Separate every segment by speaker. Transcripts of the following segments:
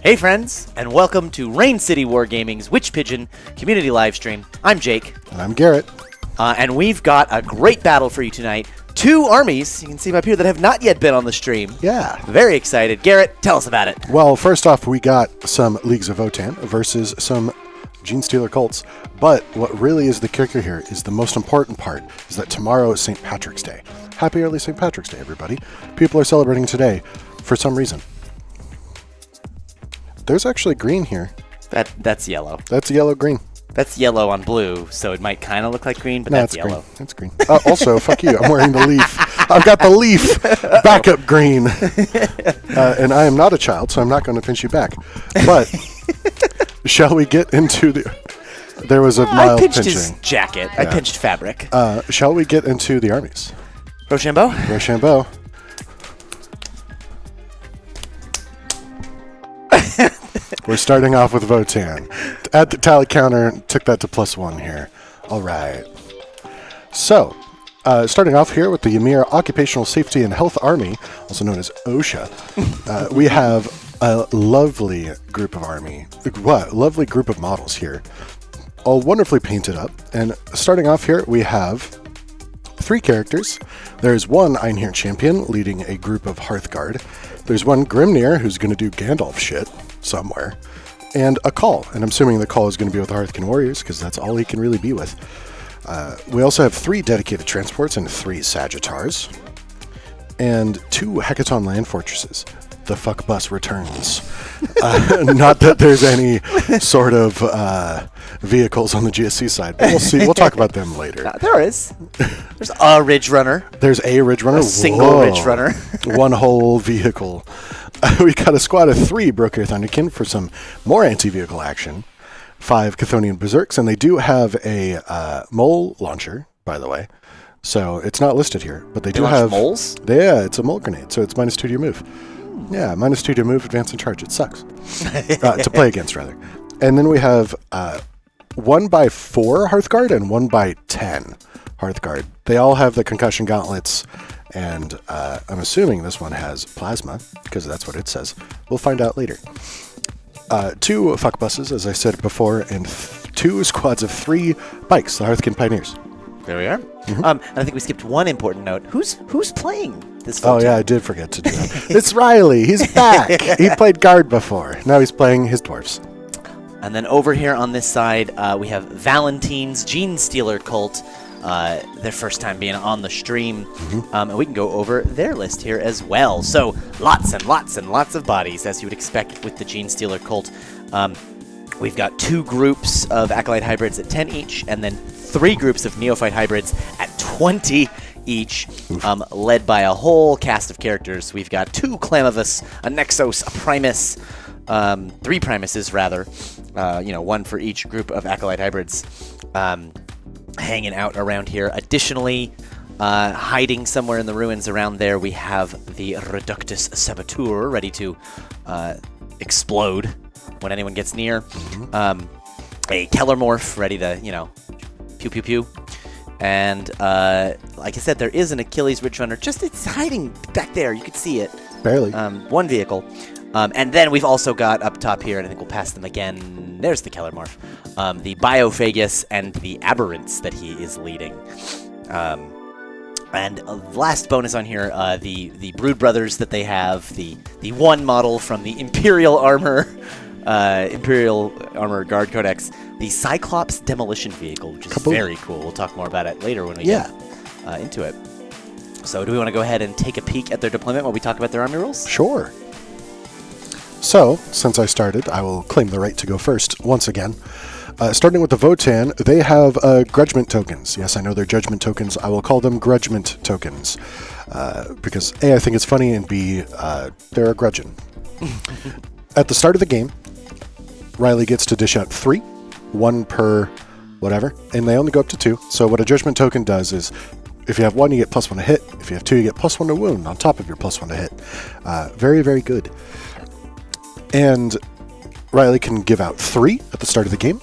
Speaker 1: Hey friends, and welcome to Rain City Wargaming's Wych Pigeon community livestream. I'm Jake.
Speaker 2: And I'm Garrett.
Speaker 1: And we've got a great battle for you tonight. Two armies, you can see them up here, that have not yet been on the stream.
Speaker 2: Yeah.
Speaker 1: Very excited. Garrett, tell us about it.
Speaker 2: Well, first off, we got some Leagues of Votann versus some Genestealer Cults. But what really is the kicker here is the most important part is that tomorrow is St. Patrick's Day. Happy early St. Patrick's Day, everybody. People are celebrating today for some reason. There's actually green here.
Speaker 1: That's yellow.
Speaker 2: That's yellow-green.
Speaker 1: That's yellow on blue, so it might kind of look like green, but no, that's yellow.
Speaker 2: Green. That's green. Also, fuck you. I'm wearing the leaf. I've got the leaf backup green. And I am not a child, so I'm not going to pinch you back. But shall we get into the... There was a mild pinching.
Speaker 1: I pinched his jacket. Yeah. I pinched fabric.
Speaker 2: Shall we get into the armies?
Speaker 1: Rochambeau?
Speaker 2: Rochambeau. We're starting off with Votann. At the tally counter, took that to +1 here. All right. So, starting off here with the Ymir Occupational Safety and Health Army, also known as OSHA, we have a lovely group of lovely group of models here, all wonderfully painted up. And starting off here, we have 3 characters. There's one Einherjar champion leading a group of Hearthguard. There's one Grimnir who's going to do Gandalf shit somewhere, and a Call. And I'm assuming the Call is going to be with the Hearthkin Warriors because that's all he can really be with. We also have 3 dedicated transports and 3 Sagittars, and 2 Hecaton land fortresses. The fuck bus returns. Not that there's any sort of vehicles on the GSC side, but we'll see. We'll talk about them later.
Speaker 1: There is. There's a Ridge Runner.
Speaker 2: There's a Ridge Runner.
Speaker 1: A single Ridge Runner.
Speaker 2: One whole vehicle. We got a squad of 3 Broker Thunderkin for some more anti-vehicle action. 5 Chthonian Berserks, and they do have a mole launcher, by the way. So it's not listed here, but they do have
Speaker 1: moles.
Speaker 2: Yeah, it's a mole grenade, so it's -2 to your move. Yeah, -2 to your move, advance and charge. It sucks to play against, rather. And then we have 1x4 Hearthguard and 1x10 Hearthguard. They all have the concussion gauntlets. And I'm assuming this one has plasma, because that's what it says. We'll find out later. 2 fuck buses, as I said before, and 2 squads of 3 bikes, the Hearthkin Pioneers.
Speaker 1: There we are. Mm-hmm. And I think we skipped one important note. Who's playing this?
Speaker 2: Oh yeah, I did forget to do that. It's Riley. He's back. He played guard before. Now he's playing his dwarves.
Speaker 1: And then over here on this side, we have Valentine's Genestealer Cult. Their first time being on the stream, and we can go over their list here as well. So lots and lots and lots of bodies, as you would expect with the Genestealer Cult. We've got 2 groups of Acolyte Hybrids at 10 each, and then 3 groups of Neophyte Hybrids at 20 each, led by a whole cast of characters. We've got 2 Clamavus, a Nexos, a Primus, 3 Primuses rather, 1 for each group of Acolyte Hybrids. Hanging out around here. Additionally, hiding somewhere in the ruins around there, we have the Reductus Saboteur ready to explode when anyone gets near. A Kellermorph ready to, pew pew pew. And like I said, there is an Achilles Ridge Runner. It's hiding back there. You can see it.
Speaker 2: Barely.
Speaker 1: 1 vehicle. And then we've also got up top here, and I think we'll pass them again. There's the Kellermorph. The Biophagus and the Aberrants that he is leading. And last bonus on here, the Brood Brothers that they have, the 1 model from the Imperial Armor Guard Codex, the Cyclops Demolition Vehicle, which is very cool. We'll talk more about it later when we get into it. So do we want to go ahead and take a peek at their deployment while we talk about their army rules?
Speaker 2: Sure. So, since I started, I will claim the right to go first, once again. Starting with the Votann, they have grudgement tokens. Yes, I know they're judgment tokens. I will call them grudgement tokens. Because A, I think it's funny, and B, they're a grudgeon. At the start of the game, Riley gets to dish out 3, 1 per whatever, and they only go up to 2. So what a judgment token does is, if you have 1, you get +1 to hit. If you have 2, you get +1 to wound on top of your +1 to hit. Very, very good. And Riley can give out 3 at the start of the game.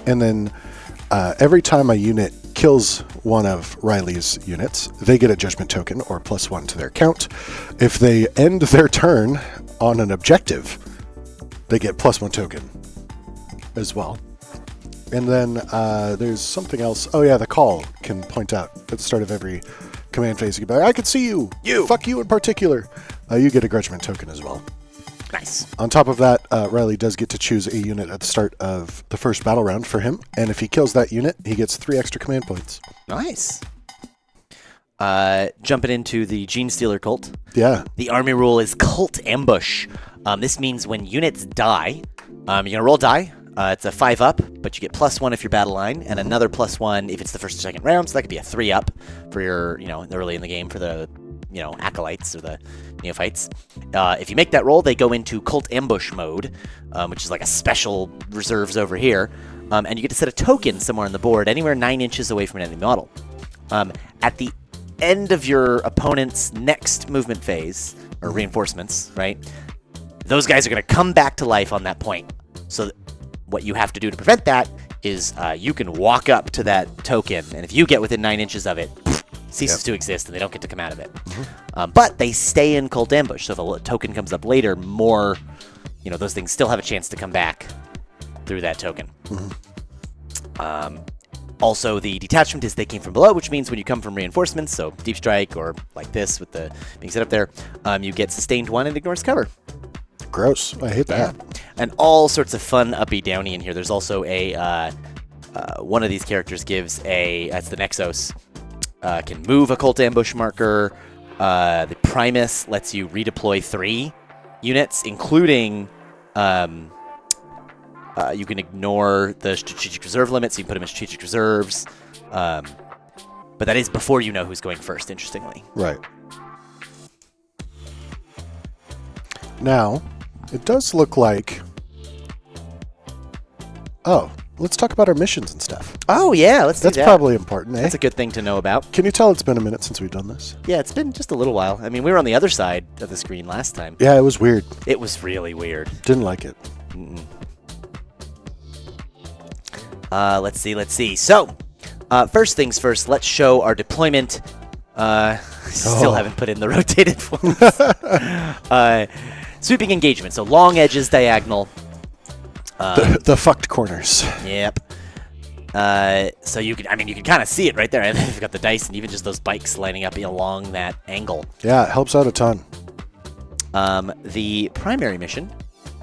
Speaker 2: And then every time a unit kills one of Riley's units, they get a judgment token or +1 to their count. If they end their turn on an objective, they get +1 token as well. And then there's something else. Oh yeah, the call can point out at the start of every command phase. You can be like, I can see you.
Speaker 1: You.
Speaker 2: Fuck you in particular. You get a Grudgman token as well.
Speaker 1: Nice.
Speaker 2: On top of that, Riley does get to choose a unit at the start of the first battle round for him. And if he kills that unit, he gets 3 extra command points.
Speaker 1: Nice. Jumping into the Genestealer Cult.
Speaker 2: Yeah.
Speaker 1: The army rule is Cult Ambush. This means when units die, you're going to roll die. It's a 5-up, but you get +1 if you're battle line, and another +1 if it's the first or second round. So that could be a 3-up for your, early in the game for the, acolytes or the neophytes. If you make that roll, they go into Cult Ambush mode, which is like a special reserves over here, and you get to set a token somewhere on the board, anywhere 9 inches away from an enemy model. At the end of your opponent's next movement phase, or reinforcements, right? Those guys are going to come back to life on that point. So what you have to do to prevent that is you can walk up to that token, and if you get within 9 inches of it, ceases to exist, and they don't get to come out of it. But they stay in Cult Ambush, so if a token comes up later, those things still have a chance to come back through that token. Also, the detachment is they came from below, which means when you come from reinforcements, so Deep Strike or like this with the being set up there, you get sustained 1 and ignores cover.
Speaker 2: Gross. I hate that.
Speaker 1: And all sorts of fun uppy downy in here. There's also a one of these characters gives that's the Nexos, can move a Cult Ambush marker. The Primus lets you redeploy 3 units, including you can ignore the strategic reserve limit, so you can put them in strategic reserves. But that is before you know who's going first, interestingly.
Speaker 2: Right. Now, it does look like... Oh, let's talk about our missions and stuff.
Speaker 1: Oh, yeah, let's do that.
Speaker 2: That's probably important, eh?
Speaker 1: That's a good thing to know about.
Speaker 2: Can you tell it's been a minute since we've done this?
Speaker 1: Yeah, it's been just a little while. I mean, we were on the other side of the screen last time.
Speaker 2: Yeah, it was weird.
Speaker 1: It was really weird.
Speaker 2: Didn't like it.
Speaker 1: Let's see. So, first things first, let's show our deployment. Still haven't put in the rotated ones. Sweeping engagement, so long edges, diagonal.
Speaker 2: The fucked corners.
Speaker 1: Yep. So you can kind of see it right there. And you've got the dice and even just those bikes lining up along that angle.
Speaker 2: Yeah, it helps out a ton.
Speaker 1: The primary mission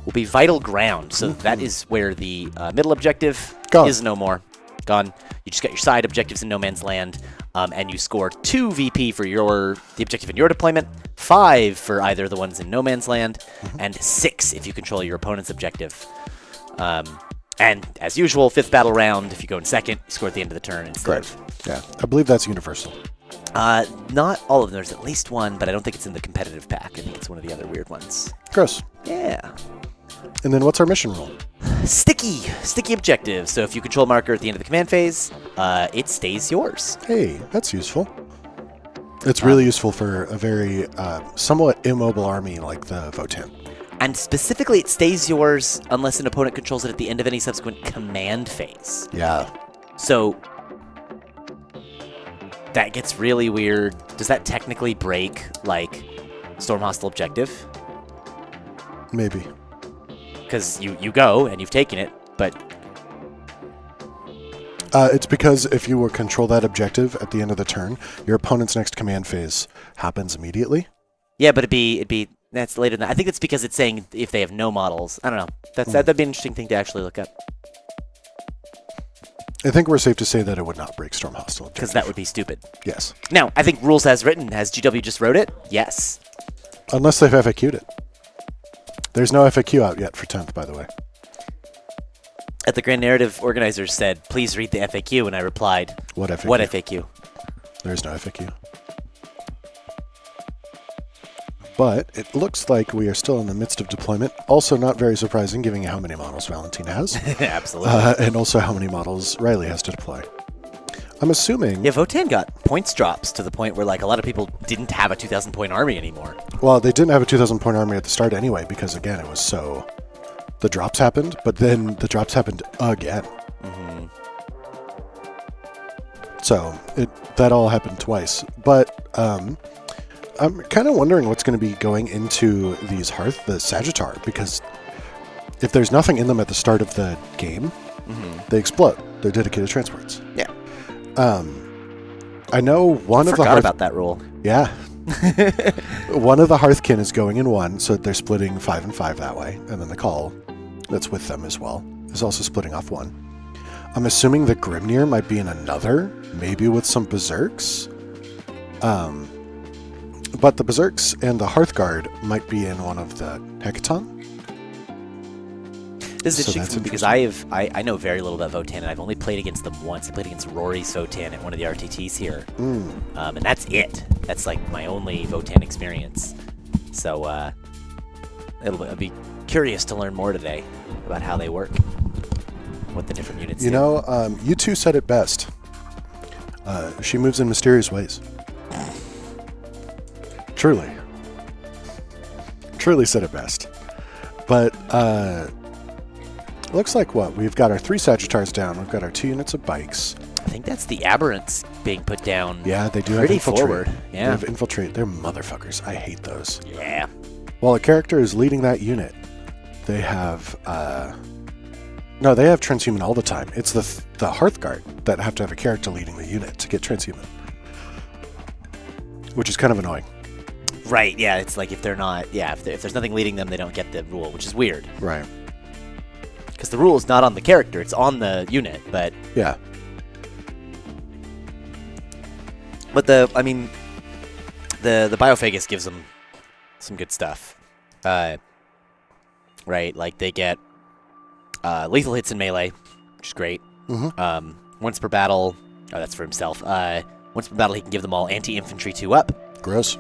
Speaker 1: will be Vital Ground. So that is where the middle objective is no more. Gone. You just got your side objectives in no man's land, and you score 2 VP for the objective in your deployment, 5 for either the ones in no man's land, and 6 if you control your opponent's objective. And as usual, 5th battle round, if you go in second, you score at the end of the turn instead.
Speaker 2: Yeah, I believe that's universal.
Speaker 1: Not all of them. There's at least one, but I don't think it's in the competitive pack. I think it's one of the other weird ones.
Speaker 2: Gross.
Speaker 1: Yeah.
Speaker 2: And then what's our mission rule?
Speaker 1: Sticky objective. So if you control marker at the end of the command phase, it stays yours.
Speaker 2: Hey, that's useful. It's really useful for a very somewhat immobile army like the Votann.
Speaker 1: And specifically, it stays yours unless an opponent controls it at the end of any subsequent command phase.
Speaker 2: Yeah.
Speaker 1: So that gets really weird. Does that technically break, like, Storm Hostile Objective?
Speaker 2: Maybe.
Speaker 1: Because you go, and you've taken it, but...
Speaker 2: It's because if you control that objective at the end of the turn, your opponent's next command phase happens immediately.
Speaker 1: Yeah, but it'd be that's later than that. I think it's because it's saying if they have no models. I don't know. That'd be an interesting thing to actually look up.
Speaker 2: I think we're safe to say that it would not break Storm Hostile Objective.
Speaker 1: Because that would be stupid.
Speaker 2: Yes.
Speaker 1: Now, I think rules as written. Has GW just wrote it? Yes.
Speaker 2: Unless they've FAQ'd it. There's no FAQ out yet for 10th, by the way.
Speaker 1: At the Grand Narrative, organizers said, please read the FAQ, and I replied,
Speaker 2: What FAQ?
Speaker 1: What FAQ?
Speaker 2: There's no FAQ. But it looks like we are still in the midst of deployment. Also not very surprising, given how many models Valentina has.
Speaker 1: Absolutely.
Speaker 2: And also how many models Riley has to deploy. I'm assuming...
Speaker 1: Yeah, Votann got points drops to the point where, like, a lot of people didn't have a 2,000-point army anymore.
Speaker 2: Well, they didn't have a 2,000-point army at the start anyway, because, again, it was so... The drops happened, but then the drops happened again.
Speaker 1: Mm-hmm.
Speaker 2: So, that all happened twice. But, I'm kind of wondering what's going to be going into these Hearth, the Sagittar, because if there's nothing in them at the start of the game, they explode. They're dedicated transports.
Speaker 1: Yeah.
Speaker 2: I know one of the
Speaker 1: forgot about that rule.
Speaker 2: Yeah. One of the Hearthkin is going in one, so they're splitting 5 and 5 that way, and then the Call that's with them as well is also splitting off one. I'm assuming the Grimnir might be in another, maybe with some Berserks. But the Berserks and the Hearthguard might be in one of the Hecaton.
Speaker 1: This is interesting because I know very little about Votann, and I've only played against them once. I played against Rory's Votann at one of the RTTs here. And that's it. That's like my only Votann experience. So I'll be curious to learn more today about how they work, what the different units do.
Speaker 2: You know, you two said it best. She moves in mysterious ways. Truly said it best. But looks like what? We've got our 3 Sagittars down. We've got our 2 units of bikes.
Speaker 1: I think that's the Aberrants being put down.
Speaker 2: Yeah, they do
Speaker 1: pretty
Speaker 2: have infiltrate.
Speaker 1: Forward. Yeah.
Speaker 2: They have infiltrate. They're motherfuckers. I hate those.
Speaker 1: Yeah.
Speaker 2: While a character is leading that unit, they have no, they have transhuman all the time. It's the Hearthguard that have to have a character leading the unit to get transhuman, which is kind of annoying.
Speaker 1: Right. Yeah. It's like if they're not. Yeah. If there's nothing leading them, they don't get the rule, which is weird.
Speaker 2: Right.
Speaker 1: Because the rule is not on the character; it's on the unit. But
Speaker 2: yeah.
Speaker 1: But the Biophagus gives them some good stuff. Right, like they get lethal hits in melee, which is great. Once per battle, that's for himself. Once per battle, he can give them all anti-infantry 2 up.
Speaker 2: Gross.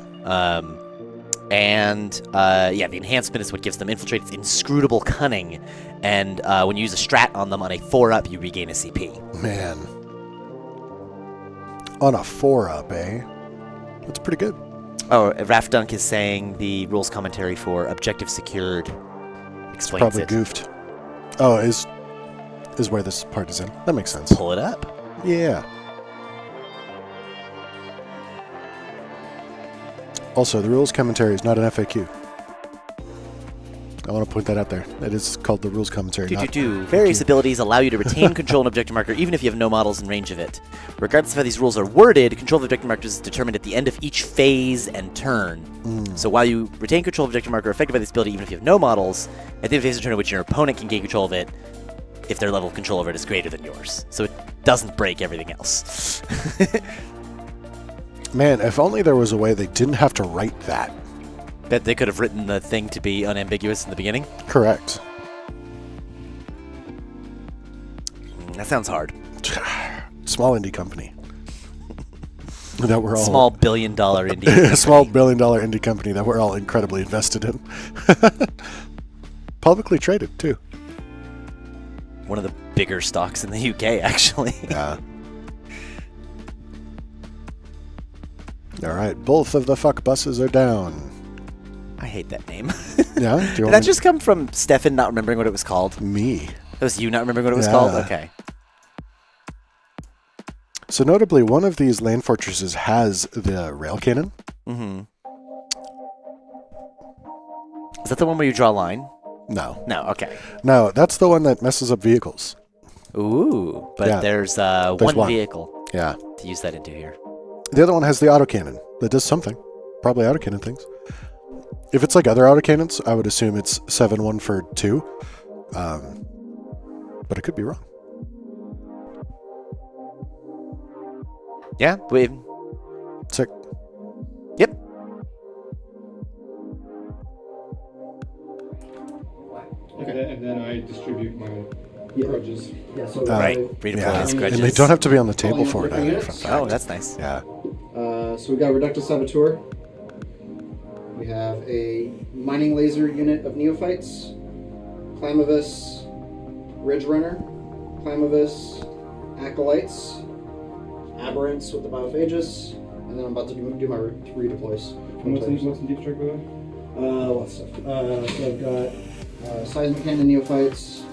Speaker 1: And the enhancement is what gives them infiltrate. It's inscrutable cunning, and when you use a strat on them on a 4 up, you regain a CP.
Speaker 2: Man. On a 4 up, eh? That's pretty good.
Speaker 1: Oh, Rafdunk is saying the rules commentary for Objective Secured explains
Speaker 2: probably
Speaker 1: it.
Speaker 2: Goofed. Oh, is where this part is in. That makes sense.
Speaker 1: Pull it up.
Speaker 2: Yeah. Also, the rules commentary is not an FAQ. I want to point that out there. It is called the rules commentary.
Speaker 1: Various abilities allow you to retain control of an objective marker even if you have no models in range of it. Regardless of how these rules are worded, control of objective markers is determined at the end of each phase and turn. So while you retain control of objective marker affected by this ability even if you have no models, at the end of phase and turn in which your opponent can gain control of it if their level of control over it is greater than yours. So it doesn't break everything else.
Speaker 2: Man, if only there was a way they didn't have to write that.
Speaker 1: That they could have written the thing to be unambiguous in the beginning?
Speaker 2: Correct.
Speaker 1: That sounds hard.
Speaker 2: Small indie company. That we're all
Speaker 1: small $1 billion indie company.
Speaker 2: Small $1 billion indie company that we're all incredibly invested in. Publicly traded, too.
Speaker 1: One of the bigger stocks in the UK, actually.
Speaker 2: Yeah. All right, both of the fuck buses are down.
Speaker 1: I hate that name.
Speaker 2: Yeah?
Speaker 1: Did that just come from Stefan not remembering what it was called?
Speaker 2: Me.
Speaker 1: That was you not remembering what it was called? Okay.
Speaker 2: So notably, one of these land fortresses has the rail cannon.
Speaker 1: Is that the one where you draw a line?
Speaker 2: No.
Speaker 1: No, okay.
Speaker 2: No, that's the one that messes up vehicles.
Speaker 1: Ooh, but there's one vehicle
Speaker 2: to
Speaker 1: use that into here.
Speaker 2: The other one has the autocannon that does something. Probably autocannon things. If it's like other autocannons, I would assume it's 7-1 for 2. But I could be wrong.
Speaker 1: Yeah,
Speaker 2: Sick.
Speaker 1: Yep.
Speaker 3: Okay. And then I distribute my grudges.
Speaker 4: Yeah, so
Speaker 1: right. Redeploy these grudges.
Speaker 2: And they don't have to be on the table for it either.
Speaker 1: Oh, that's nice.
Speaker 2: Yeah.
Speaker 4: So we got Reductus Saboteur. We have a mining laser unit of neophytes. Clamavus Ridge Runner. Clamavus Acolytes. Aberrants with the Biophagus. And then I'm about to do my redeploys.
Speaker 3: And what's in deep strike with that?
Speaker 4: Lots of stuff. So I've got Seismic Cannon Neophytes,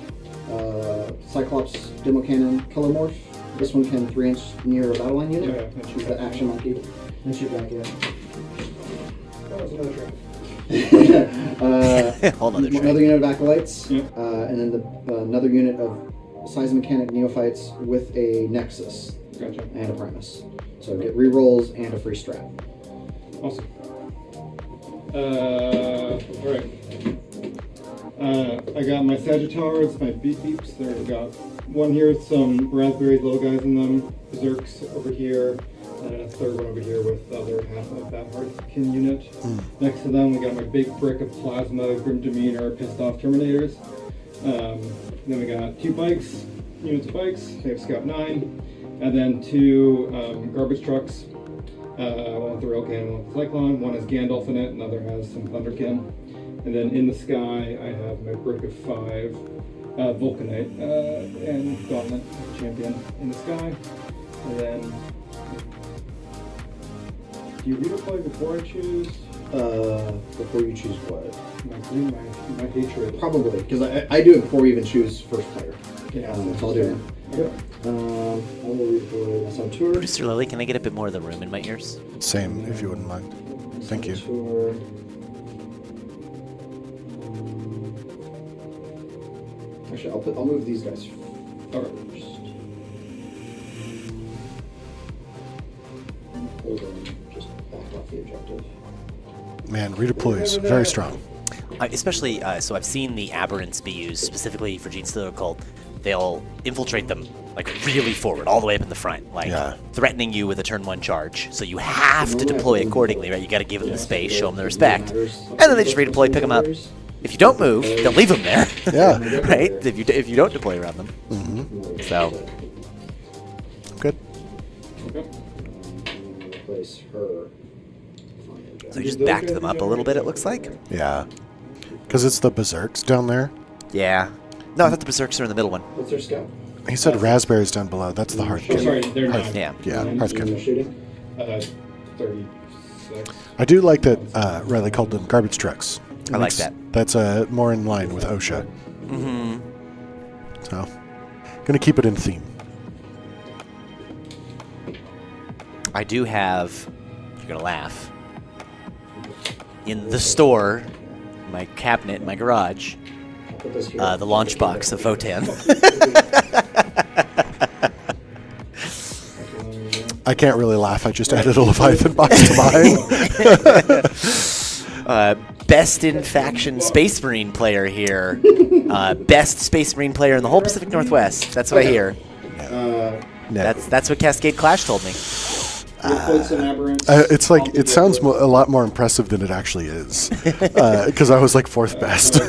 Speaker 4: Cyclops Demo Cannon Colormorph. This one can 3-inch near a battle line unit.
Speaker 3: Yeah,
Speaker 4: She's the action monkey. And shoot back, yeah.
Speaker 3: That was another try.
Speaker 1: Whole nother tray.
Speaker 4: Another unit of acolytes,
Speaker 3: Yep.
Speaker 4: and then another unit of size mechanic neophytes with a nexus
Speaker 3: Gotcha.
Speaker 4: and a primus. So get rerolls and a free strap.
Speaker 3: Awesome. Alright. I got my Sagittars, my beep beeps. There we got one here with some raspberries, little guys in them. Berserks over here. And a third one over here with the other half of that Hearthkin unit. Next to them, we got my big brick of plasma, grim demeanor, pissed off Terminators. Then we got 2 bikes, units of bikes. We have Scout 9. And then 2 garbage trucks. One with the rail cannon, one with the cyclone. One has Gandalf in it, another has some Thunderkin. And then in the sky, I have my brick of 5 Vulcanite and Gauntlet Champion in the sky. And then, do you redeploy before I choose?
Speaker 4: Before you choose what?
Speaker 3: My hatred.
Speaker 4: Probably, because I do it before we even choose first player.
Speaker 3: Yeah,
Speaker 4: So I'll do it.
Speaker 3: Yep.
Speaker 4: I will redeploy my Saboteur.
Speaker 1: Producer Lily, can I get a bit more of the room in my ears?
Speaker 2: Same, if you wouldn't mind. Thank you.
Speaker 4: Saboteur. Actually, I'll move these guys
Speaker 3: Alright.
Speaker 4: first. Hold on, just back off the objective.
Speaker 2: Man, redeploys, very strong.
Speaker 1: Especially, so I've seen the aberrants be used specifically for Genestealer Cult. They'll infiltrate them like really forward, all the way up in the front, like threatening you with a turn 1 charge. So you have to deploy accordingly, right? You got to give them the space, show them the respect, and then they just redeploy, pick them up. If you don't move, they'll leave them there.
Speaker 2: Yeah.
Speaker 1: Right? If you don't deploy around them. So
Speaker 2: Good.
Speaker 3: Okay.
Speaker 4: Replace her.
Speaker 1: So you just backed them up a little bit, it looks like.
Speaker 2: Yeah. Because it's the Berserks down there.
Speaker 1: Yeah. No, I thought the Berserks are in the middle one.
Speaker 4: What's their scout?
Speaker 2: He said raspberries down below. That's the
Speaker 3: Oh,
Speaker 2: Hearthkin.
Speaker 3: sorry, they're not.
Speaker 1: Yeah.
Speaker 2: Yeah,
Speaker 4: They're
Speaker 2: Hearthkin.
Speaker 4: shooting.
Speaker 3: 36.
Speaker 2: I do like that Riley called them garbage trucks.
Speaker 1: I like that.
Speaker 2: That's more in line with OSHA.
Speaker 1: Mm-hmm.
Speaker 2: So, gonna keep it in theme.
Speaker 1: I do have, you're going to laugh, in the store, my cabinet, in my garage,
Speaker 4: I'll put this here.
Speaker 1: the launch box of Votann.
Speaker 2: I can't really laugh. I just added a Leviathan box to mine.
Speaker 1: Best in faction Space Marine player here. Best Space Marine player in the whole Pacific Northwest. That's what I hear. That's what Cascade Clash told me.
Speaker 4: Replace some aberrants.
Speaker 2: It's like it sounds a lot more impressive than it actually is. Because I was like 4th best.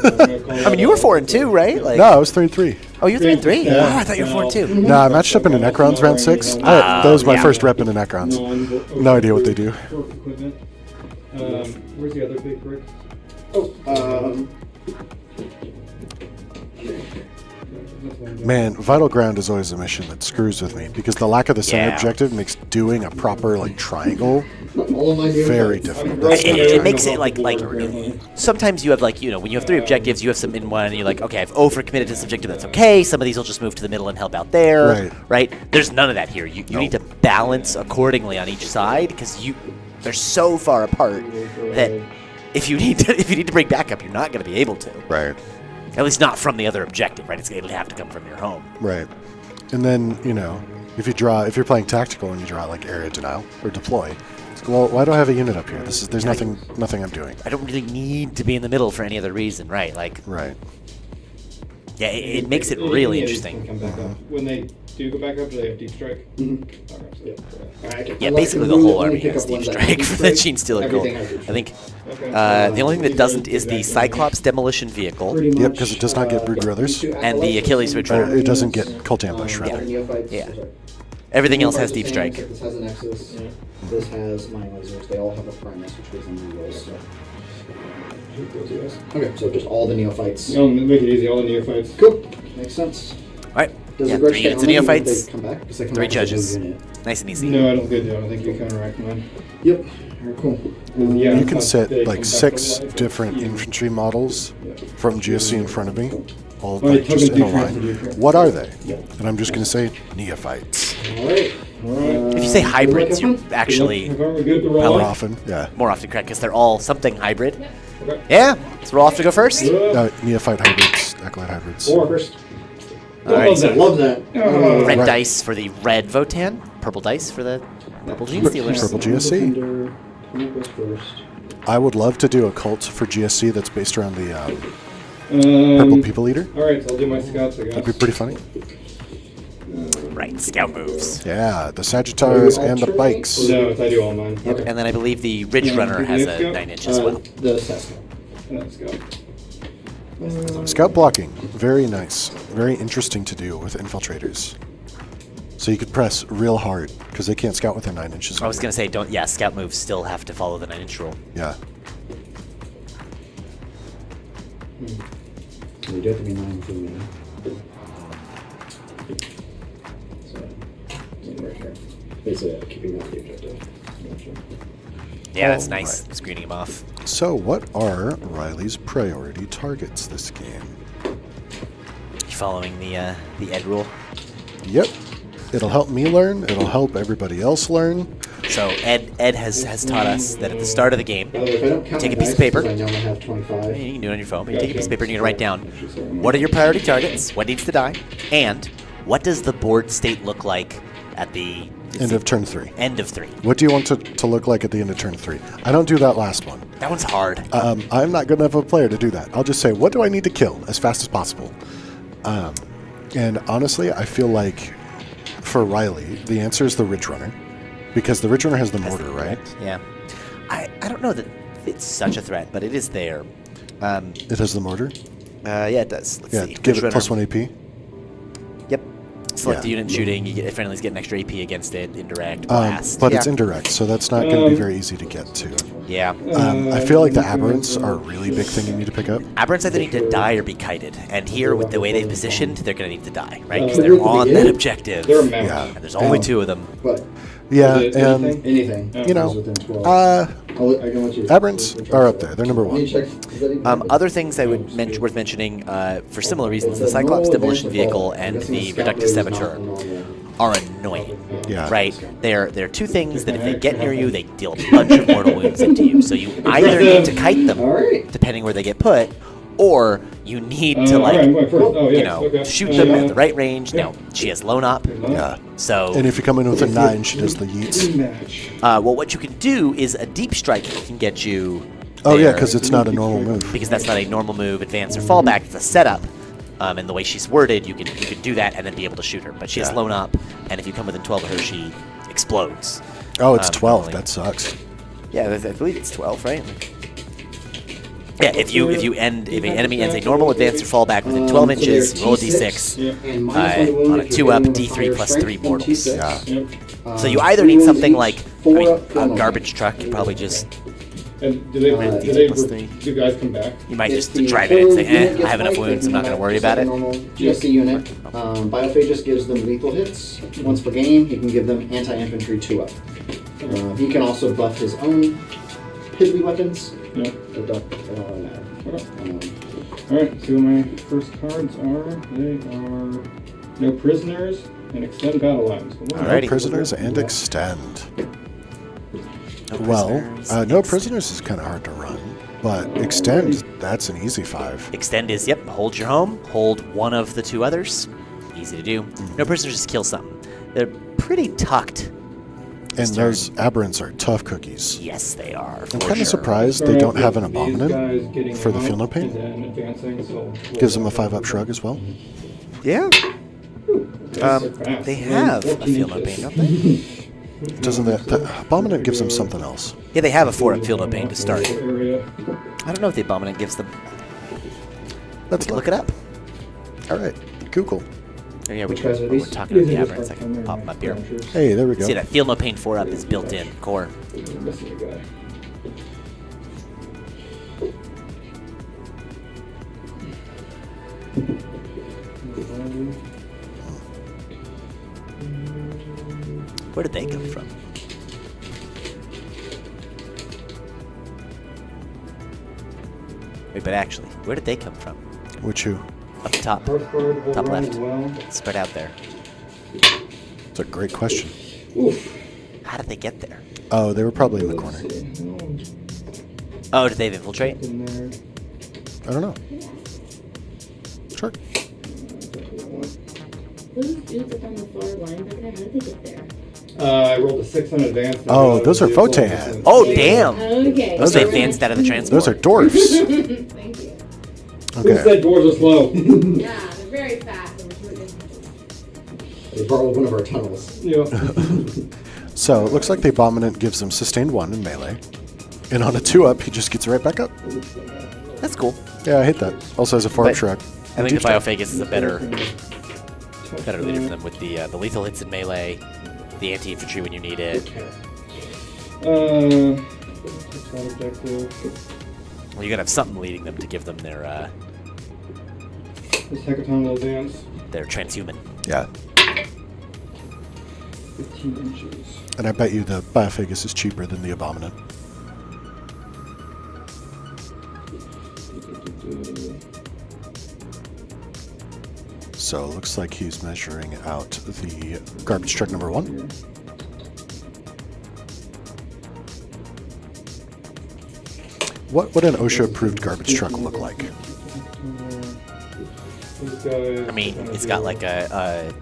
Speaker 1: I mean, you were 4-2, right? Like,
Speaker 2: No, I was 3-3.
Speaker 1: Oh, you're 3-3. Oh, I thought you were 4-2.
Speaker 2: No, I matched up in a Necrons round 6. That was my first rep in the Necrons. No idea what they do.
Speaker 3: Equipment. Where's the other big brick?
Speaker 2: Man, Vital Ground is always a mission that screws with me because the lack of the center
Speaker 1: Yeah.
Speaker 2: objective makes doing a proper like triangle
Speaker 4: All of my new
Speaker 2: very
Speaker 4: ones.
Speaker 2: difficult.
Speaker 1: It makes it like sometimes you have like, when you have 3 objectives, you have some in one, and you're like, okay, I've overcommitted to this objective, that's okay. Some of these will just move to the middle and help out there, right? There's none of that here. You need to balance accordingly on each side because they're so far apart that if you need to bring backup, you're not going to be able to.
Speaker 2: Right.
Speaker 1: At least not from the other objective, right? It'll have to come from your home.
Speaker 2: Right. And then, if you're playing tactical and you draw like area denial or deploy, it's, well, why do I have a unit up here? There's nothing I'm doing.
Speaker 1: I don't really need to be in the middle for any other reason, right? Like,
Speaker 2: Right.
Speaker 1: yeah, it makes it really interesting.
Speaker 3: Come back up. When they do go back up, do they have deep strike?
Speaker 1: Yeah, basically the whole army has deep strike for the Genestealer Cult. I think the only thing that doesn't is the Cyclops demolition vehicle
Speaker 2: Yep, because it does not get Brood Brothers.
Speaker 1: and the Achilles Ridge Runner.
Speaker 2: It doesn't get Cult Ambush, rather.
Speaker 1: Yeah. Everything else has deep strike.
Speaker 4: This has a nexus. This has mine lasers. They all have a primus, which goes in rerolls. Okay, so just all the neophytes.
Speaker 3: No, make it easy. All the neophytes.
Speaker 4: Cool. Makes sense.
Speaker 1: All right.
Speaker 4: Does
Speaker 1: Yeah,
Speaker 4: the grudge
Speaker 1: 3
Speaker 4: stay
Speaker 1: units
Speaker 4: on
Speaker 1: of
Speaker 4: them, or do
Speaker 1: neophytes,
Speaker 4: they come back? 'Cause they come
Speaker 1: 3
Speaker 4: back as a
Speaker 1: judges.
Speaker 4: unit.
Speaker 1: Nice and easy.
Speaker 3: No, I don't think they do. I think you counteract mine.
Speaker 4: Yep. Alright, cool.
Speaker 3: Yeah,
Speaker 2: You can
Speaker 3: they
Speaker 2: set
Speaker 3: come
Speaker 2: like
Speaker 3: back
Speaker 2: 6
Speaker 3: to life.
Speaker 2: different infantry models from GSC in front of me, all
Speaker 3: Oh,
Speaker 2: like,
Speaker 3: you
Speaker 2: just
Speaker 3: took
Speaker 2: in a
Speaker 3: a
Speaker 2: line.
Speaker 3: different-
Speaker 2: What are they? And I'm just going to say neophytes.
Speaker 4: Alright.
Speaker 1: If you say hybrids, you're actually
Speaker 3: Aren't we good to roll?
Speaker 2: More
Speaker 1: Probably.
Speaker 2: often, yeah.
Speaker 1: more often correct because they're all something hybrid.
Speaker 3: Okay.
Speaker 1: Yeah, so we'll have to go first.
Speaker 2: Neophyte hybrids, acolyte hybrids.
Speaker 3: Or first.
Speaker 1: All right, so
Speaker 4: Love that.
Speaker 1: red
Speaker 2: Right.
Speaker 1: dice for the red Votann, purple dice for the purple Genestealers.
Speaker 2: Purple GSC.
Speaker 4: Defender, Tank goes first.
Speaker 2: I would love to do a cult for GSC that's based around the Purple People Eater.
Speaker 3: Alright, so I'll do my scouts, I guess.
Speaker 2: That'd be pretty funny.
Speaker 1: Right, scout moves.
Speaker 2: Yeah, the Sagittars and the bikes.
Speaker 3: No, I do all mine.
Speaker 4: Okay.
Speaker 1: And then I believe the Ridge Runner has a 9-inch as well.
Speaker 4: The Sasko.
Speaker 3: Let's go.
Speaker 2: Scout blocking, very nice. Very interesting to do with infiltrators. So you could press real hard, because they can't scout with their 9 inches.
Speaker 1: I was going to say, scout moves still have to follow the 9-inch rule.
Speaker 2: Yeah.
Speaker 4: So you do have to be 9 for me. So, right here. Basically, keeping out the objective.
Speaker 1: Yeah, that's
Speaker 2: Oh,
Speaker 1: nice.
Speaker 2: right.
Speaker 1: Screening him off.
Speaker 2: So what are Riley's priority targets this game?
Speaker 1: You following the Ed rule?
Speaker 2: Yep. It'll help me learn. It'll help everybody else learn.
Speaker 1: So Ed has taught us that at the start of the game,
Speaker 4: By the way, if I don't count
Speaker 1: take a
Speaker 4: my
Speaker 1: piece of
Speaker 4: dice,
Speaker 1: paper.
Speaker 4: 'cause I know I have 25.
Speaker 1: You can do it on your phone, but you take a piece of paper and you need to write down what are your priority targets, what needs to die, and what does the board state look like at the
Speaker 2: End of turn 3.
Speaker 1: end of 3.
Speaker 2: What do you want to look like at the end of turn 3? I don't do that last one.
Speaker 1: That one's hard.
Speaker 2: I'm not good enough of a player to do that. I'll just say, what do I need to kill as fast as possible? And honestly, I feel like for Riley, the answer is the Ridge Runner. Because the Ridge Runner has the
Speaker 1: That's
Speaker 2: mortar,
Speaker 1: the
Speaker 2: right?
Speaker 1: threat. Yeah. I don't know that it's such a threat, but it is there.
Speaker 2: It has the mortar?
Speaker 1: Yeah, it does. Let's
Speaker 2: Yeah,
Speaker 1: see.
Speaker 2: give
Speaker 1: Ridge
Speaker 2: it plus
Speaker 1: Runner.
Speaker 2: 1 AP.
Speaker 1: Yep. Select
Speaker 2: Yeah.
Speaker 1: the unit shooting. You get friendlies get an extra AP against it. Indirect. Blast.
Speaker 2: But
Speaker 1: yeah.
Speaker 2: it's indirect, so that's not going to be very easy to get to.
Speaker 1: Yeah.
Speaker 2: I feel like the aberrants are a really big thing you need to pick up.
Speaker 1: Aberrants either need to die or be kited. And here, with the way they've positioned, they're going to need to die, right? Because
Speaker 3: But
Speaker 1: they're
Speaker 3: at the
Speaker 1: on that
Speaker 3: beginning,
Speaker 1: objective.
Speaker 3: They're a match.
Speaker 2: Yeah.
Speaker 1: And there's only 2 of them.
Speaker 4: But
Speaker 2: Yeah,
Speaker 3: Is it
Speaker 2: and
Speaker 3: anything?
Speaker 4: anything.
Speaker 2: you know,
Speaker 4: is within 12.
Speaker 2: uh,
Speaker 4: I can let you.
Speaker 2: aberrants are up there. They're number
Speaker 4: Let me
Speaker 2: 1.
Speaker 4: check. Is that even-
Speaker 1: Other things I would worth mentioning for similar reasons: the Cyclops Demolition Vehicle and the Reductive Saboteur are annoying.
Speaker 2: Yeah.
Speaker 1: Right? They're 2 things that if they get near you, they deal a bunch of mortal wounds into you. So you either need to kite them,
Speaker 4: Alright.
Speaker 1: depending where they get put, or you need to
Speaker 3: Alright, I'm going first. Oh,
Speaker 1: you
Speaker 3: yes,
Speaker 1: know,
Speaker 3: okay.
Speaker 1: shoot them at the right range. Now she has lone up,
Speaker 2: Yeah.
Speaker 1: so
Speaker 2: And if you come in with a 9, she does the yeets.
Speaker 3: Match.
Speaker 1: well, what you can do is a deep strike can get you.
Speaker 2: Oh, yeah,
Speaker 1: there,
Speaker 2: because it's not a normal move.
Speaker 1: because that's not a normal move, advance or fallback. It's a setup. And the way she's worded, you can do that and then be able to shoot her. But she has
Speaker 2: Yeah.
Speaker 1: lone up, and if you come within 12 of her, she explodes.
Speaker 2: Oh, it's 12.
Speaker 1: normally.
Speaker 2: That sucks.
Speaker 1: Yeah, I believe it's 12, right? Yeah, if an enemy ends a normal advance or fallback within 12 inches, you roll a d6.
Speaker 3: Yeah.
Speaker 4: And minus 1 wound
Speaker 1: on a
Speaker 4: if you're
Speaker 1: 2-up,
Speaker 4: hitting with
Speaker 1: D3
Speaker 4: higher
Speaker 1: plus
Speaker 4: strength
Speaker 1: 3
Speaker 4: than
Speaker 1: mortals.
Speaker 4: T6.
Speaker 2: Yeah.
Speaker 3: Yep.
Speaker 1: So you either need
Speaker 4: 3
Speaker 1: something
Speaker 4: wounds
Speaker 1: like
Speaker 4: each, 4 up,
Speaker 1: a
Speaker 4: full
Speaker 1: garbage truck. You probably just
Speaker 3: And do they
Speaker 1: D3 plus 3.
Speaker 3: do guys come back?
Speaker 1: You might
Speaker 4: If
Speaker 1: just
Speaker 4: the
Speaker 1: drive in and say,
Speaker 4: whole unit
Speaker 1: I
Speaker 4: gets
Speaker 1: have enough
Speaker 4: wiped,
Speaker 1: wounds, I'm not going to
Speaker 4: then
Speaker 1: worry
Speaker 4: just
Speaker 1: about
Speaker 4: like
Speaker 1: it.
Speaker 4: a normal GSC unit. Biophagus gives them lethal hits. Once per game, he can give them anti-infantry 2-up. He can also buff his own piddly weapons.
Speaker 3: Yeah.
Speaker 4: That don't really matter.
Speaker 3: Okay. Alright, so my first cards are, they are No Prisoners and Extend Battle Lines.
Speaker 1: Alrighty.
Speaker 2: No prisoners and extend.
Speaker 1: No
Speaker 2: Well,
Speaker 1: prisoners.
Speaker 2: no prisoners is kind of hard to run, but extend, that's an easy 5.
Speaker 1: Extend is, hold your home, hold one of the 2 others. Easy to do. No prisoners, just kill something. They're pretty tucked.
Speaker 2: And those aberrants are tough cookies.
Speaker 1: Yes, they are.
Speaker 2: I'm
Speaker 1: for
Speaker 2: kind of
Speaker 1: sure.
Speaker 2: surprised they don't have an abominant for the Feel No Pain. Gives them a 5-up shrug as well.
Speaker 1: Yeah. They have a Feel No Pain, don't they?
Speaker 2: Doesn't the abominant gives them something else?
Speaker 1: Yeah, they have a 4-up Feel No Pain to start.
Speaker 3: Area.
Speaker 1: I don't know what the Abominant gives them.
Speaker 2: Let's
Speaker 1: Look it up.
Speaker 2: All right, Google.
Speaker 1: Oh, yeah,
Speaker 4: Which guys are
Speaker 1: we're
Speaker 4: these?
Speaker 1: talking about the
Speaker 3: These are
Speaker 1: Aberrants. I
Speaker 3: just
Speaker 1: can
Speaker 3: like
Speaker 1: pop them up here.
Speaker 3: launchers.
Speaker 2: Hey, there we go.
Speaker 1: See, that Feel No Pain 4-up is built in core.
Speaker 3: Missing a guy.
Speaker 1: Where did they come from? Wait, but actually, where did they come from?
Speaker 2: Which who?
Speaker 1: Up top.
Speaker 3: Hearthguard will
Speaker 1: Top
Speaker 3: run
Speaker 1: left.
Speaker 3: as well.
Speaker 1: Spread out there.
Speaker 2: It's a great question.
Speaker 3: Oof.
Speaker 1: How did they get there?
Speaker 2: Oh, they were probably in the corner.
Speaker 3: Let's see.
Speaker 1: Oh, did they infiltrate?
Speaker 3: In there.
Speaker 2: I don't know. Sure.
Speaker 5: Those dudes up on the far line, how did they get there?
Speaker 3: I rolled a 6 on advance. and
Speaker 2: Oh,
Speaker 3: I got
Speaker 2: those
Speaker 3: a
Speaker 2: are
Speaker 3: vehicle
Speaker 2: Votann.
Speaker 3: distance.
Speaker 1: Oh, damn.
Speaker 5: Okay.
Speaker 1: Those are advanced out of the transport.
Speaker 2: Those are dwarfs.
Speaker 5: Thank you.
Speaker 3: Who
Speaker 2: Okay.
Speaker 3: said dwarves are slow?
Speaker 5: Yeah, they're very fast. And we're short
Speaker 4: They borrowed one of our tunnels.
Speaker 3: Yeah.
Speaker 2: So it looks like the Abominant gives them sustained 1 in melee. And on a 2-up, he just gets right back up.
Speaker 1: That's cool.
Speaker 2: Yeah, I hate that. Also has a forward
Speaker 1: But
Speaker 2: shrug.
Speaker 1: I think the
Speaker 2: Deep strike.
Speaker 1: Biophagus is a better leader for them with the lethal hits in melee, the anti-infantry when you need it.
Speaker 3: That's not objective.
Speaker 1: Well, you gotta have something leading them to give them their
Speaker 3: This Hecaton will advance
Speaker 1: transhuman.
Speaker 2: Yeah.
Speaker 3: 15 inches.
Speaker 2: And I bet you the Biophagus is cheaper than the Abominant. So it looks like he's measuring out the garbage truck number 1. What would an OSHA-approved garbage truck look like?
Speaker 1: I mean, it's got like a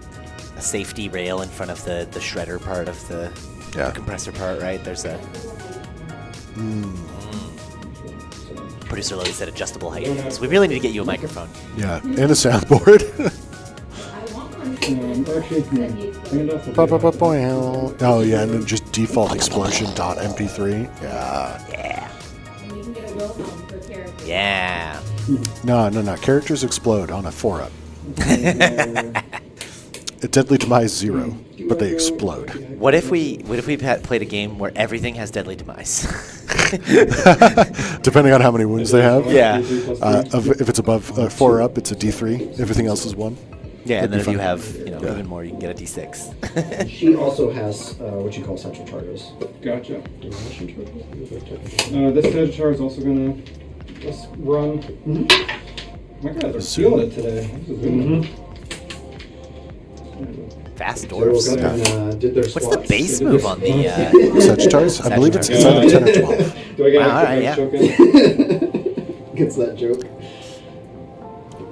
Speaker 1: safety rail in front of the shredder part of the
Speaker 2: Yeah.
Speaker 1: compressor part, right? There's a producer Lily said adjustable height. So we really need to get you a microphone.
Speaker 2: Yeah, and a soundboard.
Speaker 5: I want one.
Speaker 3: Actually, hand off the
Speaker 2: Oh yeah, and then just default explosion.mp3. Yeah.
Speaker 1: Yeah.
Speaker 5: And you can get a Wilhelm per character.
Speaker 1: Yeah.
Speaker 2: No. Characters explode on a 4-up. A deadly demise 0, but they explode.
Speaker 1: What if we played a game where everything has deadly demise?
Speaker 2: Depending on how many wounds they have.
Speaker 1: Yeah.
Speaker 2: If it's above 4 up, it's a D3. Everything else is 1.
Speaker 1: Yeah, and then if
Speaker 2: That'd
Speaker 1: you
Speaker 2: be
Speaker 1: have
Speaker 2: Yeah.
Speaker 1: even more, you can get a D6.
Speaker 4: She also has what you call central charges.
Speaker 3: Gotcha.
Speaker 4: Do you have central charges?
Speaker 3: This Sagittarius is also gonna just run. My guys are feeling it today. This is good.
Speaker 1: Fast
Speaker 4: They woke
Speaker 1: dwarves.
Speaker 4: up and did their
Speaker 1: What's the
Speaker 4: squats.
Speaker 1: base move on the?
Speaker 2: Sagittarius? I believe it's either 10 or 12.
Speaker 3: Do I get
Speaker 1: Wow,
Speaker 3: a
Speaker 1: alright, yeah.
Speaker 3: choke in?
Speaker 4: Gets that joke.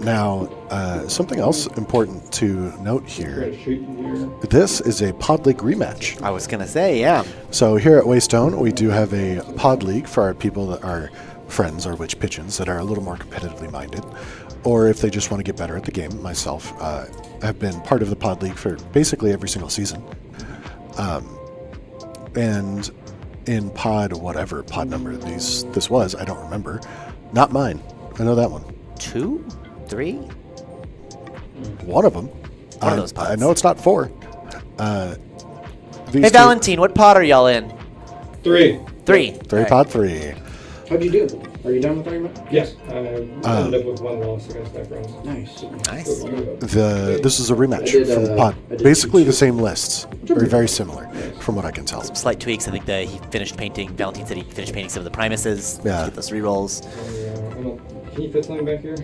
Speaker 2: Now, something else important to note
Speaker 3: Try
Speaker 2: here.
Speaker 3: to shoot you here.
Speaker 2: This is a Pod League rematch.
Speaker 1: I was gonna say, yeah.
Speaker 2: So here at Waystone, we do have a Pod League for our people that are friends or Wych Pigeons that are a little more competitively minded, or if they just want to get better at the game. Myself, have been part of the Pod League for basically every single season. And in pod whatever pod number this was, I don't remember. Not mine. I know that one.
Speaker 1: 2, 3.
Speaker 2: One of them.
Speaker 1: One of those
Speaker 2: I
Speaker 1: pods.
Speaker 2: know it's not 4. These
Speaker 1: Hey,
Speaker 2: two-
Speaker 1: Valentine, what pod are y'all in?
Speaker 3: 3.
Speaker 1: 3.
Speaker 2: 3 pod 3.
Speaker 4: How'd you do? Are you done with argument?
Speaker 3: Yes. I ended up with 1 loss against that round.
Speaker 4: Nice.
Speaker 1: Nice.
Speaker 2: This is a rematch
Speaker 4: I did,
Speaker 2: from the pod.
Speaker 4: I did
Speaker 2: Basically
Speaker 4: two.
Speaker 2: the same lists, or very similar, from what I can tell.
Speaker 1: Slight tweaks. I think that he finished painting. Valentine said he finished painting some of the Primuses.
Speaker 2: Yeah.
Speaker 1: Get those rerolls.
Speaker 3: Can you fit something back here?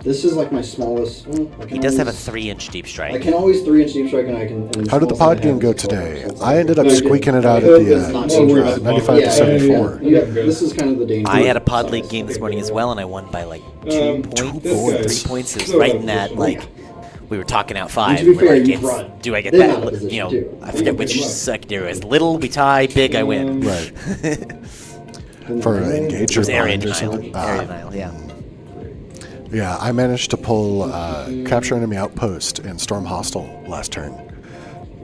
Speaker 4: This is like my smallest.
Speaker 1: He does have a 3-inch deep
Speaker 4: I
Speaker 1: strike.
Speaker 4: can always 3-inch deep strike, and I can. And
Speaker 2: How did the
Speaker 4: small
Speaker 2: pod
Speaker 4: side
Speaker 2: game
Speaker 4: has
Speaker 2: go
Speaker 4: 12,
Speaker 2: today?
Speaker 4: so it's
Speaker 2: I ended up
Speaker 4: like-
Speaker 2: squeaking it out at
Speaker 4: It's not too worried about
Speaker 2: the
Speaker 4: the
Speaker 2: 95
Speaker 4: pod.
Speaker 2: to 74.
Speaker 4: Yeah,
Speaker 3: good.
Speaker 4: this is kind of the danger.
Speaker 1: I had a pod league game this morning as well, and I won by like 2 points,
Speaker 3: this guy's
Speaker 1: 3 points. It was
Speaker 3: so
Speaker 1: right in that
Speaker 3: efficient.
Speaker 1: like we were talking out 5.
Speaker 4: And to be
Speaker 1: We're
Speaker 4: fair,
Speaker 1: like,
Speaker 4: you
Speaker 1: it's-
Speaker 4: run.
Speaker 1: do I get
Speaker 4: They're not in a
Speaker 1: that?
Speaker 4: position
Speaker 1: You know,
Speaker 4: to.
Speaker 1: I forget which secondary is. Little we tie, big I win.
Speaker 2: Right. For engage
Speaker 1: It
Speaker 2: or
Speaker 1: was area
Speaker 2: bind or
Speaker 1: denial.
Speaker 2: something.
Speaker 1: Area denial, yeah.
Speaker 2: Yeah, I managed to pull capture enemy outpost and storm hostile last turn.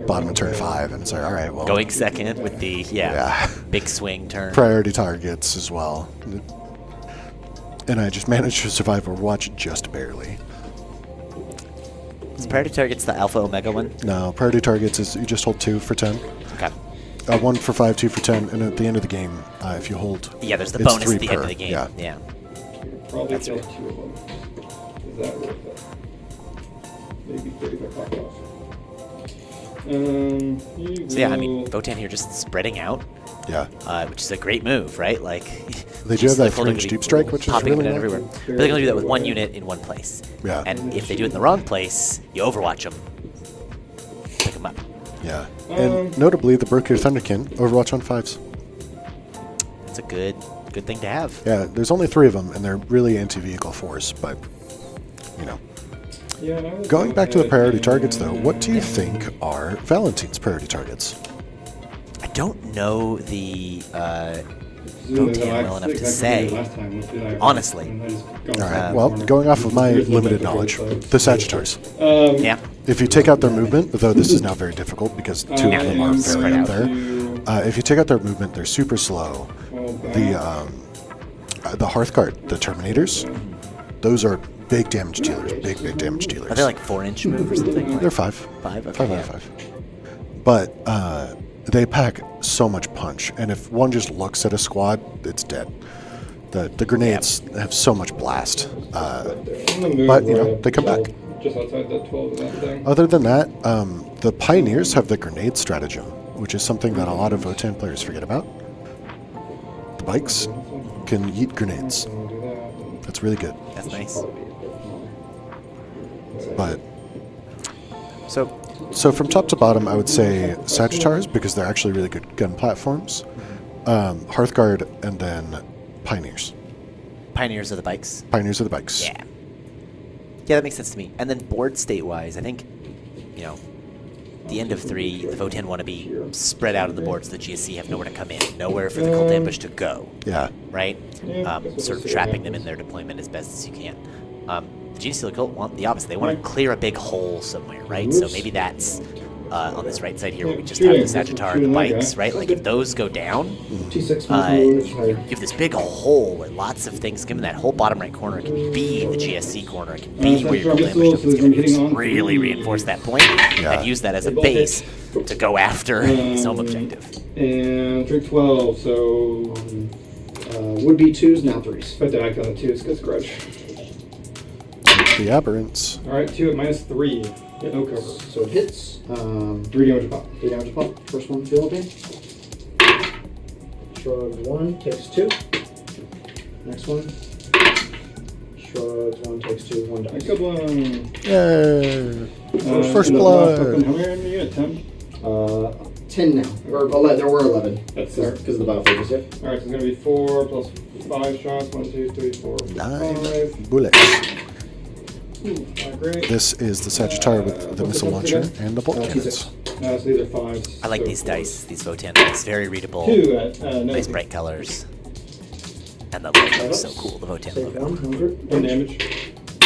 Speaker 2: Bottom of turn 5, and it's like, all right, well,
Speaker 1: Going second with the
Speaker 2: Yeah.
Speaker 1: big swing turn.
Speaker 2: priority targets as well. And I just managed to survive Overwatch just barely.
Speaker 1: Is priority targets the alpha omega one?
Speaker 2: No, priority targets is you just hold 2 for 10.
Speaker 1: Okay.
Speaker 2: 1 for 5, 2 for 10, and at the end of the game, if you hold,
Speaker 1: Yeah, there's the
Speaker 2: it's
Speaker 1: bonus
Speaker 2: 3
Speaker 1: at the
Speaker 2: per.
Speaker 1: end of the game.
Speaker 2: Yeah.
Speaker 1: Yeah.
Speaker 3: Probably
Speaker 1: That's
Speaker 3: kill
Speaker 1: right.
Speaker 3: 2 of them. Is that worth it? Maybe 35 pop off.
Speaker 1: So yeah, I mean, Votann here just spreading out,
Speaker 2: Yeah.
Speaker 1: which is a great move, right? Like
Speaker 2: They do
Speaker 1: just
Speaker 2: have that
Speaker 1: holding
Speaker 2: 3-inch
Speaker 1: the-
Speaker 2: deep strike, which is
Speaker 1: popping
Speaker 2: really
Speaker 1: it
Speaker 2: nice.
Speaker 1: everywhere. But they're gonna do that with 1 unit in 1 place.
Speaker 2: Yeah.
Speaker 1: And if they do it in the wrong place, you overwatch them, pick them up.
Speaker 2: Yeah. And notably, the Broker Thunderkin, Overwatch on 5s.
Speaker 1: It's a good thing to have.
Speaker 2: Yeah, there's only 3 of them, and they're really anti-vehicle force, but, you know.
Speaker 3: Yeah, and I was
Speaker 2: Going back to the priority
Speaker 3: thinking,
Speaker 2: targets, though, what do you think are Valentine's priority targets?
Speaker 1: I don't know the
Speaker 3: Zoom is
Speaker 1: Votann well enough to
Speaker 3: exactly
Speaker 1: say.
Speaker 3: last time. Let's do that.
Speaker 1: Honestly.
Speaker 3: And I just go
Speaker 2: All right,
Speaker 3: back
Speaker 2: well,
Speaker 3: and
Speaker 2: going off of my
Speaker 3: Here's one
Speaker 2: limited
Speaker 3: back
Speaker 2: knowledge,
Speaker 3: over here,
Speaker 2: the Sagittars.
Speaker 1: Yeah.
Speaker 2: If you take out their movement, though this is now very difficult because 2 of them are very up there. If you take out their movement, they're super slow. The Hearthguard, the Terminators, those are big damage dealers, big damage dealers.
Speaker 1: Are they like 4-inch move or something?
Speaker 2: They're 5.
Speaker 1: 5? Okay,
Speaker 2: 5 out of 5. But they pack so much punch, and if one just looks at a squad, it's dead. The grenades have so much blast. But, you know, they come back.
Speaker 3: Just outside the 12 of that thing.
Speaker 2: Other than that, the Pioneers have the grenade stratagem, which is something that a lot of Votann players forget about. The bikes can yeet grenades.
Speaker 3: I'll do that.
Speaker 2: That's really good.
Speaker 1: That's nice.
Speaker 2: But
Speaker 1: So,
Speaker 2: so from top to bottom, I would say Sagittars because they're actually really good gun platforms. Hearthguard, and then Pioneers.
Speaker 1: Pioneers of the bikes.
Speaker 2: Pioneers are the bikes.
Speaker 1: Yeah. Yeah, that makes sense to me. And then board state-wise, I think, you know, the end of 3, the Votann want to be spread out on the board so the GSC have nowhere to come in, nowhere for the cult ambush to go,
Speaker 2: Yeah.
Speaker 1: right?
Speaker 3: Yeah,
Speaker 1: Sort of trapping them in their deployment as best as you can. The Genestealer Cult want the opposite. They want to clear a big hole somewhere, right? So maybe that's on this right side here where we just have the Sagittar and the bikes, right? Like if those go down, you have this big hole where lots of things come in. That whole bottom right corner can be the GSC corner. It can be where your cult ambush stuff is going to just really reinforce that point and use that as a base to go after some objective.
Speaker 3: And trick 12, so
Speaker 4: Would be 2s, now 3s.
Speaker 3: put that back on the 2s, because grudge.
Speaker 2: The Aberrants.
Speaker 3: Alright, 2 at -3. No cover.
Speaker 4: So it hits.
Speaker 3: 3 damage pop.
Speaker 4: 3 damage pop. First one, feel pain. Shrugs 1, takes 2. Next one. Shrugs 1, takes 2, 1 dies.
Speaker 3: Good one.
Speaker 2: Yay! First
Speaker 3: and the last weapon,
Speaker 2: blood.
Speaker 3: how many in the unit? 10?
Speaker 4: 10 now. Or 11. There were 11.
Speaker 3: That's fair.
Speaker 4: Because of the battlefield, yeah.
Speaker 3: Alright, so it's going to be 4 plus 5 shots. 1, 2, 3, 4,
Speaker 2: 9
Speaker 3: 5.
Speaker 2: bullets.
Speaker 3: Great.
Speaker 2: This is the Sagittar with the missile launcher and the bolt cannons.
Speaker 3: So these are 5s.
Speaker 1: I like
Speaker 3: so
Speaker 1: these
Speaker 3: 4.
Speaker 1: dice, these Votann dice. Very readable,
Speaker 3: 2 at
Speaker 1: nice
Speaker 3: 19.
Speaker 1: bright colors. And the logo is so cool, the Votann
Speaker 4: Save
Speaker 1: logo.
Speaker 4: 100.
Speaker 3: 1 damage.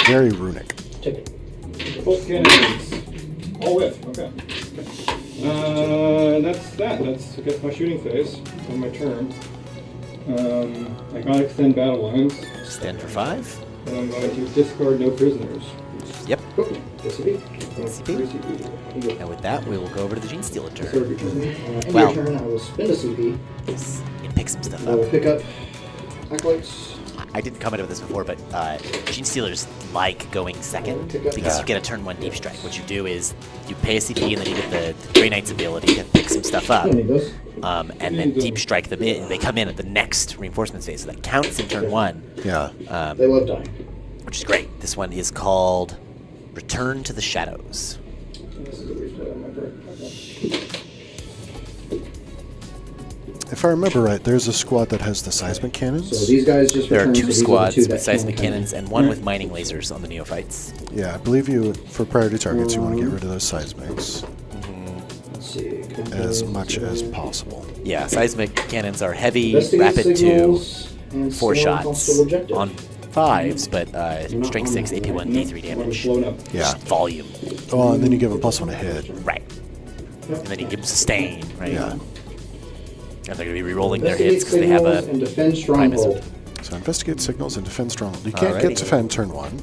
Speaker 2: Very runic.
Speaker 4: Take it.
Speaker 3: Bolt cannons. All whiff. Okay. That's that. That's I guess my shooting phase on my turn. I gotta extend battle lines,
Speaker 1: Stand for 5.
Speaker 3: and I'm going to discard no prisoners.
Speaker 1: Yep.
Speaker 4: SCP.
Speaker 1: SCP. And with that, we will go over to the Genestealer turn.
Speaker 3: Discard your turn.
Speaker 4: In
Speaker 1: Wow.
Speaker 4: your turn, I will spend a CP.
Speaker 1: Yes. And pick some stuff
Speaker 4: I will
Speaker 1: up.
Speaker 4: pick up Acolytes.
Speaker 1: I didn't comment on this before, but Genestealers like going second because
Speaker 2: Yeah.
Speaker 1: you get a turn 1 deep strike. What you do is you pay a CP and then you get the Grey Knight's ability to pick some stuff
Speaker 4: I
Speaker 1: up.
Speaker 4: don't need those.
Speaker 1: And then deep strike them in. They come in at the next reinforcements phase, so that counts in turn 1,
Speaker 2: Yeah.
Speaker 4: They love dying.
Speaker 1: which is great. This one is called Return to the Shadows.
Speaker 3: This is a weird play on my part. Okay.
Speaker 2: If I remember right, there's a squad that has the seismic cannons.
Speaker 4: So these guys just
Speaker 1: There are
Speaker 4: returned,
Speaker 1: 2
Speaker 4: so these are the
Speaker 1: squads
Speaker 4: 2
Speaker 1: with
Speaker 4: that
Speaker 1: seismic
Speaker 4: can come in.
Speaker 1: cannons and 1 with mining lasers on the neophytes.
Speaker 2: Yeah, I believe you, for priority targets, you want to get rid of those seismics
Speaker 4: Let's see.
Speaker 2: as much as possible.
Speaker 1: Yeah, seismic cannons are heavy,
Speaker 4: Investigate
Speaker 1: rapid 2,
Speaker 4: signals and
Speaker 1: 4
Speaker 4: storm
Speaker 1: shots
Speaker 4: hostile objective.
Speaker 1: on 5s, but strength 6, AP1, D3 damage.
Speaker 3: Blown up.
Speaker 2: Yeah.
Speaker 1: Just volume.
Speaker 2: Oh, and then you give a +1 a hit.
Speaker 1: Right. And then you give them sustain, right?
Speaker 2: Yeah.
Speaker 1: And they're going to be re-rolling their
Speaker 4: Investigate
Speaker 1: hits because they have
Speaker 4: signals
Speaker 1: a
Speaker 4: and defend
Speaker 1: Primus.
Speaker 4: stronghold.
Speaker 2: So investigate signals and defend strong. You can't
Speaker 1: Alrighty.
Speaker 2: get defend turn 1.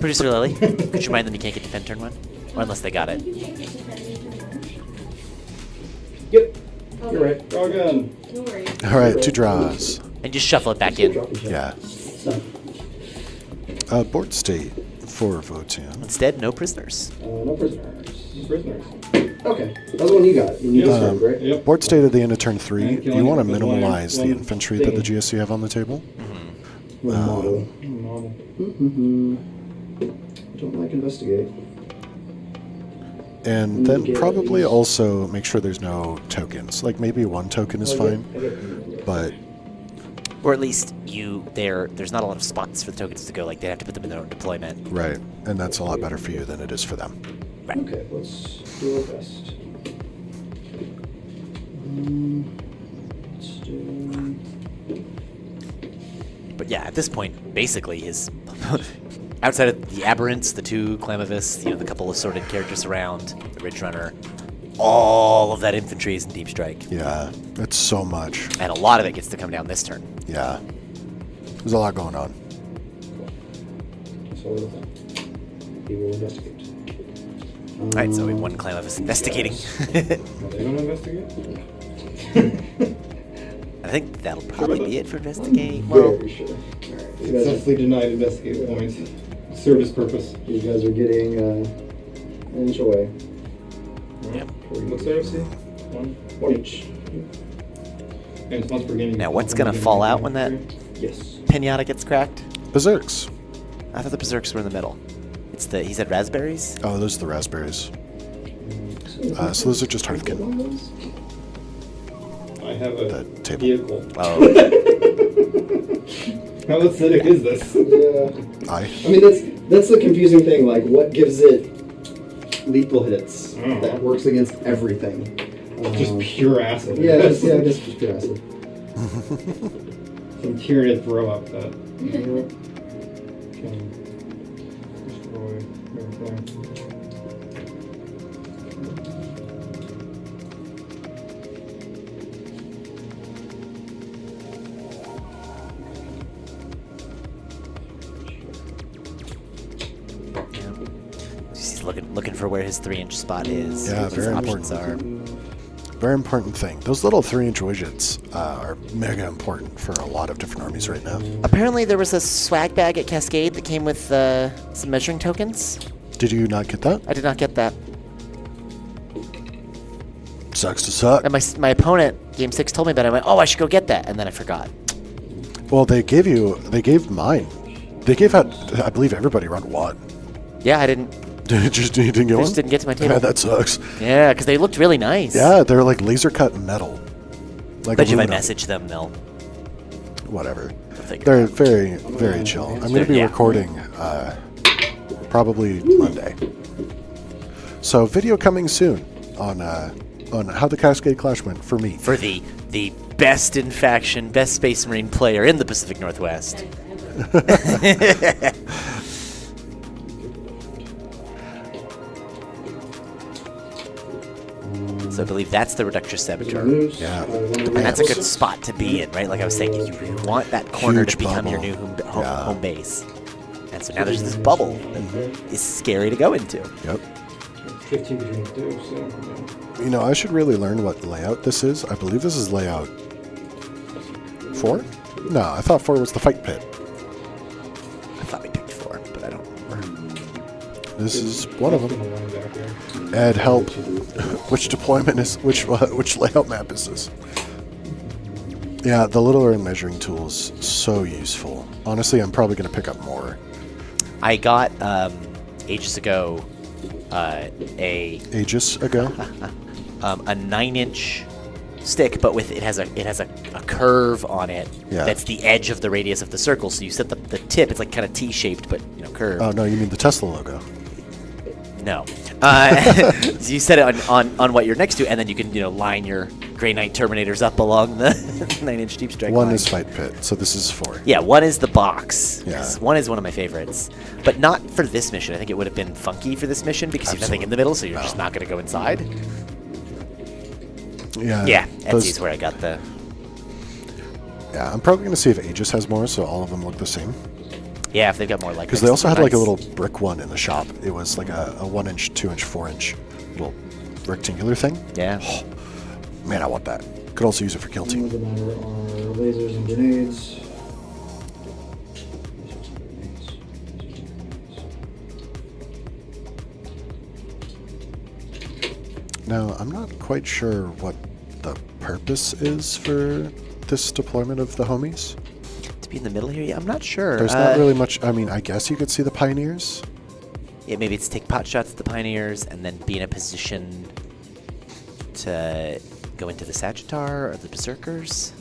Speaker 1: Producer Lily. Could you remind them you can't get defend turn 1? Or unless they got it.
Speaker 4: Yep. You're right.
Speaker 3: Draw gun.
Speaker 5: No worries.
Speaker 2: All right, 2 draws.
Speaker 1: And just shuffle it back in.
Speaker 2: Yeah. Board state for Votann.
Speaker 1: Instead, no prisoners.
Speaker 4: No prisoners.
Speaker 3: Prisoners.
Speaker 4: Okay. That's the one you got. You need to start, right?
Speaker 3: Yep.
Speaker 2: Board state at the end of turn 3,
Speaker 3: And killing
Speaker 2: you want to
Speaker 3: it with one-
Speaker 2: minimize the
Speaker 3: one
Speaker 2: infantry that the
Speaker 3: thing.
Speaker 2: GSC have on the table.
Speaker 4: With model.
Speaker 3: Normal.
Speaker 4: Don't like investigate.
Speaker 2: And then probably also make sure there's no tokens. Like maybe one token is fine, but
Speaker 1: Or at least there's not a lot of spots for the tokens to go. Like they have to put them in their own deployment.
Speaker 2: right, and that's a lot better for you than it is for them.
Speaker 1: Right.
Speaker 4: Okay, let's do our best. Let's do...
Speaker 1: But yeah, at this point, basically his outside of the aberrants, the 2 Clamavis, the couple assorted characters around, the Ridge Runner, all of that infantry is in deep strike.
Speaker 2: Yeah, it's so much.
Speaker 1: And a lot of it gets to come down this turn.
Speaker 2: Yeah, there's a lot going on.
Speaker 4: So he will investigate.
Speaker 1: Alright, so we have 1 Clamavis investigating.
Speaker 3: Are they gonna investigate?
Speaker 1: I think that'll probably be it for investigate. Well,
Speaker 4: Very sure. Alright, you guys are,
Speaker 3: Successfully denied investigate points. Served his purpose.
Speaker 4: you guys are getting an inch away.
Speaker 1: Yep.
Speaker 3: What's their FC? 1
Speaker 4: Each.
Speaker 3: And it's once per game.
Speaker 1: Now, what's gonna fall out when that
Speaker 4: Yes.
Speaker 1: pinata gets cracked?
Speaker 2: Berserks.
Speaker 1: I thought the Berserks were in the middle. He said raspberries?
Speaker 2: Oh, those are the raspberries. So those are just Hearthkin.
Speaker 3: I have
Speaker 2: The
Speaker 3: a
Speaker 2: table.
Speaker 3: vehicle.
Speaker 1: Oh,
Speaker 3: How acidic is this?
Speaker 4: Yeah.
Speaker 2: I
Speaker 4: mean, that's the confusing thing. Like, what gives it lethal hits that works against everything?
Speaker 3: Just pure acid.
Speaker 4: Yeah, just pure acid.
Speaker 3: Some Tyranid throw up that can destroy everything.
Speaker 1: he's looking for where his 3-inch spot is.
Speaker 2: Yeah,
Speaker 1: what his
Speaker 2: very
Speaker 1: options are.
Speaker 2: very important thing. Those little 3-inch widgets are mega important for a lot of different armies right now.
Speaker 1: Apparently, there was a swag bag at Cascade that came with some measuring tokens.
Speaker 2: Did you not get that?
Speaker 1: I did not get that.
Speaker 2: Sucks to suck.
Speaker 1: And my opponent, Game 6, told me about it. I went, oh, I should go get that. And then I forgot.
Speaker 2: Well, they gave mine. They gave out, I believe, everybody around 1.
Speaker 1: Yeah, I didn't.
Speaker 2: You didn't get one?
Speaker 1: Just didn't get to my table.
Speaker 2: Yeah, that sucks.
Speaker 1: Yeah, because they looked really nice.
Speaker 2: Yeah, they're like laser cut metal. Like
Speaker 1: Bet you if I
Speaker 2: aluminum.
Speaker 1: message them, they'll
Speaker 2: Whatever.
Speaker 1: think
Speaker 2: They're
Speaker 1: about it.
Speaker 2: very, very chill. I'm going to be
Speaker 1: Yeah.
Speaker 2: recording probably Monday. So video coming soon on how the Cascade Clash went for me.
Speaker 1: For the best in faction, best Space Marine player in the Pacific Northwest. So I believe that's the Reductress Saboteur.
Speaker 2: Yeah.
Speaker 1: And that's a good spot to be in, right? Like I was saying, you want that corner
Speaker 2: Huge
Speaker 1: to become your new
Speaker 2: bubble.
Speaker 1: home base. And so now there's this bubble that is scary to go into.
Speaker 2: Yep.
Speaker 3: 15 between the 2, so yeah.
Speaker 2: You know, I should really learn what layout this is. I believe this is layout 4? No, I thought 4 was the fight pit.
Speaker 1: I thought we picked 4, but I don't remember.
Speaker 2: This is one of them.
Speaker 3: Gonna line back there.
Speaker 2: Ed, help. Which deployment is which layout map is this? Yeah, the littler measuring tools, so useful. Honestly, I'm probably going to pick up more.
Speaker 1: I got ages ago
Speaker 2: Ages ago.
Speaker 1: a 9-inch stick, but with it has a curve on it.
Speaker 2: Yeah.
Speaker 1: That's the edge of the radius of the circle. So you set the tip. It's like kind of T-shaped, but curved.
Speaker 2: Oh no, you mean the Tesla logo?
Speaker 1: No. So you set it on what you're next to, and then you can line your Grey Knight Terminators up along the 9-inch deep strike
Speaker 2: One
Speaker 1: line.
Speaker 2: is fight pit, so this is 4.
Speaker 1: Yeah, 1 is the box.
Speaker 2: Yeah.
Speaker 1: 1 is one of my favorites, but not for this mission. I think it would have been funky for this mission because you have nothing in the middle, so you're just not going to go inside.
Speaker 2: Yeah.
Speaker 1: Yeah,
Speaker 2: those-
Speaker 1: Etsy's where I got the.
Speaker 2: Yeah, I'm probably going to see if Aegis has more, so all of them look the same.
Speaker 1: Yeah, if they've got more like.
Speaker 2: Because they also had like a little brick one in the shop. It was like a 1-inch, 2-inch, 4-inch little rectangular thing.
Speaker 1: Yeah.
Speaker 2: Man, I want that. Could also use it for kill team.
Speaker 4: The matter are lasers and grenades.
Speaker 2: Now, I'm not quite sure what the purpose is for this deployment of the homies.
Speaker 1: To be in the middle here, yeah, I'm not sure.
Speaker 2: There's not really much. I mean, I guess you could see the pioneers.
Speaker 1: maybe it's take pot shots at the Pioneers and then be in a position to go into the Sagittar or the Berserkers.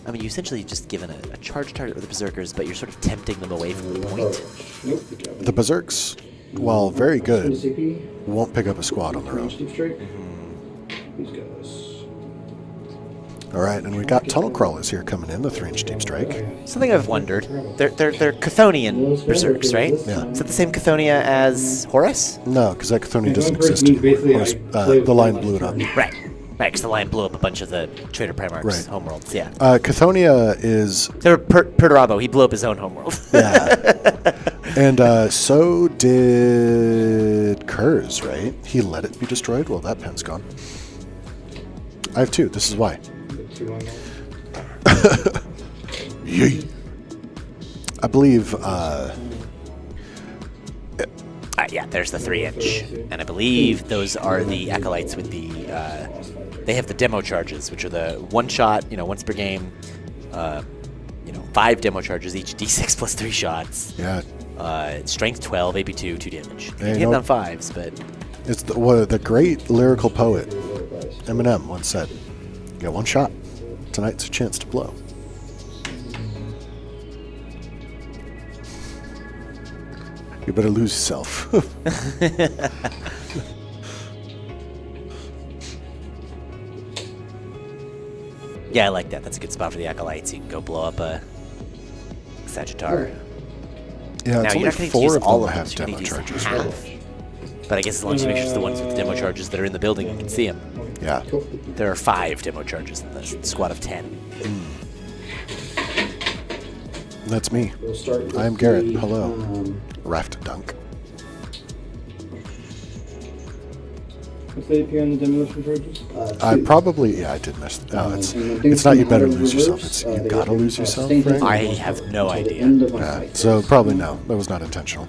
Speaker 1: I mean, you essentially just given a charge target with the Berserkers, but you're sort of tempting them away from the point.
Speaker 3: Nope.
Speaker 2: The Berserks, while very good,
Speaker 4: CP.
Speaker 2: won't pick up a squad on their own.
Speaker 4: Deep strike. These guys.
Speaker 2: All right, and we got tunnel crawlers here coming in, the 3-inch deep strike.
Speaker 1: Something I've wondered. They're Chthonian Berserks, right?
Speaker 2: Yeah.
Speaker 1: Is that the same Chthonian as Horus?
Speaker 2: No, because that Chthonian doesn't
Speaker 3: Horus
Speaker 2: exist
Speaker 3: means
Speaker 2: anymore.
Speaker 3: basically
Speaker 2: Horus, the line blew it up.
Speaker 1: Right. Right, because the Lion blew up a bunch of the Trader Primarch's
Speaker 2: Right.
Speaker 1: homeworlds, yeah.
Speaker 2: Chthonia is...
Speaker 1: There were Perturabo, he blew up his own homeworld.
Speaker 2: Yeah. And so did Kurz, right? He let it be destroyed? Well, that pen's gone. I have 2. This is why. Yay. I believe...
Speaker 1: Yeah, there's the 3-inch. And I believe those are the Acolytes with the... they have the demo charges, which are the one-shot, once per game. 5 demo charges, each d6 plus 3 shots.
Speaker 2: Yeah.
Speaker 1: Strength 12, AP2, 2 damage. You
Speaker 2: Hey,
Speaker 1: can hit on 5s, but...
Speaker 2: It's the great lyrical poet, Eminem, once said, you got one shot. Tonight's a chance to blow. You better lose yourself.
Speaker 1: Yeah, I like that. That's a good spot for the Acolytes. You can go blow up a Sagittar.
Speaker 2: Yeah,
Speaker 1: Now,
Speaker 2: it's
Speaker 1: you're
Speaker 2: only
Speaker 1: not going to
Speaker 2: 4
Speaker 1: use
Speaker 2: of
Speaker 1: all
Speaker 2: them
Speaker 1: of them,
Speaker 2: have
Speaker 1: so you're
Speaker 2: demo
Speaker 1: going to use
Speaker 2: charges.
Speaker 1: half. But I guess as long as you make sure it's the ones with the demo charges that are in the building, you can see them.
Speaker 2: Yeah.
Speaker 1: There are 5 demo charges in the squad of 10.
Speaker 2: That's me.
Speaker 4: We'll start with
Speaker 2: I'm Garrett.
Speaker 4: the,
Speaker 2: Hello. Raft Dunk.
Speaker 3: What's the AP on the demolition charges?
Speaker 2: I probably... Yeah, I did miss... No,
Speaker 4: and then
Speaker 2: it's not you
Speaker 4: things
Speaker 2: better
Speaker 4: come out of
Speaker 2: lose yourself.
Speaker 4: reserves,
Speaker 2: It's you
Speaker 4: they
Speaker 2: gotta
Speaker 4: have
Speaker 2: lose
Speaker 4: to,
Speaker 2: yourself,
Speaker 4: stay
Speaker 2: right?
Speaker 1: I have no
Speaker 4: until the
Speaker 1: idea.
Speaker 4: end of my
Speaker 2: Yeah,
Speaker 4: fight.
Speaker 2: so probably no. That was not intentional.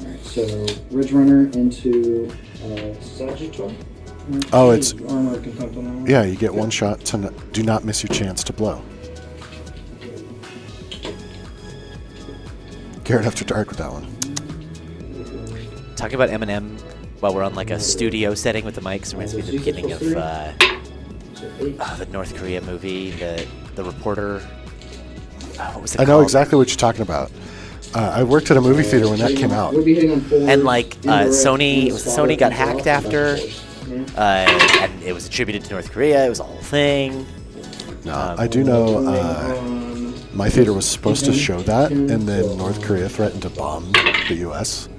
Speaker 4: Alright, so Ridge Runner into Sagittar.
Speaker 2: Oh, it's...
Speaker 3: Armor contempt on that one.
Speaker 2: Yeah, you get one shot to do not miss your chance to blow. Garrett After Dark with that one.
Speaker 1: Talking about Eminem while we're on like a studio setting with the mics reminds me of the beginning of the North Korea movie, the reporter. What was it
Speaker 2: I know
Speaker 1: called?
Speaker 2: exactly what you're talking about. I worked at a movie theater when that came out.
Speaker 4: We'll be hitting on forward,
Speaker 1: And like
Speaker 4: indirect,
Speaker 1: Sony,
Speaker 4: and
Speaker 1: Sony got
Speaker 4: spotter,
Speaker 1: hacked
Speaker 4: and
Speaker 1: after,
Speaker 4: force.
Speaker 1: and it was attributed to North Korea. It was a whole thing.
Speaker 2: No, I do know my theater was supposed to show that, and then North Korea threatened to bomb the U.S.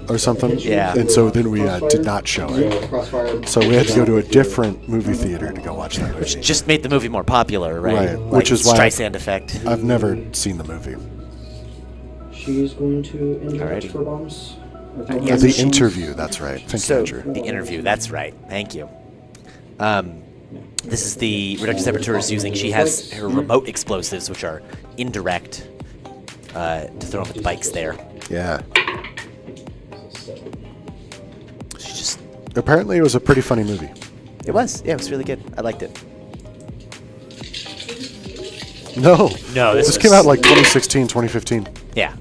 Speaker 2: or something.
Speaker 1: Yeah.
Speaker 2: And so then we did not show it.
Speaker 4: Crossfire.
Speaker 2: So we had to go to a different movie theater to go watch that movie.
Speaker 1: Just made the movie more popular, right?
Speaker 2: Right,
Speaker 1: Like
Speaker 2: which is why
Speaker 1: Streisand effect.
Speaker 2: I've never seen the movie.
Speaker 4: She's going to indirect
Speaker 1: Alrighty.
Speaker 4: for bombs.
Speaker 1: Yeah,
Speaker 2: The
Speaker 1: she-
Speaker 2: interview, that's right. Thank you,
Speaker 1: So
Speaker 2: Andrew.
Speaker 1: the interview, that's right. Thank you. This is the Reductive Saboteur is using. She has her remote explosives, which are indirect, to throw them with bikes there.
Speaker 2: Yeah.
Speaker 1: She just,
Speaker 2: Apparently it was a pretty funny movie.
Speaker 1: it was really good. I liked it.
Speaker 2: No.
Speaker 1: No,
Speaker 2: This
Speaker 1: this
Speaker 2: came
Speaker 1: was-
Speaker 2: out like 2016, 2015.
Speaker 1: Yeah.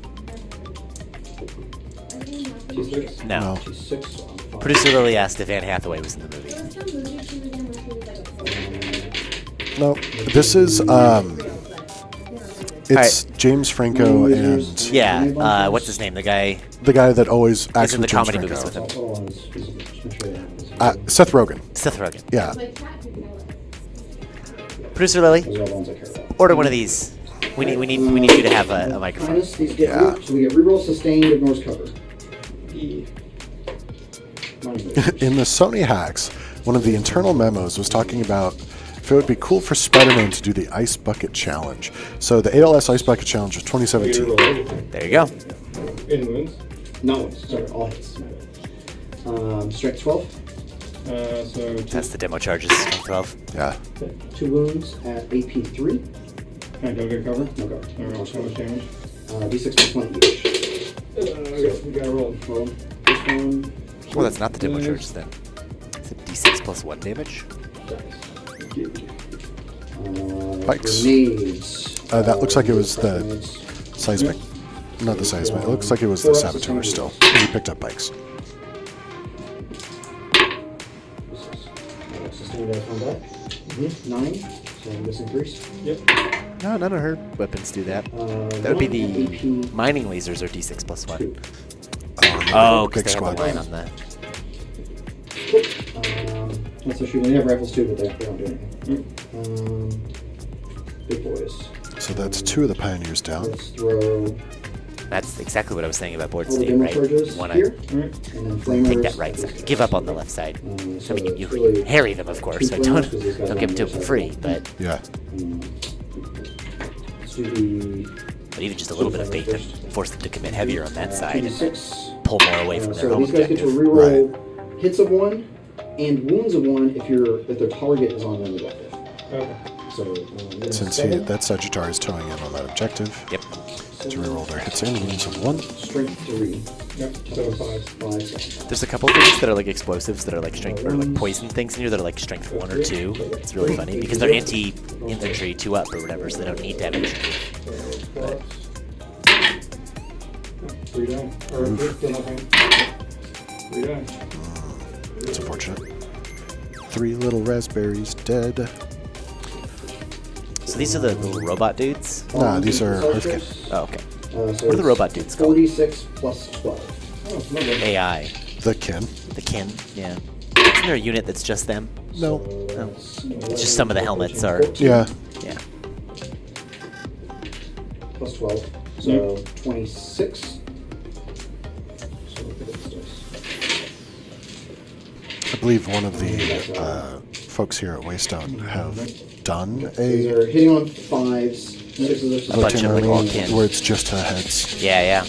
Speaker 3: T6?
Speaker 1: No.
Speaker 2: No.
Speaker 4: She's 6 on 5.
Speaker 1: Producer Lily asked if Anne Hathaway was in the movie.
Speaker 2: No. This is, it's James Franco and
Speaker 1: Yeah. What's his name? The guy
Speaker 2: the guy that always acts
Speaker 1: is in the
Speaker 2: with James
Speaker 1: comedy
Speaker 2: Franco.
Speaker 1: movies with him.
Speaker 4: Hold on, just make sure that
Speaker 2: Seth Rogen.
Speaker 1: Seth Rogen.
Speaker 2: Yeah.
Speaker 1: Producer Lily,
Speaker 4: those are all the ones I care about.
Speaker 1: order one of these. We need you to have a microphone.
Speaker 4: Minus, these get
Speaker 2: Yeah.
Speaker 4: so we get reroll, sustained, ignores cover. E.
Speaker 2: In the Sony hacks, one of the internal memos was talking about if it would be cool for Spider-Man to do the Ice Bucket Challenge. So the ALS Ice Bucket Challenge was 2017.
Speaker 1: There you go.
Speaker 3: In wounds.
Speaker 4: Not wounds, sorry, all hits. Strength 12.
Speaker 3: So
Speaker 1: That's the demo charges. 12.
Speaker 2: Yeah.
Speaker 4: 2 wounds at AP3.
Speaker 3: Can I go get cover?
Speaker 4: No go.
Speaker 3: Alright, how much damage?
Speaker 4: D6 plus 1 each.
Speaker 3: Okay, we gotta roll.
Speaker 4: Roll. This one.
Speaker 1: Well, that's not the demo charges then. Is it D6 plus 1 damage?
Speaker 2: Pikes.
Speaker 4: Grenades.
Speaker 2: That looks like it was the
Speaker 4: grenades.
Speaker 2: seismic. not the seismic. It looks like it was the saboteur still. He picked up bikes.
Speaker 4: Sustained combat. 9, so I'm missing 3.
Speaker 3: Yep.
Speaker 1: No, none of her weapons do that. That would be the mining lasers are D6 plus 1. Oh, because they have a line on that.
Speaker 4: That's actually, they have rifles too, but they don't do anything. Big boys.
Speaker 2: So that's 2 of the pioneers down.
Speaker 4: Let's throw
Speaker 1: That's exactly what I was saying about board
Speaker 4: all the
Speaker 1: state,
Speaker 4: demo
Speaker 1: right?
Speaker 4: charges
Speaker 1: You want
Speaker 4: here,
Speaker 1: to
Speaker 4: and then flamers.
Speaker 1: take that right side. Give up on the left side.
Speaker 4: So
Speaker 1: I mean, you
Speaker 4: it's really
Speaker 1: can harry them, of course. So
Speaker 4: two
Speaker 1: don't
Speaker 4: flamers 'cause these guys
Speaker 1: give
Speaker 4: are
Speaker 1: them to
Speaker 4: on
Speaker 1: them
Speaker 4: the
Speaker 1: for free,
Speaker 4: other
Speaker 1: but
Speaker 2: Yeah.
Speaker 4: Let's do the
Speaker 1: even just a little bit of bait them, force them to commit heavier on that side, and then
Speaker 4: 6.
Speaker 1: pull more away from their
Speaker 4: So
Speaker 1: home
Speaker 4: these guys get to
Speaker 1: objective.
Speaker 4: reroll hits of 1 and wounds of 1 if their target is on their objective.
Speaker 3: Okay.
Speaker 4: So
Speaker 2: Since that Sagittarius towing in on that objective,
Speaker 1: Yep.
Speaker 2: to reroll their hits and wounds of 1.
Speaker 4: strength 3.
Speaker 3: Yep. So 5.
Speaker 4: 5.
Speaker 1: There's a couple things that are like explosives that are like strength or like poison things in here that are like strength 1 or 2. It's really funny because they're anti-infantry 2 up or whatever, so they don't need damage. But
Speaker 3: 3 down. Or still nothing. 3 down.
Speaker 2: It's unfortunate. 3 little raspberries dead.
Speaker 1: so these are the little robot dudes.
Speaker 2: Nah, these are Hearthkin.
Speaker 1: Oh, okay.
Speaker 4: So
Speaker 1: What are the robot dudes called?
Speaker 4: 46 plus 12.
Speaker 3: Oh, it's not bad.
Speaker 1: AI,
Speaker 2: The kin.
Speaker 1: the kin. Yeah. Isn't there a unit that's just them?
Speaker 2: No.
Speaker 1: No. It's just some of the helmets are.
Speaker 2: Yeah.
Speaker 1: Yeah.
Speaker 4: Plus 12. So 26. So look at this dice.
Speaker 2: I believe one of the folks here at Waystone have done
Speaker 4: These
Speaker 2: a
Speaker 4: are hitting on 5s. 6s are
Speaker 1: A bunch of, like, all
Speaker 2: army
Speaker 1: kin.
Speaker 2: where it's just heads.
Speaker 1: Yeah, yeah.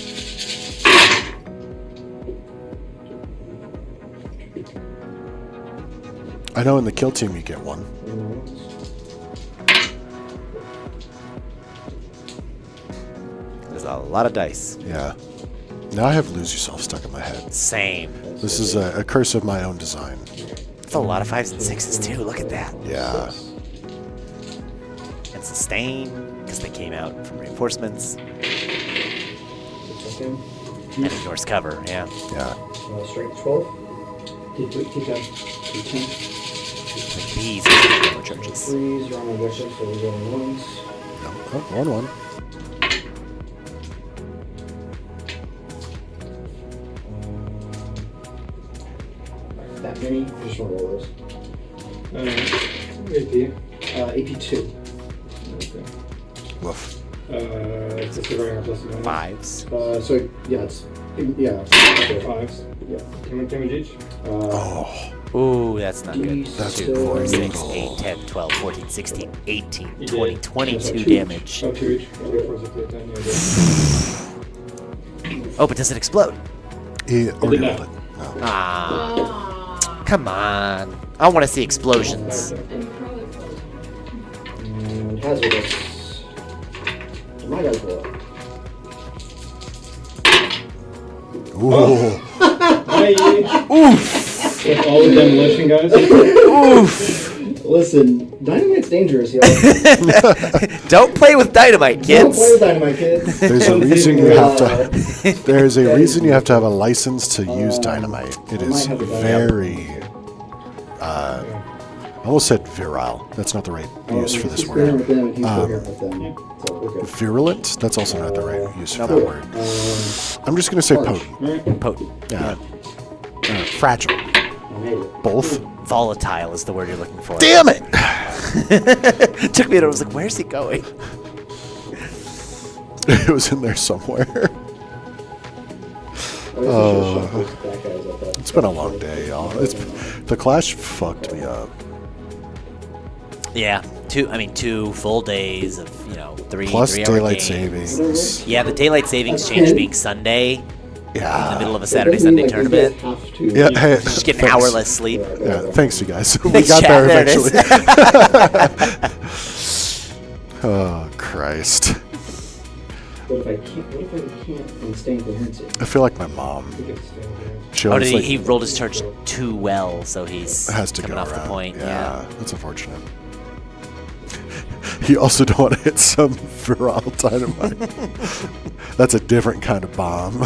Speaker 2: I know in the kill team you get 1.
Speaker 1: There's a lot of dice.
Speaker 2: Yeah. Now I have lose yourself stuck in my head.
Speaker 1: Same.
Speaker 2: This is a curse of my own design.
Speaker 1: It's a lot of 5s and 6s too. Look at that.
Speaker 2: Yeah.
Speaker 1: And sustain because they came out from reinforcements
Speaker 4: Okay.
Speaker 1: and ignores cover. Yeah.
Speaker 2: Yeah.
Speaker 4: Strength 12.
Speaker 3: Keep going.
Speaker 4: D10.
Speaker 1: Like these are more charges.
Speaker 4: 3s are on my objective, so we're going 1s.
Speaker 2: No. Oh, 1-1.
Speaker 4: That many. I just want to roll those.
Speaker 3: AP.
Speaker 4: AP 2.
Speaker 3: Okay.
Speaker 2: Woof.
Speaker 3: It's just running our plus 1.
Speaker 1: 5s.
Speaker 4: So yeah, it's yeah.
Speaker 3: Okay, 5s.
Speaker 4: Yeah.
Speaker 3: Damage each.
Speaker 2: Oh.
Speaker 1: Ooh, that's not good.
Speaker 2: That's
Speaker 1: 2, 4, 6,
Speaker 2: brutal.
Speaker 1: 8, 10, 12, 14, 16, 18,
Speaker 3: You
Speaker 1: 20,
Speaker 3: did.
Speaker 1: 22
Speaker 3: 2.
Speaker 1: damage.
Speaker 3: Oh, 2 each. 3, 4, 6, 8, 10. Yeah, good.
Speaker 1: Oh, but does it explode?
Speaker 2: He already
Speaker 3: not.
Speaker 2: rolled it. No.
Speaker 1: Ah, come on. I want to see explosions.
Speaker 4: And hazardous. My guys go up.
Speaker 2: Ooh.
Speaker 3: Hi. Oof. With all the demolition guys.
Speaker 4: Listen, dynamite's dangerous, y'all.
Speaker 1: Don't play with dynamite,
Speaker 4: Don't play
Speaker 1: kids.
Speaker 4: with dynamite, kids.
Speaker 2: There's a reason you have to. There's a reason you have to have a license to use dynamite. It is very. I almost said virile. That's not the right use for this word.
Speaker 4: With them, and he's coherent with them. So we're good.
Speaker 2: Virulent? That's also not the right use for that word. I'm just gonna say potent.
Speaker 1: Potent.
Speaker 2: Yeah. Fragile.
Speaker 4: I made it.
Speaker 2: Both.
Speaker 1: Volatile is the word you're looking for.
Speaker 2: Damn it!
Speaker 1: It took me a minute. I was like, where's he going?
Speaker 2: It was in there somewhere. It's been a long day, y'all. The clash fucked me up.
Speaker 1: Yeah, 2 full days of, 3
Speaker 2: Plus
Speaker 1: 3-hour
Speaker 2: daylight
Speaker 1: games.
Speaker 2: savings.
Speaker 1: Yeah, the daylight savings changed being Sunday in the
Speaker 2: Yeah.
Speaker 1: middle of a Saturday-Sunday tournament.
Speaker 2: Yeah. Hey,
Speaker 1: Just get an
Speaker 2: thanks.
Speaker 1: hour less sleep.
Speaker 2: Yeah. Thanks, you guys. We
Speaker 1: Thanks,
Speaker 2: got
Speaker 1: chat.
Speaker 2: there
Speaker 1: There it is.
Speaker 2: eventually. Oh Christ!
Speaker 4: What if I can't and stay in coherency?
Speaker 2: I feel like my mom. She
Speaker 1: Oh,
Speaker 2: always,
Speaker 1: did
Speaker 2: like,
Speaker 1: he rolled his charge too well, so he's
Speaker 2: has to
Speaker 1: coming
Speaker 2: go
Speaker 1: off
Speaker 2: around.
Speaker 1: the point.
Speaker 2: Yeah, that's unfortunate. You also don't want to hit some virile dynamite. That's a different kind of bomb.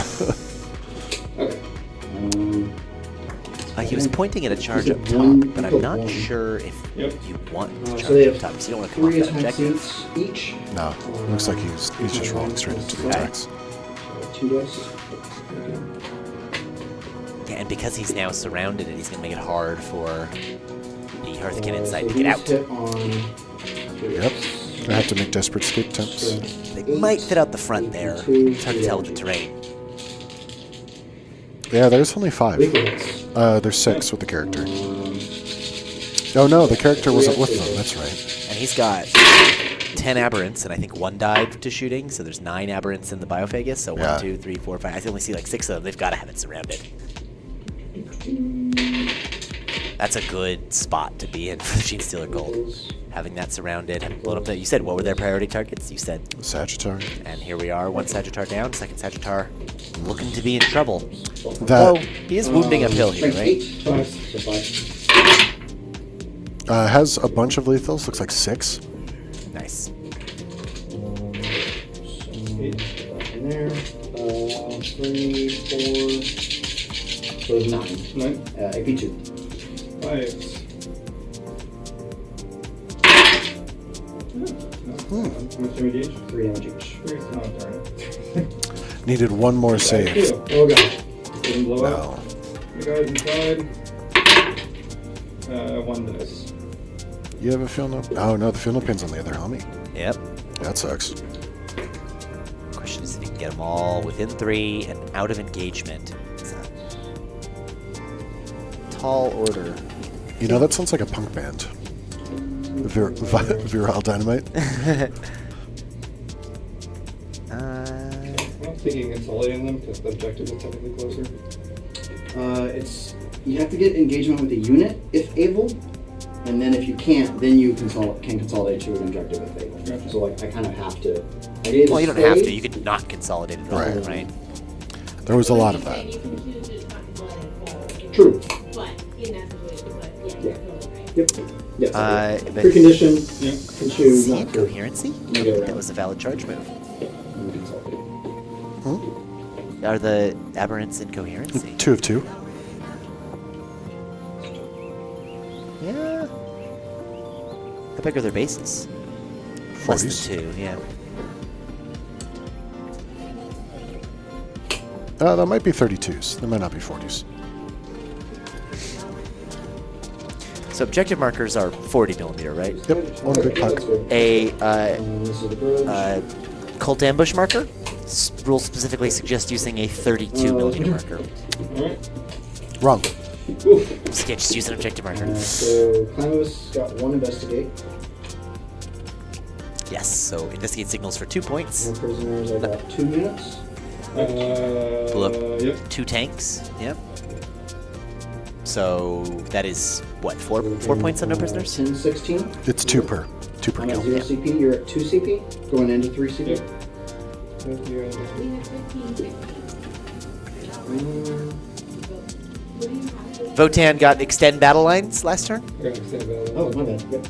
Speaker 4: Okay.
Speaker 1: He was pointing at a charge
Speaker 4: Is
Speaker 1: up
Speaker 4: it
Speaker 1: top,
Speaker 4: one
Speaker 1: but I'm
Speaker 4: equal
Speaker 1: not
Speaker 4: one?
Speaker 1: sure if
Speaker 3: Yep.
Speaker 1: you want to charge
Speaker 4: So they
Speaker 1: up
Speaker 4: have
Speaker 1: top, so you don't want to come off
Speaker 4: 3
Speaker 1: that
Speaker 4: attack
Speaker 1: objective.
Speaker 4: suits each.
Speaker 2: No, looks like he's just rolling straight into the attacks.
Speaker 4: 2 dice.
Speaker 1: Yeah, and because he's now surrounded, he's going to make it hard for the Hearthkin inside
Speaker 4: So
Speaker 1: to get
Speaker 4: these
Speaker 1: out.
Speaker 4: hit on
Speaker 2: Yep. I have to make desperate escape attempts.
Speaker 1: They might fit out the front there. It's hard to tell with the terrain.
Speaker 2: Yeah, there's only 5.
Speaker 4: Weaklings.
Speaker 2: There's 6 with the character. Oh no, the character wasn't with them. That's right.
Speaker 1: And he's got 10 aberrants, and I think 1 died to shooting, so there's 9 aberrants in the Biophagus. So
Speaker 2: Yeah.
Speaker 1: 1, 2, 3, 4, 5. I only see like 6 of them. They've got to have it surrounded. That's a good spot to be in for the Genestealer Cult. Having that surrounded, having blown up that. You said what were their priority targets? You said,
Speaker 2: Sagittarius.
Speaker 1: and here we are. 1 Sagittar down, 2nd Sagittar looking to be in trouble.
Speaker 2: That
Speaker 1: Oh, he is wounding uphill here, right?
Speaker 4: 5. So 5.
Speaker 2: has a bunch of lethals. Looks like 6.
Speaker 1: Nice.
Speaker 4: 8 in there. 3, 4. So there's 9.
Speaker 3: 9.
Speaker 4: AP 2.
Speaker 3: 5. How much damage each?
Speaker 4: 3 damage each.
Speaker 3: 3. Oh, darn it.
Speaker 2: Needed 1 more save.
Speaker 3: 2. Oh, God. Didn't blow
Speaker 2: No.
Speaker 3: up. The guys inside. 1 dice.
Speaker 2: You have a field note? Oh no, the field note pin's on the other helmet.
Speaker 1: Yep.
Speaker 2: That sucks.
Speaker 1: Question is if you can get them all within 3 and out of engagement. It's a tall order.
Speaker 2: You know, that sounds like a punk band. Virile Dynamite.
Speaker 3: I'm thinking consolidating them because the objective is technically closer.
Speaker 4: It's you have to get engagement with a unit if able, and then if you can't, then you can consolidate to an objective if able.
Speaker 3: Gotcha.
Speaker 4: So like I kind of have to.
Speaker 1: Well, you don't have to. You could not consolidate it all,
Speaker 2: Right.
Speaker 1: right?
Speaker 2: There was a lot of that.
Speaker 5: You can choose to not consolidate all.
Speaker 4: True.
Speaker 5: But in that situation, but yeah,
Speaker 4: Yeah.
Speaker 5: you're totally right.
Speaker 4: Yep. Yes.
Speaker 1: But
Speaker 4: Precondition.
Speaker 3: Yeah.
Speaker 4: Can choose
Speaker 1: See
Speaker 4: not to.
Speaker 1: coherency?
Speaker 4: Maybe around.
Speaker 1: That was a valid charge move.
Speaker 4: Consolidate.
Speaker 1: Are the aberrants in coherency?
Speaker 2: 2 of 2.
Speaker 1: Yeah. How big are their bases? Less
Speaker 2: 40s.
Speaker 1: than 2, yeah.
Speaker 2: That might be 32s. There might not be 40s.
Speaker 1: So objective markers are 40mm, right?
Speaker 2: Yep, one big puck.
Speaker 1: A
Speaker 4: This is the bridge.
Speaker 1: cult ambush marker. Rules specifically suggest using a 32mm marker.
Speaker 3: Alright.
Speaker 2: Wrong.
Speaker 3: Oof.
Speaker 1: So yeah, just use an objective marker.
Speaker 4: So Climbus got 1 investigate.
Speaker 1: Yes, so investigate signals for 2 points.
Speaker 4: More prisoners. I got 2 units.
Speaker 3: Yep.
Speaker 1: 2 tanks, yep. So that is, what, 4 points on no prisoners?
Speaker 4: 10, 16.
Speaker 2: It's 2 per. 2 per
Speaker 4: I'm at
Speaker 2: kill.
Speaker 4: 0 CP. You're at 2 CP. Going into 3 CP.
Speaker 3: Yep.
Speaker 5: We have 15, 16. What do you have?
Speaker 1: Votann got extend battle lines last turn.
Speaker 3: I got extended battle.
Speaker 4: Oh, my bad. Yep.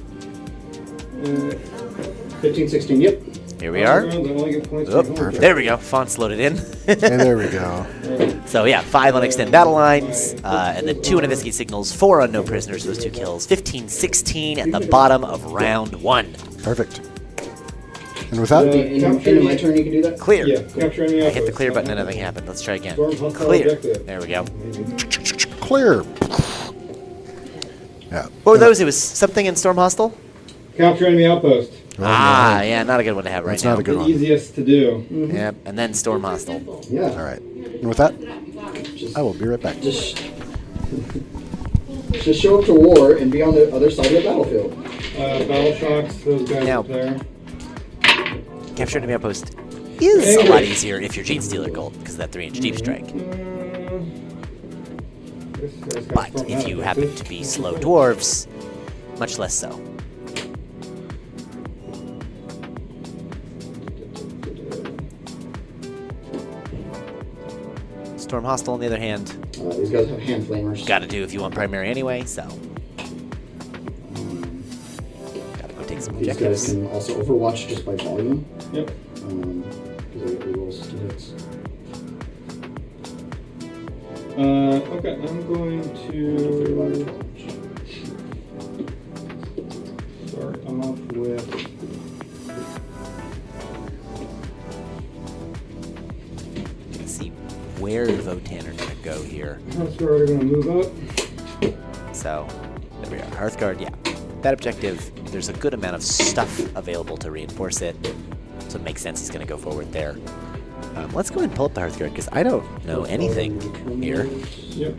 Speaker 4: 15,
Speaker 3: 15,
Speaker 4: 16. Yep.
Speaker 1: Here we are.
Speaker 3: I only get points
Speaker 1: Oh,
Speaker 3: for home.
Speaker 1: perfect. There we go. Fonts loaded in.
Speaker 2: And there we go.
Speaker 1: So yeah, 5 on extend battle lines, and then 2 on investigate signals, 4 on no prisoners, those 2 kills. 15, 16 at the bottom of round 1.
Speaker 2: Perfect. And with that,
Speaker 4: In my turn, you can do that?
Speaker 1: Clear.
Speaker 3: Yeah, capture enemy
Speaker 1: I hit the
Speaker 3: outpost.
Speaker 1: clear button and nothing happened. Let's try again.
Speaker 3: Storm hostile
Speaker 1: Clear.
Speaker 3: objective.
Speaker 1: There we go.
Speaker 2: clear. Yeah.
Speaker 1: What were those? It was something in Storm Hostile?
Speaker 3: Capture enemy outpost.
Speaker 1: Ah, yeah, not a good one to have right
Speaker 2: That's
Speaker 1: now.
Speaker 2: not a good
Speaker 3: The
Speaker 2: one.
Speaker 3: easiest to do.
Speaker 1: Yep, and then Storm Hostile.
Speaker 4: Yeah.
Speaker 2: All right. And with that, I will be right back.
Speaker 4: Just show up to war and be on the other side of the battlefield.
Speaker 3: Battle shocks, those guys
Speaker 1: Now-
Speaker 3: up there.
Speaker 1: Capture enemy outpost is a lot easier if you're Genestealer Cult, because of that 3-inch deep strike. But if you happen to be slow dwarves, much less so. Storm Hostile, on the other hand,
Speaker 4: These guys have hand flamers.
Speaker 1: gotta do if you want primary anyway, so. Gotta go take some
Speaker 4: These guys
Speaker 1: objectives.
Speaker 4: can also overwatch just by volume.
Speaker 3: Yep.
Speaker 4: Because they get rerolls to hits.
Speaker 3: Okay, I'm going to start off with.
Speaker 1: Let's see where the Votann are going to go here.
Speaker 3: House Guard are going to move up.
Speaker 1: So, there we are. Hearthguard, yeah. That objective, there's a good amount of stuff available to reinforce it. So it makes sense he's going to go forward there. Let's go ahead and pull up the Hearthguard, because I don't know anything here.
Speaker 3: Yep.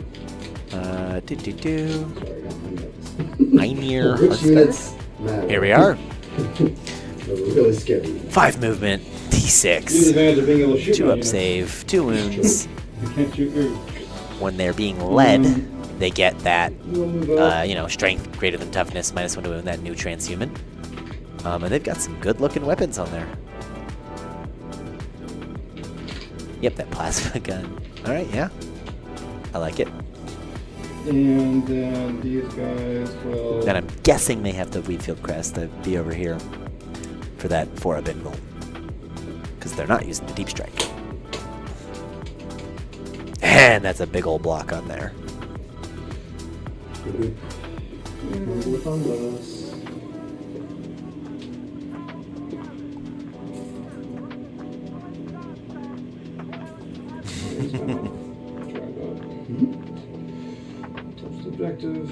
Speaker 1: Einir
Speaker 4: Which
Speaker 1: Hearthguard.
Speaker 4: units matter?
Speaker 1: Here we are.
Speaker 4: Those are really scary.
Speaker 1: 5 movement,
Speaker 3: Use the
Speaker 1: D6,
Speaker 3: advantage of being able to shoot
Speaker 1: 2
Speaker 3: my
Speaker 1: up
Speaker 3: units.
Speaker 1: save, 2 wounds.
Speaker 3: You can't shoot through.
Speaker 1: When they're being led, they get that,
Speaker 3: We'll move up.
Speaker 1: strength greater than toughness, -1 to wound, that new transhuman. And they've got some good-looking weapons on there. Yep, that plasma gun. All right, yeah, I like it.
Speaker 3: And then these guys will.
Speaker 1: And I'm guessing they have the Wheatfield crest. That'd be over here for that 4-up inval, because they're not using the deep strike. And that's a big old block on there.
Speaker 3: Objective.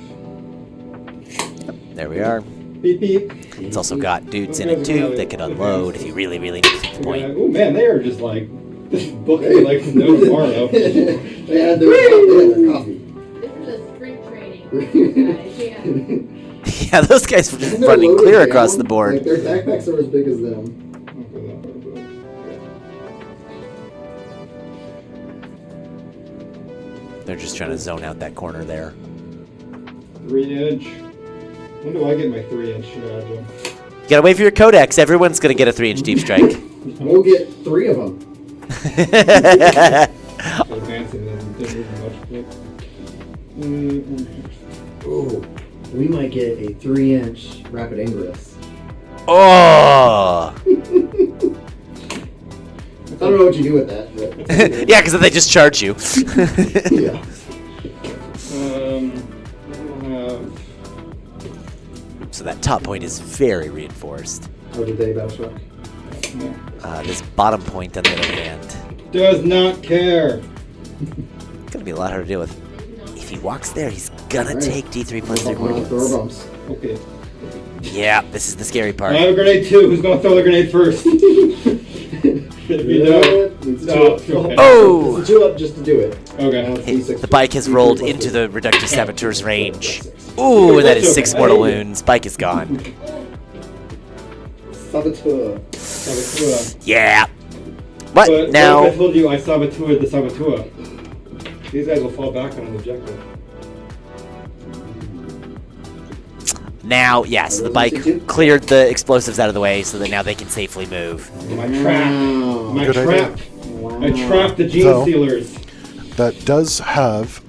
Speaker 1: There we are.
Speaker 3: Beep beep.
Speaker 1: It's also got dudes in it too that can unload if you really, really need to point.
Speaker 3: Oh man, they are just like booking like no tomorrow.
Speaker 4: They had their coffee.
Speaker 5: This is a sprint training, guys. Yeah.
Speaker 1: Yeah, those guys were just
Speaker 4: Isn't there
Speaker 1: running
Speaker 4: loading
Speaker 1: clear
Speaker 4: down?
Speaker 1: across the board.
Speaker 4: Like, their backpacks are as big as them.
Speaker 1: They're just trying to zone out that corner there.
Speaker 3: 3-inch. When do I get my 3-inch dodge?
Speaker 1: You gotta wait for your codex. Everyone's gonna get a 3-inch deep strike.
Speaker 4: We'll get 3 of them.
Speaker 3: Advancing and didn't move much.
Speaker 4: Ooh, we might get a 3-inch rapid ingress.
Speaker 1: Oh!
Speaker 4: I don't know what you do with that, but
Speaker 1: Yeah, because then they just charge you.
Speaker 4: yeah.
Speaker 3: We'll have.
Speaker 1: So that top point is very reinforced.
Speaker 4: How did they battle shock?
Speaker 1: This bottom point, on the other hand,
Speaker 3: Does not care.
Speaker 1: it's gonna be a lot harder to deal with. If he walks there, he's gonna
Speaker 4: Alright.
Speaker 1: take D3 plus 3
Speaker 4: Throw
Speaker 1: wounds.
Speaker 4: bumps.
Speaker 3: Okay.
Speaker 1: Yeah, this is the scary
Speaker 3: I
Speaker 1: part.
Speaker 3: have a grenade too. Who's gonna throw the grenade first? If you know.
Speaker 4: It's
Speaker 3: No.
Speaker 4: two up.
Speaker 1: Oh!
Speaker 4: It's a 2 up just to do it.
Speaker 3: Okay.
Speaker 4: Now it's
Speaker 1: Hey,
Speaker 4: D6
Speaker 1: the bike has rolled into the Reductive Saboteur's range. Ooh, and that is 6 mortal wounds. Bike is gone.
Speaker 4: Saboteur.
Speaker 3: Saboteur.
Speaker 1: Yeah. But
Speaker 3: But
Speaker 1: now,
Speaker 3: what if I told you I saboteured the saboteur? These guys will fall back on an objective.
Speaker 1: yes, the bike cleared the explosives out of the way so that now they can safely move.
Speaker 3: My trap. My
Speaker 2: Good
Speaker 3: trap.
Speaker 2: idea.
Speaker 3: I trapped the Gene
Speaker 2: So-
Speaker 3: Stealers.
Speaker 2: That does have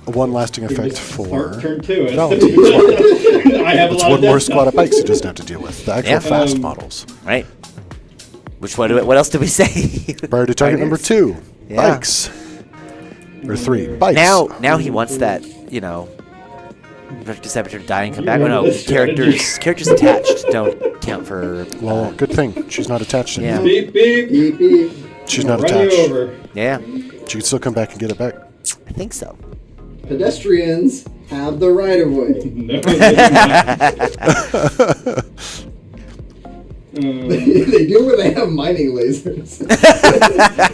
Speaker 2: one lasting
Speaker 3: We
Speaker 2: effect
Speaker 3: just
Speaker 2: for.
Speaker 3: start turn 2.
Speaker 2: No,
Speaker 3: I have a
Speaker 2: it's
Speaker 3: lot
Speaker 2: one
Speaker 3: of
Speaker 2: more
Speaker 3: death
Speaker 2: squad of
Speaker 3: stuff.
Speaker 2: bikes you just have to deal with. The actual
Speaker 1: Yeah.
Speaker 2: fast models.
Speaker 1: Right? What else did we say?
Speaker 2: Priority target number 2.
Speaker 1: Yeah.
Speaker 2: Bikes. Or 3. Bikes.
Speaker 1: Now he wants that, Reductive Saboteur to die and come back. Oh no,
Speaker 3: This strategy.
Speaker 1: characters attached don't count for.
Speaker 2: Well, good thing. She's not attached
Speaker 1: Yeah.
Speaker 2: anymore.
Speaker 3: Beep, beep.
Speaker 4: Beep, beep.
Speaker 2: She's not
Speaker 3: Run you
Speaker 2: attached.
Speaker 3: over.
Speaker 1: Yeah,
Speaker 2: She can still come back and get it back.
Speaker 1: I think so.
Speaker 4: Pedestrians have the right of way.
Speaker 3: No, they do not.
Speaker 4: They do when they have mining lasers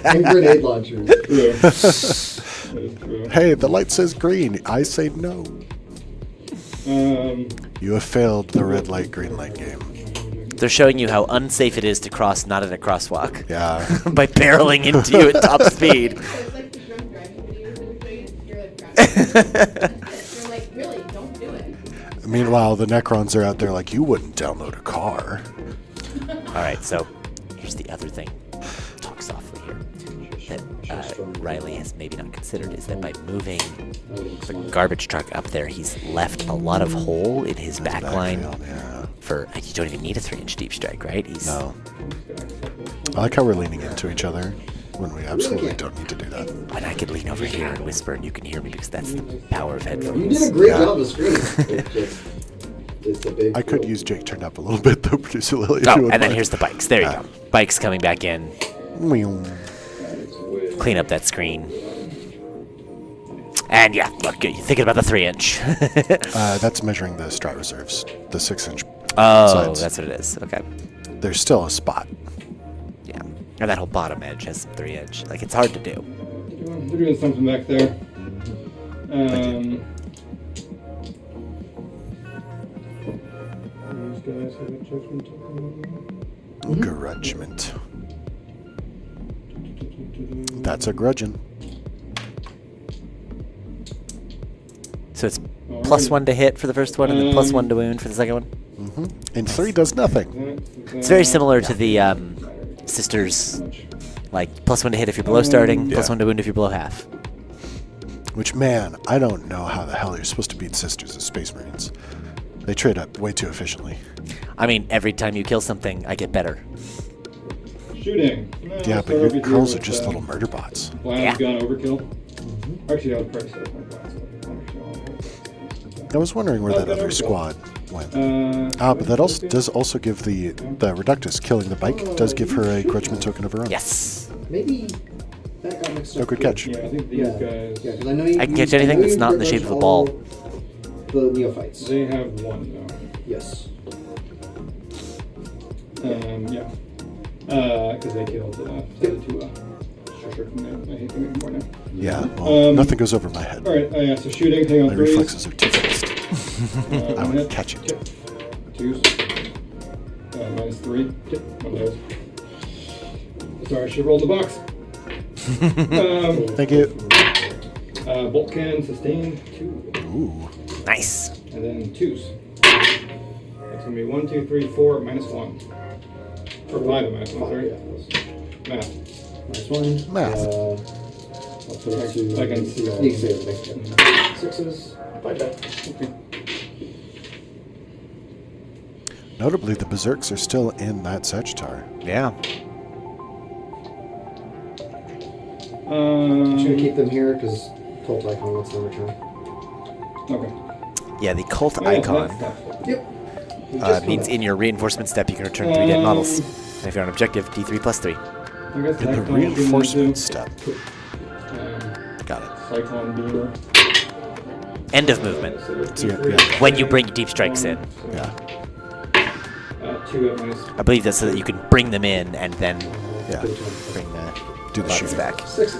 Speaker 4: and grenade launchers.
Speaker 3: True. That is true.
Speaker 2: Hey, the light says green. I say no. You have failed the red light, green light game.
Speaker 1: They're showing you how unsafe it is to cross not at a crosswalk
Speaker 2: Yeah.
Speaker 1: by barreling into you at top speed.
Speaker 5: It's like the drunk driving videos that are showing you. You're like, driving. You're like, really, don't do it.
Speaker 2: Meanwhile, the Necrons are out there like, you wouldn't download a car.
Speaker 1: All right, so here's the other thing. Talk softly here. That Riley has maybe not considered is that by moving the garbage truck up there, he's left a lot of hole in his backline.
Speaker 2: Yeah.
Speaker 1: For you don't even need a 3-inch deep strike, right?
Speaker 2: No. I like how we're leaning into each other when we absolutely don't need to do that.
Speaker 1: And I could lean over here and whisper, and you can hear me because that's the power of headphones.
Speaker 4: You did a great
Speaker 2: Yeah.
Speaker 4: job of screening. It's a big
Speaker 2: I could use Jake turned up a little bit though, Producer Lily.
Speaker 1: Oh, and then here's the bikes. There you
Speaker 2: Yeah.
Speaker 1: go. Bikes coming back in.
Speaker 2: Meow.
Speaker 1: Clean up that screen. And yeah, look, you're thinking about the 3-inch.
Speaker 2: That's measuring the strat reserves, the 6-inch
Speaker 1: Oh,
Speaker 2: sides.
Speaker 1: that's what it is. Okay.
Speaker 2: There's still a spot.
Speaker 1: Yeah. And that whole bottom edge has some 3-inch. Like, it's hard to do.
Speaker 3: They're doing something back there. These guys have a judgment token.
Speaker 2: Grudgement. That's a grudging.
Speaker 1: So it's +1 to hit for the first one, and then +1 to wound for the second one.
Speaker 2: And 3 does nothing.
Speaker 1: It's very similar to the sisters, like +1 to hit if you're below starting,
Speaker 2: Yeah.
Speaker 1: +1 to wound if you're below half.
Speaker 2: Which, man, I don't know how the hell you're supposed to beat Sisters as Space Marines. They trade up way too efficiently.
Speaker 1: I mean, every time you kill something, I get better.
Speaker 3: Shooting. No,
Speaker 2: Yeah,
Speaker 3: start
Speaker 2: but your
Speaker 3: over here
Speaker 2: girls are
Speaker 3: with,
Speaker 2: just little murder bots.
Speaker 3: Blast
Speaker 1: Yeah.
Speaker 3: gun overkill. Actually, I would probably start with my blast gun.
Speaker 2: I was wondering where that other squad went. But that also does also give the Reductus killing the bike does give her a grudgment token of her own.
Speaker 1: Yes.
Speaker 4: Maybe that got mixed up.
Speaker 2: Oh, good
Speaker 4: too.
Speaker 2: catch.
Speaker 3: Yeah, I think these
Speaker 4: Yeah,
Speaker 3: guys.
Speaker 4: yeah, because I know you.
Speaker 1: I can catch anything that's not in the shape of a ball.
Speaker 4: The neophytes.
Speaker 3: They have one though.
Speaker 4: Yes.
Speaker 3: Yeah. Because they killed the other two. Structure from there. I hate to make more now.
Speaker 2: Yeah, well, nothing goes over my head.
Speaker 3: All right. Yeah. So shooting. Hang on.
Speaker 2: My
Speaker 3: Threes.
Speaker 2: reflexes are too fast. I would
Speaker 3: Hit.
Speaker 2: catch it.
Speaker 3: Chip. Twos. -3. Chip. One of those. Sorry, I should roll the box.
Speaker 2: Thank you.
Speaker 3: Bolt cannon sustained 2.
Speaker 2: Ooh.
Speaker 1: Nice.
Speaker 3: And then 2s. That's gonna be 1, 2, 3, 4, -1. Or 5 and -1, sorry. Math.
Speaker 4: -1.
Speaker 2: Math.
Speaker 4: I'll put it to.
Speaker 3: I can see all
Speaker 4: You can see everything. 6s. 5 die.
Speaker 3: Okay.
Speaker 2: Notably, the Berserks are still in that Sagittar.
Speaker 1: Yeah.
Speaker 4: I'm just gonna keep them here because cult icon wants them returned.
Speaker 3: Okay.
Speaker 1: Yeah, the cult
Speaker 3: Oh, yeah,
Speaker 1: icon
Speaker 3: that's-
Speaker 4: Yep. We just
Speaker 1: means
Speaker 4: come
Speaker 1: in your reinforcement step you can return 3 dead models. And if you're on objective, D3 +3.
Speaker 3: I guess
Speaker 2: In the
Speaker 3: Cyclone
Speaker 2: reinforcement
Speaker 3: Beam
Speaker 2: step. Got it.
Speaker 3: Cyclone Beamer.
Speaker 1: End of movement.
Speaker 2: So, yeah.
Speaker 1: When you bring your deep strikes in.
Speaker 2: Yeah.
Speaker 3: 2 at minus.
Speaker 1: I believe that's so that you can bring them in and then
Speaker 2: Yeah.
Speaker 1: bring the
Speaker 2: Do the
Speaker 1: buttons
Speaker 2: shooting.
Speaker 1: back.
Speaker 4: 6s.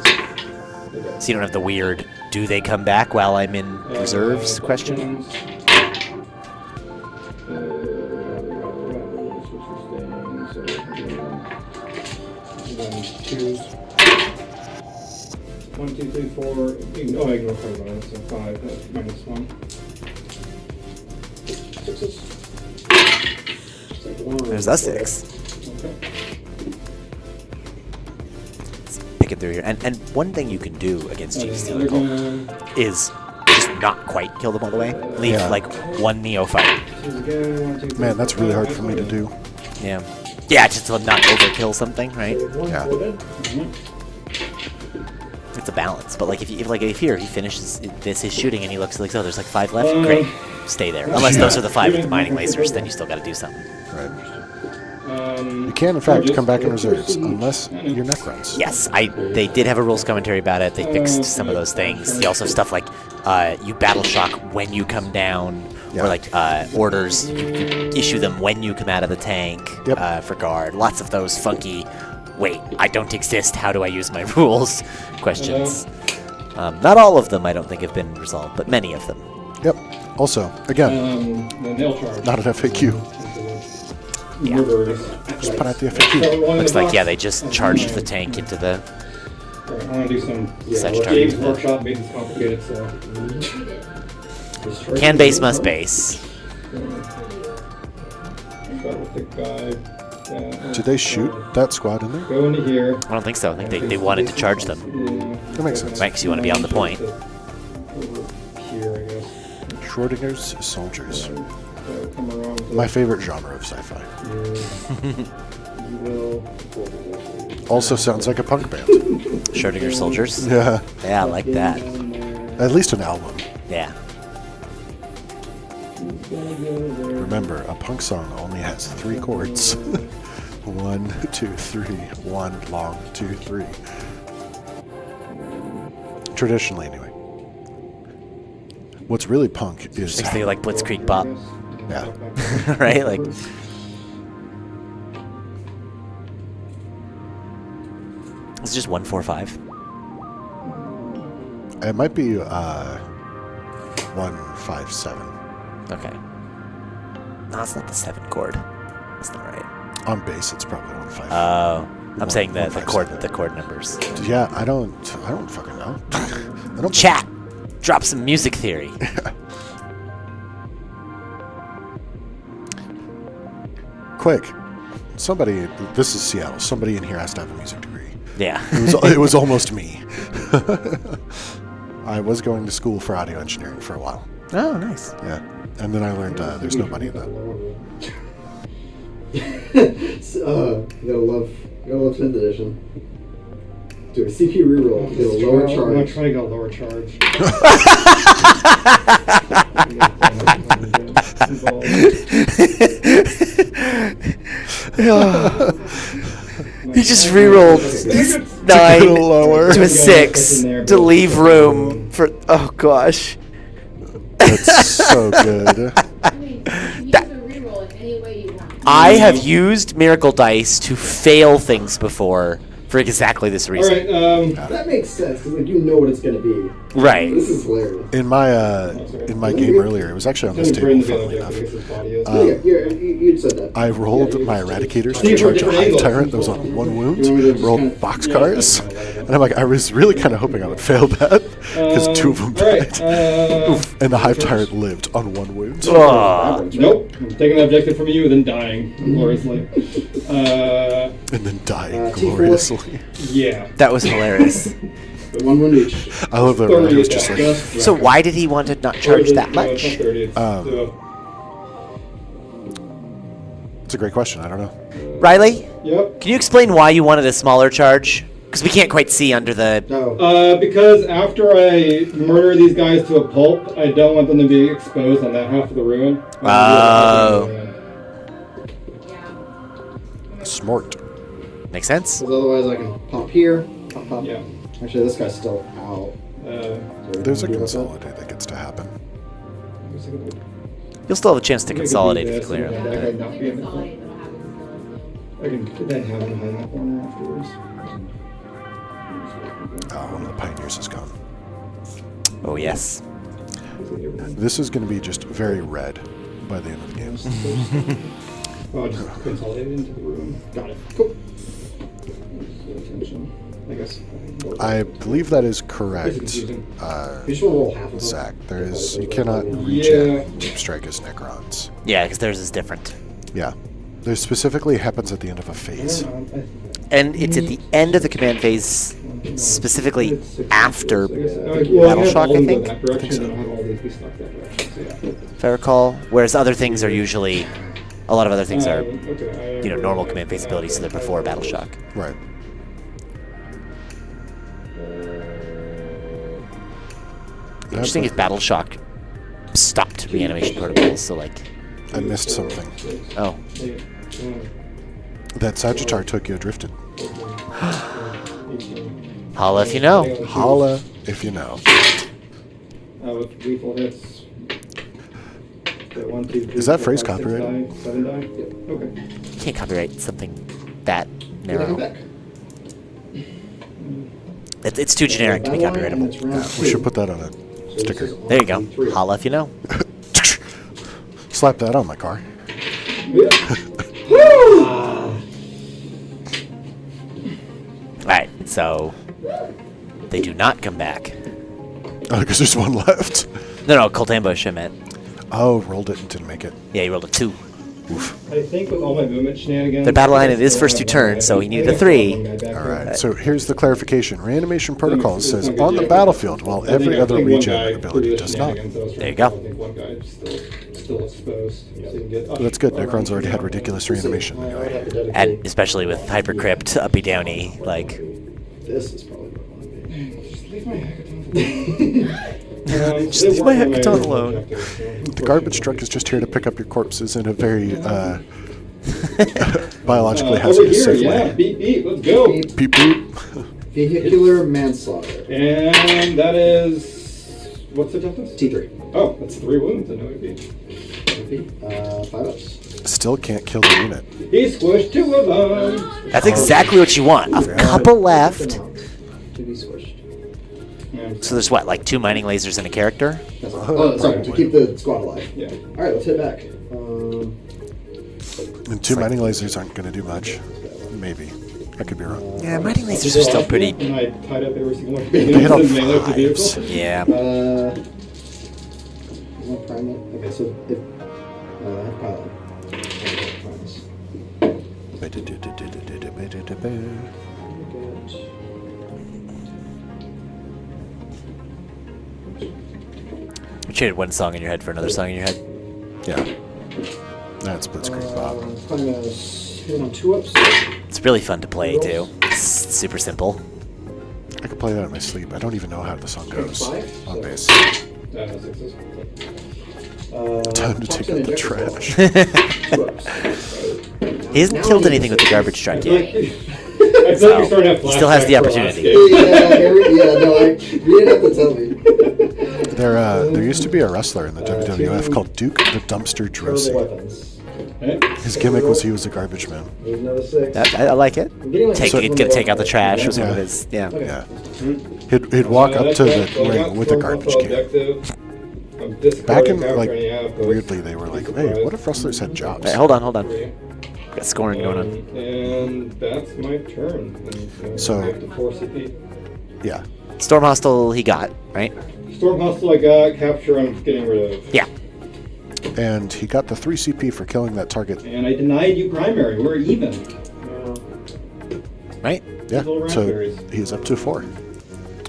Speaker 1: So you don't have the weird, do they come back while I'm in reserves question?
Speaker 3: Twos. 1, 2, 3, 4. Oh, I ignore 5 bonus, so 5 at -1.
Speaker 4: 6s.
Speaker 1: There's a 6.
Speaker 3: Okay.
Speaker 1: Let's pick it through here. And one thing you can do against Genestealer
Speaker 3: They're
Speaker 1: Cult
Speaker 3: gonna
Speaker 1: is just not quite kill them all the way. Leave
Speaker 2: Yeah.
Speaker 1: like one neophyte.
Speaker 3: twos again. 1, 2, 3,
Speaker 2: Man, that's
Speaker 3: 4,
Speaker 2: really
Speaker 3: 5.
Speaker 2: hard for me to do.
Speaker 1: Yeah. Yeah, just to not overkill something, right?
Speaker 2: Yeah.
Speaker 1: It's a balance. But like if here he finishes his shooting and he looks like, oh, there's like 5 left. Great. Stay there. Unless those are the 5 with the mining lasers, then you still got to do something.
Speaker 2: Right. You can, in fact, come back in reserves, unless your neck runs.
Speaker 1: Yes, they did have a rules commentary about it. They fixed some of those things. They also have stuff like you battle shock when you come down,
Speaker 2: Yeah.
Speaker 1: or like orders. You issue them when you come out of the tank
Speaker 2: Yep.
Speaker 1: for guard. Lots of those funky, wait, I don't exist, how do I use my rules questions. Not all of them, I don't think, have been resolved, but many of them.
Speaker 2: Yep. Also, again,
Speaker 3: The nail charge.
Speaker 2: not an FAQ.
Speaker 1: Yeah.
Speaker 3: Murderers.
Speaker 2: Just put out the FAQ.
Speaker 1: Looks like, yeah, they just charged the tank into the
Speaker 3: Alright, I want to do some
Speaker 1: Sagittar.
Speaker 3: Games Workshop made this complicated, so.
Speaker 1: can base, must base.
Speaker 3: Start with the guide.
Speaker 2: Did they shoot that squad in there?
Speaker 3: Go into here.
Speaker 1: I don't think so. I think they wanted to charge them.
Speaker 3: Yeah.
Speaker 2: That makes sense.
Speaker 1: Right, because you want to be on the point.
Speaker 3: Over here, I guess.
Speaker 2: Schrodinger's soldiers.
Speaker 3: So come around to
Speaker 2: My favorite genre of sci-fi.
Speaker 3: here. You will.
Speaker 2: Also sounds like a punk band.
Speaker 1: Schrodinger soldiers.
Speaker 2: Yeah.
Speaker 1: Yeah, I like that.
Speaker 3: Down there.
Speaker 2: At least an album.
Speaker 1: Yeah.
Speaker 2: Remember, a punk song only has 3 chords. 1, 2, 3. 1, long, 2, 3. Traditionally, anyway. What's really punk is...
Speaker 1: Makes me like Blitzkrieg Bop.
Speaker 2: Yeah.
Speaker 1: Right? Like, it's just 145.
Speaker 2: It might be 157.
Speaker 1: Okay. No, it's not the 7 chord. That's not right.
Speaker 2: On bass, it's probably 155.
Speaker 1: I'm saying the chord
Speaker 2: 157.
Speaker 1: numbers.
Speaker 2: Yeah, I don't fucking know. I don't.
Speaker 1: Chat, drop some music theory.
Speaker 2: Quick, somebody. This is Seattle. Somebody in here has to have a music degree.
Speaker 1: Yeah.
Speaker 2: It was almost me. I was going to school for audio engineering for a while.
Speaker 1: Oh, nice.
Speaker 2: Yeah, and then I learned there's no money in that.
Speaker 4: Gotta love 10th edition. Do a CPU reroll. Get a lower
Speaker 3: I'm gonna
Speaker 4: charge.
Speaker 3: try to get a lower charge.
Speaker 1: He just re-rolled 9
Speaker 2: lower.
Speaker 1: to a 6 to leave room for. Oh gosh.
Speaker 2: That's so good.
Speaker 5: I mean, you can use a reroll in any way you want.
Speaker 1: I have used Miracle Dice to fail things before for exactly this reason.
Speaker 3: Alright,
Speaker 4: That makes sense because like you know what it's gonna be.
Speaker 1: Right.
Speaker 4: This is hilarious.
Speaker 2: In my game earlier, it was actually on this table. Funnily enough,
Speaker 4: You said that.
Speaker 2: I rolled my Eradicators
Speaker 3: See,
Speaker 2: to
Speaker 3: for
Speaker 2: charge a
Speaker 3: different
Speaker 2: Hive
Speaker 3: angles.
Speaker 2: Tyrant that was on 1 wound.
Speaker 4: You want me to just
Speaker 2: Rolled
Speaker 4: kinda-
Speaker 2: boxcars, and I'm like, I was really kind of hoping I would fail that because 2 of them died, and the Hive Tyrant lived on 1 wound.
Speaker 1: Oh,
Speaker 3: Nope. I'm taking the objective from you, then dying gloriously.
Speaker 2: And then dying
Speaker 4: T4.
Speaker 2: gloriously.
Speaker 3: Yeah.
Speaker 1: that was hilarious.
Speaker 4: 1 wound each.
Speaker 2: I love that
Speaker 3: 30
Speaker 2: Riley was just
Speaker 3: attack.
Speaker 2: like,
Speaker 1: So why did he want to not charge that much?
Speaker 3: It's not 30, it's,
Speaker 2: it's a great question. I don't know.
Speaker 1: Riley,
Speaker 3: yep.
Speaker 1: can you explain why you wanted a smaller charge? Because we can't quite see under the.
Speaker 4: No.
Speaker 3: Because after I murder these guys to a pulp, I don't want them to be exposed on that half of the ruin.
Speaker 1: Oh.
Speaker 5: Yeah.
Speaker 2: Smart.
Speaker 1: Makes sense.
Speaker 4: Because otherwise I can pop here. Pop.
Speaker 3: Yeah.
Speaker 4: Actually, this guy's still out.
Speaker 2: There's a consolidate that gets to happen.
Speaker 1: You'll still have a chance to consolidate if you clear
Speaker 3: Yeah,
Speaker 1: him.
Speaker 3: that
Speaker 1: but-
Speaker 3: could not be in the
Speaker 5: Consolidate, that'll happen still.
Speaker 3: I can then have him hide in the corner afterwards.
Speaker 2: One of the pioneers is gone.
Speaker 1: Oh yes.
Speaker 2: This is going to be just very red by the end of the game.
Speaker 3: Oh, just consolidate it into the room. Got it. Cool. Attention. I guess.
Speaker 2: I believe that is
Speaker 3: It's
Speaker 2: correct.
Speaker 3: confusing.
Speaker 4: You just want to roll half of them.
Speaker 2: Zach, you cannot
Speaker 3: Yeah.
Speaker 2: regen Deep Strike as Necrons.
Speaker 1: Yeah, because theirs is different.
Speaker 2: Yeah. There specifically happens at the end of a phase.
Speaker 1: And it's at the end of the command phase, specifically after
Speaker 3: Battle
Speaker 1: Shock, I think?
Speaker 3: That direction, and I'll have all these be stuck that direction. So yeah.
Speaker 1: if I recall. Whereas other things are usually, a lot of other things are,
Speaker 3: Okay,
Speaker 1: normal command phase abilities, so they're before Battle Shock.
Speaker 2: Right.
Speaker 1: Interesting if Battle Shock stopped reanimation protocols, so like,
Speaker 2: I missed something.
Speaker 1: oh,
Speaker 2: That Sagittar Tokyo drifted.
Speaker 1: holla if you know.
Speaker 2: Holla if you know.
Speaker 3: With lethal hits. Okay, 1, 2, 3,
Speaker 2: Is that
Speaker 3: 4,
Speaker 2: phrase
Speaker 3: 5, 6
Speaker 2: copyrighted?
Speaker 3: die, 7 die? Okay.
Speaker 1: You can't copyright something that
Speaker 4: Can I come
Speaker 1: narrow.
Speaker 4: back?
Speaker 1: It's too generic to be copyrightable.
Speaker 2: We should put that on a sticker.
Speaker 1: There you go. Holla if you know.
Speaker 2: Slap that on my car.
Speaker 1: Alright, so they do not come back.
Speaker 2: Oh, because there's one left.
Speaker 1: No, Cult Ambush, I meant.
Speaker 2: Oh, rolled it and didn't make it.
Speaker 1: Yeah, you rolled a 2.
Speaker 3: I think with all my movement shenanigans...
Speaker 1: The battle line, it is first 2 turns, so he needed a 3.
Speaker 2: Alright, so here's the clarification. Reanimation Protocol says on the battlefield, while every other regen ability does not.
Speaker 1: There you go.
Speaker 3: I think one guy is still exposed. So you can get
Speaker 2: That's good. Necron's already had ridiculous reanimation anyway.
Speaker 1: And especially with Hypercrypt, uppy downy, like...
Speaker 4: This is probably what I want to be.
Speaker 3: Just leave my hackathon.
Speaker 1: Just leave my hackathon alone.
Speaker 2: The garbage truck is just here to pick up your corpses in a very biologically
Speaker 3: Over
Speaker 2: hazardous
Speaker 3: here,
Speaker 2: safe
Speaker 3: yeah.
Speaker 2: way.
Speaker 3: Beep, beep. Let's go.
Speaker 4: Beep.
Speaker 2: Beep beep.
Speaker 4: Vehicular manslaughter.
Speaker 3: And that is... What's the toughness?
Speaker 4: T3.
Speaker 3: Oh, that's 3 wounds. I know it'd be.
Speaker 4: 5 ups.
Speaker 2: Still can't kill the unit.
Speaker 3: He squished 2 of them.
Speaker 1: That's exactly what you want. A couple left.
Speaker 4: To be squished.
Speaker 1: So there's what, like 2 mining lasers in a character?
Speaker 4: Sorry, to keep the squad alive.
Speaker 3: Yeah.
Speaker 4: Alright, let's hit back.
Speaker 2: And 2 mining lasers aren't going to do much. Maybe. I could be wrong.
Speaker 1: Yeah, mining lasers are still pretty...
Speaker 3: And I tied up every single one of
Speaker 2: They hit on
Speaker 3: the melee of the
Speaker 2: 5s.
Speaker 3: vehicle.
Speaker 1: Yeah.
Speaker 4: Is that primate? Okay, so if... I have pilot.
Speaker 1: You traded one song in your head for another song in your head.
Speaker 2: Yeah. That's Blitzkrieg Bob.
Speaker 4: Primus hit on 2 ups.
Speaker 1: It's really fun to play, too. It's super simple.
Speaker 2: I could play that in my sleep. I don't even know how the song goes on bass.
Speaker 3: 6s.
Speaker 2: Time to take out the trash.
Speaker 1: He hasn't killed anything with the garbage truck yet.
Speaker 3: I feel like you're starting to have
Speaker 1: He still has the
Speaker 3: flashbacks for
Speaker 1: opportunity.
Speaker 4: You didn't have to tell me.
Speaker 2: There used to be a wrestler in the WWF called Duke the Dumpster Drosy.
Speaker 4: Weapons.
Speaker 2: His gimmick was he was a garbage man.
Speaker 4: There's another 6.
Speaker 1: I like it.
Speaker 4: I'm getting like
Speaker 1: Gonna take out the trash was one of
Speaker 2: Yeah.
Speaker 1: his... Yeah.
Speaker 2: Yeah. He'd walk up to the ring with a garbage can. Back in, like, weirdly, they were like, hey, what if wrestlers had jobs?
Speaker 1: Alright, hold on. Got scoring going on.
Speaker 3: And that's my turn. And,
Speaker 2: So-
Speaker 3: I have to 4 CP.
Speaker 2: Yeah.
Speaker 1: Storm Hostile he got, right?
Speaker 3: Storm Hostile I got, capture I'm getting rid of.
Speaker 1: Yeah.
Speaker 2: And he got the 3 CP for killing that target.
Speaker 3: And I denied you primary. We're even.
Speaker 1: Right?
Speaker 2: Yeah.
Speaker 3: Little
Speaker 2: So
Speaker 3: raspberries.
Speaker 2: he's up to 4.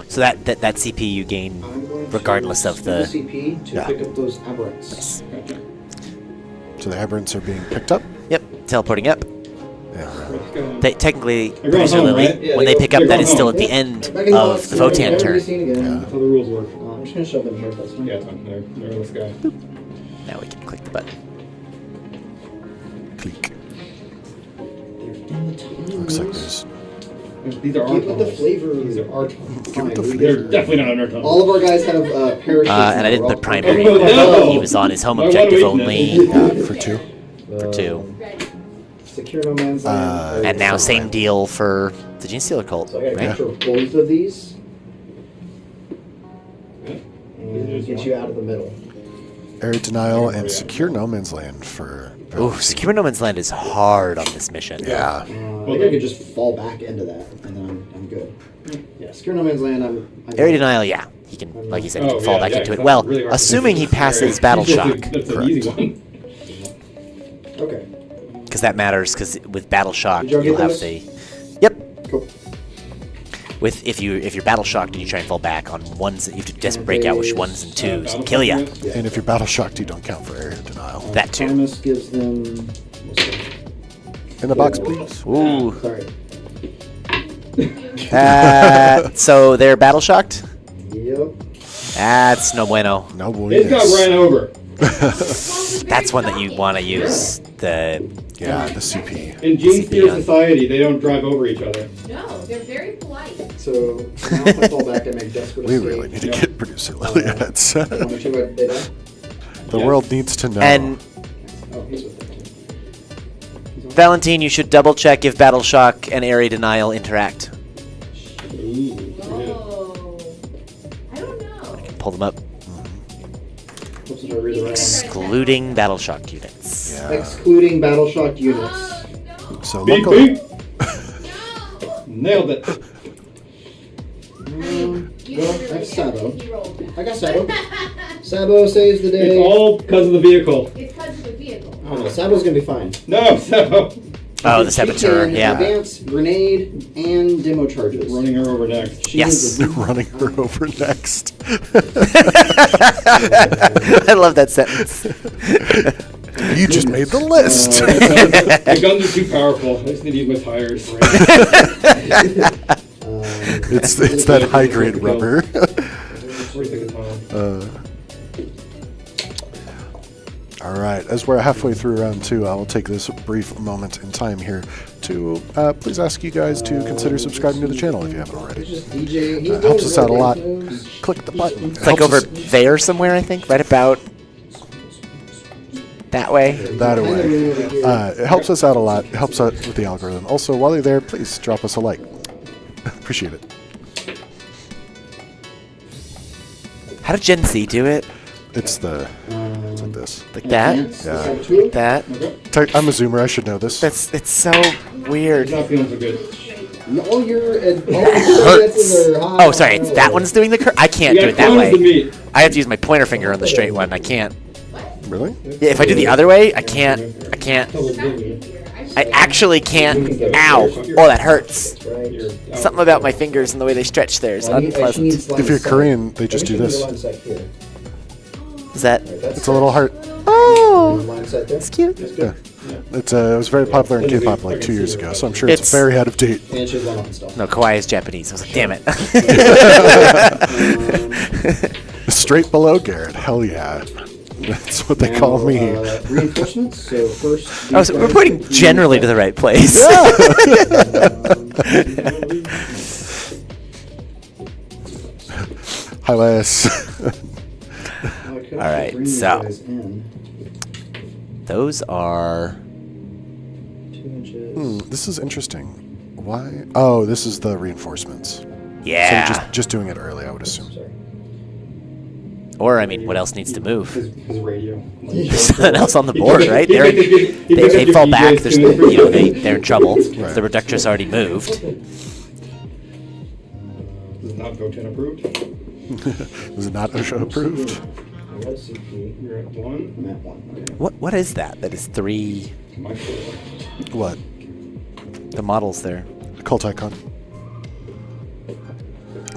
Speaker 1: So that CP you gain regardless of the...
Speaker 4: CP to
Speaker 2: Yeah.
Speaker 4: pick up those aberrants.
Speaker 3: Gotcha.
Speaker 2: So the aberrants are being picked up.
Speaker 1: Yep, teleporting up.
Speaker 2: Yeah.
Speaker 3: Let's go.
Speaker 1: Technically,
Speaker 3: They're going
Speaker 1: Producer
Speaker 3: home,
Speaker 1: Lily,
Speaker 3: right? Yeah,
Speaker 1: when they pick up,
Speaker 3: they're
Speaker 1: that
Speaker 3: going
Speaker 1: is still
Speaker 3: home.
Speaker 1: at the end
Speaker 4: Back in the
Speaker 1: of
Speaker 4: box,
Speaker 1: the Votann
Speaker 4: never be
Speaker 1: turn.
Speaker 4: seen again.
Speaker 3: That's how the rules work.
Speaker 4: I'm just gonna shove them here. That's fine.
Speaker 3: Yeah, it's fine. There, this guy.
Speaker 1: Now we can click the button.
Speaker 2: Click.
Speaker 4: They're in the tunnels.
Speaker 2: Looks like there's...
Speaker 3: These are our
Speaker 4: Give it the
Speaker 3: tunnels.
Speaker 4: flavor.
Speaker 3: These are our tunnels.
Speaker 2: Give it the
Speaker 4: Fine.
Speaker 3: They're definitely not on our tunnels.
Speaker 4: All of our guys have parachutes.
Speaker 1: And I didn't put primary.
Speaker 3: Oh, no.
Speaker 1: He was on his home
Speaker 3: My one
Speaker 1: objective
Speaker 3: weakness.
Speaker 1: only
Speaker 2: for 2.
Speaker 1: for 2.
Speaker 4: Secure no man's land.
Speaker 1: And now
Speaker 2: So
Speaker 1: same
Speaker 2: right.
Speaker 1: deal for the Genestealer Cult,
Speaker 4: So I gotta
Speaker 1: right?
Speaker 4: capture both of these
Speaker 3: Yeah.
Speaker 4: and get you out of the middle.
Speaker 2: Area denial and secure no man's land for...
Speaker 1: Ooh, Secure No Man's Land is hard on this mission.
Speaker 2: Yeah.
Speaker 4: I think I could just fall back into that, and then I'm good. Yeah, secure no man's land. I'm
Speaker 1: Area Denial, yeah. He can, like you said, he can fall back into it.
Speaker 3: 'cause
Speaker 1: Well,
Speaker 3: that's really hard to
Speaker 1: assuming he
Speaker 3: do.
Speaker 1: passes Battle Shock,
Speaker 3: That's an easy one.
Speaker 4: Okay.
Speaker 1: because that matters, because with Battle Shock,
Speaker 4: Did y'all
Speaker 1: you'll
Speaker 4: get
Speaker 1: have
Speaker 4: those?
Speaker 1: the... Yep.
Speaker 4: Cool.
Speaker 1: With if you're battle shocked and you try and fall back on ones, you have to just break out with 1s and 2s and kill ya.
Speaker 2: And if you're battle shocked, you don't count for area denial.
Speaker 1: That too.
Speaker 4: Primus gives them.
Speaker 2: In the box, please.
Speaker 1: Ooh.
Speaker 4: Sorry.
Speaker 1: So they're battle shocked.
Speaker 4: Yep.
Speaker 1: That's no bueno.
Speaker 2: No boy.
Speaker 3: It got ran over.
Speaker 1: That's one that you want to use. The
Speaker 2: Yeah, the CP.
Speaker 3: In Genestealer Society, they don't drive over each other.
Speaker 5: No, they're very polite.
Speaker 4: So now if I fall back, I make desperate
Speaker 2: We
Speaker 4: escape.
Speaker 2: really need to get producer Lily heads.
Speaker 4: One or two, they die.
Speaker 2: The world needs to know.
Speaker 1: and
Speaker 4: Oh, he's with them.
Speaker 1: Valentine, you should double check if battle shock and area denial interact.
Speaker 3: Ooh.
Speaker 5: Oh. I don't know.
Speaker 1: Pull them up,
Speaker 4: Oops, did I read the right
Speaker 1: excluding battle shock units.
Speaker 2: yeah.
Speaker 4: one? Excluding battle shock units.
Speaker 5: Oh, no.
Speaker 2: So
Speaker 3: Beep,
Speaker 2: luckily,
Speaker 3: beep. Nailed it.
Speaker 4: Well, I have Sabo.
Speaker 5: He rolled it.
Speaker 4: I got Sabo. Sabo saves the day.
Speaker 3: It's all because of the vehicle.
Speaker 5: It's because of the vehicle.
Speaker 4: Oh, no, The sabo's gonna be fine.
Speaker 3: No, so
Speaker 1: Oh, the saboteur.
Speaker 4: She can
Speaker 1: Yeah.
Speaker 4: advance, grenade, and demo charges.
Speaker 3: running her over next.
Speaker 4: She
Speaker 1: Yes.
Speaker 4: needs a-
Speaker 2: Running her over next.
Speaker 1: I love that sentence.
Speaker 2: You just made the list.
Speaker 3: The guns are too powerful. I just need to use my tires.
Speaker 2: It's that high grade rubber. All right, as we're halfway through round 2, I will take this brief moment in time here to please ask you guys to consider subscribing to the channel if you haven't already.
Speaker 4: Just DJ. He
Speaker 2: Helps us out a lot.
Speaker 4: moves.
Speaker 2: Click the button.
Speaker 1: It's like over there somewhere, I think, right about that way.
Speaker 2: That away. It helps us out a lot. It helps out with the algorithm. Also, while you're there, please drop us a like. Appreciate it.
Speaker 1: How did Gen C do it?
Speaker 2: It's like this.
Speaker 1: Like that?
Speaker 2: Yeah.
Speaker 1: Like that?
Speaker 2: I'm a zoomer. I should know this.
Speaker 1: It's so weird.
Speaker 3: Not feeling so good.
Speaker 4: All your
Speaker 1: Hurts. Oh, sorry. It's that one's doing the curve. I can't
Speaker 3: You
Speaker 1: do
Speaker 3: got
Speaker 1: it that
Speaker 3: clones to
Speaker 1: way.
Speaker 3: meet.
Speaker 1: I have to use my pointer finger on the straight one. I can't.
Speaker 2: Really?
Speaker 1: Yeah, if I do the other way, I can't. I can't. I actually can't. Ow. Oh, that hurts. Something about my fingers and the way they stretch there is unpleasant.
Speaker 2: If you're Korean, they just do this.
Speaker 1: Is that?
Speaker 2: It's a little heart.
Speaker 1: Oh, it's cute.
Speaker 2: Yeah. It was very popular in K-pop like 2 years ago, so I'm sure it's
Speaker 1: It's-
Speaker 2: very out of date.
Speaker 4: And she's one up and stuff.
Speaker 1: No, Kawaii is Japanese. I was like, damn it.
Speaker 2: Straight below Garrett. Hell yeah. That's what they call me.
Speaker 4: Reinforcements. So first.
Speaker 1: Oh, so we're pointing generally to the right place.
Speaker 2: Hi, Les.
Speaker 1: All right, so those are.
Speaker 4: 2 inches.
Speaker 2: This is interesting. Why? Oh, this is the reinforcements.
Speaker 1: Yeah.
Speaker 2: So just doing it early, I would assume.
Speaker 4: Sorry.
Speaker 1: Or, I mean, what else needs to move?
Speaker 3: His radio.
Speaker 1: There's something else on the board, right? They fall back. There's, they're in trouble.
Speaker 2: Right.
Speaker 1: The Reductress already moved.
Speaker 3: This is not Votann approved.
Speaker 2: Was it not OSHA approved?
Speaker 4: I got a CP.
Speaker 3: You're at 1.
Speaker 4: I'm at 1. Okay.
Speaker 1: What is that? That is 3.
Speaker 3: My fault.
Speaker 2: What?
Speaker 1: The models there.
Speaker 2: Cult icon.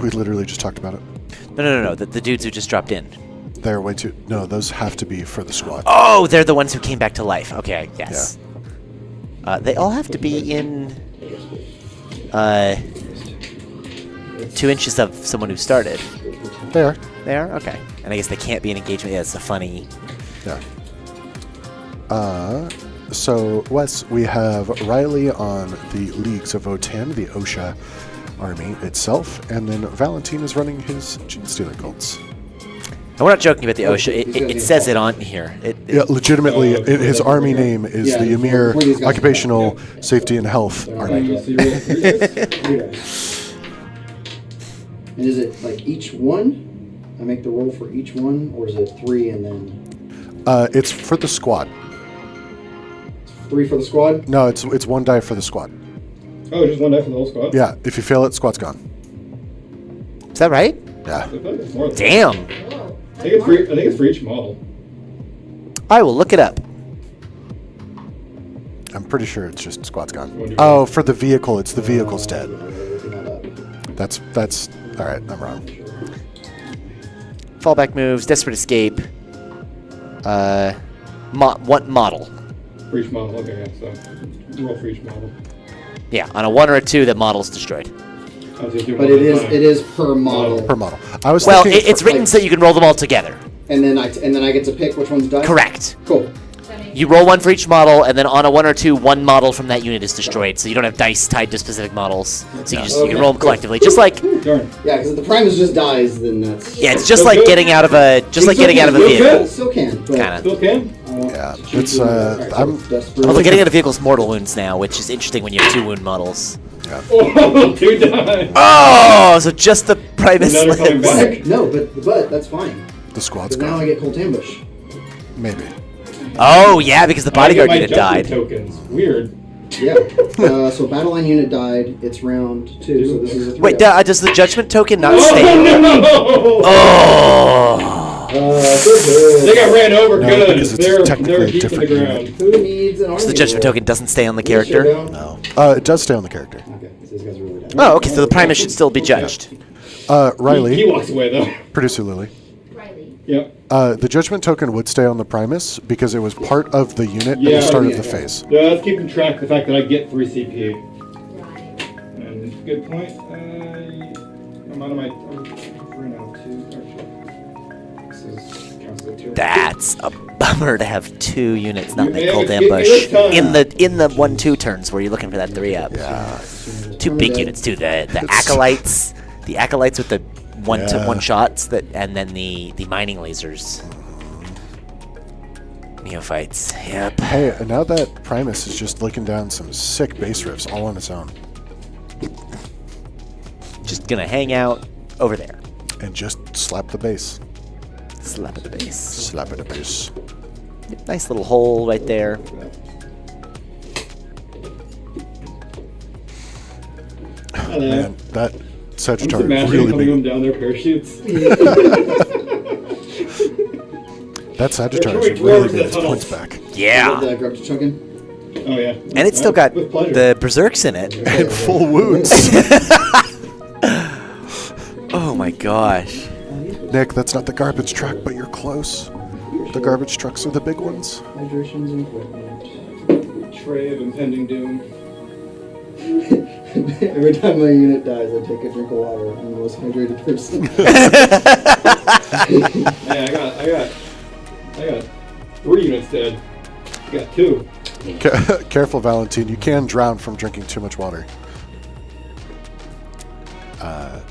Speaker 2: We literally just talked about it.
Speaker 1: No. The dudes who just dropped in.
Speaker 2: They're way too. No, those have to be for the squad.
Speaker 1: Oh, they're the ones who came back to life. Okay, yes. They all have to be in 2 inches of someone who started.
Speaker 2: They are.
Speaker 1: They are? Okay. And I guess they can't be in engagement. Yeah, it's a funny...
Speaker 2: Yeah. So, Wes, we have Riley on the Leagues of Votann, the OSHA army itself, and then Valentine is running his Genestealer Cults.
Speaker 1: And we're not joking about the OSHA. It says it on here.
Speaker 2: Yeah, legitimately, his army name is
Speaker 4: Yeah,
Speaker 2: the
Speaker 4: where these
Speaker 2: Ymir
Speaker 4: guys
Speaker 2: Occupational
Speaker 4: are. Yeah.
Speaker 2: Safety and Health Army.
Speaker 3: So you're at 3 guys?
Speaker 4: And is it like each one? I make the roll for each one, or is it 3 and then
Speaker 2: It's for the squad.
Speaker 4: 3 for the squad?
Speaker 2: No, it's one die for the squad.
Speaker 3: Oh, just 1 die for the whole squad?
Speaker 2: Yeah, if you fail it, squad's gone.
Speaker 1: Is that right?
Speaker 2: Yeah.
Speaker 3: I feel like it's more than
Speaker 1: Damn.
Speaker 5: Whoa.
Speaker 3: I think it's for each model.
Speaker 1: I will look it up.
Speaker 2: I'm pretty sure it's just squad's gone.
Speaker 3: What do you
Speaker 2: Oh, for the vehicle, it's the vehicle's dead.
Speaker 4: Looking that up.
Speaker 2: That's all right. I'm wrong.
Speaker 1: Fallback moves, desperate escape. What model?
Speaker 3: For each model, okay, yeah, so roll for each model.
Speaker 1: Yeah, on a 1 or a 2, that model's destroyed.
Speaker 3: I'll just do
Speaker 4: But
Speaker 3: one
Speaker 4: it
Speaker 3: at a
Speaker 4: is
Speaker 3: time.
Speaker 4: per model.
Speaker 2: Per model. I was
Speaker 1: Well,
Speaker 2: thinking
Speaker 1: it's written so you can roll them all together.
Speaker 4: And then I get to pick which one's died?
Speaker 1: Correct.
Speaker 4: Cool.
Speaker 1: You roll 1 for each model, and then on a 1 or 2, 1 model from that unit is destroyed. So you don't have dice tied to specific models. So you can roll them collectively, just like
Speaker 3: Darn.
Speaker 4: Yeah, because if the Primus just dies, then that's...
Speaker 1: yeah, it's just like getting out of a vehicle.
Speaker 4: Still can, but...
Speaker 1: Kinda.
Speaker 3: Still can?
Speaker 2: Yeah, it's I'm
Speaker 1: Although getting out of vehicles mortal wounds now, which is interesting when you have 2 wound models.
Speaker 3: Oh, 2 died.
Speaker 1: Oh, so just the Primus
Speaker 3: Now they're coming
Speaker 1: lives.
Speaker 3: back.
Speaker 4: No, but that's fine.
Speaker 2: the squad's
Speaker 4: Because now I
Speaker 2: gone.
Speaker 4: get Colt Ambush.
Speaker 2: Maybe.
Speaker 1: Oh yeah, because the bodyguard
Speaker 3: I get
Speaker 1: unit
Speaker 3: my
Speaker 1: died.
Speaker 3: judgment tokens. Weird.
Speaker 4: Yeah. So battle line unit died. It's round 2, so this is a 3.
Speaker 1: Wait, does the judgment token not
Speaker 3: Oh,
Speaker 1: stay?
Speaker 3: no!
Speaker 1: Oh.
Speaker 3: They got ran over.
Speaker 2: No,
Speaker 3: Good.
Speaker 2: because it's
Speaker 3: They're
Speaker 2: technically a
Speaker 3: deep in the
Speaker 2: different
Speaker 3: ground.
Speaker 4: Who needs an army?
Speaker 1: So the judgment
Speaker 4: roll?
Speaker 1: token doesn't stay on the
Speaker 4: You should
Speaker 1: character?
Speaker 4: go.
Speaker 2: No. It does stay on the character.
Speaker 4: Okay, so these guys are really down.
Speaker 1: Oh, okay, so the Primus should still be judged.
Speaker 2: Riley,
Speaker 3: He walks away though.
Speaker 2: producer Lily.
Speaker 5: Riley.
Speaker 3: Yep.
Speaker 2: The judgment token would stay on the Primus because it was part of the unit at
Speaker 3: Yeah,
Speaker 2: the start
Speaker 4: yeah,
Speaker 2: of the
Speaker 4: yeah.
Speaker 2: phase.
Speaker 3: Yeah, let's keep track of the fact that I get 3 CP.
Speaker 5: Right.
Speaker 3: And good point. I'm out of my. We're now 2 actually. This is counts as a 2.
Speaker 1: That's a bummer to have 2 units not make
Speaker 3: Yeah,
Speaker 1: cold
Speaker 3: it
Speaker 1: ambush
Speaker 3: is tough.
Speaker 1: in the 1-2 turns where you're looking for that 3-up.
Speaker 2: Yeah.
Speaker 1: 2 big units too. The acolytes, with the one shots and then the mining lasers. Neophytes. Yep.
Speaker 2: Hey, and now that Primus is just looking down some sick base riffs all on its own.
Speaker 1: Just gonna hang out over there.
Speaker 2: And just slap the base.
Speaker 1: Slap at the base.
Speaker 2: Slap at the base.
Speaker 1: Nice little hole right there.
Speaker 3: Hello.
Speaker 2: Man, that
Speaker 3: I'm just
Speaker 2: Sagittarius
Speaker 3: imagining
Speaker 2: really
Speaker 3: coming them
Speaker 2: big.
Speaker 3: down their parachutes.
Speaker 2: That Sagittarius
Speaker 3: They're
Speaker 2: really
Speaker 3: dwarves
Speaker 2: made its
Speaker 3: that
Speaker 2: points
Speaker 3: tunnel.
Speaker 2: back.
Speaker 1: Yeah.
Speaker 4: Did grab the token?
Speaker 3: Oh yeah.
Speaker 1: And it's still got
Speaker 3: With pleasure.
Speaker 1: the berserks in it.
Speaker 2: And full wounds.
Speaker 1: Oh my gosh.
Speaker 2: Nick, that's not the garbage truck, but you're close. The garbage trucks are the big ones.
Speaker 4: Hydrations and equipment.
Speaker 3: Tray of impending doom.
Speaker 4: Every time my unit dies, I take a drink of water. I'm the most hydrated person.
Speaker 3: Yeah, I got 3 units dead. I got 2.
Speaker 2: Careful, Valentine. You can drown from drinking too much water.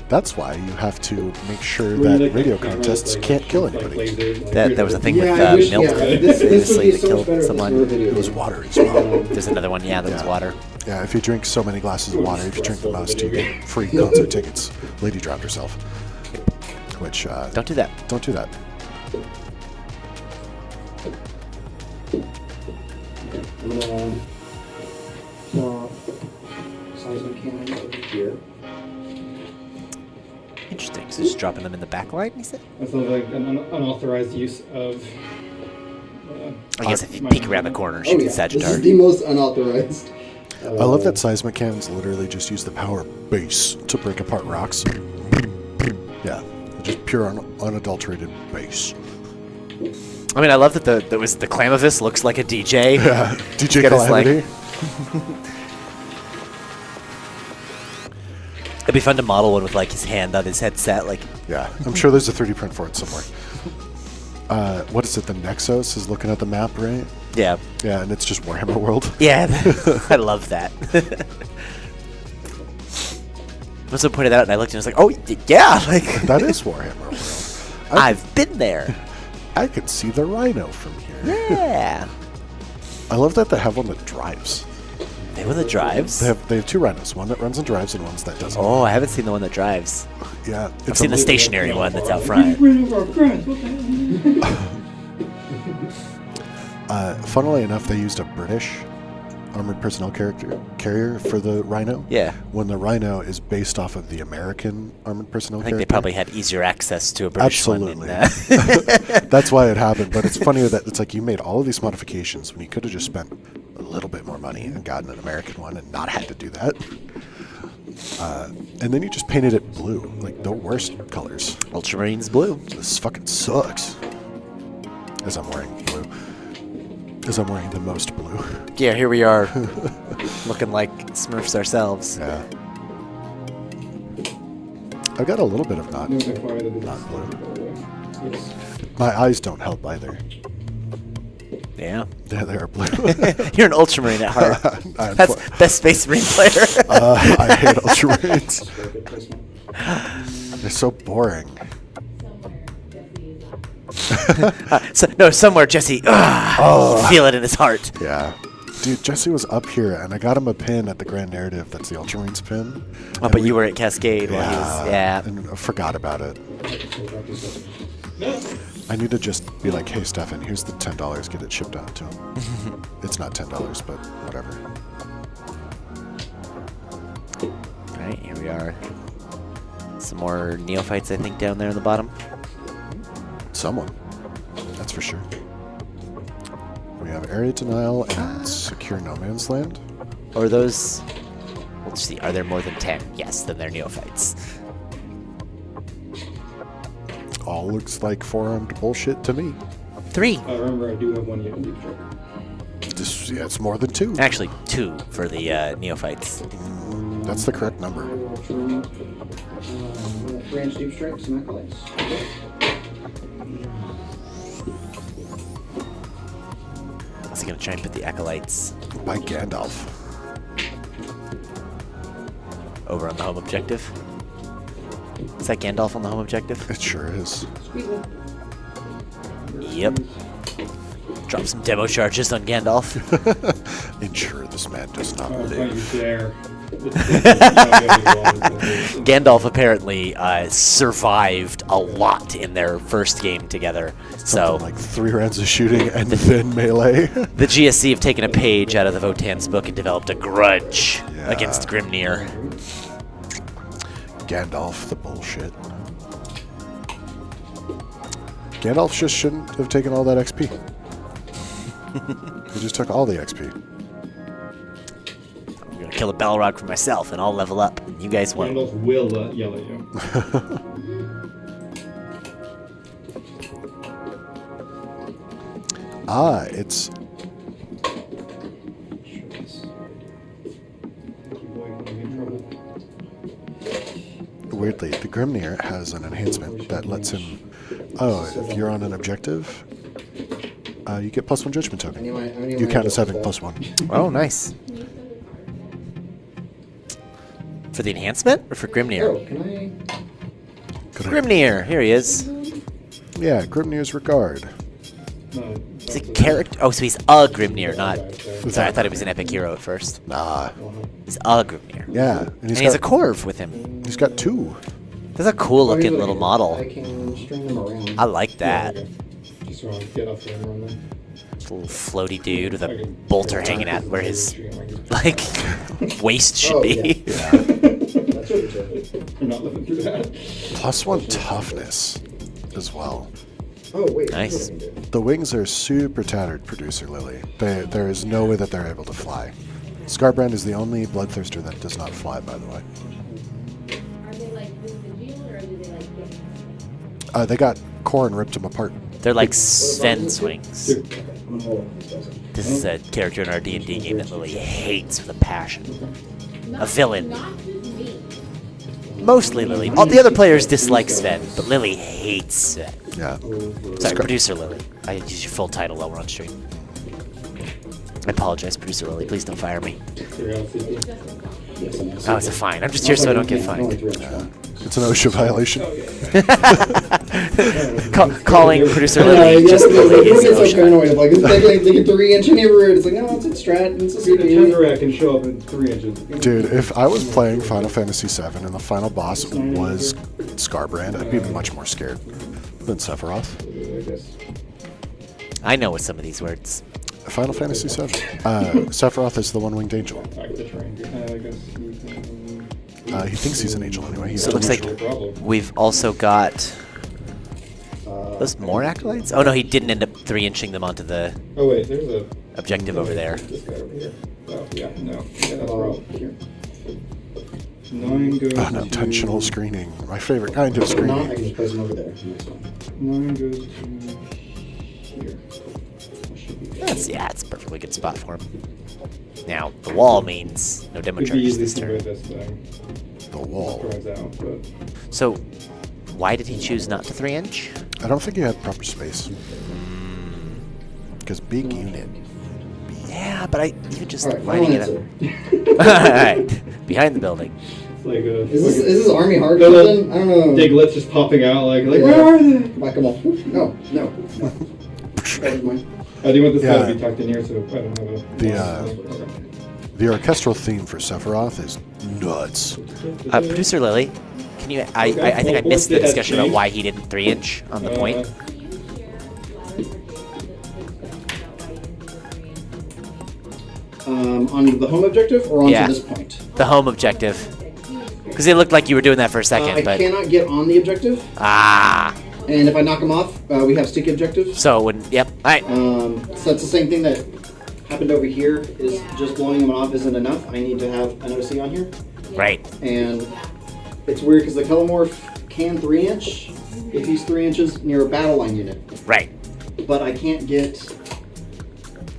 Speaker 2: That's why you have to make sure that radio contests can't kill anybody.
Speaker 1: That was a thing
Speaker 4: Yeah,
Speaker 1: with
Speaker 4: I wish-
Speaker 1: milk.
Speaker 4: yeah,
Speaker 1: They
Speaker 4: this would
Speaker 1: famously
Speaker 4: be so
Speaker 1: to
Speaker 4: much
Speaker 1: kill
Speaker 4: better if
Speaker 1: someone.
Speaker 4: this were a video
Speaker 2: It was
Speaker 4: game.
Speaker 2: water as well.
Speaker 1: There's another one. Yeah, that was
Speaker 2: Yeah.
Speaker 1: water.
Speaker 2: Yeah, if you drink so many glasses of water, if you drink the most, you get free concert tickets. Lady drowned herself. Which,
Speaker 1: Don't do that.
Speaker 2: don't do that.
Speaker 4: I'm gonna plop seismic cannon over here.
Speaker 1: Interesting. So just dropping them in the back line, he said?
Speaker 3: That sounds like an unauthorized use of.
Speaker 1: I guess if you peek around the corner, shoot the
Speaker 4: This is
Speaker 1: Sagittarius.
Speaker 4: the most unauthorized.
Speaker 2: I love that seismic cannons literally just use the power base to break apart rocks. Yeah, just pure unadulterated base.
Speaker 1: I mean, I love that the Clamavis looks like a DJ.
Speaker 2: Yeah, DJ
Speaker 1: He's got his, like-
Speaker 2: Calamity.
Speaker 1: It'd be fun to model one with like his hand on his headset, like.
Speaker 2: Yeah, I'm sure there's a 3D print for it somewhere. What is it? The Nexus is looking at the map, right?
Speaker 1: Yeah.
Speaker 2: Yeah, and it's just Warhammer World.
Speaker 1: Yeah, I love that. Someone pointed out, and I looked and I was like, "Oh, yeah!" Like
Speaker 2: That is Warhammer World.
Speaker 1: I've been there.
Speaker 2: I can see the Rhino from here.
Speaker 1: Yeah.
Speaker 2: I love that they have one that drives.
Speaker 1: They were the drives.
Speaker 2: They have 2 rhinos, one that runs and drives and one that doesn't.
Speaker 1: Oh, I haven't seen the one that drives.
Speaker 2: Yeah,
Speaker 1: I've seen the
Speaker 2: a-
Speaker 1: stationary one that's out front.
Speaker 2: Funnily enough, they used a British armored personnel carrier for the Rhino.
Speaker 1: Yeah.
Speaker 2: When the Rhino is based off of the American armored personnel
Speaker 1: I think
Speaker 2: carrier.
Speaker 1: they probably had easier access to a British
Speaker 2: Absolutely.
Speaker 1: one.
Speaker 2: That's why it happened. But it's funny that it's like you made all of these modifications when you could have just spent a little bit more money and gotten an American one and not had to do that. And then you just painted it blue, like the worst colors.
Speaker 1: Ultramarines blue.
Speaker 2: This fucking sucks. As I'm wearing blue. As I'm wearing the most blue.
Speaker 1: Yeah, here we are, looking like Smurfs ourselves.
Speaker 2: Yeah. I've got a little bit of not blue. My eyes don't help either.
Speaker 1: Yeah.
Speaker 2: Yeah, they are blue.
Speaker 1: You're an Ultramarine at heart.
Speaker 2: I'm
Speaker 1: That's best Space Marine player.
Speaker 2: I hate Ultramarines. They're so boring.
Speaker 1: Somewhere Jesse, feel it in his heart.
Speaker 2: Yeah. Dude, Jesse was up here, and I got him a pin at the Grand Narrative. That's the Ultramarines pin.
Speaker 1: Oh, but you were at Cascade while he was, yeah.
Speaker 2: And I forgot about it. I need to just be like, hey, Stefan, here's the $10. Get it shipped out to him. It's not $10, but whatever.
Speaker 1: All right, here we are. Some more neophytes, I think, down there on the bottom.
Speaker 2: someone. That's for sure. We have area denial and secure no man's land.
Speaker 1: Or those... We'll see. Are there more than 10? Yes, then they're neophytes.
Speaker 2: All looks like four-armed bullshit to me.
Speaker 1: 3.
Speaker 3: Remember, I do have one unit deep strike.
Speaker 2: Yeah, it's more than 2.
Speaker 1: Actually, 2 for the neophytes.
Speaker 2: That's the correct number.
Speaker 4: 3-inch deep strikes and acolytes.
Speaker 1: Is he going to try and put the acolytes
Speaker 2: By Gandalf.
Speaker 1: over on the home objective? Is that Gandalf on the home objective?
Speaker 2: It sure is.
Speaker 1: Yep. Drop some demo charges on Gandalf.
Speaker 2: Ensure this man does not
Speaker 3: Oh,
Speaker 2: live.
Speaker 3: don't you dare.
Speaker 1: Gandalf apparently survived a lot in their first game together. So
Speaker 2: Something like 3 rounds of shooting and then melee.
Speaker 1: the GSC have taken a page out of the Votann's book and developed a grudge
Speaker 2: Yeah.
Speaker 1: against Grimnir.
Speaker 2: Gandalf, the bullshit. Gandalf just shouldn't have taken all that XP. He just took all the XP.
Speaker 1: I'm gonna kill a Balrog for myself and I'll level up. And you guys won't.
Speaker 3: Gandalf will yell at you.
Speaker 2: It's... Weirdly, the Grimnir has an enhancement that lets him... Oh, if you're on an objective, you get +1 judgment token. You count as having +1.
Speaker 1: Oh, nice. For the enhancement or for Grimnir?
Speaker 4: Oh, can I?
Speaker 1: Grimnir, here he is.
Speaker 2: Yeah, Grimnir's Regard.
Speaker 3: No,
Speaker 1: He's a character. Oh, so he's a Grimnir, not. Sorry, I thought he was an epic hero at first.
Speaker 2: Nah.
Speaker 1: He's a Grimnir.
Speaker 2: Yeah, and
Speaker 1: And he has a Corv with him.
Speaker 2: he's got 2.
Speaker 1: That's a cool looking little
Speaker 4: I
Speaker 1: model.
Speaker 4: can string them around.
Speaker 1: I like that.
Speaker 3: just want to get up there and run them.
Speaker 1: Little floaty dude with a bolter hanging out where his like waist should
Speaker 4: Oh,
Speaker 1: be.
Speaker 4: yeah. That's what you're doing.
Speaker 3: I'm not living through that.
Speaker 2: +1 toughness as well.
Speaker 4: Oh, wait.
Speaker 1: Nice.
Speaker 2: The wings are super tattered, Producer Lily. There is no way that they're able to fly. Scarbrand is the only bloodthirster that does not fly, by the way.
Speaker 5: Are they like Wych Pigeon or do they like get?
Speaker 2: They got Korn ripped them apart.
Speaker 1: They're like Sven's wings.
Speaker 3: Dude,
Speaker 1: This is a character in our D&D game that Lily hates with a passion. A villain.
Speaker 5: Not just me.
Speaker 1: Mostly Lily. All the other players dislike Sven, but Lily hates Sven.
Speaker 2: Yeah.
Speaker 1: Sorry, Producer Lily. I use your full title while we're on stream. I apologize, Producer Lily. Please don't fire me.
Speaker 3: curiosity.
Speaker 1: Oh, it's a fine. I'm just here so I don't get fined.
Speaker 2: It's an OSHA violation.
Speaker 1: Calling Producer Lily just Lily is an
Speaker 4: It's so
Speaker 1: OSHA.
Speaker 4: paranoid. Like, it's like they get 3-inch neighborhood. It's like, no, it's a strat. It's a
Speaker 3: Dude, the
Speaker 4: CPU.
Speaker 3: Tesseract can show up in 3 inches.
Speaker 2: Dude, if I was playing Final Fantasy VII and the final boss was Scarbrand, I'd be much more scared than Sephiroth.
Speaker 3: I guess.
Speaker 1: I know what some of these words.
Speaker 2: Final Fantasy VII. Sephiroth is the one-winged angel.
Speaker 3: Back to the train. I guess.
Speaker 2: He thinks he's an angel anyway. He's
Speaker 1: So it looks like
Speaker 2: delusional.
Speaker 3: Problem.
Speaker 1: we've also got those more acolytes. Oh no, he didn't end up 3-inching them onto the
Speaker 3: Oh wait, there's a
Speaker 1: objective over there.
Speaker 3: this guy over here. Oh yeah, no, yeah, that's problem here. 9 goes.
Speaker 2: Unintentional
Speaker 3: to,
Speaker 2: screening. My favorite kind of
Speaker 4: If not, I can
Speaker 2: screening.
Speaker 4: just place them over there. Next one.
Speaker 3: 9 goes to here. That should be good.
Speaker 1: It's a perfectly good spot for him. Now the wall means no demo
Speaker 3: Could be
Speaker 1: charges
Speaker 3: easily
Speaker 1: this turn.
Speaker 3: convert this thing.
Speaker 2: The wall.
Speaker 3: Drives out, but
Speaker 1: So why did he choose not to 3-inch?
Speaker 2: I don't think he had proper space. Because big unit.
Speaker 1: Yeah, but I even just
Speaker 4: Alright,
Speaker 1: lining
Speaker 4: final
Speaker 1: it
Speaker 4: answer.
Speaker 1: up. Alright, behind the building.
Speaker 3: it's like a.
Speaker 4: Is this Army Hard
Speaker 3: The little
Speaker 4: something? I don't know.
Speaker 3: Diglets just popping out like
Speaker 4: Yeah.
Speaker 3: where are they?
Speaker 4: Whack 'em all. No. That was mine.
Speaker 3: I do want this guy
Speaker 2: Yeah.
Speaker 3: to be tucked in here so I don't have a.
Speaker 2: The, The orchestral theme for Sephiroth is nuts.
Speaker 1: Producer Lily, can you? I think I missed the discussion about why he didn't 3-inch on the point.
Speaker 4: On the home objective or onto
Speaker 1: Yeah.
Speaker 4: this point?
Speaker 1: The home objective. Because it looked like you were doing that for a second,
Speaker 4: I
Speaker 1: but
Speaker 4: cannot get on the objective. And if I knock them off, we have sticky objectives.
Speaker 1: So it wouldn't. Yep. All right.
Speaker 4: So that's the same thing that happened over here. Is just blowing them off isn't enough. I need to have an OC on here.
Speaker 1: Right.
Speaker 4: And it's weird because the Kellamorph can 3-inch if he's 3 inches near a battle line unit.
Speaker 1: Right.
Speaker 4: But I can't get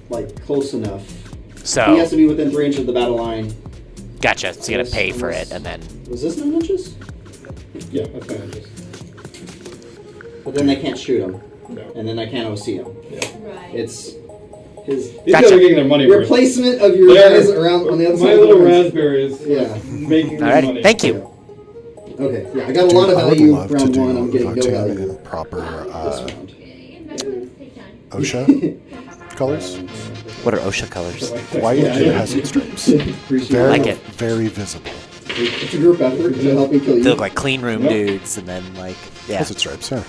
Speaker 4: like close enough.
Speaker 1: So
Speaker 4: He has to be within 3 inches of the battle line.
Speaker 1: gotcha. So you gotta pay for
Speaker 4: Unless-
Speaker 1: it, and then
Speaker 4: Was this 9 inches?
Speaker 3: Yeah, that's 9 inches.
Speaker 4: But then they can't shoot him.
Speaker 3: No.
Speaker 4: And then I can't OC him.
Speaker 5: Right.
Speaker 4: It's his
Speaker 3: These
Speaker 1: Gotcha.
Speaker 3: guys are getting their money worth.
Speaker 4: replacement of your
Speaker 3: They're-
Speaker 4: guys around on the other side.
Speaker 3: My
Speaker 4: of the
Speaker 3: little
Speaker 4: fence.
Speaker 3: raspberries.
Speaker 4: Yeah.
Speaker 3: Making their
Speaker 1: Alrighty.
Speaker 3: money.
Speaker 1: Thank you.
Speaker 4: Okay, yeah, I got a lot of
Speaker 2: I would
Speaker 4: value
Speaker 2: love to
Speaker 4: round
Speaker 2: do
Speaker 4: one. I'm getting no
Speaker 2: Votann
Speaker 4: value
Speaker 2: in proper
Speaker 4: this round.
Speaker 5: Investments take time.
Speaker 2: OSHA colors.
Speaker 1: what are OSHA colors?
Speaker 2: White and hazard stripes.
Speaker 4: Appreciate
Speaker 2: Very,
Speaker 1: like it.
Speaker 2: very visible.
Speaker 4: It's a group effort to help me kill you.
Speaker 1: They look like clean room
Speaker 3: Yep.
Speaker 1: dudes, and then like yeah.
Speaker 2: Hazard stripes, yeah.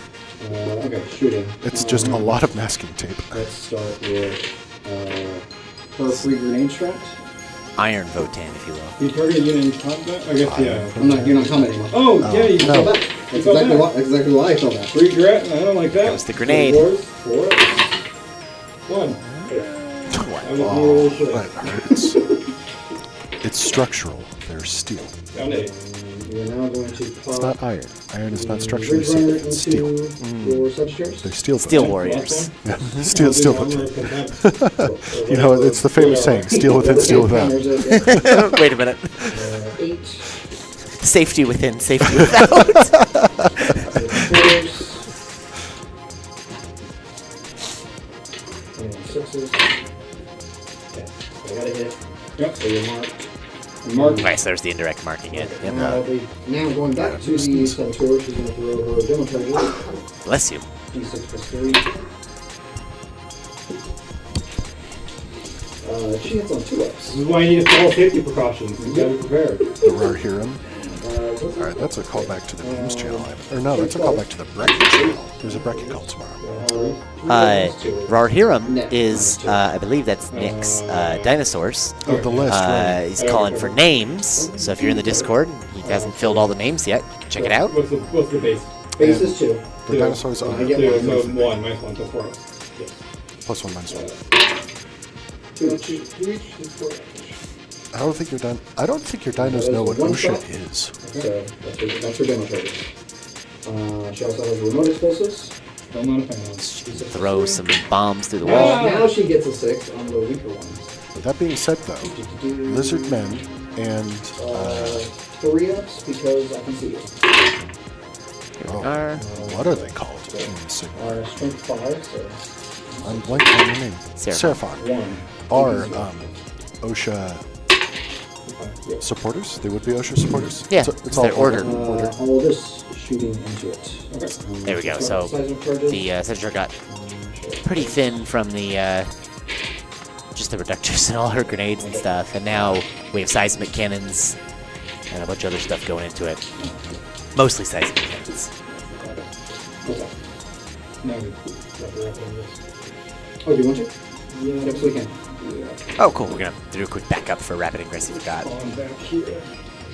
Speaker 4: Okay, shooting.
Speaker 2: It's just a lot of masking tape.
Speaker 4: Let's start with her free grenade strat.
Speaker 1: Iron Votann, if you will.
Speaker 3: You target a unit in combat? I guess, yeah.
Speaker 4: You're not combat anymore.
Speaker 3: Oh, yeah, you
Speaker 2: no.
Speaker 4: Fell
Speaker 3: fell
Speaker 4: back.
Speaker 3: back.
Speaker 4: That's
Speaker 3: fell
Speaker 4: exactly
Speaker 3: back.
Speaker 4: why. That's exactly why I fell back.
Speaker 3: Regret? I don't like that.
Speaker 1: That was the grenade.
Speaker 3: Four. One. I was
Speaker 2: Oh,
Speaker 3: near the
Speaker 2: that hurts. It's structural. They're steel.
Speaker 3: Down to 8.
Speaker 4: We're now going to
Speaker 2: It's
Speaker 4: pop
Speaker 2: not iron. Iron is not structurally
Speaker 4: Ridge Runner
Speaker 2: safe. It's steel.
Speaker 4: into your Sagittarius.
Speaker 2: They're steel.
Speaker 1: Steel
Speaker 2: Votann.
Speaker 1: warriors.
Speaker 2: Yeah, steel Votann. You know, it's the famous saying: steel within, steel without.
Speaker 1: Wait a minute.
Speaker 4: 8.
Speaker 1: Safety within, safety without.
Speaker 4: Sixes. Okay, so I got a hit.
Speaker 3: Yep.
Speaker 4: So you're marked.
Speaker 3: Mark.
Speaker 1: Nice. There's the indirect marking it. Yep.
Speaker 4: Now going back to the Saboteur, she's going to throw her demo charges.
Speaker 1: Bless you.
Speaker 4: D6 plus 3. She hits on 2 ups.
Speaker 3: This is why you need to follow safety precautions. You gotta be prepared.
Speaker 2: The Rohirrim. Alright, that's a callback to the Games channel. Or no, that's a callback to the Brekkie channel. There's a Brekkie call tomorrow.
Speaker 1: Rohirrim is, I believe that's Nick's dinosaurs.
Speaker 2: Oh, the list, right.
Speaker 1: He's calling for names, so if you're in the Discord, he hasn't filled all the names yet. You can check it out.
Speaker 3: What's the base?
Speaker 4: Base is 2.
Speaker 2: The dinosaurs are
Speaker 4: I get
Speaker 3: 2,
Speaker 4: one.
Speaker 3: so 1 minus 1, so 4. Yes.
Speaker 2: plus 1 minus 1.
Speaker 3: 2 each is 4.
Speaker 2: I don't think your dinos know what OSHA is.
Speaker 4: So that's her demo charges. She also has remote explosives.
Speaker 3: Still not a fan.
Speaker 1: Throw some bombs through the wall.
Speaker 4: Now she gets a 6 on the weaker ones.
Speaker 2: With that being said, though, lizard men and
Speaker 4: 3 ups because I can see you.
Speaker 2: what are they called?
Speaker 4: Our strength 5, so
Speaker 2: I'm blanking on your name.
Speaker 1: Seraphon.
Speaker 2: Seraphon. Are OSHA supporters? They would be OSHA supporters?
Speaker 1: Yeah,
Speaker 2: So
Speaker 1: it's their order.
Speaker 4: all this shooting into it.
Speaker 3: Okay.
Speaker 1: There we go. So the Senator got pretty thin from the just the reductors and all her grenades and stuff, and now we have seismic cannons and a bunch of other stuff going into it. Mostly seismic cannons.
Speaker 3: Okay. Now we wrap it up on this.
Speaker 4: Oh, do you want to?
Speaker 3: Yeah.
Speaker 4: Yep, so we can.
Speaker 1: Oh, cool. We're gonna do a quick backup for rapid and aggressive god.
Speaker 3: On back here.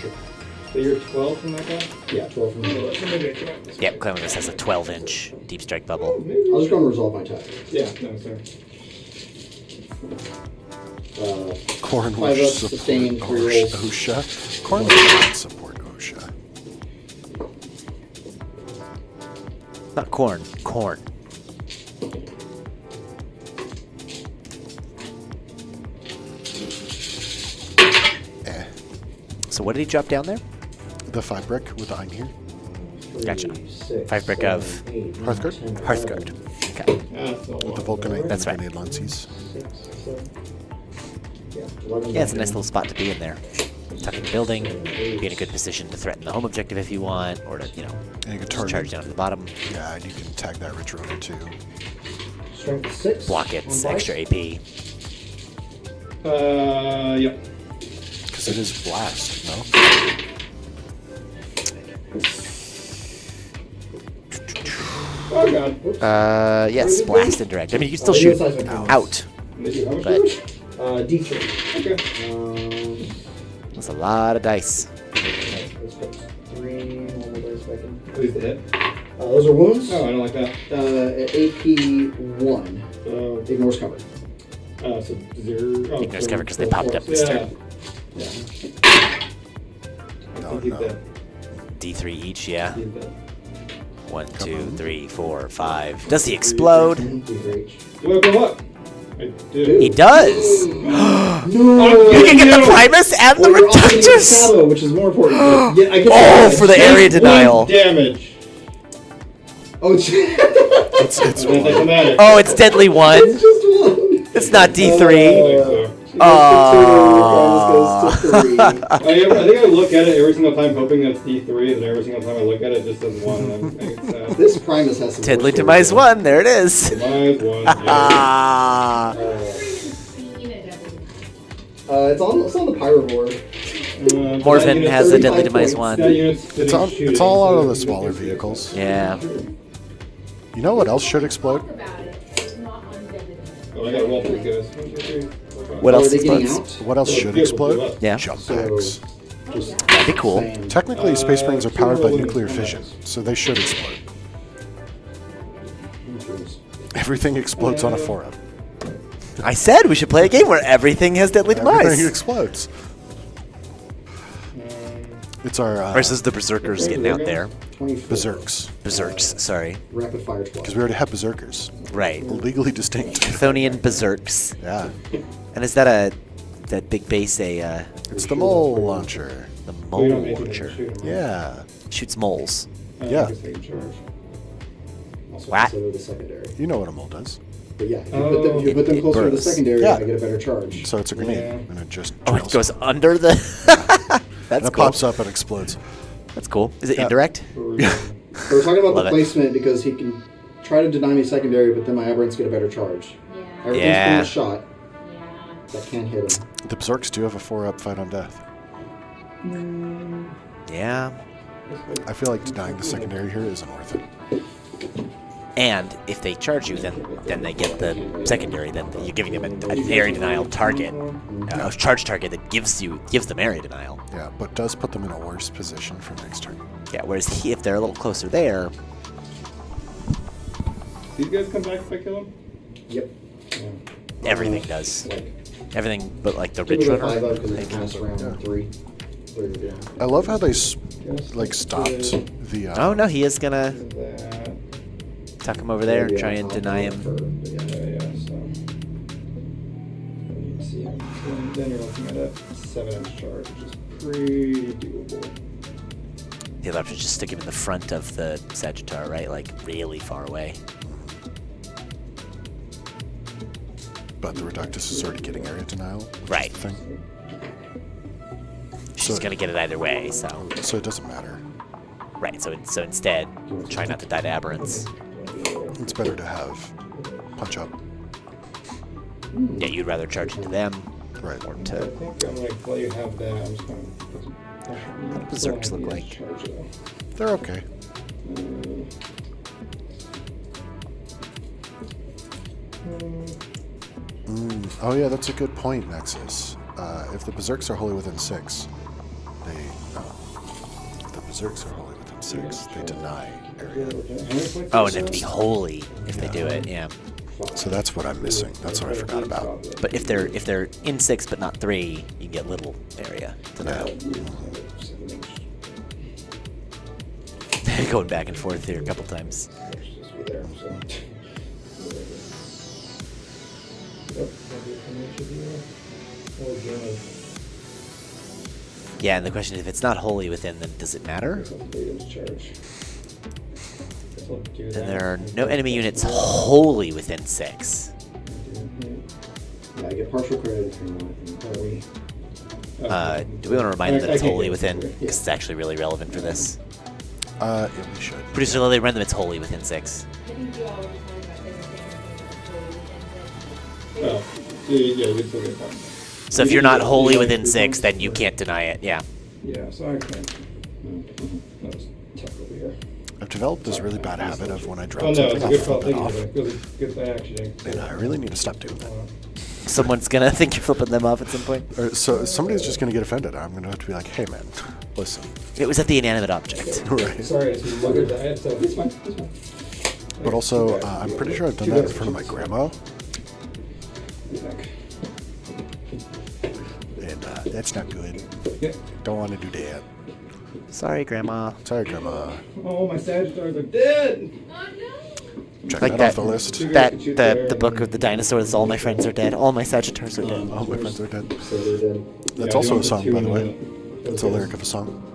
Speaker 3: Sure. So you're 12 from that guy?
Speaker 4: Yeah, 12 from here.
Speaker 3: Maybe I come out this way.
Speaker 1: Yep, Clemenus has a 12-inch deep strike bubble.
Speaker 4: I'll just go and resolve my attack.
Speaker 3: Yeah, no, sorry.
Speaker 2: Corn
Speaker 4: 5
Speaker 2: will
Speaker 4: ups,
Speaker 2: support
Speaker 4: sustained, 3 rolls.
Speaker 2: OSHA. Corn will not support OSHA.
Speaker 1: Not corn. Corn. So what did he drop down there?
Speaker 2: The 5 brick with the Einhir.
Speaker 1: Gotcha.
Speaker 4: 6,
Speaker 1: 5 brick of
Speaker 2: Hearthguard?
Speaker 1: Hearthguard. Okay.
Speaker 2: With the Vulcanite
Speaker 1: That's right.
Speaker 2: grenade lances.
Speaker 4: 11
Speaker 1: Yeah, it's a nice little spot to be in there. Tuck in the building, be in a good position to threaten the home objective if you want, or to, you know,
Speaker 2: And you can
Speaker 1: just
Speaker 2: target.
Speaker 1: charge down to the bottom,
Speaker 2: Yeah, and you can tag that Ridge Runner too.
Speaker 4: Strength 6.
Speaker 1: block it, it's
Speaker 4: on
Speaker 1: extra
Speaker 4: dice.
Speaker 1: AP.
Speaker 3: Yep.
Speaker 2: Because it is blast, no?
Speaker 3: Oh god.
Speaker 1: Yes, blast and direct. I mean, you can still shoot out, but
Speaker 4: D3.
Speaker 3: Okay.
Speaker 1: that's a lot of dice.
Speaker 4: Let's put 3 normal dice back in.
Speaker 3: Please the hit.
Speaker 4: Those are wounds.
Speaker 3: Oh, I don't like that.
Speaker 4: At AP 1.
Speaker 3: So,
Speaker 4: Ignores cover.
Speaker 3: so 0. Oh,
Speaker 1: Ignores
Speaker 3: so
Speaker 1: cover 'cause they
Speaker 3: 4
Speaker 1: popped up
Speaker 3: plus.
Speaker 1: this
Speaker 3: Yeah.
Speaker 1: turn.
Speaker 3: Yeah. I
Speaker 2: No,
Speaker 3: think he's
Speaker 2: no.
Speaker 3: dead.
Speaker 1: D3 each, yeah.
Speaker 3: He's dead.
Speaker 1: 1, 2, 3, 4, 5. Does he explode?
Speaker 3: Do I blow up? I do.
Speaker 1: He does!
Speaker 4: No!
Speaker 1: You can get the Primus and the
Speaker 4: Well, you're also getting the
Speaker 1: Reductus!
Speaker 4: salvo, which is more important. But yeah, I get
Speaker 1: Oh,
Speaker 4: the
Speaker 1: for the area denial.
Speaker 3: 1 damage.
Speaker 4: Oh, it's
Speaker 2: It's one.
Speaker 3: Anti-thematic.
Speaker 1: Oh, it's deadly 1.
Speaker 4: just one.
Speaker 1: It's not
Speaker 3: I
Speaker 1: D3.
Speaker 3: think
Speaker 1: Oh.
Speaker 4: Goes to 3.
Speaker 3: I think I look at it every single time hoping that's D3, and every single time I look at it, it just says 1. And I think it's sad.
Speaker 4: This Primus has some
Speaker 1: Deadly
Speaker 4: horse
Speaker 1: Demise
Speaker 4: stories.
Speaker 1: 1. There it is.
Speaker 3: Demise 1. Yeah.
Speaker 1: Ah.
Speaker 4: It's on the Pyro board.
Speaker 1: Morphin has a Deadly
Speaker 4: 35
Speaker 1: Demise
Speaker 4: points.
Speaker 1: 1.
Speaker 2: It's all out of the smaller vehicles.
Speaker 1: Yeah.
Speaker 2: You know what else should explode?
Speaker 3: Oh, I gotta roll for these guys. 1, 2, 3, 4, 5.
Speaker 1: What
Speaker 4: Are
Speaker 1: else
Speaker 4: they getting
Speaker 1: explodes?
Speaker 4: out?
Speaker 2: What else should explode?
Speaker 1: Yeah.
Speaker 2: Jump
Speaker 4: So,
Speaker 2: packs.
Speaker 4: just
Speaker 1: That'd be cool.
Speaker 4: saying.
Speaker 2: Technically, Space Marines are powered by
Speaker 3: Holy
Speaker 2: nuclear
Speaker 3: cow.
Speaker 2: fission, so they should explode. Everything explodes on a forum.
Speaker 1: I said we should play a game where everything has Deadly
Speaker 2: Everything
Speaker 1: Demise.
Speaker 2: explodes. It's our
Speaker 1: Versus the Berserkers getting out there.
Speaker 4: 24.
Speaker 2: Berserks,
Speaker 1: Berserks, sorry.
Speaker 4: Rapid fire 12.
Speaker 2: because we already have Berserkers,
Speaker 1: Right.
Speaker 2: legally distinct.
Speaker 1: Chthonian Berserks.
Speaker 2: Yeah,
Speaker 1: And is that big base
Speaker 2: it's the mole launcher.
Speaker 1: the
Speaker 3: We
Speaker 1: mole
Speaker 3: don't need to
Speaker 1: launcher?
Speaker 3: shoot 'em.
Speaker 2: Yeah,
Speaker 1: Shoots moles.
Speaker 2: Yeah.
Speaker 3: I guess they can charge.
Speaker 4: Also
Speaker 1: What?
Speaker 4: consider the secondary.
Speaker 2: you know what a mole does.
Speaker 4: But yeah, if you
Speaker 3: Oh.
Speaker 4: put them, you put them
Speaker 1: It
Speaker 4: closer to the
Speaker 1: bursts.
Speaker 4: secondary,
Speaker 2: Yeah.
Speaker 4: I get a better charge.
Speaker 2: So it's a grenade,
Speaker 3: Yeah.
Speaker 2: and it just
Speaker 1: Oh, it
Speaker 2: drills.
Speaker 1: goes under the. That's
Speaker 2: And it
Speaker 1: cool.
Speaker 2: pops up and explodes.
Speaker 1: That's cool. Is it
Speaker 2: Yeah.
Speaker 1: indirect?
Speaker 2: Yeah.
Speaker 4: So we're talking about
Speaker 1: Love
Speaker 4: the
Speaker 1: it.
Speaker 4: placement because he can try to deny me secondary, but then my aberrants get a better charge. Everything's
Speaker 1: Yeah.
Speaker 4: been a shot that can't hit him.
Speaker 2: The Berserks do have a 4-up fight on death.
Speaker 1: Yeah.
Speaker 2: I feel like denying the secondary here isn't worth it.
Speaker 1: And if they charge you, then they get the secondary. Then you're giving them an area denial target, a charge target that gives them area denial.
Speaker 2: Yeah, but does put them in a worse position for next turn.
Speaker 1: Yeah. Whereas if they're a little closer there,
Speaker 3: These guys come back if I kill them?
Speaker 4: Yep.
Speaker 3: Yeah.
Speaker 1: everything does.
Speaker 4: Like,
Speaker 1: Everything but like the
Speaker 4: give
Speaker 1: Ridge
Speaker 4: me
Speaker 1: Runner.
Speaker 4: the 5 up because
Speaker 1: I
Speaker 4: it's
Speaker 1: think.
Speaker 4: past round
Speaker 2: Yeah.
Speaker 4: 3. Third down.
Speaker 2: I love how they stopped the.
Speaker 1: Oh no, he is gonna
Speaker 3: That.
Speaker 1: tuck him over there and
Speaker 4: Yeah,
Speaker 1: try and
Speaker 4: I'll
Speaker 1: deny
Speaker 4: go
Speaker 1: him.
Speaker 4: for-
Speaker 3: Yeah, so. You can see him. So then you're looking at a 7-inch charge, which is pretty doable.
Speaker 1: The other option is just stick him in the front of the Sagittar, right? Like really far away.
Speaker 2: But the Reductus is already getting area denial. Which
Speaker 1: Right.
Speaker 2: Is the thing.
Speaker 1: She's
Speaker 2: So-
Speaker 1: gonna get it either way. So
Speaker 2: So it doesn't matter.
Speaker 1: right. So instead, try not to die to aberrants.
Speaker 2: It's better to have punch up.
Speaker 1: Yeah, you'd rather charge into them
Speaker 2: Right.
Speaker 1: or
Speaker 3: I
Speaker 1: to.
Speaker 3: think I'm like, while you have that, I'm just going to put some pressure on
Speaker 1: How do Berserks look like?
Speaker 3: Charge, though.
Speaker 2: They're okay. Oh yeah, that's a good point, Nexus. If the Berserks are wholly within 6, they if the Berserks are wholly within 6, they deny area.
Speaker 1: Oh, and they have to be holy if they do it. Yeah.
Speaker 2: So that's what I'm missing. That's what I forgot about.
Speaker 1: But if they're in 6 but not 3, you can get little area denial. Going back and forth here a couple times. Yeah, and the question is, if it's not wholly within, then does it matter? Then there are no enemy units wholly within 6.
Speaker 4: Yeah, I get partial credit if you want.
Speaker 1: Do we want to remind them that it's
Speaker 3: I can't
Speaker 1: wholly
Speaker 3: get it.
Speaker 1: within?
Speaker 3: Yeah.
Speaker 1: Because it's actually really relevant for this.
Speaker 2: Yeah, we should.
Speaker 1: Producer Lily, remind them it's wholly within 6.
Speaker 3: Oh, yeah, you still get that.
Speaker 1: So if you're not wholly within 6, then you can't deny it. Yeah.
Speaker 3: Yeah, so I can't. That was tough over here.
Speaker 2: I've developed this really bad habit of when I drop
Speaker 3: Oh no,
Speaker 2: something,
Speaker 3: it's a
Speaker 2: I'll
Speaker 3: good call.
Speaker 2: flip it
Speaker 3: Thank you.
Speaker 2: off.
Speaker 3: It was a good by accident.
Speaker 2: And I really need to stop doing that.
Speaker 1: Someone's gonna think you're flipping them off at some point.
Speaker 2: So somebody's just going to get offended. I'm going to have to be like, hey man, Listen.
Speaker 1: It was at the inanimate object.
Speaker 2: Right.
Speaker 3: Sorry, it's mother diet, so it's fine. It's fine.
Speaker 2: But also, I'm pretty sure I've done that in front of my grandma, and that's not good.
Speaker 3: Yeah.
Speaker 2: Don't want to do that.
Speaker 1: Sorry, Grandma.
Speaker 2: Sorry, grandma.
Speaker 3: Oh, my Sagittars are dead.
Speaker 5: Oh no!
Speaker 2: Check
Speaker 1: Like
Speaker 2: that off the list.
Speaker 1: The book of the dinosaurs. All my friends are dead. All my Sagittars are dead.
Speaker 2: All my friends are dead.
Speaker 4: So they're dead.
Speaker 2: That's
Speaker 3: Yeah,
Speaker 2: also
Speaker 3: we
Speaker 2: a song,
Speaker 3: went
Speaker 2: by the
Speaker 3: to,
Speaker 2: way. It's a lyric of a song.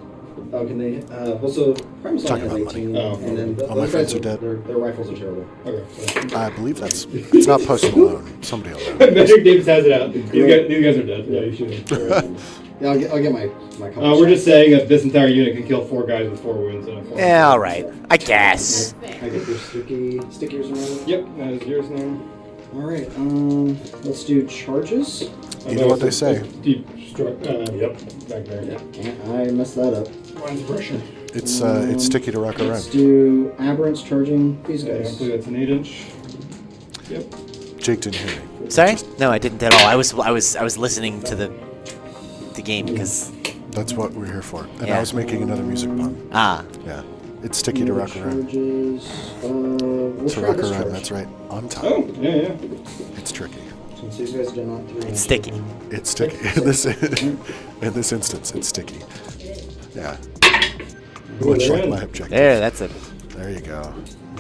Speaker 4: Oh, can they? Also, Primus only
Speaker 2: Talking
Speaker 4: has
Speaker 2: about
Speaker 4: 18,
Speaker 2: money.
Speaker 3: Oh.
Speaker 4: and then
Speaker 2: All my
Speaker 4: those
Speaker 2: friends
Speaker 4: guys
Speaker 2: are dead.
Speaker 4: Their rifles are terrible.
Speaker 3: Okay.
Speaker 2: I believe it's not Post Malone. Somebody will know.
Speaker 3: Magic Davis has it out. These guys are dead. Yeah, you should.
Speaker 4: Yeah, I'll get my
Speaker 3: We're just saying that this entire unit can kill 4 guys with 4 wounds and a 4.
Speaker 1: Yeah, all right. I guess.
Speaker 4: I get your stickies around.
Speaker 3: Yep, that is yours now.
Speaker 4: All right. Let's do charges.
Speaker 2: You know what they say.
Speaker 3: Deep struck. Yep. Back there.
Speaker 4: Yeah, I messed that up.
Speaker 3: Mine's pressure.
Speaker 2: It's sticky to rock
Speaker 4: Let's
Speaker 2: around.
Speaker 4: do aberrants charging these
Speaker 3: I
Speaker 4: guys.
Speaker 3: believe that's an 8-inch. Yep.
Speaker 2: Jake didn't hear me.
Speaker 1: Sorry? No, I didn't at all. I was listening to the game because
Speaker 2: That's what we're here for. And
Speaker 1: Yeah.
Speaker 2: I was making another music pun.
Speaker 1: ah.
Speaker 2: Yeah. It's sticky to rock around.
Speaker 4: Charges. We'll
Speaker 2: To
Speaker 4: try
Speaker 2: rock
Speaker 4: this
Speaker 2: around,
Speaker 4: charge.
Speaker 2: that's right. On time.
Speaker 3: Oh, yeah.
Speaker 2: It's tricky.
Speaker 4: Since these guys do not 3
Speaker 1: It's sticky.
Speaker 2: It's sticky. In this instance, it's sticky. Yeah. Much like my objective.
Speaker 1: There, that's it.
Speaker 2: There you go.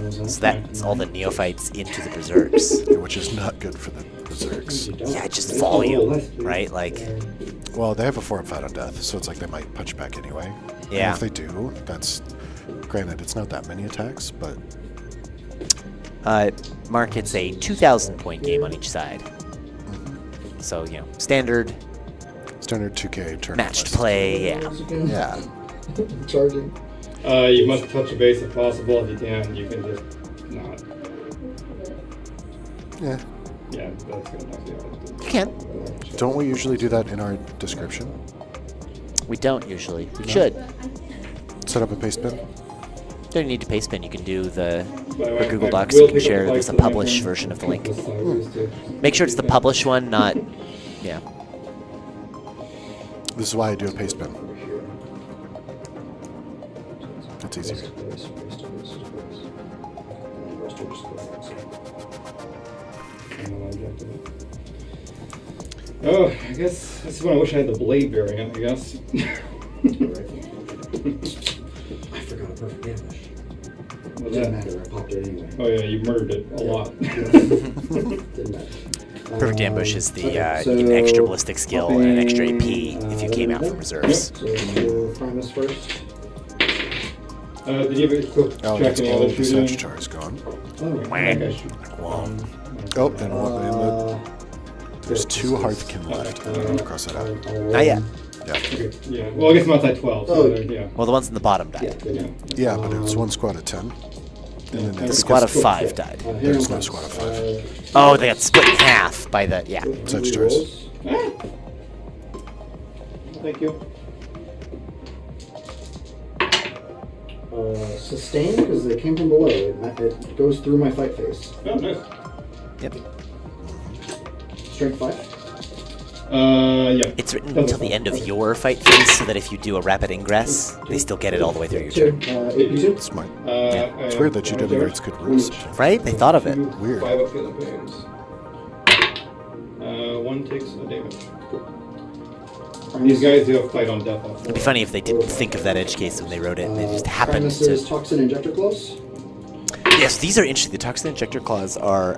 Speaker 1: So that's all the neophytes into the berserks.
Speaker 2: Which is not good for the berserks.
Speaker 1: Yeah, just volume, right? Like,
Speaker 2: Well, they have a 4 up fight on death, so it's like they might punch back anyway.
Speaker 1: Yeah.
Speaker 2: And if they do, that's granted. It's not that many attacks, but
Speaker 1: Mark, it's a 2,000 point game on each side. So, standard
Speaker 2: standard 2K turn.
Speaker 1: matched play, yeah.
Speaker 2: Yeah.
Speaker 4: Charging.
Speaker 3: You must touch a base if possible. If you can, you can just not.
Speaker 2: Yeah.
Speaker 3: Yeah, that's gonna not be hard.
Speaker 1: You can.
Speaker 2: Don't we usually do that in our description?
Speaker 1: We don't usually. We should.
Speaker 2: Set up a paste bin?
Speaker 1: Don't need to paste bin. You can do the
Speaker 3: By the
Speaker 1: or
Speaker 3: way,
Speaker 1: Google
Speaker 3: I
Speaker 1: Docs.
Speaker 3: will
Speaker 1: You can
Speaker 3: pick up
Speaker 1: share.
Speaker 3: the
Speaker 1: There's a
Speaker 3: bikes that I
Speaker 1: published
Speaker 3: can
Speaker 1: version of the
Speaker 3: put
Speaker 1: link.
Speaker 3: this sideways to-
Speaker 1: Make sure it's the published one, not. Yeah.
Speaker 2: This is why I do a paste bin. It's easier.
Speaker 3: Oh, I guess this is when I wish I had the blade variant, I guess.
Speaker 4: I forgot a perfect ambush.
Speaker 3: What's
Speaker 4: Didn't
Speaker 3: that?
Speaker 4: matter. I popped it anyway.
Speaker 3: Oh yeah, you murdered it a lot.
Speaker 4: Didn't matter.
Speaker 1: Perfect ambush is the
Speaker 4: Okay,
Speaker 1: you get an extra
Speaker 4: so
Speaker 1: ballistic skill and an extra AP
Speaker 4: popping,
Speaker 1: if you came out from reserves.
Speaker 4: So we'll Primus first.
Speaker 3: Did you ever quick
Speaker 2: Oh,
Speaker 3: check
Speaker 2: that's
Speaker 3: any
Speaker 2: all
Speaker 3: other
Speaker 2: of the
Speaker 3: shooting?
Speaker 2: Sagittars gone.
Speaker 4: Oh,
Speaker 3: Okay, shoot.
Speaker 2: Oh, and there's 2 Hearthkin left. I don't know to cross that out.
Speaker 1: Not yet.
Speaker 2: Yeah.
Speaker 3: Okay, yeah. Well, I guess I'm outside 12. So
Speaker 4: Oh.
Speaker 3: yeah.
Speaker 1: Well, the ones in the bottom died.
Speaker 3: Yeah.
Speaker 2: Yeah, but it's 1 squad of 10. And then
Speaker 1: The
Speaker 2: there's
Speaker 1: squad of 5 died.
Speaker 2: There's no squad of 5.
Speaker 1: Oh, they got split in half by the yeah.
Speaker 2: Sagittars.
Speaker 3: Ah. Thank you.
Speaker 4: Sustain, because they came from below. It goes through my fight phase.
Speaker 3: Oh, nice.
Speaker 1: Yep.
Speaker 4: Strength 5.
Speaker 3: Yeah.
Speaker 1: It's written until the end of your fight phase, so that if you do a rapid ingress, they still get it all the way through your
Speaker 4: 2.
Speaker 1: turn.
Speaker 4: 8
Speaker 2: Smart.
Speaker 3: It's
Speaker 2: weird that GW writes good rules.
Speaker 1: Right? They thought of it.
Speaker 2: Weird.
Speaker 3: 5 up feeling pains. 1 takes a damage. These guys do have fight on death also.
Speaker 1: It'd be funny if they didn't think of that edge case when they wrote it, and they just happened
Speaker 4: Primus is
Speaker 1: to.
Speaker 4: toxin injector claws.
Speaker 1: Yes, these are interesting. The toxin injector claws are.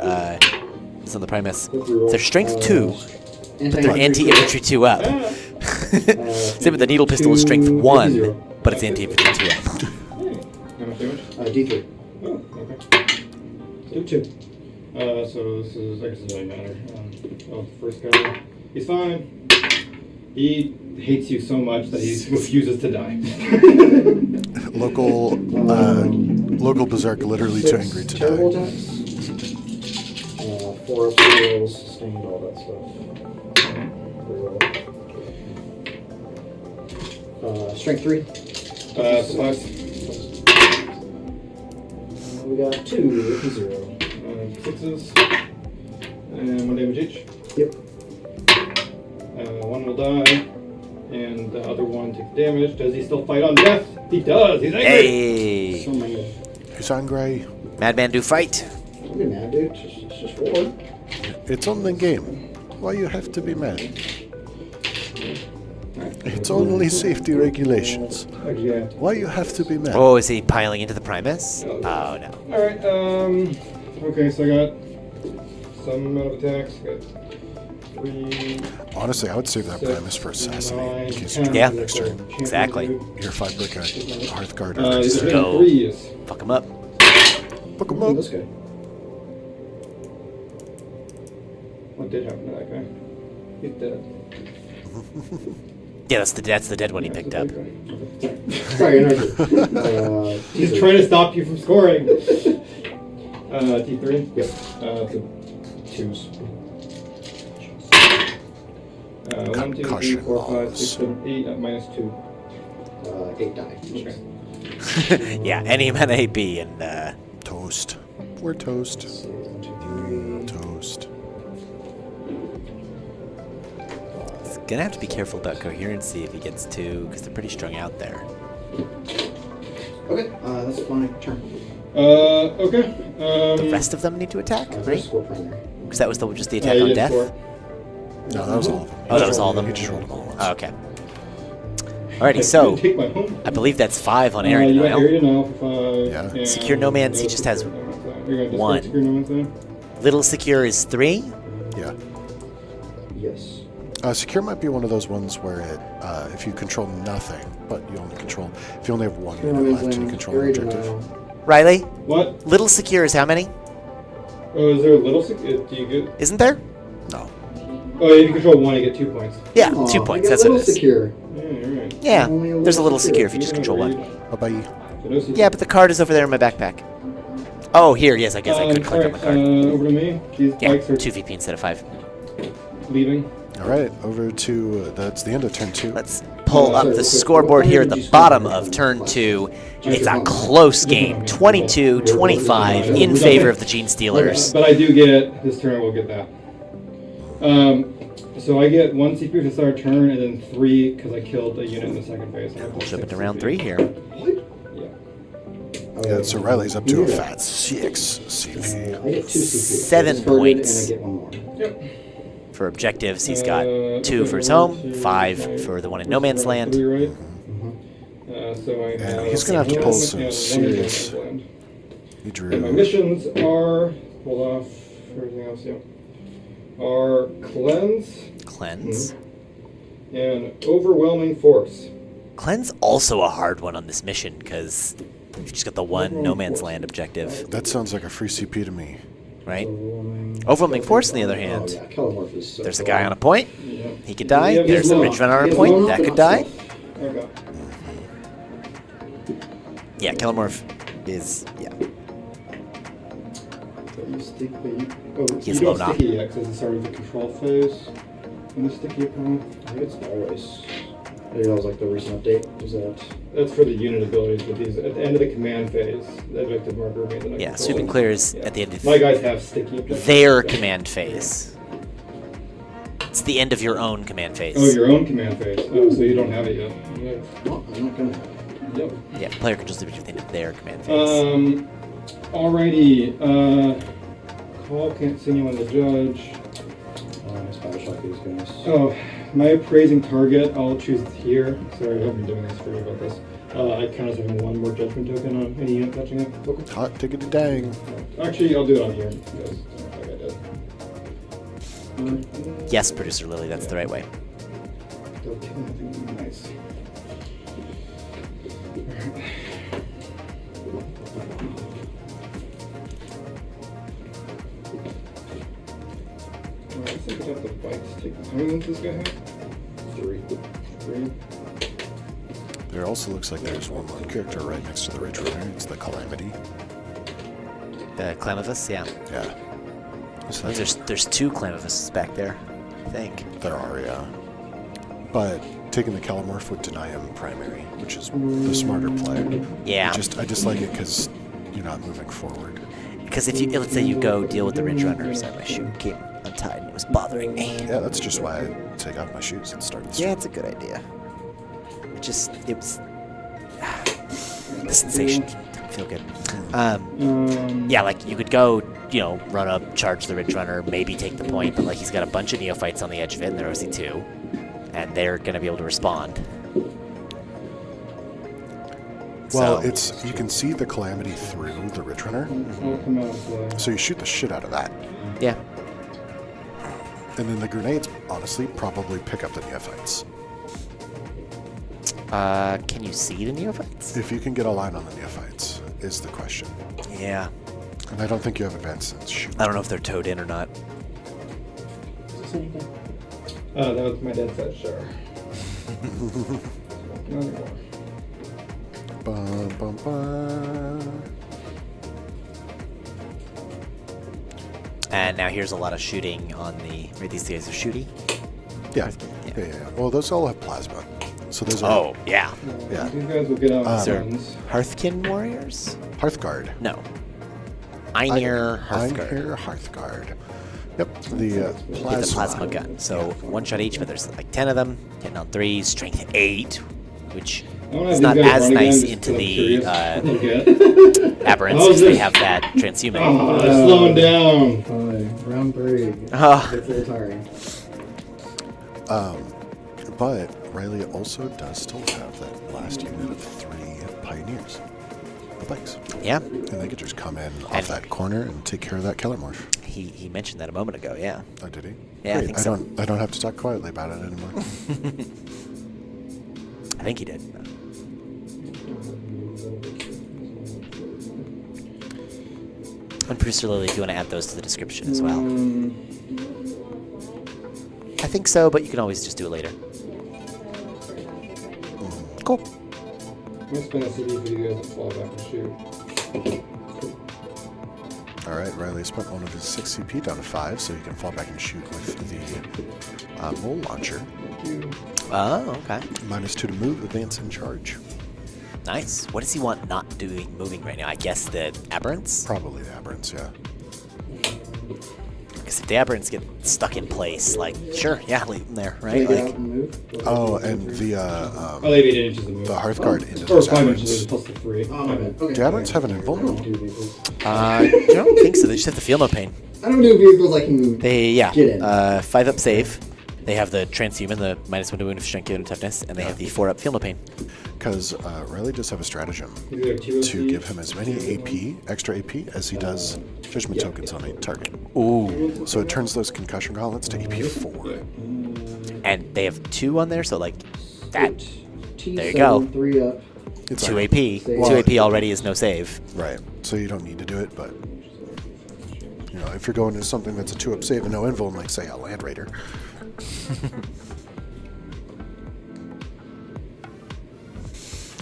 Speaker 1: It's on the Primus. They're strength 2, but they're anti-infantry 2 up. Same with the needle pistol is strength 1, but it's anti-infantry 2 up.
Speaker 3: How much damage?
Speaker 4: D3.
Speaker 3: Oh, okay. Do 2. So this is, I guess it doesn't really matter. First guy. He's fine. He hates you so much that he refuses to die.
Speaker 2: Local berserk literally too angry to
Speaker 4: terrible
Speaker 2: die.
Speaker 4: attacks. 4 up rolls, sustained, all that stuff. Strength 3.
Speaker 3: Supplies.
Speaker 4: We got 2, 0.
Speaker 3: 6s. And 1 damage each.
Speaker 4: Yep.
Speaker 3: 1 will die. And the other one takes damage. Does he still fight on death? He does. He's angry.
Speaker 1: Hey!
Speaker 4: So many.
Speaker 2: He's angry.
Speaker 1: Madman do fight.
Speaker 4: Don't be mad, dude. It's just war.
Speaker 2: It's only game. Why you have to be mad? It's only safety regulations.
Speaker 3: Yeah.
Speaker 2: Why you have to be mad?
Speaker 1: Oh, is he piling into the Primus? Oh, no.
Speaker 3: Alright, okay, so I got some amount of attacks. Got 3.
Speaker 2: Honestly, I would save that
Speaker 3: 6,
Speaker 2: Primus for assassinate in case
Speaker 3: 9,
Speaker 2: you
Speaker 3: 10.
Speaker 1: Yeah,
Speaker 2: next turn.
Speaker 1: exactly.
Speaker 2: You're fight like a Hearthguard.
Speaker 3: These are
Speaker 1: Go.
Speaker 3: 3s.
Speaker 1: Fuck him up.
Speaker 2: Book 'em
Speaker 4: Oh,
Speaker 2: up.
Speaker 4: this guy.
Speaker 3: What did happen to that guy? He's dead.
Speaker 1: Yeah, that's the dead one he picked up.
Speaker 4: Sorry, interrupted.
Speaker 3: He's trying to stop you from scoring. T3?
Speaker 4: Yep.
Speaker 3: The 2s. 1, 2, 3,
Speaker 2: Concussion
Speaker 3: 4, 5, 6,
Speaker 2: loss.
Speaker 3: 7, 8 at -2.
Speaker 4: 8 die.
Speaker 3: Okay.
Speaker 1: Yeah, any amount of AP and
Speaker 2: Toast. We're toast.
Speaker 4: Let's see, 1, 2, 3.
Speaker 2: Toast.
Speaker 1: gonna have to be careful about coherency if he gets 2, because they're pretty strung out there.
Speaker 4: Okay, that's my turn.
Speaker 3: Okay.
Speaker 1: The rest of them need to attack, right?
Speaker 4: First score primary.
Speaker 1: Because that was just the
Speaker 3: yeah,
Speaker 1: attack
Speaker 3: you
Speaker 1: on
Speaker 3: did
Speaker 1: death.
Speaker 3: score.
Speaker 2: No, that was all of them.
Speaker 1: Oh, that was all of them.
Speaker 2: He just rolled them all once.
Speaker 1: Oh, okay. Alrighty, so
Speaker 3: Take my home.
Speaker 1: I believe that's 5 on Aaron
Speaker 3: You got
Speaker 1: now.
Speaker 3: area now for 5.
Speaker 2: Yeah.
Speaker 3: and
Speaker 1: Secure No Man's, he just has
Speaker 3: You're gonna discard
Speaker 1: 1.
Speaker 3: Secure No Man's then?
Speaker 1: Little secure is 3.
Speaker 2: Yeah.
Speaker 4: Yes.
Speaker 2: Secure might be one of those ones where it, if you control nothing, but you only control, if you only have one unit left and you control an objective.
Speaker 1: Riley,
Speaker 3: What?
Speaker 1: little secure is how many?
Speaker 3: Oh, is there a little secure? Do you get?
Speaker 1: Isn't there?
Speaker 2: No.
Speaker 3: Oh, if you control 1, you get 2 points.
Speaker 1: Yeah,
Speaker 4: Aw,
Speaker 1: 2 points.
Speaker 4: I
Speaker 1: That's
Speaker 4: got
Speaker 1: what
Speaker 4: a
Speaker 1: it
Speaker 4: little
Speaker 1: is.
Speaker 4: secure.
Speaker 3: Yeah, you're right.
Speaker 1: Yeah,
Speaker 4: Only a
Speaker 1: there's a little
Speaker 4: little
Speaker 1: secure if you
Speaker 3: secure.
Speaker 1: just control 1.
Speaker 2: Bye-bye.
Speaker 3: So no secure.
Speaker 1: Yeah, but the card is over there in my backpack. Oh, here. Yes, I guess I could click on the card.
Speaker 3: Over to me. These
Speaker 1: Yeah,
Speaker 3: bikes are
Speaker 1: 2 VP instead of 5.
Speaker 3: leaving.
Speaker 2: All right, over to, that's the end of turn 2.
Speaker 1: Let's pull up the scoreboard here at the bottom of turn 2. It's a close game, 22-25 in favor of the Genestealers.
Speaker 3: But I do get this turn. I will get that. So I get 1 CP to start a turn, and then 3 because I killed a unit in the second phase. So I
Speaker 1: We'll
Speaker 3: get
Speaker 1: jump
Speaker 3: 6
Speaker 1: into round
Speaker 3: CP.
Speaker 1: 3 here.
Speaker 3: Yeah.
Speaker 2: Yeah, so Riley's up to a fat 6 CP.
Speaker 4: I get 2 CP.
Speaker 1: 7
Speaker 4: Discarded,
Speaker 1: points.
Speaker 4: And I get 1 more.
Speaker 3: Yep.
Speaker 1: For objectives, he's got 2 for his home, 5 for the one in No Man's Land.
Speaker 3: 3, right?
Speaker 4: Mm-hmm.
Speaker 3: So I
Speaker 2: And
Speaker 3: have
Speaker 2: he's gonna have to pull
Speaker 3: one
Speaker 2: some
Speaker 3: and one in
Speaker 2: serious-
Speaker 3: No Man's Land.
Speaker 2: He
Speaker 3: And my
Speaker 2: drew.
Speaker 3: missions are, hold off, everything else, yeah, are Cleanse
Speaker 1: Cleanse.
Speaker 3: and Overwhelming Force.
Speaker 1: Cleanse also a hard one on this mission, because you've just got the one No Man's Land objective,
Speaker 2: That sounds like a free CP to me.
Speaker 1: right? Overwhelming Force, on the other
Speaker 4: Oh,
Speaker 1: hand,
Speaker 4: yeah, Kellamorph is so
Speaker 1: there's a
Speaker 4: cool.
Speaker 1: guy on a point.
Speaker 3: Yeah.
Speaker 1: He could die.
Speaker 3: Yeah,
Speaker 1: There's a
Speaker 3: he's
Speaker 1: Ridge
Speaker 3: low.
Speaker 1: Runner on a
Speaker 4: He's
Speaker 1: point.
Speaker 4: low,
Speaker 1: That
Speaker 4: but
Speaker 1: could
Speaker 4: not
Speaker 1: die.
Speaker 4: stealth.
Speaker 3: Okay.
Speaker 1: Yeah, Kellamorph is, yeah.
Speaker 3: So you stick the, oh,
Speaker 1: He's
Speaker 3: you
Speaker 1: low
Speaker 3: don't
Speaker 1: knob.
Speaker 3: sticky yet because it's the start of the control phase. When the sticky opponent,
Speaker 4: I think it's always. Maybe that was like the recent update. Was that?
Speaker 3: that's for the unit abilities, but these, at the end of the command phase, the objective marker remains in
Speaker 1: Yeah,
Speaker 3: control.
Speaker 1: sweep and clear is
Speaker 3: Yeah.
Speaker 1: at the end of
Speaker 3: My guys have sticky objectives.
Speaker 1: their command phase. It's the end of your own command phase.
Speaker 3: Oh, your own command phase. Oh, so you don't have it yet. Yeah.
Speaker 4: No, I'm not gonna.
Speaker 3: Yep.
Speaker 1: Yeah, player controls the end of their command phase.
Speaker 3: Alrighty. Call can't signal on the judge.
Speaker 4: I spell shock these guys.
Speaker 3: Oh, my appraising target, I'll choose here. Sorry, I've been doing this. Forget about this. I count as having 1 more judgment token on any unit touching it. Okay.
Speaker 2: Hot tickety dang.
Speaker 3: Actually, I'll do it on here. Because I think I did.
Speaker 1: Yes, Producer Lily, that's the right way.
Speaker 3: Okay, nice. I think I have the bikes take. How many does this guy have? 3. 3.
Speaker 2: There also looks like there's one more character right next to the Ridge Runner. It's the Calamity.
Speaker 1: Clamavus, yeah.
Speaker 2: Yeah. So
Speaker 1: There's 2 Clamavus back there, I think.
Speaker 2: there are, yeah. But taking the Kellamorph would deny him primary, which is the smarter play.
Speaker 1: Yeah.
Speaker 2: I just like it because you're not moving forward.
Speaker 1: Because if you, let's say you go deal with the Ridge Runner, sorry, my shoe came untied and it was bothering me.
Speaker 2: Yeah, that's just why I take off my shoes and start the stream.
Speaker 1: Yeah, it's a good idea. it was the sensation didn't feel good. Yeah, like you could go, run up, charge the Ridge Runner, maybe take the point, but like he's got a bunch of neophytes on the edge of it, and they're OC2, and they're gonna be able to respond.
Speaker 2: Well,
Speaker 1: So-
Speaker 2: you can see the Calamity through the Ridge Runner,
Speaker 3: I'll come out of play.
Speaker 2: so you shoot the shit out of that.
Speaker 1: Yeah.
Speaker 2: And then the grenades, honestly, probably pick up the neophytes.
Speaker 1: Can you see the neophytes?
Speaker 2: If you can get a line on the neophytes, is the question.
Speaker 1: Yeah.
Speaker 2: And I don't think you have advanced sense. Shoot.
Speaker 1: I don't know if they're towed in or not.
Speaker 3: That was my dead set, sure. Not anymore.
Speaker 2: Bum, bum, bum.
Speaker 1: And now here's a lot of shooting on the. Right, these guys are shooty.
Speaker 2: Yeah.
Speaker 1: Yeah.
Speaker 2: Yeah. Well, those all have plasma. So those are
Speaker 1: Oh, yeah.
Speaker 2: Yeah.
Speaker 3: These guys will get out on
Speaker 1: Sir.
Speaker 3: guns.
Speaker 1: Hearthkin warriors?
Speaker 2: Hearthguard.
Speaker 1: No. Einir Hearthguard.
Speaker 2: Einir Hearthguard. Yep. The
Speaker 1: With
Speaker 2: plasma.
Speaker 1: the plasma gun. So one shot each, but there's like 10 of them. Hitting on 3, strength 8, which
Speaker 3: I wanna
Speaker 1: is
Speaker 3: have
Speaker 1: not
Speaker 3: these guys
Speaker 1: as
Speaker 3: run again,
Speaker 1: nice
Speaker 3: just
Speaker 1: into
Speaker 3: 'cause I'm
Speaker 1: the
Speaker 3: curious what they'll get.
Speaker 1: aberrants
Speaker 3: How's
Speaker 1: because they
Speaker 3: this?
Speaker 1: have that transhuman.
Speaker 3: Oh, they're slowing down.
Speaker 4: Fine. Round 3.
Speaker 1: Oh.
Speaker 4: It's a little tiring.
Speaker 2: But Riley also does still have that last unit of 3 pioneers. The bikes.
Speaker 1: Yeah,
Speaker 2: And they could just come in off
Speaker 1: And-
Speaker 2: that corner and take care of that killer morph.
Speaker 1: he mentioned that a moment ago, yeah.
Speaker 2: Oh, did he?
Speaker 1: Yeah, I
Speaker 2: Great.
Speaker 1: think so.
Speaker 2: I don't have to talk quietly about it anymore.
Speaker 1: I think he did. And Producer Lily, if you want to add those to the description as well. I think so, but you can always just do it later. Cool.
Speaker 3: I'm gonna spend a CD for you guys to fall back and shoot.
Speaker 2: All right, Riley spent one of his 6 CP down to 5, so he can fall back and shoot with the mole launcher.
Speaker 1: Oh, okay.
Speaker 2: -2 to move, advance, and charge.
Speaker 1: Nice. What does he want not moving right now? I guess the aberrants?
Speaker 2: Probably the aberrants, yeah.
Speaker 1: Because if the aberrants get stuck in place, like, sure, yeah, leave them there,
Speaker 4: Can they
Speaker 1: right?
Speaker 4: get out
Speaker 1: Like,
Speaker 4: and move?
Speaker 2: Oh, and the
Speaker 3: Oh, they have 8 inches of move.
Speaker 2: the Hearthguard into
Speaker 3: Or
Speaker 2: those
Speaker 3: 5 inches
Speaker 2: aberrants.
Speaker 3: plus the 3.
Speaker 4: Oh, my bad. Okay.
Speaker 2: Do aberrants have an
Speaker 4: I don't
Speaker 2: invulnerable?
Speaker 4: do vehicles.
Speaker 1: I don't think so. They just have to feel no pain.
Speaker 4: I don't do vehicles I can
Speaker 1: They, yeah,
Speaker 4: get in.
Speaker 1: 5 up save. They have the transhuman, the -1 to wound of strength and toughness, and they have the 4 up feel no pain.
Speaker 2: Because Riley does have a stratagem
Speaker 3: These are 2
Speaker 2: to give him as many AP, extra AP, as he does judgment tokens on a target.
Speaker 1: Ooh.
Speaker 2: So it turns those concussion gauntlets to AP 4.
Speaker 1: And they have 2 on there, so like that.
Speaker 4: T7,
Speaker 1: There you go.
Speaker 4: 3 up.
Speaker 2: It's
Speaker 1: 2
Speaker 2: like-
Speaker 1: AP.
Speaker 4: Save.
Speaker 1: 2 AP already is no save.
Speaker 2: Right. So you don't need to do it, but if you're going to something that's a 2-up save and no invul, like say a Land Raider.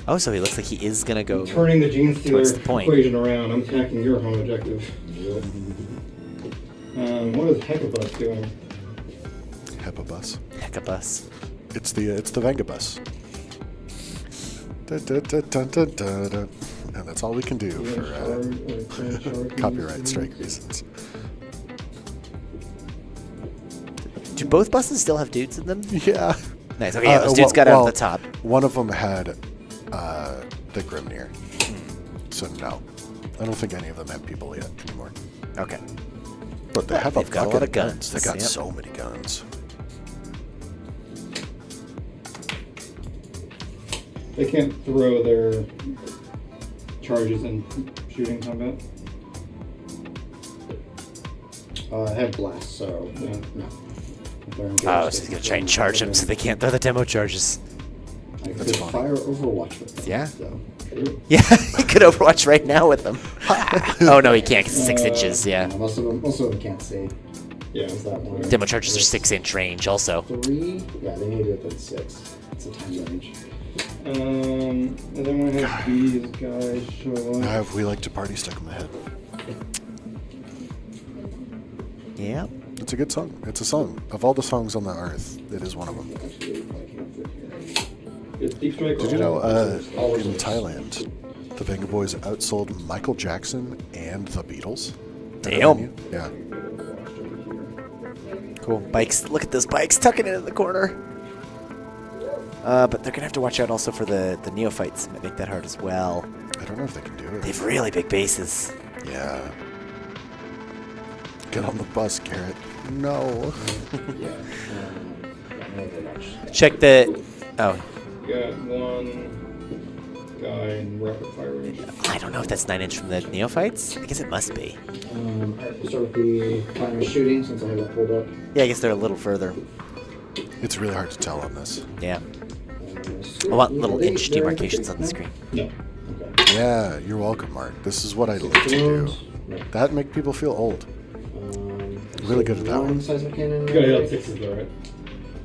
Speaker 1: Oh, so he looks like he is gonna go.
Speaker 3: Turning the
Speaker 1: Towards the
Speaker 3: Genestealer
Speaker 1: point.
Speaker 3: equation around, I'm attacking your home objective. What is Hecabus doing?
Speaker 2: Hepabus.
Speaker 1: Hecabus.
Speaker 2: It's the Vengabus. Dun, dun, dun, dun, dun, dun, dun. And that's all we can do for copyright strike reasons.
Speaker 1: Do both buses still have dudes in them?
Speaker 2: Yeah.
Speaker 1: Nice. Okay, yeah, those dudes got out
Speaker 2: well,
Speaker 1: at the top.
Speaker 2: One of them had the Grimnir. So no. I don't think any of them have people yet anymore.
Speaker 1: Okay.
Speaker 2: But they have
Speaker 1: They've got a lot
Speaker 2: bucket
Speaker 1: of guns.
Speaker 2: They got
Speaker 1: Yep.
Speaker 2: so many guns.
Speaker 3: They can't throw their charges in shooting combat.
Speaker 4: I have blast, so
Speaker 3: Yeah.
Speaker 4: no. If they're engaged,
Speaker 1: Oh, so he's gonna try and charge them so they can't throw the demo charges.
Speaker 4: I
Speaker 2: That's
Speaker 4: could
Speaker 2: funny.
Speaker 4: fire Overwatch with them.
Speaker 1: Yeah.
Speaker 4: So.
Speaker 3: True.
Speaker 1: Yeah, he could Overwatch right now with them. Oh no, he can't. 'Cause it's 6 inches. Yeah.
Speaker 4: Most of them can't see.
Speaker 3: Yeah.
Speaker 4: Is that one?
Speaker 1: Demo charges are 6-inch range also.
Speaker 4: 3? Yeah, they need to do it within 6. It's a time range.
Speaker 3: And then when I have these guys show up.
Speaker 2: We like to party stick in the head.
Speaker 1: Yeah.
Speaker 2: It's a good song. It's a song. Of all the songs on the earth, it is one of them.
Speaker 3: It's Deep Strike.
Speaker 2: Did you know
Speaker 4: all
Speaker 2: in
Speaker 4: reserves.
Speaker 2: Thailand, the Venga Boys outsold Michael Jackson and the Beatles?
Speaker 1: Damn.
Speaker 2: Yeah.
Speaker 1: Cool. Bikes. Look at those bikes tucking it in the corner. But they're going to have to watch out also for the neophytes. Might make that hard as well.
Speaker 2: I don't know if they can do it.
Speaker 1: They have really big bases.
Speaker 2: Yeah. Get on the bus, Garrett. No.
Speaker 4: Yeah.
Speaker 1: Check the... Oh,
Speaker 3: You got one guy in rapid fire range.
Speaker 1: I don't know if that's 9-inch from the neophytes. I guess it must be.
Speaker 4: Alright, we'll start with the climber shooting since I have that pulled up.
Speaker 1: Yeah, I guess they're a little further.
Speaker 2: It's really hard to tell on this.
Speaker 1: Yeah. I want little inch demarcations on the screen.
Speaker 3: No.
Speaker 4: Okay.
Speaker 2: Yeah, you're welcome, Mark. This is what I live to do. That make people feel old. Really good at that one.
Speaker 4: Seismic cannon.
Speaker 3: You gotta hit on 6s though, right?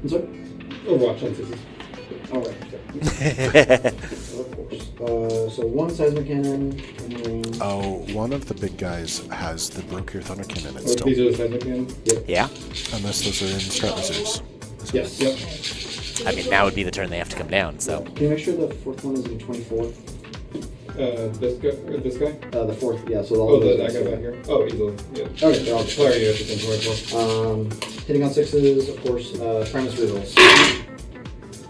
Speaker 4: I'm sorry?
Speaker 3: Overwatch on 6s.
Speaker 4: Alright. Of course. So one seismic cannon. And then...
Speaker 2: Oh, one of the big guys has the Brokir Thunder Cannon. It's
Speaker 3: Oh,
Speaker 2: still,
Speaker 3: these are the seismic cannon? Yep.
Speaker 1: Yeah.
Speaker 2: unless those are in strat reserves.
Speaker 3: Yes. Yep.
Speaker 1: I mean, now would be the turn they have to come down, so...
Speaker 4: Can you make sure the fourth one is in 24?
Speaker 3: This guy?
Speaker 4: The fourth, yeah, so all
Speaker 3: Oh,
Speaker 4: of those
Speaker 3: that guy back here? Oh, easily. Yeah.
Speaker 4: Okay, they're all
Speaker 3: Sorry, you have to think 24.
Speaker 4: Hitting on 6s, of course, Primus rerolls.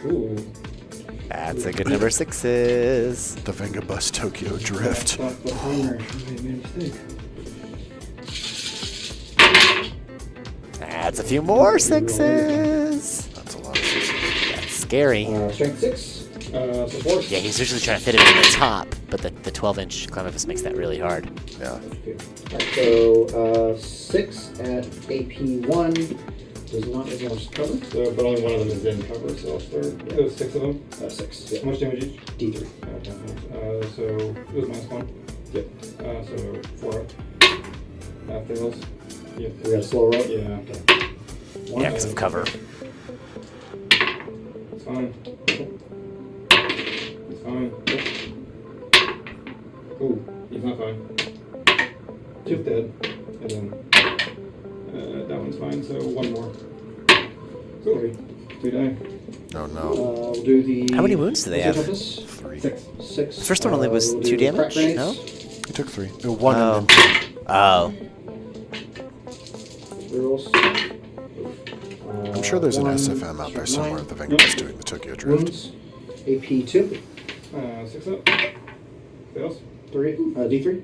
Speaker 3: Ooh.
Speaker 1: That's a good number 6s.
Speaker 2: The Vengabus Tokyo Drift.
Speaker 3: That's the primary. I made a mistake.
Speaker 1: That's a few more 6s.
Speaker 2: That's a lot of sixes.
Speaker 1: That's scary.
Speaker 4: Strength 6.
Speaker 3: Support.
Speaker 1: Yeah, he's usually trying to fit it in the top, but the 12-inch Climavus makes that really hard.
Speaker 2: Yeah.
Speaker 4: Alright, so 6 at AP1 does not as much cover.
Speaker 3: So, but only one of them is in cover, so there's 6 of them.
Speaker 4: 6.
Speaker 3: How much damage each?
Speaker 4: D3.
Speaker 3: Okay. So it was -1. Yep. So 4 up. Fails. Yep.
Speaker 4: We got a slow roll?
Speaker 3: Yeah.
Speaker 4: Okay.
Speaker 1: Yeah, because of cover.
Speaker 3: It's fine. It's fine. Ooh, he's not fine. Two's dead. And then that one's fine, so one more. Cool. 3 die.
Speaker 2: No, no.
Speaker 4: We'll do the...
Speaker 1: How many wounds do they have?
Speaker 2: 3.
Speaker 3: 6.
Speaker 4: 6.
Speaker 1: The first one only was
Speaker 4: we'll
Speaker 1: 2
Speaker 4: do crack
Speaker 1: damage,
Speaker 4: grenades.
Speaker 1: no?
Speaker 2: He took 3. No, 1
Speaker 1: Oh.
Speaker 2: and then 2.
Speaker 1: Oh.
Speaker 4: Rerolls.
Speaker 2: I'm sure there's an
Speaker 4: 1,
Speaker 2: SFM out there somewhere of the
Speaker 3: Yep.
Speaker 2: Vengabus doing the Tokyo Drift.
Speaker 4: Wounds. AP2.
Speaker 3: 6 up. Fails.
Speaker 4: 3. D3.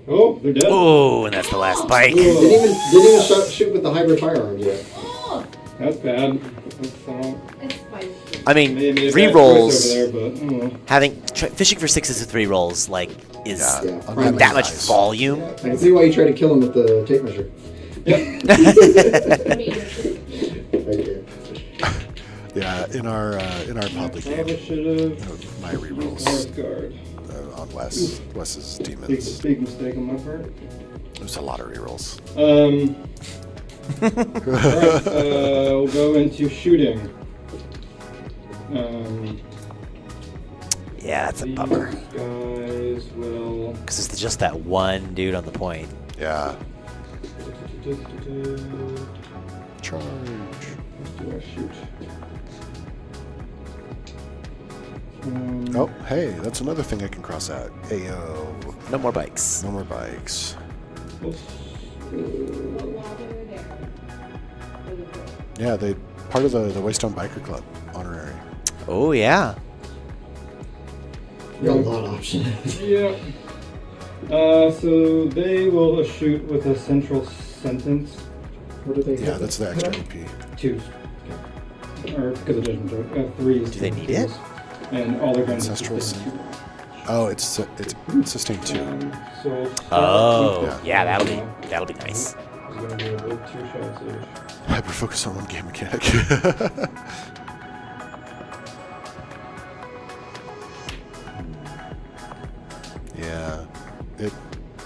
Speaker 3: Oh, they're dead.
Speaker 1: Oh, and that's the last bike.
Speaker 4: Didn't even shoot with the hybrid firearms yet.
Speaker 5: Oh,
Speaker 3: That's bad. That's,
Speaker 5: it's spicy.
Speaker 1: I mean,
Speaker 3: maybe a bad
Speaker 1: re-rolls,
Speaker 3: choice over there, but I don't know.
Speaker 1: fishing for 6s with re-rolls, like, is
Speaker 2: Yeah.
Speaker 4: Yeah.
Speaker 2: on
Speaker 1: that
Speaker 2: many
Speaker 1: much
Speaker 2: guys.
Speaker 1: volume.
Speaker 4: I can see why you tried to kill him with the tape measure.
Speaker 5: I mean,
Speaker 4: Right here.
Speaker 2: Yeah, in our public
Speaker 3: Probably
Speaker 2: game,
Speaker 3: should have.
Speaker 2: my rerolls
Speaker 3: Guard.
Speaker 2: on Wes's
Speaker 3: Big,
Speaker 2: demons.
Speaker 3: big mistake on my part.
Speaker 2: There's a lot of rerolls.
Speaker 3: Alright, we'll go into shooting.
Speaker 1: Yeah, that's a bummer.
Speaker 3: These guys will.
Speaker 1: Because it's just that one dude on the point.
Speaker 2: Yeah.
Speaker 3: What
Speaker 2: Charge.
Speaker 3: do I shoot?
Speaker 2: Oh, hey, that's another thing I can cross out. Ayo.
Speaker 1: No more bikes.
Speaker 2: No more bikes. Yeah, they part of the Waystone Biker Club honorary.
Speaker 1: Oh, yeah.
Speaker 4: You got a lot of options.
Speaker 3: Yeah. So they will shoot with a central sentence.
Speaker 4: What do they
Speaker 2: Yeah, that's the extra AP.
Speaker 3: 2s. Or because of judgment throw. 3s.
Speaker 1: Do they need it?
Speaker 3: And all their guns.
Speaker 2: Ancestral
Speaker 3: sustain
Speaker 2: Oh, it's sustained 2.
Speaker 3: 2. So we'll start
Speaker 1: Oh,
Speaker 3: with-
Speaker 1: yeah, that'll be nice.
Speaker 3: He's gonna do a 2 shots each.
Speaker 2: Hyper focus on one game mechanic. Yeah. It.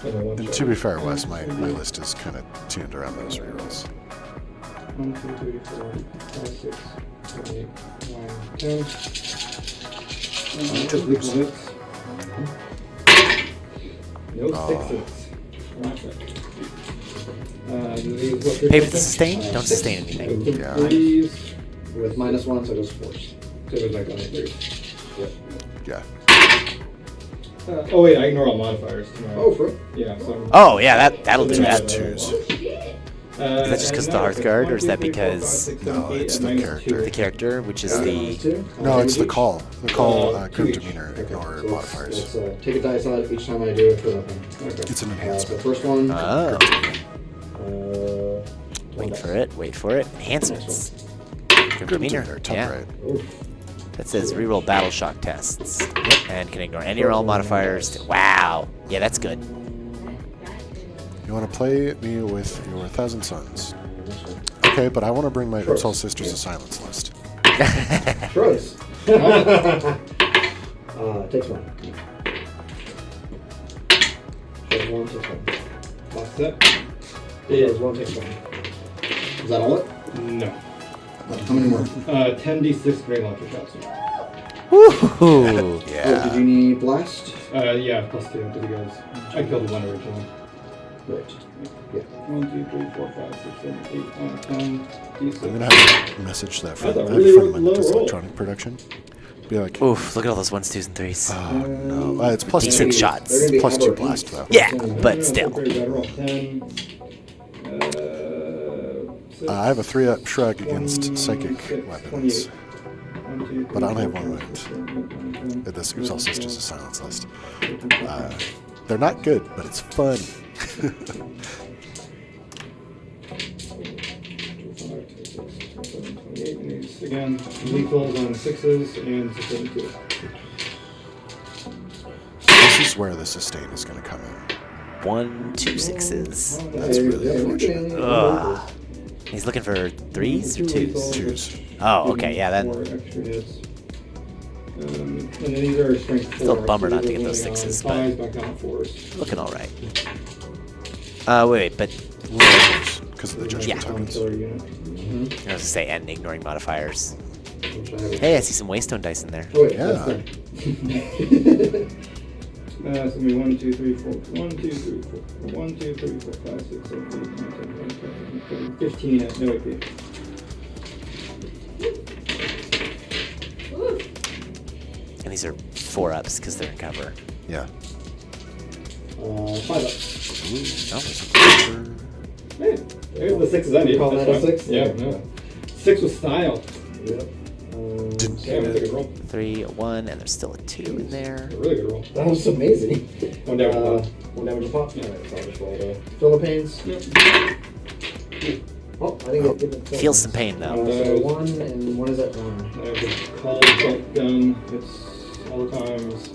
Speaker 3: And then one
Speaker 2: And
Speaker 3: shot
Speaker 2: to be
Speaker 3: each.
Speaker 2: fair, Wes, my list is kind of tuned around those rerolls.
Speaker 3: 1, 2, 3, 4, 5, 6, 7, 8, 9, 10. Just leave it. No
Speaker 2: Oh.
Speaker 3: 6s.
Speaker 1: Pay for the sustain? Don't sustain anything.
Speaker 2: Yeah.
Speaker 3: 3s.
Speaker 4: With -1, so it goes 4s.
Speaker 3: So it was like only 3s. Yep.
Speaker 2: Yeah.
Speaker 3: Oh wait, I ignore all modifiers tomorrow.
Speaker 4: Oh, for
Speaker 3: Yeah, so
Speaker 1: Oh, yeah, that'll do
Speaker 3: Doesn't
Speaker 1: that.
Speaker 3: matter.
Speaker 2: Twos.
Speaker 5: oh shit.
Speaker 1: Is that just because of the Hearthguard, or is that because
Speaker 2: No, it's the character.
Speaker 1: the character, which is the...
Speaker 2: No, it's the call. The call, group demeanor, ignore modifiers.
Speaker 4: Take a dice out each time I do it for nothing.
Speaker 2: It's an
Speaker 4: The
Speaker 2: enhancement.
Speaker 4: first one.
Speaker 1: Oh,
Speaker 4: One
Speaker 1: wait for it. Enhancements. Group
Speaker 2: Group
Speaker 1: demeanor,
Speaker 2: demeanor, top
Speaker 1: yeah.
Speaker 2: right.
Speaker 1: That says reroll battle shock tests. Yep, and can ignore any or all modifiers. Wow. Yeah, that's good.
Speaker 2: You want to play me with your 1,000 Suns. Okay, but I want to bring my Soul Sisters of Silence list.
Speaker 4: Choice. Takes one. Shows one, takes one.
Speaker 3: Last set.
Speaker 4: Shows one, takes one. Is that all it?
Speaker 3: No.
Speaker 4: How many more?
Speaker 3: 10d6 grenade launcher shots.
Speaker 1: Woohoo!
Speaker 4: Oh, did
Speaker 2: Yeah.
Speaker 4: you need blast?
Speaker 3: Yeah, +2 to the guys. I killed one originally.
Speaker 4: Right. Yeah.
Speaker 3: 1, 2, 3, 4, 5, 6, 7, 8, 9, 10, d6.
Speaker 2: I'm going to have a message that from,
Speaker 3: That's a really
Speaker 2: from
Speaker 3: low
Speaker 2: this
Speaker 3: roll.
Speaker 2: electronic production. Be like,
Speaker 1: Oof, look at all those 1s, 2s, and 3s.
Speaker 2: oh, no. It's plus
Speaker 1: Decent
Speaker 2: 2
Speaker 1: shots.
Speaker 4: They're gonna be
Speaker 2: Plus 2
Speaker 4: aberrant.
Speaker 2: blast, though.
Speaker 1: Yeah,
Speaker 3: Yeah,
Speaker 1: but still.
Speaker 3: pretty bad roll. 10.
Speaker 2: I have a 3-up shrug
Speaker 3: 1,
Speaker 2: against
Speaker 3: 6,
Speaker 2: psychic
Speaker 3: 28.
Speaker 2: weapons.
Speaker 3: 1, 2, 3,
Speaker 2: But I only have
Speaker 3: 4,
Speaker 2: one
Speaker 3: 5,
Speaker 2: wound.
Speaker 3: 6,
Speaker 2: This Soul Sisters of Silence list.
Speaker 3: 7, 8,
Speaker 2: They're not good, but it's fun.
Speaker 3: 28, and these, again, lethals on 6s and 672.
Speaker 2: This is where the sustain is going to come in.
Speaker 1: 1, 2, 6s.
Speaker 2: That's really unfortunate.
Speaker 1: Ugh. He's looking for 3s or 2s?
Speaker 2: Twos.
Speaker 1: Oh, okay, yeah, then.
Speaker 3: 4 extra hits. And then these are strength 4.
Speaker 1: Still a bummer not to get
Speaker 3: so
Speaker 1: those
Speaker 3: you're only
Speaker 1: 6s,
Speaker 3: on
Speaker 1: but-
Speaker 3: 5s, back down to 4s.
Speaker 1: Looking alright. Wait, but
Speaker 2: Because of the judgment
Speaker 1: Yeah.
Speaker 2: tokens.
Speaker 3: Killer unit.
Speaker 1: I was going to say and ignoring modifiers.
Speaker 4: Which I have.
Speaker 1: Hey, I see some Waystone dice in there.
Speaker 4: Oh, wait,
Speaker 2: Yeah.
Speaker 4: that's there.
Speaker 3: So it's gonna be 1, 2, 3, 4. 1, 2, 3, 4. 1, 2, 3, 4, 5, 6, 7, 8, 9, 10, 11, 12, 15 at no AP.
Speaker 5: Ooh.
Speaker 1: And these are 4-ups because they're in cover.
Speaker 2: Yeah.
Speaker 4: 5 up.
Speaker 2: Ooh,
Speaker 3: Hey, there's the 6s I need.
Speaker 4: Call
Speaker 3: That's
Speaker 4: that a
Speaker 3: fine.
Speaker 4: 6?
Speaker 3: Yeah, no. 6 with style.
Speaker 4: Yep.
Speaker 2: Didn't
Speaker 3: Yeah, that's a good roll.
Speaker 1: 3, 1, and there's still a 2 in there.
Speaker 3: A really good roll.
Speaker 4: That was amazing.
Speaker 3: 1 damage.
Speaker 4: One damage a pop.
Speaker 3: Yeah, so I'll just roll it.
Speaker 4: Philippines.
Speaker 3: Yep.
Speaker 4: Oh, I didn't get the
Speaker 1: Feels some pain though.
Speaker 4: So 1, and what is that one?
Speaker 3: I have a cold belt gun. It's all the times.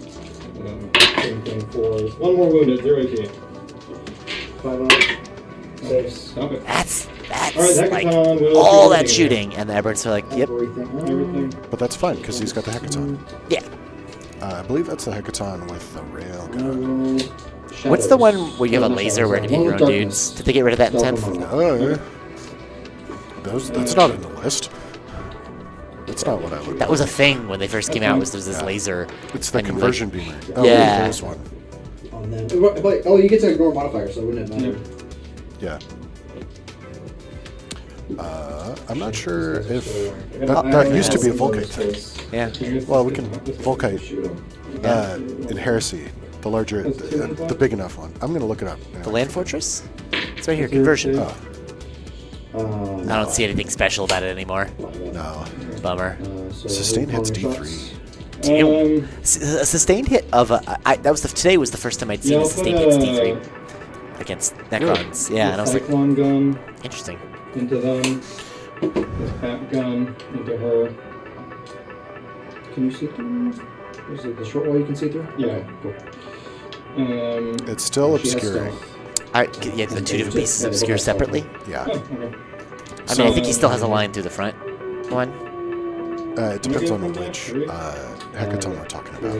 Speaker 3: Same thing, 4s. 1 more wounded, 0 AP.
Speaker 4: 5 up. 6.
Speaker 3: Stop it.
Speaker 1: That's
Speaker 3: Alright,
Speaker 1: like
Speaker 3: Hecaton will
Speaker 1: all
Speaker 3: shoot
Speaker 1: that
Speaker 3: everything.
Speaker 1: shooting, and the Aberrants are like, yep,
Speaker 3: Everything.
Speaker 2: But that's fine, because he's got the Hecaton.
Speaker 1: yeah.
Speaker 2: I believe that's the Hecaton with the railgun.
Speaker 1: What's the one where you have a laser where it can hit your own dudes? Did they get rid of that in 10th?
Speaker 2: Oh, yeah. That's not in the list. That's not what I would.
Speaker 1: That was a thing when they first came out. Was there was this laser?
Speaker 2: It's the
Speaker 1: and, like,
Speaker 2: conversion beamer. Oh,
Speaker 1: Yeah.
Speaker 2: there is one.
Speaker 4: On them. But, oh, you get to ignore modifiers, so it wouldn't have mattered.
Speaker 2: Yeah. I'm not sure if that used to be a Volkite thing.
Speaker 1: Yeah.
Speaker 2: Well, we can Volkite in Heresy, the larger, the big enough one. I'm gonna look it up.
Speaker 1: The Land Fortress? It's right here. Conversion.
Speaker 2: Oh,
Speaker 1: I don't see anything special about it anymore.
Speaker 2: no.
Speaker 1: Bummer.
Speaker 2: Sustain hits D3.
Speaker 1: A sustained hit of a. That was today was the first time I'd seen a sustained hit D3 against Necrons. Yeah, and I was like,
Speaker 3: Cyclone gun
Speaker 1: interesting.
Speaker 3: into them. This bat gun into her.
Speaker 4: Can you see through? Is it the short wall you can see through?
Speaker 3: Yeah.
Speaker 4: Cool.
Speaker 2: It's still
Speaker 4: She has
Speaker 2: obscuring.
Speaker 4: stealth.
Speaker 1: Yeah, the two different pieces obscure separately.
Speaker 2: Yeah.
Speaker 3: Oh, okay.
Speaker 1: I mean, I think he still has a line through the front one.
Speaker 2: It depends on which Hecaton we're talking about.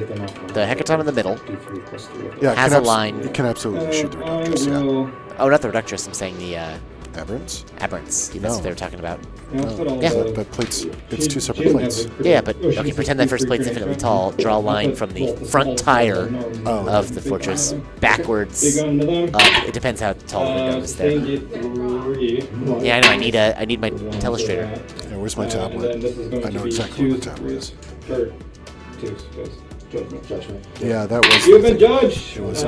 Speaker 1: The Hecaton in the middle.
Speaker 4: D3 plus 3.
Speaker 2: Yeah, it
Speaker 1: has
Speaker 2: can
Speaker 1: a line.
Speaker 2: It can absolutely shoot the
Speaker 3: I
Speaker 2: Reductress, yeah.
Speaker 3: will.
Speaker 1: Oh, not the Reductress. I'm saying the
Speaker 2: Aberrants?
Speaker 1: Aberrants. That's
Speaker 2: No.
Speaker 1: what they were talking about.
Speaker 3: Yeah, I'll put all
Speaker 1: Yeah.
Speaker 3: the-
Speaker 2: That plate's, it's
Speaker 3: She-
Speaker 2: two
Speaker 3: she
Speaker 2: separate
Speaker 3: doesn't
Speaker 2: plates.
Speaker 3: have the-
Speaker 1: Yeah, but
Speaker 3: oh, she
Speaker 1: okay,
Speaker 3: gets
Speaker 1: pretend
Speaker 3: the
Speaker 1: that first plate's
Speaker 3: three
Speaker 1: infinitely
Speaker 3: green
Speaker 1: tall.
Speaker 3: green.
Speaker 1: Draw a line
Speaker 3: But
Speaker 1: from the
Speaker 3: bolt-
Speaker 1: front
Speaker 3: bolt-
Speaker 1: tire
Speaker 2: Oh.
Speaker 1: of the
Speaker 3: Big
Speaker 1: fortress
Speaker 3: gun.
Speaker 1: backwards.
Speaker 3: Big gun into them.
Speaker 1: It depends how tall the window is
Speaker 3: Sustained
Speaker 1: there.
Speaker 3: D3.
Speaker 1: Yeah, I know. I need my telestrator.
Speaker 2: Yeah, where's my
Speaker 3: And then
Speaker 2: tablet?
Speaker 3: this is going
Speaker 2: I
Speaker 3: to
Speaker 2: know
Speaker 3: be
Speaker 2: exactly what
Speaker 3: 2s,
Speaker 2: my tablet is.
Speaker 3: 3s, or 2s, yes. Judgment.
Speaker 4: Judgment.
Speaker 2: Yeah, that was.
Speaker 3: You
Speaker 2: the
Speaker 3: have been
Speaker 2: thing.
Speaker 3: judged!
Speaker 2: It was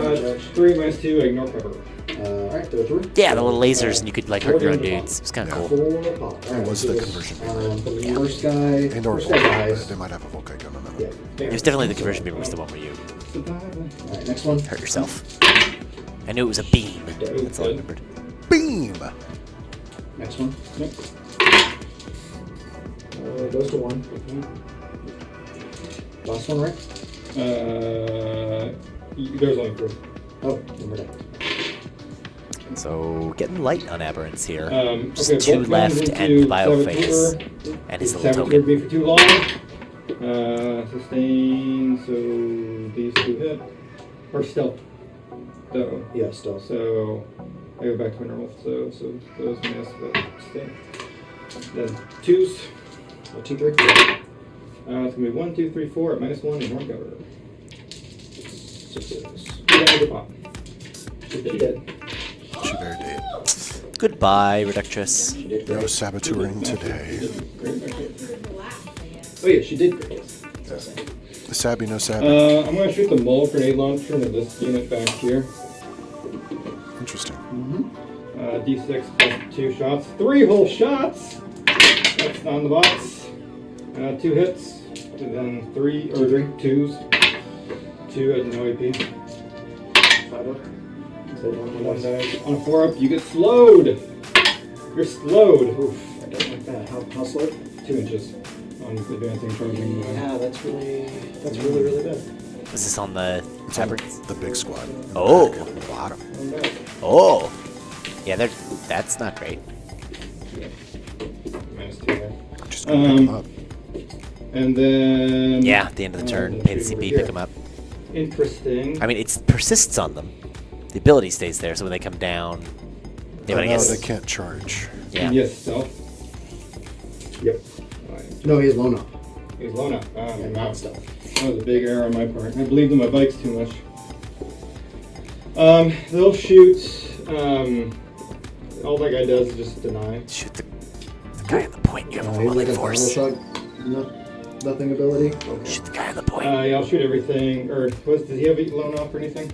Speaker 3: 3 minus 2, ignore cover.
Speaker 4: Alright, throw through.
Speaker 1: Yeah, the little lasers, and you could like hurt your own dudes. It's kind of cool.
Speaker 4: 4 pop.
Speaker 2: It was the conversion beamer.
Speaker 4: First guy.
Speaker 2: And or
Speaker 4: First guy dies.
Speaker 2: they might have a Volkite gun on that.
Speaker 4: Yeah.
Speaker 1: It was definitely the conversion beamer was the one where you
Speaker 4: Alright, next one.
Speaker 1: hurt yourself. I knew it was a beam. That's all I remembered.
Speaker 2: Beam!
Speaker 4: Next one.
Speaker 3: Yep.
Speaker 4: Goes to 1. Last one, right?
Speaker 3: There's only 3.
Speaker 4: Oh, then we're done.
Speaker 1: So getting light on aberrants here. Just
Speaker 3: Okay,
Speaker 1: 2
Speaker 3: Votann
Speaker 1: left
Speaker 3: into
Speaker 1: and Biophase
Speaker 3: Saboteur.
Speaker 1: and his little
Speaker 3: Saboteur
Speaker 1: token.
Speaker 3: me for too long. Sustain, so these 2 hit. Or stealth. Though.
Speaker 4: Yeah, still.
Speaker 3: So I go back to my normal. So those miss, but stay. Then 2s.
Speaker 4: 1, 2, 3.
Speaker 3: It's gonna be 1, 2, 3, 4 at -1 and 1 cover. 6s. Yeah, pop.
Speaker 4: She's dead.
Speaker 2: She very did.
Speaker 1: Goodbye, Reductress.
Speaker 2: No saboteuring today.
Speaker 4: Oh yeah, she did great.
Speaker 2: The sabby, no sabby.
Speaker 3: I'm gonna shoot the mole grenade launcher into this unit back here.
Speaker 2: Interesting.
Speaker 3: D6 plus 2 shots. 3 whole shots! That's on the box. 2 hits. And then 3 or 3 2s. 2 at no AP.
Speaker 4: 5 up.
Speaker 3: One dice. On a 4 up, you get slowed! You're slowed!
Speaker 4: Oof, I don't like that. How slow?
Speaker 3: 2 inches on advancing charging.
Speaker 4: Yeah, that's really bad.
Speaker 1: Is this on the
Speaker 2: It's on
Speaker 1: aberrants?
Speaker 2: the big squad.
Speaker 1: Oh.
Speaker 2: Back at the bottom.
Speaker 1: Oh. Yeah, that's not great.
Speaker 3: -2 there.
Speaker 2: Just gonna pick them up.
Speaker 3: And then...
Speaker 1: Yeah, at the end of the turn, pay the CP, pick them up.
Speaker 3: Interesting.
Speaker 1: I mean, it persists on them. The ability stays there, so when they come down, yeah, but I
Speaker 2: No,
Speaker 1: guess
Speaker 2: they can't charge.
Speaker 1: yeah.
Speaker 3: Yes, stealth.
Speaker 4: Yep.
Speaker 3: Fine.
Speaker 4: No, he's low up.
Speaker 3: He's low enough.
Speaker 4: And not stealth.
Speaker 3: That was a big error on my part. I believed in my bikes too much. They'll shoot. All that guy does is just deny.
Speaker 1: Shoot the guy on the point. You have
Speaker 4: He's
Speaker 1: overwhelming
Speaker 4: like a
Speaker 1: force.
Speaker 4: shot, nothing ability. Okay.
Speaker 1: Shoot the guy on the point.
Speaker 3: Yeah, I'll shoot everything. Or does he have loan off or anything?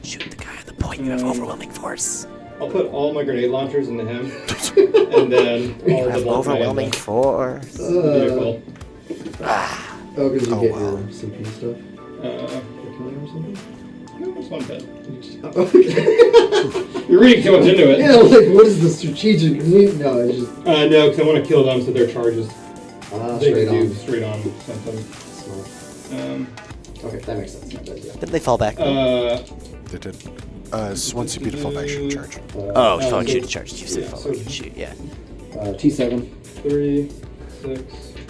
Speaker 1: Shoot the guy on the point. You have overwhelming force.
Speaker 3: I'll put all my grenade launchers into him, and then all
Speaker 1: You
Speaker 3: the
Speaker 1: have
Speaker 3: Volkite
Speaker 1: overwhelming
Speaker 3: into
Speaker 1: force.
Speaker 3: the vehicle.
Speaker 4: Oh, because you
Speaker 2: Oh,
Speaker 4: get
Speaker 2: wow.
Speaker 4: your CP stuff.
Speaker 3: Uh,
Speaker 4: For killing or something?
Speaker 3: no, it's one bed. You're reading too much into it.
Speaker 4: Yeah, like what is the strategic need? No, it's just
Speaker 3: No, because I want to kill them so their charges. They
Speaker 4: straight
Speaker 3: can do
Speaker 4: on.
Speaker 3: straight on something.
Speaker 4: Okay, that makes sense. Not bad, yeah.
Speaker 1: Didn't they fall back?
Speaker 2: They did. It's 1 CP to fall back, shoot, charge.
Speaker 1: Oh,
Speaker 3: so-
Speaker 1: fall back, shoot, charge. You said
Speaker 3: yeah,
Speaker 1: fall
Speaker 3: so-
Speaker 1: back, shoot. Yeah.
Speaker 4: T7.
Speaker 3: 3, 6.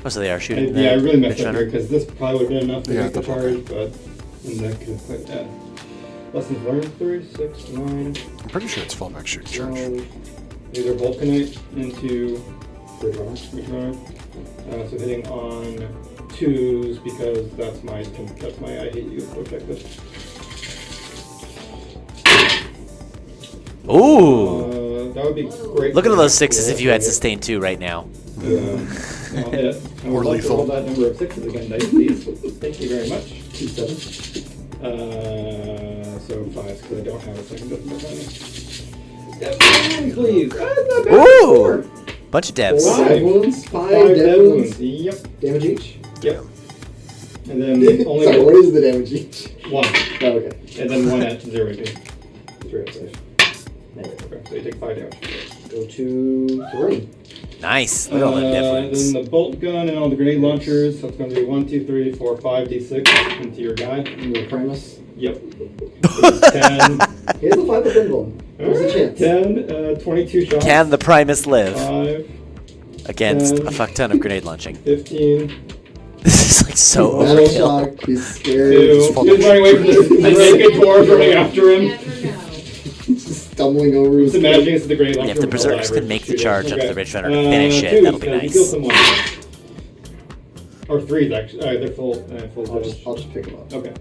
Speaker 1: Oh, so they are shooting.
Speaker 3: Yeah, I really messed
Speaker 1: Ridge
Speaker 3: up
Speaker 1: Runner.
Speaker 3: here because this probably would have been enough to
Speaker 2: Yeah,
Speaker 3: make the
Speaker 2: the
Speaker 3: charge, but and that could have quite bad. Lessons learned: 3, 6, 9,
Speaker 2: I'm pretty sure it's fall back, shoot, charge.
Speaker 3: 12. Either Vulcanite into
Speaker 4: Ridge Runner.
Speaker 3: Wych Runner. So hitting on 2s because that's my I hate you objective.
Speaker 1: Ooh.
Speaker 3: That would be great.
Speaker 1: Look at those 6s if you had sustain 2 right now.
Speaker 3: Yeah. I'll hit. I
Speaker 2: Or
Speaker 3: would like to
Speaker 2: lethal.
Speaker 3: roll that number of 6s again, dice, please. Thank you very much.
Speaker 4: T7.
Speaker 3: So 5s because I don't have a second decimal point. Please. That's not bad.
Speaker 1: Ooh. Bunch of devs.
Speaker 3: Wow.
Speaker 4: 5 wounds. 5
Speaker 3: 5
Speaker 4: dead wounds.
Speaker 3: Yep.
Speaker 4: Damage each.
Speaker 3: Yep. And then only
Speaker 4: Sorry, what is the damage each?
Speaker 3: 1.
Speaker 4: Oh, okay.
Speaker 3: And then 1 at 0 AP.
Speaker 4: 3 up safe.
Speaker 3: Okay, so you take 5 damage.
Speaker 4: Go to 3.
Speaker 1: Nice. Look at all the dev
Speaker 3: Then
Speaker 1: wounds.
Speaker 3: the bolt gun and all the grenade launchers. That's going to be 1, 2, 3, 4, 5 d6 into your guy.
Speaker 4: And the Primus.
Speaker 3: Yep. 10.
Speaker 4: He has a 5 up invuln. There's a chance.
Speaker 3: 10, 22 shots.
Speaker 1: Can the Primus live
Speaker 3: 5,
Speaker 1: against a fuck ton of grenade launching?
Speaker 3: 15,
Speaker 1: This is like so
Speaker 4: Battle
Speaker 1: overkill.
Speaker 4: shock. He's scared.
Speaker 3: 2. He's running away from the naked dwarves running after him.
Speaker 5: Never know.
Speaker 4: Just stumbling over
Speaker 3: Just
Speaker 4: his
Speaker 3: imagining it's the grenade launcher.
Speaker 1: If the
Speaker 3: with
Speaker 1: berserkers
Speaker 3: all
Speaker 1: can make the
Speaker 3: shooters.
Speaker 1: charge onto
Speaker 3: Okay.
Speaker 1: the Ridge Runner to finish it,
Speaker 3: 2s,
Speaker 1: that'll be
Speaker 3: You
Speaker 1: nice.
Speaker 3: kill someone. Or 3s, actually. They're full
Speaker 4: I'll
Speaker 3: damage.
Speaker 4: just pick him up.
Speaker 3: Okay.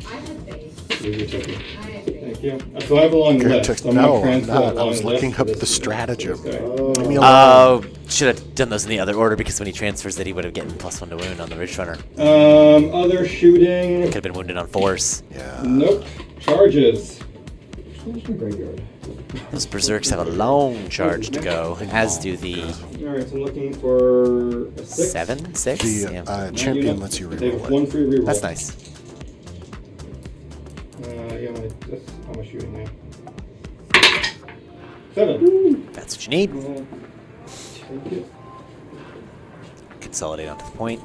Speaker 5: I had faith.
Speaker 4: Leave your token.
Speaker 5: I had faith.
Speaker 3: Thank you. So I have a long list. I'm
Speaker 2: No,
Speaker 3: gonna
Speaker 2: I'm
Speaker 3: transfer
Speaker 2: not.
Speaker 3: that
Speaker 2: I
Speaker 3: long
Speaker 2: was looking
Speaker 3: list
Speaker 2: up
Speaker 3: to
Speaker 2: the
Speaker 3: this
Speaker 2: stratagem.
Speaker 3: guy.
Speaker 4: Oh.
Speaker 2: Leave me alone.
Speaker 1: Oh, should have done those in the other order because when he transfers it, he would have gotten +1 to wound on the Ridge Runner.
Speaker 3: Other shooting.
Speaker 1: Could have been wounded on force.
Speaker 2: Yeah.
Speaker 3: Nope. Charges.
Speaker 4: Graveyard.
Speaker 1: Those Berserks have a long charge to go, as do the
Speaker 3: Alright, so I'm looking for a 6.
Speaker 1: 7, 6.
Speaker 2: The
Speaker 1: Yeah.
Speaker 2: champion lets you
Speaker 3: They have
Speaker 2: reroll
Speaker 3: 1
Speaker 2: it.
Speaker 3: free reroll.
Speaker 1: That's nice.
Speaker 3: Yeah, that's how much shooting now. 7.
Speaker 1: That's what you need.
Speaker 3: Take it.
Speaker 1: Consolidate onto the point.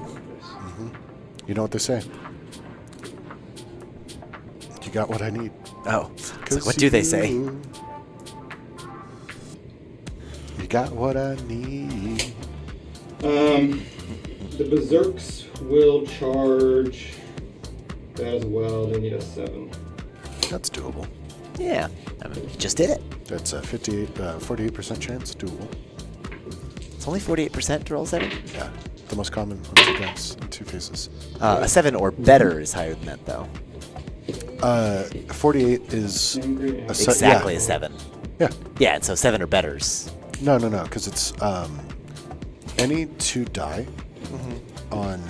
Speaker 2: You know what they say. You got what I need.
Speaker 1: Oh, it's like, what do they say?
Speaker 2: You got what I need.
Speaker 3: The Berserks will charge that as well. They need a 7.
Speaker 2: That's doable.
Speaker 1: Yeah, I mean, you just did it.
Speaker 2: That's a 48% chance. Doable.
Speaker 1: It's only 48% to roll 7.
Speaker 2: Yeah. The most common on 2 dice in 2 phases.
Speaker 1: A 7 or better is higher than that, though.
Speaker 2: 48 is
Speaker 3: Angry.
Speaker 1: Exactly
Speaker 2: yeah.
Speaker 1: a 7.
Speaker 2: Yeah.
Speaker 1: Yeah, and so 7 or better's.
Speaker 2: No, because it's any 2 die on.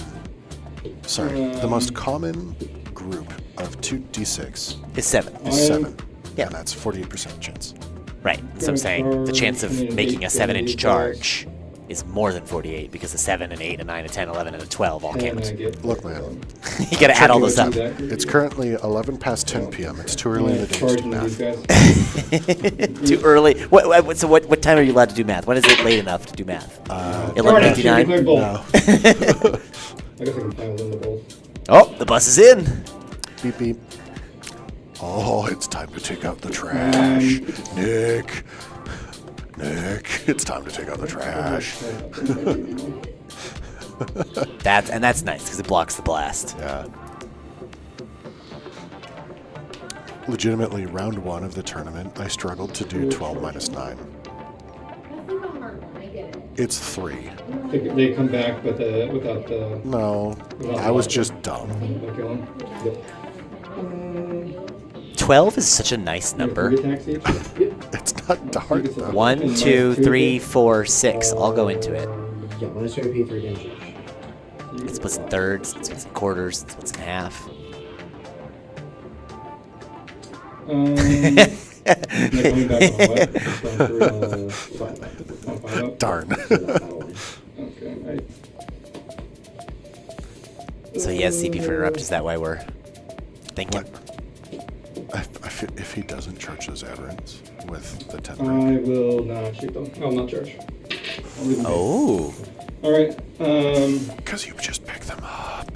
Speaker 2: Sorry, the most common group of 2d6
Speaker 1: Is 7.
Speaker 2: is 7.
Speaker 1: Yeah.
Speaker 2: And that's 48% chance.
Speaker 1: Right. So I'm saying the chance of making a 7-inch charge is more than 48 because a 7, an 8, a 9, a 10, 11, and a 12 all
Speaker 3: And I
Speaker 1: count.
Speaker 3: get
Speaker 2: Look, man.
Speaker 1: You gotta add all those up.
Speaker 2: It's currently 11 past 10 p.m. It's too early in the day to do
Speaker 3: charging these
Speaker 2: math.
Speaker 3: guys.
Speaker 1: Too early. So what time are you allowed to do math? When is it late enough to do math?
Speaker 3: Darn it,
Speaker 1: 11:59.
Speaker 3: declared bolt.
Speaker 2: No.
Speaker 3: I guess I can pile in the bolt.
Speaker 1: Oh, the bus is in.
Speaker 2: Beep, beep. Oh, it's time to take out the trash. Nick, it's time to take out the trash.
Speaker 1: That's nice because it blocks the blast.
Speaker 2: Yeah. Legitimately, round 1 of the tournament, I struggled to do 12 minus 9.
Speaker 5: That's not a hard one. I get it.
Speaker 2: It's 3.
Speaker 3: They come back, but without the
Speaker 2: No, I was just dumb.
Speaker 3: killing. Yep.
Speaker 1: 12 is such a nice number.
Speaker 3: 3 attacks each.
Speaker 2: It's not hard though.
Speaker 1: 1, 2, 3, 4, 6. I'll go into it.
Speaker 4: Yeah, minus 2 AP, 3 damage each.
Speaker 1: It splits in thirds, it splits in quarters, it splits in half.
Speaker 3: They're coming back on what? Just on 5 up?
Speaker 2: Darn.
Speaker 3: Okay.
Speaker 1: So he has CP for interrupt. Is that why we're thinking?
Speaker 2: What? If he doesn't charge those aberrants with the 10
Speaker 3: I will not shoot them. I'll not charge. I'll leave them be.
Speaker 1: Oh.
Speaker 3: Alright.
Speaker 2: Because you just pick them up.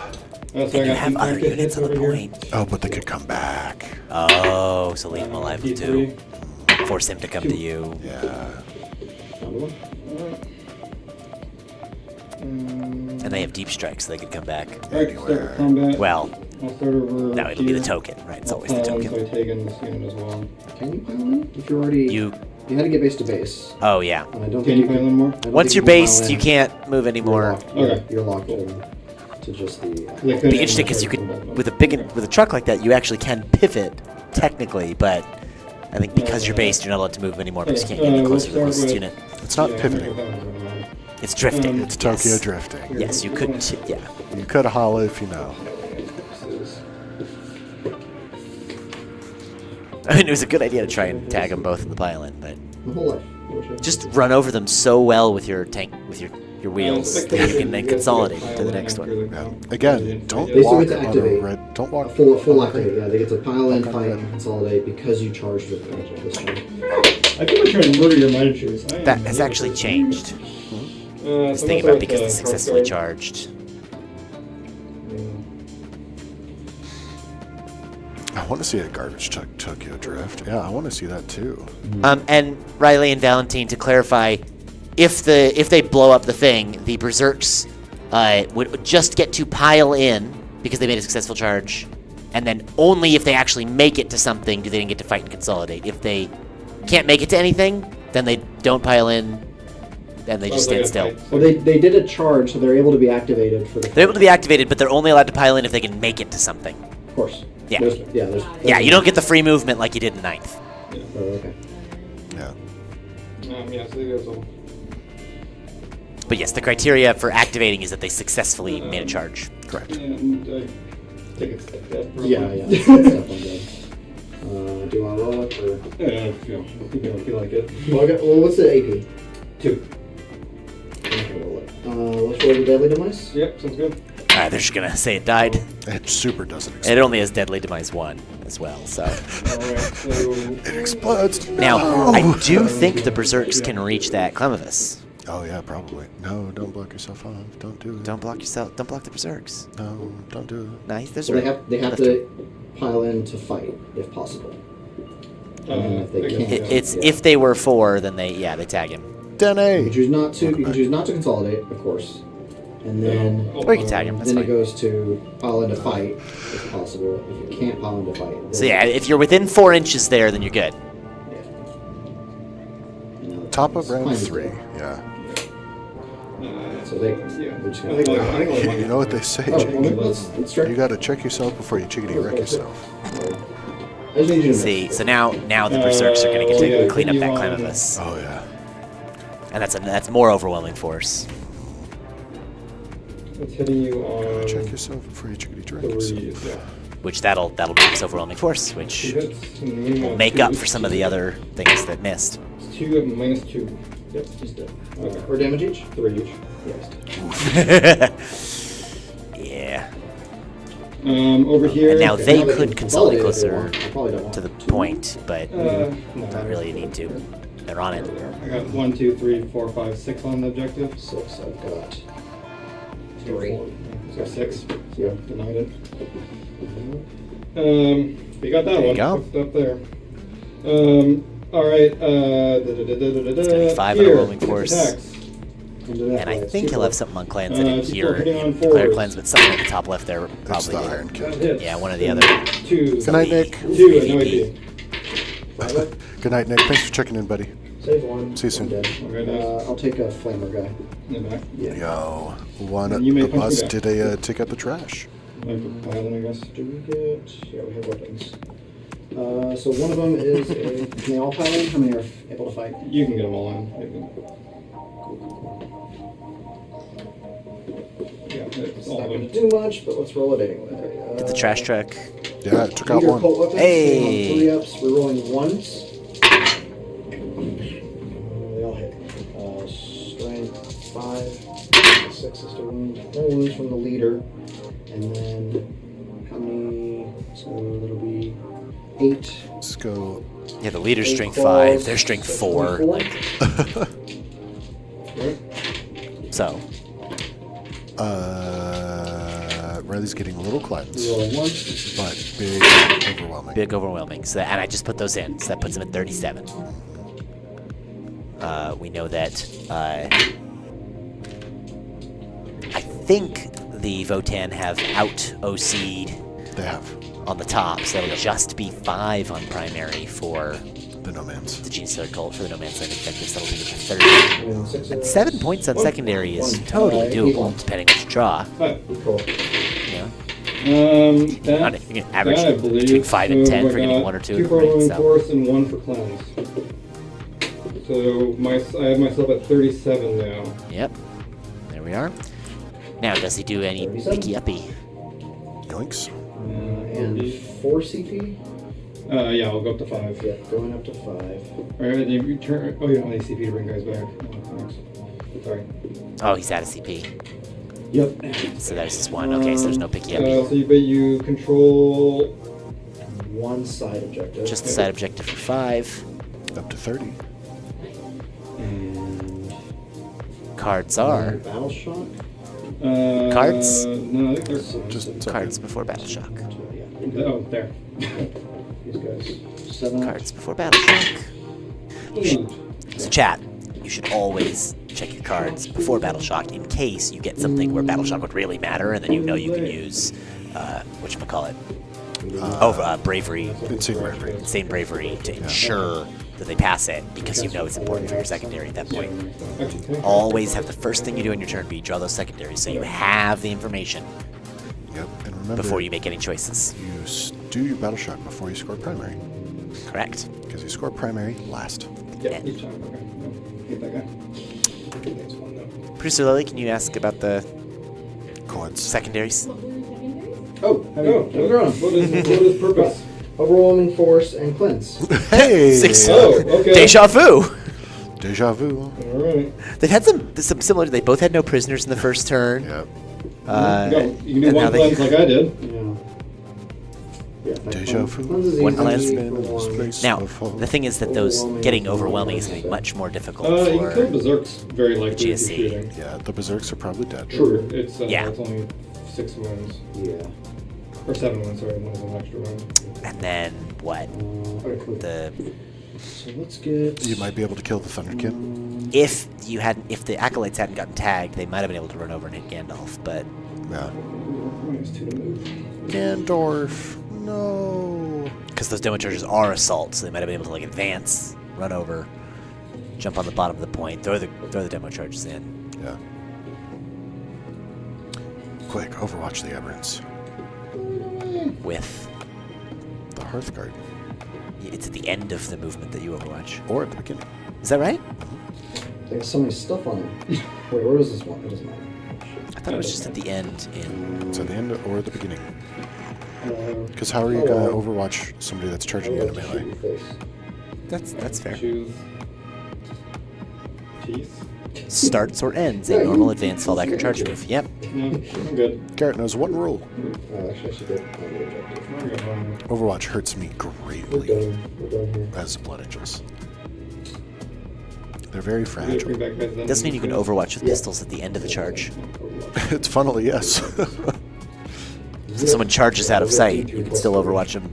Speaker 3: So I
Speaker 1: And you
Speaker 3: got
Speaker 1: have
Speaker 3: some
Speaker 1: other
Speaker 3: active
Speaker 1: units
Speaker 3: hits
Speaker 1: on the
Speaker 3: over here.
Speaker 1: point.
Speaker 2: Oh, but they could come back.
Speaker 1: Oh, so leave him alive with 2.
Speaker 3: D3.
Speaker 1: Force him to come to you.
Speaker 2: Yeah.
Speaker 3: Another one.
Speaker 1: And they have deep strikes, so they could come back.
Speaker 3: Alright, start combat.
Speaker 1: Well,
Speaker 3: I'll start over.
Speaker 1: no, it'll be the
Speaker 3: here.
Speaker 1: token, right? It's
Speaker 3: I'll
Speaker 1: always the
Speaker 3: pile in,
Speaker 1: token.
Speaker 3: So I take in this unit as well.
Speaker 4: Can you pile in? If you're already...
Speaker 1: You.
Speaker 4: You had to get base to base.
Speaker 1: Oh, yeah.
Speaker 4: And I don't
Speaker 3: Can
Speaker 4: think
Speaker 3: you pile in more?
Speaker 4: I don't
Speaker 1: Once
Speaker 4: think
Speaker 1: you're
Speaker 4: can pile
Speaker 1: based,
Speaker 4: in.
Speaker 1: you can't move
Speaker 4: You're
Speaker 1: anymore.
Speaker 4: locked.
Speaker 3: Okay.
Speaker 4: You're locked in to just the...
Speaker 1: Be interesting because you could, with a truck like that, you actually can pivot technically, but I think because you're based, you're not allowed to move anymore because you can't get any closer to the closest unit.
Speaker 2: It's not pivoting.
Speaker 1: It's drifting.
Speaker 2: It's Tokyo
Speaker 1: yes.
Speaker 2: drifting.
Speaker 1: Yes, you could. Yeah.
Speaker 2: You could holla if you know.
Speaker 1: I mean, it was a good idea to try and tag them both in the pile-in, but
Speaker 4: The whole life.
Speaker 1: just run over them so well with your tank, with your wheels, that you can then consolidate to the next one.
Speaker 2: Yeah. Again, don't
Speaker 4: They still
Speaker 2: walk
Speaker 4: get to
Speaker 2: on a
Speaker 4: activate.
Speaker 2: red. Don't walk.
Speaker 4: Full activate, yeah. They get to pile in,
Speaker 2: Okay,
Speaker 4: fight,
Speaker 2: good.
Speaker 4: and consolidate because you charged with the magic this time.
Speaker 3: I feel like trying to murder your miniatures.
Speaker 1: That has actually changed. I was thinking about because it's successfully charged.
Speaker 2: I want to see a garbage truck Tokyo drift. Yeah, I want to see that too.
Speaker 1: And Riley and Valentine, to clarify, if they blow up the thing, the Berserks would just get to pile in because they made a successful charge, and then only if they actually make it to something do they then get to fight and consolidate. If they can't make it to anything, then they don't pile in, and they just stand still.
Speaker 4: Well, they did a charge, so they're able to be activated for the...
Speaker 1: They're able to be activated, but they're only allowed to pile in if they can make it to something.
Speaker 4: Of course.
Speaker 1: Yeah.
Speaker 4: There's
Speaker 1: Yeah, you don't get the free movement like you did in 9th.
Speaker 4: Oh, okay.
Speaker 2: Yeah.
Speaker 3: Yeah, so there's a
Speaker 1: But yes, the criteria for activating is that they successfully made a charge.
Speaker 2: Correct.
Speaker 3: And I think it's like that. Probably.
Speaker 4: Yeah, that's definitely good. Do you want to roll it or?
Speaker 3: If you feel like it.
Speaker 4: Well, what's the AP?
Speaker 3: 2.
Speaker 4: Okay, roll it. Let's roll the deadly demise.
Speaker 3: Yep, sounds good.
Speaker 1: They're just gonna say it died.
Speaker 2: It super doesn't
Speaker 1: It
Speaker 2: explode.
Speaker 1: only has deadly demise 1 as well. So
Speaker 3: Alright, so.
Speaker 2: It explodes.
Speaker 1: now
Speaker 2: No!
Speaker 1: I do think the berserks can reach that Clemivus.
Speaker 2: Oh yeah, probably. No, don't block yourself off. Don't do it.
Speaker 1: Don't block yourself. Don't block the berserks.
Speaker 2: No, don't do it.
Speaker 1: Nice. There's
Speaker 4: So they have
Speaker 1: left
Speaker 4: to pile in to fight if possible. And if they
Speaker 3: I guess,
Speaker 4: can't,
Speaker 3: yeah.
Speaker 1: It's
Speaker 4: yeah.
Speaker 1: if they were 4, then they they tag him.
Speaker 4: You
Speaker 2: Dene!
Speaker 4: can choose not to. You can choose not to consolidate, of course, and then
Speaker 1: Or you can tag him. That's
Speaker 4: then it
Speaker 1: fine.
Speaker 4: goes to pile into fight if possible. If you can't pile into fight,
Speaker 1: So yeah, if you're within 4 inches there, then you're good.
Speaker 2: Top of round
Speaker 4: Fine.
Speaker 2: 3. Yeah.
Speaker 4: So they.
Speaker 3: Yeah.
Speaker 4: We're just
Speaker 3: I
Speaker 4: gonna
Speaker 3: think only one.
Speaker 2: You know what they say,
Speaker 4: Oh,
Speaker 2: Chickadee?
Speaker 4: well, let's start.
Speaker 2: You gotta check yourself before you chickadee wreck yourself.
Speaker 4: I just need you to
Speaker 1: See, so now the berserks are gonna get to
Speaker 3: yeah,
Speaker 1: clean up
Speaker 3: you
Speaker 1: that
Speaker 3: want-
Speaker 1: Clemivus,
Speaker 2: Oh yeah.
Speaker 1: and that's more overwhelming force.
Speaker 3: It's hitting you on.
Speaker 2: Check yourself before you chickadee wreck
Speaker 3: 3.
Speaker 2: yourself.
Speaker 3: Yeah.
Speaker 1: Which that'll make this overwhelming force, which
Speaker 3: 2 hits. And then you
Speaker 1: will
Speaker 3: want
Speaker 1: make
Speaker 3: 2.
Speaker 1: up for some of the other things that missed.
Speaker 3: 2 of -2. Yep, just dead. Okay.
Speaker 4: Or damage each.
Speaker 3: 3 each.
Speaker 1: Yeah.
Speaker 3: Over here.
Speaker 1: And now they
Speaker 4: Now
Speaker 1: could
Speaker 4: can
Speaker 1: consolidate
Speaker 4: if they
Speaker 1: closer
Speaker 4: want. I probably don't want
Speaker 1: to the
Speaker 4: to.
Speaker 1: point, but
Speaker 3: No,
Speaker 1: not really need to. They're on it.
Speaker 3: I got 1, 2, 3, 4, 5, 6 on the objective.
Speaker 4: 6. I've got
Speaker 3: 2,
Speaker 4: 3.
Speaker 3: 4. So 6.
Speaker 4: Yeah.
Speaker 3: Denied it. You got that
Speaker 1: There you
Speaker 3: one.
Speaker 1: go.
Speaker 3: Hooked up there. Alright,
Speaker 1: It's gonna be 5 overwhelming force. And I think he'll have something on clans I didn't hear in player clans, but something at the top left there
Speaker 2: It's
Speaker 1: probably
Speaker 2: the
Speaker 1: did.
Speaker 2: Iron Kid.
Speaker 1: Yeah, one or the other.
Speaker 3: 2.
Speaker 2: Good night, Nick.
Speaker 3: 2 and no AP.
Speaker 2: Good night, Nick. Thanks for checking in, buddy.
Speaker 4: Save 1.
Speaker 2: See you soon.
Speaker 4: I'm dead.
Speaker 3: Okay, nice.
Speaker 4: I'll take a flamer guy.
Speaker 3: In the back.
Speaker 4: Yeah.
Speaker 2: Yo, one
Speaker 3: You may
Speaker 2: of
Speaker 3: punch
Speaker 2: us
Speaker 3: me back.
Speaker 2: did take out the trash.
Speaker 3: I put piling, I guess.
Speaker 4: Do we get? Yeah, we have weapons. So one of them is a. Can they all pile in? How many are able to fight?
Speaker 3: You can get them all in. Yeah, it's
Speaker 4: It's
Speaker 3: all
Speaker 4: not
Speaker 3: of
Speaker 4: going
Speaker 3: them.
Speaker 4: to do much, but let's roll it anyway.
Speaker 1: Get the trash truck.
Speaker 2: Yeah, it took out
Speaker 4: Leader
Speaker 2: one.
Speaker 4: cult weapons.
Speaker 1: Hey.
Speaker 4: 3 ups. We're rolling ones. They all hit. Strength 5. 6 is to wound. No wounds from the leader. And then how many? So it'll be 8.
Speaker 2: Let's go.
Speaker 1: Yeah, the leader's
Speaker 4: 8
Speaker 1: strength
Speaker 4: claws,
Speaker 1: 5, their strength
Speaker 4: so
Speaker 1: 4.
Speaker 4: 24.
Speaker 1: Like,
Speaker 3: Right?
Speaker 1: so,
Speaker 2: Riley's getting little cleanse,
Speaker 4: Rolling 1.
Speaker 2: but big overwhelming.
Speaker 1: big overwhelming. So, and I just put those in, so that puts them at 37. We know that I think the Votann have out OC'd
Speaker 2: They have
Speaker 1: on the top, so it'll just be 5 on primary for
Speaker 2: the No Man's.
Speaker 1: the Genestealer Cult for the No Man's Land objectives. That'll be the 30. And 7 points on secondary is totally doable, depending what you draw.
Speaker 3: Alright.
Speaker 4: Cool.
Speaker 1: Yeah.
Speaker 3: That,
Speaker 1: You can average
Speaker 3: that I believe.
Speaker 1: between 5 and 10
Speaker 3: I
Speaker 1: for getting
Speaker 3: got
Speaker 1: 1 or 2
Speaker 3: 2
Speaker 1: of
Speaker 3: for
Speaker 1: them, right?
Speaker 3: rolling
Speaker 1: So.
Speaker 3: force and 1 for clowns. So I have myself at 37 now.
Speaker 1: Yep. There we are. Now, does he do any
Speaker 4: 37.
Speaker 1: picky uppy?
Speaker 2: Yoinks.
Speaker 4: And 4 CP?
Speaker 3: Yeah, I'll go up to 5.
Speaker 4: Yeah, going up to 5.
Speaker 3: Alright, you return. Oh, you don't have CP to bring guys back. Oh, thanks. Sorry.
Speaker 1: Oh, he's out of CP.
Speaker 4: Yep.
Speaker 1: So there's this one. Okay, so there's no picky
Speaker 3: So
Speaker 1: uppy.
Speaker 3: but you control.
Speaker 4: 1 side objective.
Speaker 1: Just the side objective for 5.
Speaker 2: Up to 30.
Speaker 4: And
Speaker 1: Cards are
Speaker 4: Battle Shock.
Speaker 1: Cards?
Speaker 3: No, I think there's
Speaker 2: Just
Speaker 1: cards before Battle Shock.
Speaker 4: Yeah.
Speaker 3: Oh, there.
Speaker 4: These guys. 7 up.
Speaker 1: Cards before Battle Shock. So chat, you should always check your cards before Battle Shock in case you get something where Battle Shock would really matter, and then you know you can use whatchamacallit. Bravery,
Speaker 2: Insane bravery.
Speaker 1: insane bravery to ensure that they pass it because you know it's important for your secondary at that point. Always have the first thing you do on your turn be draw those secondaries so you have the information
Speaker 2: Yep. And remember,
Speaker 1: before you make any choices.
Speaker 2: do your battle shock before you score primary,
Speaker 1: Correct.
Speaker 2: because you score primary last.
Speaker 3: Yeah, each time. Okay. Hit that guy. That's fun though.
Speaker 1: Producer Lily, can you ask about the
Speaker 2: Chords.
Speaker 1: secondaries?
Speaker 5: What were your secondaries?
Speaker 4: Oh,
Speaker 3: What is purpose?
Speaker 4: Overwhelming force and cleanse.
Speaker 2: Hey!
Speaker 1: Six.
Speaker 3: Oh, okay.
Speaker 1: Deja vu.
Speaker 2: Deja vu.
Speaker 3: All right.
Speaker 1: They've had some similar. They both had no prisoners in the first turn.
Speaker 2: Yep.
Speaker 3: You can do
Speaker 1: and now
Speaker 3: one
Speaker 1: they-
Speaker 3: cleanse like I did.
Speaker 4: Yeah.
Speaker 2: Deja vu.
Speaker 4: Cleanse is
Speaker 1: One
Speaker 4: easy
Speaker 1: cleanse.
Speaker 4: for one.
Speaker 1: Now, the thing is that those getting overwhelming is going to be much more difficult
Speaker 3: You can kill
Speaker 1: for.
Speaker 3: berserks very likely if you're
Speaker 1: GSC.
Speaker 3: shooting.
Speaker 2: Yeah, the berserks are probably dead.
Speaker 3: True. It's
Speaker 1: Yeah.
Speaker 3: It's only 6 wounds
Speaker 4: Yeah.
Speaker 3: or 7 wounds. Sorry, one is an extra wound.
Speaker 1: And then what? The
Speaker 4: So let's get.
Speaker 2: You might be able to kill the Thunderkin.
Speaker 1: if the acolytes hadn't gotten tagged, they might have been able to run over and hit Gandalf. But
Speaker 2: Yeah.
Speaker 3: -2 to move.
Speaker 2: Gandorf. No.
Speaker 1: because those demo charges are assault, so they might have been able to like advance, run over, jump on the bottom of the point, throw the demo charges in.
Speaker 2: Yeah. Quick, overwatch the aberrants.
Speaker 1: With
Speaker 2: The Hearthguard.
Speaker 1: it's at the end of the movement that you overwatch.
Speaker 2: Or at the beginning.
Speaker 1: Is that right?
Speaker 4: There's so many stuff on it. Wait, where is this one? It doesn't matter.
Speaker 1: I thought it was just at the end in.
Speaker 2: It's at the end or at the beginning.
Speaker 3: Uh,
Speaker 2: Because how are you going to overwatch somebody that's charging you in a melee?
Speaker 1: That's fair.
Speaker 3: Choose. Teeth.
Speaker 1: Starts or ends a normal advance fallback or charge move. Yep.
Speaker 3: No, I'm good.
Speaker 2: Garrett knows one rule.
Speaker 4: Actually, I should get on the objective.
Speaker 3: I'm good.
Speaker 2: Overwatch hurts me
Speaker 4: We're
Speaker 2: greatly
Speaker 4: done. We're done here.
Speaker 2: as Blood Angels. They're very fragile.
Speaker 1: Doesn't mean you can overwatch with pistols at the end of the charge.
Speaker 2: It's funnily yes.
Speaker 1: So if someone charges out of sight, you can still overwatch them.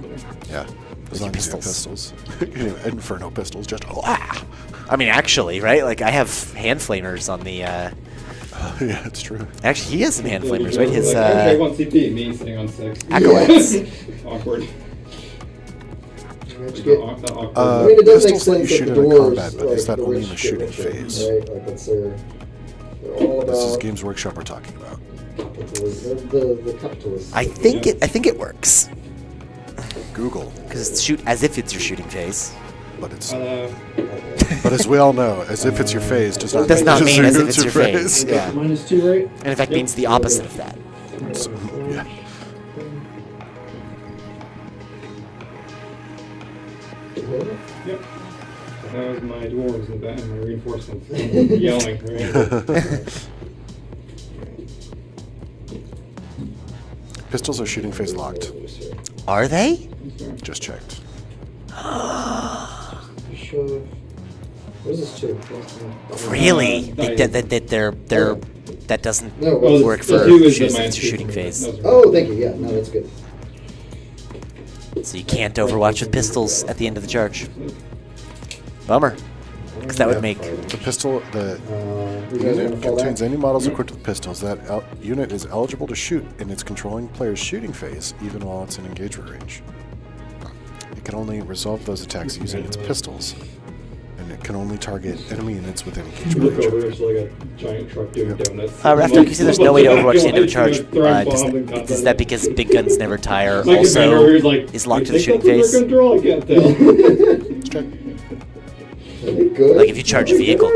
Speaker 2: Yeah. As
Speaker 1: your
Speaker 2: long as you have
Speaker 1: pistols.
Speaker 2: pistols. Inferno pistols, just ah.
Speaker 1: I mean, actually, right? Like I have hand flamers on the.
Speaker 2: Yeah, it's true.
Speaker 1: Actually, he has some hand flamers, right? His
Speaker 3: Okay, 1 CP, me sitting on 6.
Speaker 1: acolytes.
Speaker 3: Awkward.
Speaker 4: Let's get-
Speaker 3: Awkward.
Speaker 4: I mean, it does make
Speaker 2: pistols let you
Speaker 4: sense
Speaker 2: shoot
Speaker 4: that
Speaker 2: in
Speaker 4: the
Speaker 2: a
Speaker 4: dwarves,
Speaker 2: combat, but is
Speaker 4: like,
Speaker 2: that
Speaker 4: the
Speaker 2: only in
Speaker 4: witch
Speaker 2: the shooting
Speaker 4: get what
Speaker 2: phase?
Speaker 4: Right? Like that's they're all about.
Speaker 2: This is Games Workshop we're talking about.
Speaker 4: The capitalists.
Speaker 1: I think it works
Speaker 2: Google,
Speaker 1: because it's shoot as if it's your shooting phase.
Speaker 2: but it's
Speaker 3: Uh,
Speaker 2: but as we all know, as if it's your phase does not
Speaker 1: Does not mean as if
Speaker 2: it's
Speaker 1: it's your phase. Yeah.
Speaker 4: -2, right?
Speaker 1: And in fact, means the opposite of that.
Speaker 2: So, yeah.
Speaker 3: yep. That was my dwarves in the back and my reinforcements yelling. Right?
Speaker 2: Pistols are shooting phase locked.
Speaker 1: Are they?
Speaker 2: Just checked.
Speaker 4: Sure. What is this 2?
Speaker 1: Really?
Speaker 3: That
Speaker 1: That doesn't
Speaker 4: No,
Speaker 3: Well,
Speaker 1: work
Speaker 3: the
Speaker 1: for
Speaker 3: 2 is
Speaker 1: shooting
Speaker 3: the
Speaker 1: if it's your shooting
Speaker 3: -2.
Speaker 1: phase.
Speaker 3: Those are-
Speaker 4: Oh, thank you. Yeah, no, that's good.
Speaker 1: So you can't overwatch with pistols at the end of the charge. Bummer. Because that would
Speaker 2: Yeah.
Speaker 1: make.
Speaker 2: The pistol, the
Speaker 4: You guys want
Speaker 2: unit
Speaker 4: to fall
Speaker 2: contains
Speaker 4: back?
Speaker 2: any models equipped with pistols. That unit is eligible to shoot in its controlling player's shooting phase, even while it's in engagement range. It can only resolve those attacks using its pistols, and it can only target enemy units within
Speaker 3: You
Speaker 2: engagement
Speaker 3: look
Speaker 2: range.
Speaker 3: over, it's like a giant truck doing donuts.
Speaker 1: Raptor, you see there's no way to overwatch the end of a charge.
Speaker 3: Throwing bombs and
Speaker 1: Is
Speaker 3: guns.
Speaker 1: that because big guns never tire?
Speaker 3: Like his commander over
Speaker 1: Also,
Speaker 3: here's like,
Speaker 1: is locked to
Speaker 3: "You
Speaker 1: the
Speaker 3: think
Speaker 1: shooting
Speaker 3: that's
Speaker 1: phase?
Speaker 3: under control? I can't tell.
Speaker 2: Let's check.
Speaker 4: Are they good?
Speaker 1: Like if you charge a vehicle,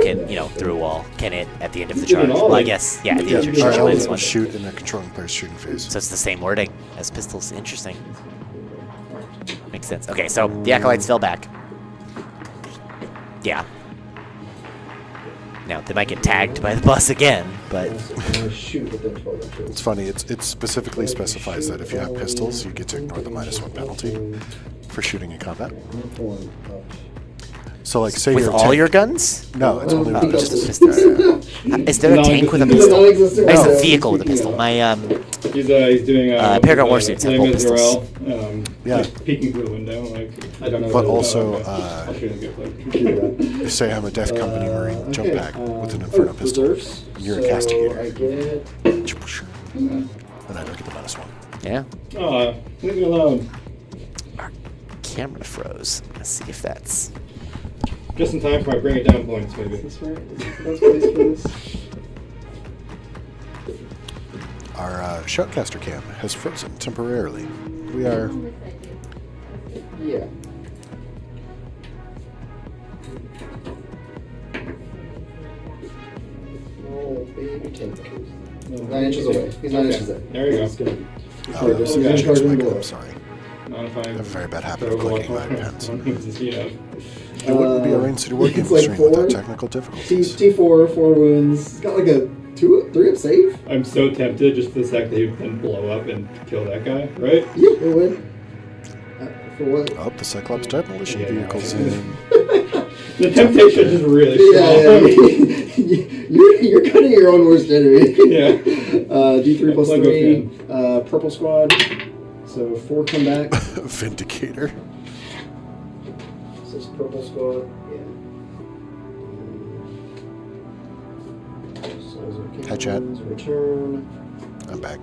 Speaker 1: through a wall, can it at the end of the charge? Well, I guess, yeah, at the
Speaker 2: Yeah,
Speaker 1: end of the
Speaker 2: are
Speaker 1: charge, minus
Speaker 2: eligible
Speaker 1: one.
Speaker 2: to shoot in their controlling player's shooting phase.
Speaker 1: So it's the same wording as pistols. Interesting. Makes sense. Okay, so the acolytes fell back. Yeah. Now they might get tagged by the bus again, but
Speaker 4: Shoot within 12 inches.
Speaker 2: It's funny. It specifically specifies that if you have pistols, you get to ignore the -1 penalty for shooting in combat. So, like, say
Speaker 1: with
Speaker 2: you're a
Speaker 1: all
Speaker 2: tank-
Speaker 1: your guns.
Speaker 2: No, it's only
Speaker 1: Oh,
Speaker 2: with
Speaker 1: just a
Speaker 2: pistols.
Speaker 1: pistol. Is there a tank with a pistol?
Speaker 4: Non-existent.
Speaker 1: There's a vehicle with a pistol. My
Speaker 3: He's doing
Speaker 1: Paragon Warsuits have
Speaker 3: Les
Speaker 1: both pistols.
Speaker 3: Miserables,
Speaker 2: Yeah.
Speaker 3: like, peeking through the window, like I don't know.
Speaker 2: But
Speaker 3: what it is.
Speaker 2: also,
Speaker 3: Okay. I'll show you the gift.
Speaker 2: Say I'm a Death Company Marine jump
Speaker 4: okay,
Speaker 2: pack with an Inferno pistol.
Speaker 4: reserves.
Speaker 2: You're a
Speaker 4: So
Speaker 2: castigator.
Speaker 4: I get.
Speaker 2: And I don't get the -1.
Speaker 1: yeah.
Speaker 3: Aw, leave me alone.
Speaker 1: Our camera froze. Let's see if that's.
Speaker 3: Just in time for my bring it down points, maybe.
Speaker 4: That's right. That's place for this.
Speaker 2: Our Shoutcaster cam has frozen temporarily. We are.
Speaker 4: Yeah. Oh, 9 inches away. He's 9 inches there.
Speaker 3: There you go.
Speaker 2: Oh, there's
Speaker 3: Okay.
Speaker 2: a change my gun, I'm sorry.
Speaker 3: Not if I
Speaker 2: I have a very bad habit of clicking my pens.
Speaker 3: Yeah.
Speaker 2: It wouldn't be a Rain City Wargaming
Speaker 4: it's like
Speaker 2: stream without
Speaker 4: 4.
Speaker 2: technical difficulties.
Speaker 4: T4, 4 wounds. He's got like a 3 up save.
Speaker 3: I'm so tempted just for the fact that he would then blow up and kill that guy, right?
Speaker 4: Yeah, it would. For what?
Speaker 2: Oh, the Cyclops demolition
Speaker 3: Yeah.
Speaker 2: vehicle's in.
Speaker 3: The temptation is really
Speaker 4: Yeah,
Speaker 3: strong.
Speaker 4: you're cutting your own worst enemy.
Speaker 3: Yeah.
Speaker 4: D3 plus
Speaker 3: Lego
Speaker 4: 3, purple squad. So 4 come back.
Speaker 2: Vindicator.
Speaker 4: This is purple squad. Yeah.
Speaker 2: Hi, chat.
Speaker 4: Return.
Speaker 2: I'm back.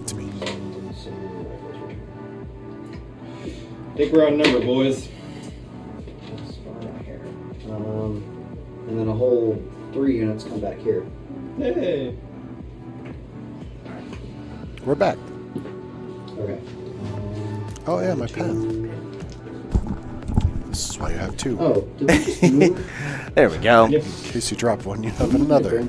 Speaker 2: It's me.
Speaker 3: Think we're outnumbered, boys.
Speaker 4: And then a whole 3 units come back here.
Speaker 3: Hey.
Speaker 2: We're back.
Speaker 4: Okay.
Speaker 2: Oh yeah, my pen. This is why you have 2.
Speaker 4: Oh, did we just move?
Speaker 1: There we go.
Speaker 3: Yep.
Speaker 2: In case you drop one, you have another.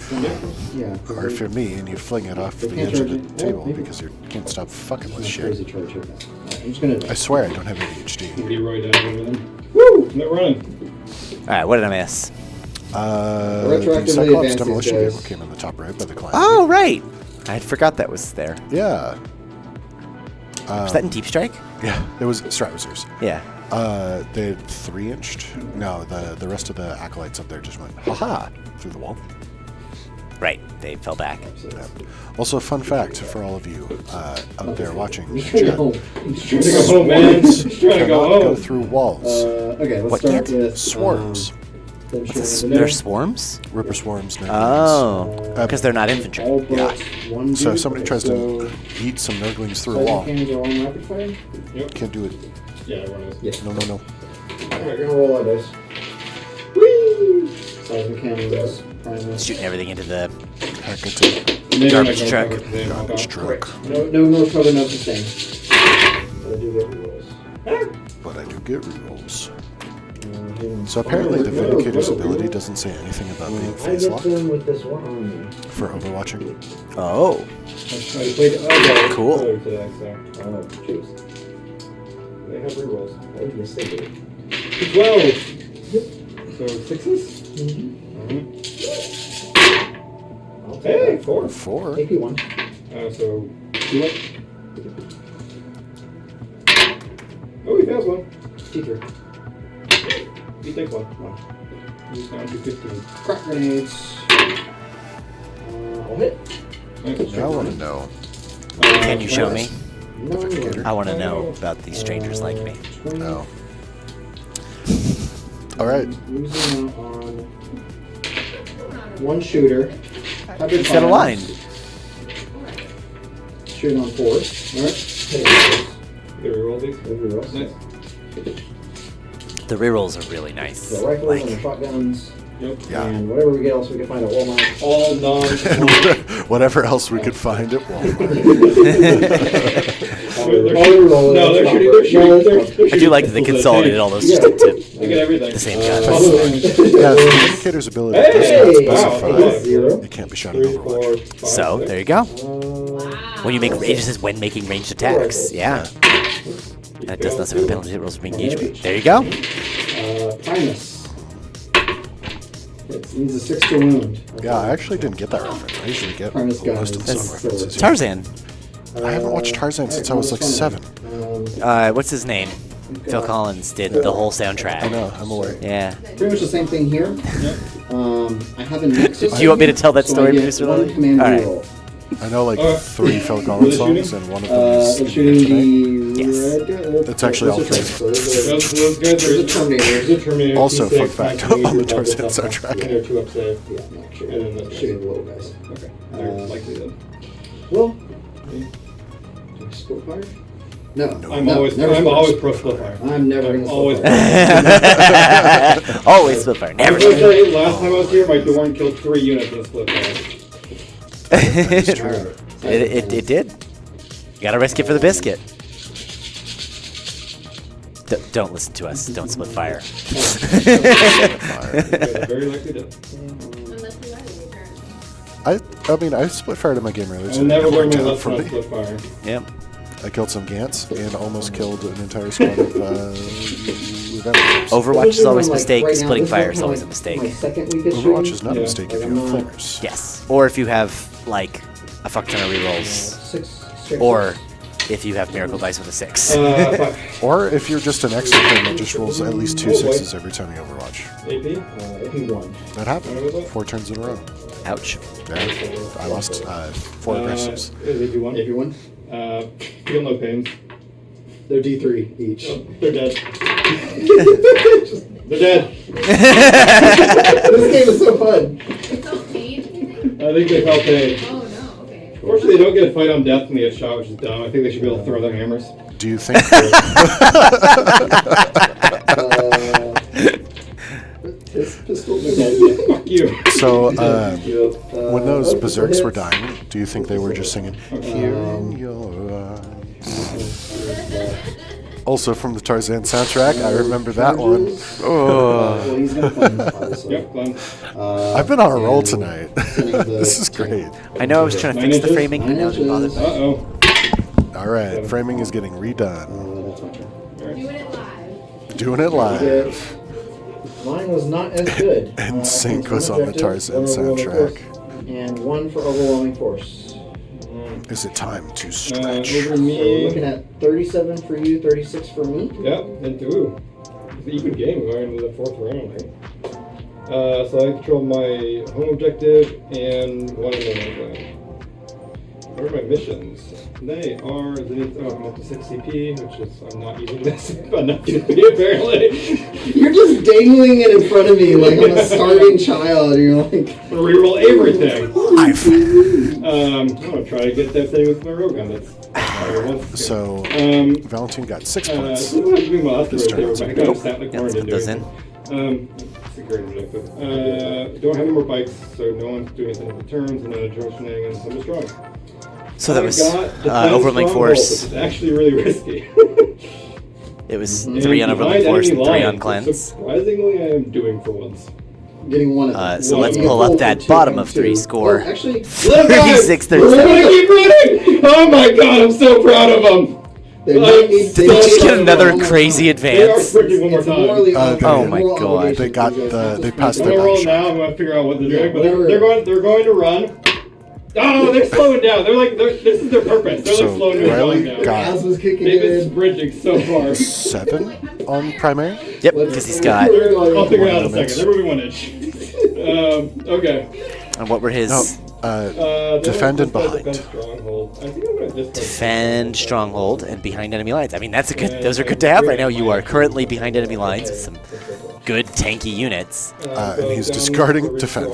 Speaker 4: Yeah.
Speaker 2: Or if you're me and you fling it off the
Speaker 4: They can't
Speaker 2: edge of
Speaker 4: charge
Speaker 2: the
Speaker 4: it.
Speaker 2: table
Speaker 4: Maybe.
Speaker 2: because you can't stop fucking with
Speaker 4: That's
Speaker 2: shit.
Speaker 4: crazy charge here. I'm just gonna.
Speaker 2: I swear I don't have ADHD.
Speaker 3: Be right down over them. Woo! They're running.
Speaker 1: All right, what did I miss?
Speaker 2: The
Speaker 4: Retroactively
Speaker 2: Cyclops
Speaker 4: advance these
Speaker 2: demolition
Speaker 4: guys.
Speaker 2: vehicle came in the top right by the client.
Speaker 1: Oh, right. I had forgot that was there.
Speaker 2: Yeah.
Speaker 1: Was that in Deep Strike?
Speaker 2: Yeah, it was Strausers.
Speaker 1: Yeah.
Speaker 2: They had 3-inched. No, the rest of the acolytes up there just went, haha, through the wall.
Speaker 1: Right. They fell back.
Speaker 2: Yeah. Also, a fun fact for all of you out there watching.
Speaker 4: I'm just trying to go home.
Speaker 3: I'm just trying to go home, man. Just trying to
Speaker 2: Cannot
Speaker 3: go
Speaker 2: go
Speaker 3: home.
Speaker 2: through walls.
Speaker 4: Okay, let's
Speaker 1: What
Speaker 4: start
Speaker 1: can't?
Speaker 4: with
Speaker 2: Swarms.
Speaker 4: them shooting into
Speaker 1: They're
Speaker 4: there.
Speaker 1: swarms?
Speaker 2: Ripper swarms. Nerglings.
Speaker 1: Oh. Because they're not infantry.
Speaker 4: All but
Speaker 2: Yeah.
Speaker 4: 1
Speaker 2: So
Speaker 4: dude.
Speaker 2: if somebody tries
Speaker 4: So,
Speaker 2: to eat some Nerglings through a
Speaker 4: Sight
Speaker 2: wall,
Speaker 4: cannons are on rapid fire.
Speaker 2: can't do it.
Speaker 3: Yeah, everyone is.
Speaker 4: Yeah.
Speaker 2: No.
Speaker 4: Alright, gonna roll our dice. Whee! Seismic cannons. Primus.
Speaker 1: Shooting everything into the...
Speaker 2: Heck, it's a
Speaker 3: And they don't
Speaker 1: Garbage
Speaker 3: make no
Speaker 1: truck.
Speaker 3: progress, they don't
Speaker 2: garbage
Speaker 3: go.
Speaker 2: truck.
Speaker 4: No North Cover, no sustain. But I do get rerolls.
Speaker 2: But I do get rerolls. So apparently the Vindicator's ability doesn't say anything about being phase locked
Speaker 4: with this one on me.
Speaker 2: for overwatching.
Speaker 1: Oh.
Speaker 3: I played okay,
Speaker 1: Cool.
Speaker 3: earlier today, so
Speaker 4: Choose.
Speaker 3: they have rerolls.
Speaker 4: Oh, yes, they do.
Speaker 3: 12. So 6s? Hey, 4.
Speaker 2: 4.
Speaker 4: AP1.
Speaker 3: So 2 up. Oh, he fails 1.
Speaker 4: T3.
Speaker 3: He takes 1. He's down to 15.
Speaker 4: Crack grenades. I'll hit.
Speaker 3: Nice.
Speaker 2: Now I want to know.
Speaker 1: Can you show me?
Speaker 4: No.
Speaker 2: Vindicator?
Speaker 1: I want to know about these strangers like me.
Speaker 2: No. Alright.
Speaker 4: Losing out on 1 shooter.
Speaker 1: You said a line.
Speaker 4: Shooting on 4. Alright. Hitting
Speaker 3: They reroll these?
Speaker 4: rerolls.
Speaker 3: Nice.
Speaker 1: The rerolls are really nice.
Speaker 4: The rifles
Speaker 1: Like,
Speaker 4: and the shotguns.
Speaker 3: Yep.
Speaker 2: Yeah.
Speaker 4: And whatever we get else we can find at Walmart.
Speaker 3: All non.
Speaker 2: Whatever else we could find at Walmart.
Speaker 4: All rerolls.
Speaker 3: No, they're shooting. They're shooting.
Speaker 1: I do like that they consolidated all those just into
Speaker 3: They get everything.
Speaker 1: the same gun.
Speaker 2: Yeah, the Vindicator's ability
Speaker 3: Hey!
Speaker 2: does not
Speaker 3: Wow,
Speaker 2: specify
Speaker 3: okay.
Speaker 4: 0.
Speaker 2: it can't be shot in
Speaker 3: 3,
Speaker 2: Overwatch.
Speaker 3: 4, 5,
Speaker 1: So,
Speaker 3: 6.
Speaker 1: there you go.
Speaker 5: Wow.
Speaker 1: When you make... It just says when making ranged attacks. Yeah. That does not suffer the penalty hit rolls from engagement. There you go.
Speaker 4: Primus. It needs a 6 to wound.
Speaker 2: Yeah, I actually didn't get that reference. I usually get
Speaker 4: Primus gun
Speaker 2: most of the
Speaker 4: is
Speaker 2: song references.
Speaker 1: Tarzan.
Speaker 2: I haven't watched Tarzan since I was like 7.
Speaker 1: What's his name? Phil Collins did the whole soundtrack.
Speaker 2: I know, I'm aware.
Speaker 1: Yeah.
Speaker 4: Pretty much the same thing here. I have a Nexus.
Speaker 1: Do you want me to tell that
Speaker 4: so
Speaker 1: story,
Speaker 4: I get
Speaker 1: Producer
Speaker 4: 1
Speaker 1: Lily?
Speaker 4: command
Speaker 1: All right.
Speaker 4: reroll.
Speaker 2: I know like
Speaker 3: Okay.
Speaker 2: 3 Phil
Speaker 3: Were
Speaker 2: Collins
Speaker 3: they
Speaker 2: songs,
Speaker 3: shooting?
Speaker 2: and one of them is
Speaker 4: I'm shooting
Speaker 2: Terminator.
Speaker 1: Yes.
Speaker 4: the red.
Speaker 2: It's actually all
Speaker 4: those are
Speaker 2: 3.
Speaker 4: tanks, so those are-
Speaker 3: Those guys
Speaker 4: There's a
Speaker 3: are.
Speaker 4: Terminator.
Speaker 3: There's a Terminator.
Speaker 2: Also,
Speaker 3: T6,
Speaker 2: fun fact,
Speaker 3: 19,
Speaker 2: on the
Speaker 3: double
Speaker 2: Tarzan
Speaker 3: tough,
Speaker 2: soundtrack.
Speaker 3: And they're 2 up save.
Speaker 4: Yeah, no, sure.
Speaker 3: And then that's
Speaker 4: Shooting the little guys.
Speaker 3: Okay. They're likely dead.
Speaker 4: Well, do I split fire? No.
Speaker 3: I'm
Speaker 4: no,
Speaker 3: always
Speaker 4: never split.
Speaker 3: pro split fire.
Speaker 4: I'm never
Speaker 3: I'm
Speaker 4: gonna
Speaker 3: always
Speaker 4: split fire.
Speaker 1: Always split fire.
Speaker 3: I
Speaker 1: Never
Speaker 3: was gonna say, last time I was here, my Dorn killed 3 units in a split fire.
Speaker 1: It,
Speaker 4: Alright.
Speaker 1: it did. You gotta risk it for the biscuit. Don't listen to us. Don't split fire.
Speaker 3: They're very likely dead.
Speaker 5: Unless you are the return.
Speaker 2: I mean, I split fired in my game earlier.
Speaker 3: I'll never
Speaker 2: It
Speaker 3: learn
Speaker 2: worked
Speaker 3: my
Speaker 2: out
Speaker 3: lesson
Speaker 2: for
Speaker 3: on
Speaker 2: me.
Speaker 3: split fire.
Speaker 1: Yep.
Speaker 2: I killed some Gants and almost killed an entire squad of Venom.
Speaker 1: Overwatch is always a
Speaker 4: Like,
Speaker 1: mistake.
Speaker 4: right now,
Speaker 1: Splitting
Speaker 4: this
Speaker 1: fire
Speaker 4: is
Speaker 1: is always
Speaker 4: my-
Speaker 1: a mistake.
Speaker 4: My second week of
Speaker 2: Overwatch
Speaker 4: stream.
Speaker 2: is not a
Speaker 3: Yeah.
Speaker 2: mistake
Speaker 4: Like,
Speaker 2: if
Speaker 4: I'm
Speaker 2: you have
Speaker 4: not-
Speaker 2: flamers.
Speaker 1: Yes. Or if you have like a fuck ton of rerolls,
Speaker 4: 6 straight
Speaker 1: or
Speaker 4: sixes.
Speaker 1: if you have miracle dice with a 6.
Speaker 3: Fuck.
Speaker 2: Or if you're just an extra player that just rolls at least 2
Speaker 3: Oh, boy.
Speaker 2: 6s every time you Overwatch.
Speaker 3: AP?
Speaker 4: AP1.
Speaker 2: That happened 4 turns in a row.
Speaker 1: Ouch.
Speaker 2: Yeah. I lost 4 aggressives.
Speaker 3: AP1?
Speaker 4: AP1.
Speaker 3: Feel no pains.
Speaker 4: They're D3 each.
Speaker 3: Oh, they're dead. They're dead.
Speaker 4: This game is so fun.
Speaker 5: It's so pain, you think?
Speaker 3: I think they felt pain.
Speaker 5: Oh no, okay.
Speaker 3: Fortunately, they don't get a fight on death when they get shot, which is dumb. I think they should be able to throw their hammers.
Speaker 2: Do you think
Speaker 4: Pistol.
Speaker 3: Fuck you.
Speaker 2: so? When
Speaker 4: When
Speaker 2: those berserks were dying, do you think they were just singing "Here in Your Arms"? Also from the Tarzan soundtrack, I remember that one.
Speaker 4: Well, he's gonna find them, obviously.
Speaker 3: Yep, done.
Speaker 2: I've been on a roll tonight. This is great.
Speaker 1: I know I was trying to fix the framing, but now it didn't bother me.
Speaker 3: Uh-oh.
Speaker 2: All right, framing is getting redone.
Speaker 4: That's my turn.
Speaker 5: Doing it live.
Speaker 2: Doing it live.
Speaker 4: Mine was not as good.
Speaker 2: And Sync
Speaker 4: one
Speaker 2: was on the
Speaker 4: objective,
Speaker 2: Tarzan
Speaker 4: overwhelming
Speaker 2: soundtrack.
Speaker 4: force, and 1 for overwhelming force.
Speaker 2: Is it time to stretch?
Speaker 3: Over
Speaker 4: So we're
Speaker 3: me.
Speaker 4: looking at 37 for you, 36 for me.
Speaker 3: Yep, and ooh. It's an even game going into the 4th round, right? So I control my home objective and one of them. What are my missions? They are I'm up to 6 CP, which is I'm not using this, but not CP apparently.
Speaker 4: You're just dangling it in front of me like I'm a starving child. You're like,
Speaker 3: Reroll everything.
Speaker 2: Live.
Speaker 3: I'm gonna try to get that thing with my rogue gun. That's
Speaker 2: So Valentine got 6
Speaker 3: I
Speaker 2: points.
Speaker 3: still have to do my last
Speaker 2: This
Speaker 3: rotation,
Speaker 2: turns
Speaker 3: but I
Speaker 2: out.
Speaker 3: kind of sat in the
Speaker 1: Yeah,
Speaker 3: corner
Speaker 1: let's
Speaker 3: and
Speaker 1: put
Speaker 3: didn't
Speaker 1: those
Speaker 3: do
Speaker 1: in.
Speaker 3: anything. It's a great objective. Don't have any more bikes, so no one's doing anything with the turns, and no additional shenanigans. I'm just strong.
Speaker 1: So that
Speaker 3: I
Speaker 1: was
Speaker 3: got defense
Speaker 1: overwhelming
Speaker 3: stronghold,
Speaker 1: force.
Speaker 3: which is actually really risky.
Speaker 1: It was
Speaker 3: And
Speaker 1: 3 on overwhelming
Speaker 3: behind
Speaker 1: force
Speaker 3: enemy
Speaker 1: and 3 on
Speaker 3: lines,
Speaker 1: cleanse.
Speaker 3: surprisingly, I am doing for once.
Speaker 4: getting one of them.
Speaker 1: So
Speaker 3: One.
Speaker 1: let's
Speaker 3: You
Speaker 1: pull
Speaker 4: get
Speaker 1: up
Speaker 4: full
Speaker 1: that
Speaker 4: for 2
Speaker 1: bottom
Speaker 4: and
Speaker 1: of 3
Speaker 4: 2.
Speaker 1: score.
Speaker 4: Oh, actually,
Speaker 1: 36,
Speaker 3: We're gonna
Speaker 1: 37.
Speaker 3: keep running! Oh my god, I'm so proud of them!
Speaker 4: they might need.
Speaker 1: Did they just get another
Speaker 4: one more
Speaker 1: crazy
Speaker 4: time.
Speaker 3: They are
Speaker 1: advance?
Speaker 3: sprinting one more
Speaker 4: It's
Speaker 3: time.
Speaker 4: morally
Speaker 2: Oh
Speaker 4: obligated.
Speaker 1: my
Speaker 4: Moral
Speaker 1: God.
Speaker 4: obligation
Speaker 2: They got
Speaker 4: for you guys,
Speaker 2: the-
Speaker 4: not
Speaker 2: they
Speaker 4: to
Speaker 2: passed
Speaker 3: I'm
Speaker 4: sprint.
Speaker 3: gonna roll
Speaker 2: shot.
Speaker 3: now. I'm gonna figure out what they're doing, but
Speaker 4: whatever.
Speaker 3: they're going to run. Oh, they're slowing down. This is their purpose. They're
Speaker 2: So
Speaker 3: like slowing their
Speaker 2: Riley
Speaker 3: line down.
Speaker 2: got
Speaker 4: Ass was kicking
Speaker 3: They've been
Speaker 4: in.
Speaker 3: sprinting so far.
Speaker 2: 7 on primary.
Speaker 1: Yep, because he's got.
Speaker 3: I'll figure it out in a
Speaker 2: Ornaments.
Speaker 3: second. They're moving 1 inch. Okay.
Speaker 1: And what were his
Speaker 2: No,
Speaker 3: Then
Speaker 2: defend
Speaker 3: I
Speaker 2: and behind.
Speaker 3: Defend stronghold. I think I'm gonna discard
Speaker 1: defend stronghold and behind enemy lines? I mean, that's a good. Those are good to have right now. You are currently behind enemy lines with some good tanky units.
Speaker 2: And he's discarding defend.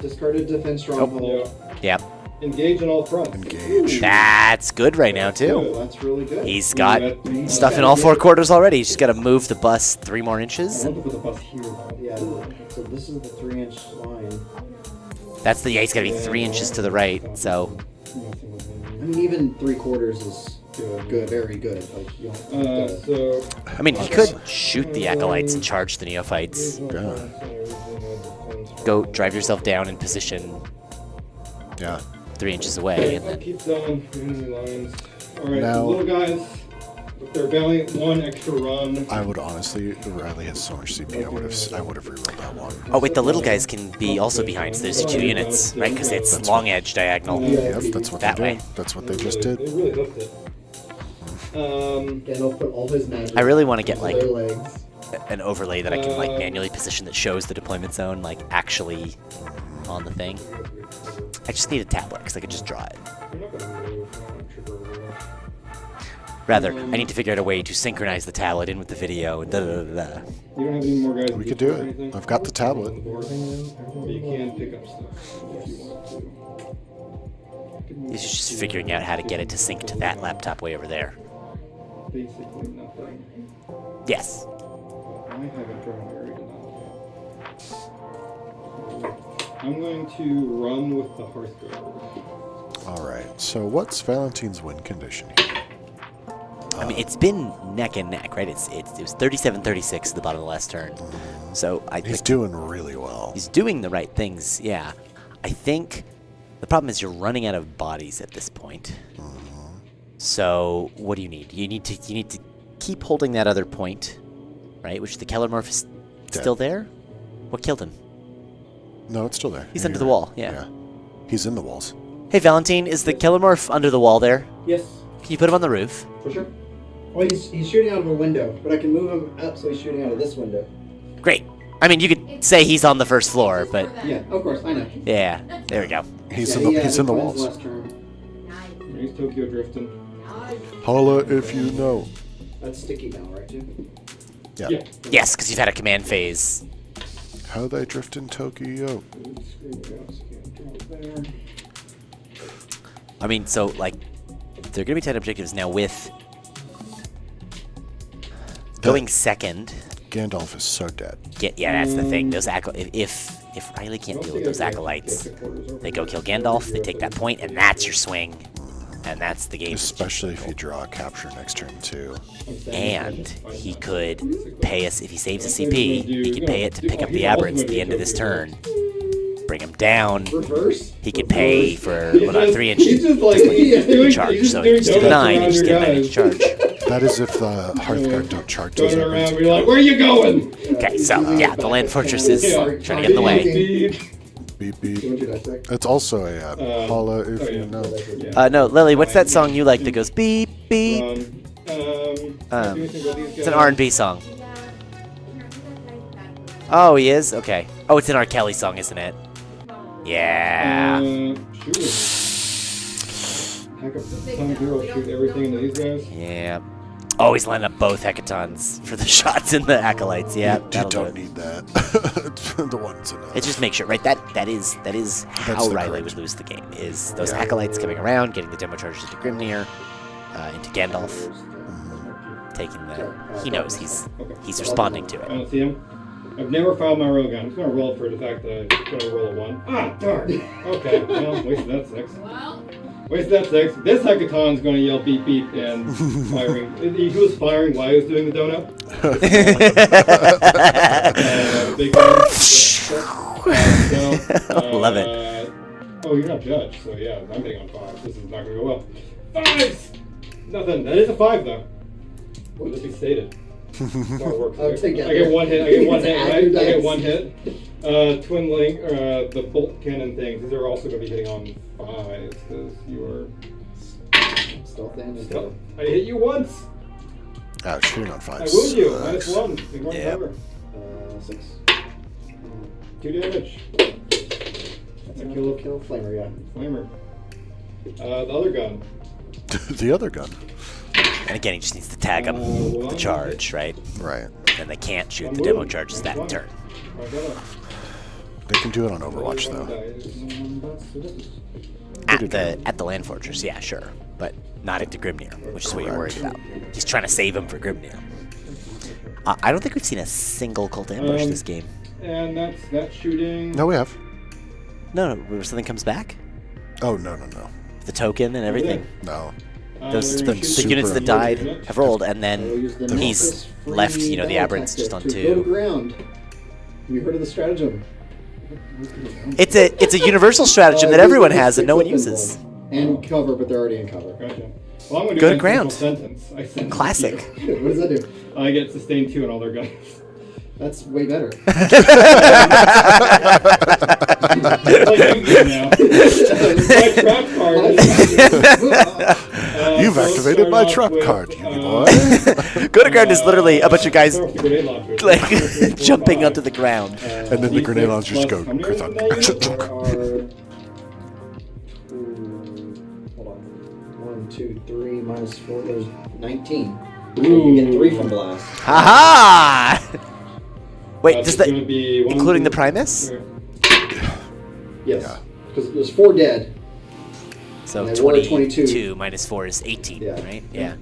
Speaker 4: Discarded defense stronghold.
Speaker 3: Yeah.
Speaker 1: Yep,
Speaker 3: Engage on all fronts.
Speaker 2: Engage.
Speaker 1: that's good right now too.
Speaker 4: That's really good.
Speaker 1: He's got stuff in all 4 quarters already. He's just got to move the bus 3 more inches.
Speaker 3: I want to put the bus here.
Speaker 4: Yeah. So this is the 3-inch line.
Speaker 1: That's the. Yeah, he's got to be 3 inches to the right. So
Speaker 4: I mean, even 3/4 is good, very good. Like, you don't have to-
Speaker 3: So.
Speaker 1: I mean, he could shoot the acolytes and charge the neophytes.
Speaker 2: Yeah.
Speaker 1: Go drive yourself down in position
Speaker 2: Yeah.
Speaker 1: 3 inches away, and
Speaker 3: I'll
Speaker 1: then
Speaker 3: keep going. Enemy lines. Alright,
Speaker 2: Now-
Speaker 3: little guys. If they're valiant, 1 extra run.
Speaker 2: I would honestly, Riley has so much CP. I would have rerolled that one.
Speaker 1: oh wait, the little guys can be also behind. So there's 2 units, right? Because it's long edge diagonal.
Speaker 2: Yep, that's what
Speaker 1: That
Speaker 2: they're
Speaker 1: way.
Speaker 2: doing. That's what they just
Speaker 3: They
Speaker 2: did.
Speaker 3: really hooked it.
Speaker 4: Gandalf put all his magic.
Speaker 1: I really want to get like
Speaker 4: their legs.
Speaker 1: an overlay that I can like manually position that shows the deployment zone like actually on the thing. I just need a tablet because I could just draw it.
Speaker 3: They're not gonna move. Trigger over.
Speaker 1: Rather, I need to figure out a way to synchronize the tablet in with the video. And da, da, da, da.
Speaker 3: You don't have any more guys.
Speaker 2: We
Speaker 3: to
Speaker 2: could do
Speaker 3: or
Speaker 2: it.
Speaker 3: anything?
Speaker 2: I've got the tablet.
Speaker 3: On the board. But you can pick up stuff if you want to.
Speaker 1: It's just figuring out how to get it to sync to that laptop way over there.
Speaker 3: Basically nothing.
Speaker 1: Yes.
Speaker 3: I haven't drawn area enough. I'm going to run with the Hearthguard.
Speaker 2: All right. So what's Valentine's win condition here?
Speaker 1: I mean, it's been neck and neck, right? It was 37-36 at the bottom of the last turn. So I
Speaker 2: He's
Speaker 1: think
Speaker 2: doing really well.
Speaker 1: he's doing the right things. Yeah, I think The problem is you're running out of bodies at this point. So what do you need? You need to keep holding that other point, right? Which the Kellermorph is still there. What killed him?
Speaker 2: No, it's still there.
Speaker 1: He's under the wall. Yeah.
Speaker 2: Yeah. He's in the walls.
Speaker 1: Hey, Valentine, is the Kellermorph under the wall there?
Speaker 4: Yes,
Speaker 1: Can you put him on the roof?
Speaker 4: for sure. Well, he's shooting out of a window, but I can move him up so he's shooting out of this window.
Speaker 1: Great. I mean, you could say he's on the first floor, but
Speaker 4: Yeah, of course, I know.
Speaker 1: yeah, there we go.
Speaker 2: He's
Speaker 4: Yeah,
Speaker 2: in the
Speaker 4: wins
Speaker 2: walls.
Speaker 4: last turn.
Speaker 3: He's Tokyo drifting.
Speaker 2: Holla if you know.
Speaker 4: That's sticky now, right, Jim?
Speaker 2: Yeah.
Speaker 3: Yeah.
Speaker 1: Yes, because you've had a command phase.
Speaker 2: How they drift in Tokyo.
Speaker 1: I mean, so, like, they're going to be tight objectives now with going second.
Speaker 2: Gandalf is so dead.
Speaker 1: Yeah, that's the thing. Those if Riley can't deal with those acolytes, they go kill Gandalf, they take that point, and that's your swing. And that's the game.
Speaker 2: Especially if you draw a capture next turn, too.
Speaker 1: And he could pay us, if he saves a CP, he could pay it to pick up the aberrants at the end of this turn. Bring him down.
Speaker 4: Reverse?
Speaker 1: He could pay for,
Speaker 3: He's
Speaker 1: what, a
Speaker 3: just-
Speaker 1: 3-inch
Speaker 3: he's just like, he's doing-
Speaker 1: charge.
Speaker 3: he's
Speaker 1: So
Speaker 3: doing
Speaker 1: you just do the
Speaker 3: donuts
Speaker 1: 9, you
Speaker 3: around
Speaker 1: just
Speaker 3: your
Speaker 1: get a 9-inch
Speaker 3: guys.
Speaker 1: charge.
Speaker 2: That is if the Hearthguard don't charge those
Speaker 3: Going around,
Speaker 2: emergency.
Speaker 3: we're like, where are you going?
Speaker 1: Okay, so, yeah, the land fortress is
Speaker 3: Yeah.
Speaker 1: trying to get in the way.
Speaker 3: Beep.
Speaker 2: Beep, beep.
Speaker 4: What did I say?
Speaker 2: It's also a holla if
Speaker 3: oh,
Speaker 2: you
Speaker 3: yeah.
Speaker 2: know.
Speaker 3: Yeah.
Speaker 1: No, Lily, what's that song you like that goes beep, beep?
Speaker 3: It's
Speaker 1: It's an R&B song. Oh, he is? Okay. Oh, it's an R. Kelly song, isn't it? Yeah.
Speaker 3: Hecaton Hero shoot everything into these guys.
Speaker 1: Yeah. Oh, he's lining up both hecatons for the shots in the acolytes. Yeah,
Speaker 2: You
Speaker 1: that'll do
Speaker 2: don't
Speaker 1: it.
Speaker 2: need that. The one's enough.
Speaker 1: It just makes sure, right? That is how
Speaker 2: the
Speaker 1: Riley
Speaker 2: correct-
Speaker 1: would lose the game. Is those acolytes coming around, getting the demo charges into Grimnir, into Gandalf, taking the. He knows he's responding to
Speaker 3: I
Speaker 1: it.
Speaker 3: don't see him. I've never filed my roll gun. I'm just gonna roll for the fact that I'm gonna roll a 1. Ah, darn. Okay, well, wasted that 6.
Speaker 5: Well,
Speaker 3: Wasted that 6. This Hecaton's gonna yell beep beep and firing. He was firing while he was doing the donut. Big gun.
Speaker 1: Love it.
Speaker 3: Oh, you're not judged, so yeah, I'm hitting on 5. This is not gonna go well. 5s! Nothing. That is a 5 though. Let it be stated. That's how it works.
Speaker 4: I'll take it.
Speaker 3: I get 1 hit. I get 1 hit,
Speaker 4: Add
Speaker 3: right?
Speaker 4: your
Speaker 3: I get
Speaker 4: dice.
Speaker 3: 1 hit. Twin link, the bolt cannon things. These are also going to be hitting on 5s because you are.
Speaker 4: Stealth damage.
Speaker 3: Still, I hit you once.
Speaker 2: Shooting on 5.
Speaker 3: I wound you.
Speaker 2: sucks.
Speaker 3: -1. Ignore
Speaker 1: Yep.
Speaker 3: cover.
Speaker 4: 6.
Speaker 3: 2 damage.
Speaker 4: That's a kill flamer, yeah.
Speaker 3: Flamer. The other gun.
Speaker 2: The other gun.
Speaker 1: And again, he just needs to tag him with the charge, right?
Speaker 2: Right.
Speaker 1: And they can't shoot the demo charges that turn.
Speaker 2: They can do it on Overwatch, though.
Speaker 1: At the land fortress, yeah, sure, but not into Grimnir, which is what you're worried about. He's trying to save him for Grimnir. I don't think we've seen a single cult ambush this game.
Speaker 3: And that's shooting.
Speaker 2: No, we have.
Speaker 1: No, where something comes back,
Speaker 2: Oh, no.
Speaker 1: the token and everything.
Speaker 2: No.
Speaker 1: Those
Speaker 3: they're
Speaker 1: the,
Speaker 3: gonna shoot
Speaker 1: the units that
Speaker 3: super
Speaker 1: died
Speaker 3: unit.
Speaker 1: have rolled, and
Speaker 4: We'll
Speaker 1: then
Speaker 4: use the
Speaker 1: he's
Speaker 4: Memphis free
Speaker 1: left, the
Speaker 4: battle
Speaker 1: aberrants just on
Speaker 4: tactic to Go to
Speaker 1: 2.
Speaker 4: ground. Have you heard of the stratagem?
Speaker 1: It's a universal stratagem that everyone has and no one uses.
Speaker 4: And cover, but they're already in cover.
Speaker 3: Gotcha. Well, I'm gonna do
Speaker 1: Go to
Speaker 3: that
Speaker 1: ground.
Speaker 3: simple Sentence. I sentence
Speaker 1: Classic.
Speaker 3: you.
Speaker 4: What does that do?
Speaker 3: I get sustained 2 on all their guns.
Speaker 4: That's way better.
Speaker 3: Like you do now. My trap card is,
Speaker 2: You've
Speaker 3: so let's
Speaker 2: activated
Speaker 3: start
Speaker 2: my
Speaker 3: off
Speaker 2: trap
Speaker 3: with,
Speaker 2: card, you boy.
Speaker 1: Go to ground is literally a bunch of guys
Speaker 3: start with the grenade launchers.
Speaker 1: like
Speaker 3: 1, 2, 3, 4,
Speaker 1: jumping
Speaker 3: 5.
Speaker 1: onto the ground.
Speaker 2: And then the grenade launchers
Speaker 3: plus
Speaker 2: go,
Speaker 3: how many
Speaker 2: Chris,
Speaker 3: are in
Speaker 2: I'm-
Speaker 3: that unit?
Speaker 4: There are. Hold on. 1, 2, 3, minus 4. There's 19. You get 3 from blast.
Speaker 1: Haha! Wait,
Speaker 3: That's
Speaker 1: does
Speaker 3: gonna
Speaker 1: that
Speaker 3: be 1,
Speaker 1: including
Speaker 3: 2,
Speaker 1: the Primus?
Speaker 3: 3.
Speaker 4: Yes.
Speaker 2: Yeah.
Speaker 4: Because there's 4 dead.
Speaker 1: So
Speaker 4: And they were
Speaker 1: 22 minus 4 is 18,
Speaker 4: Yeah.
Speaker 1: right? Yeah.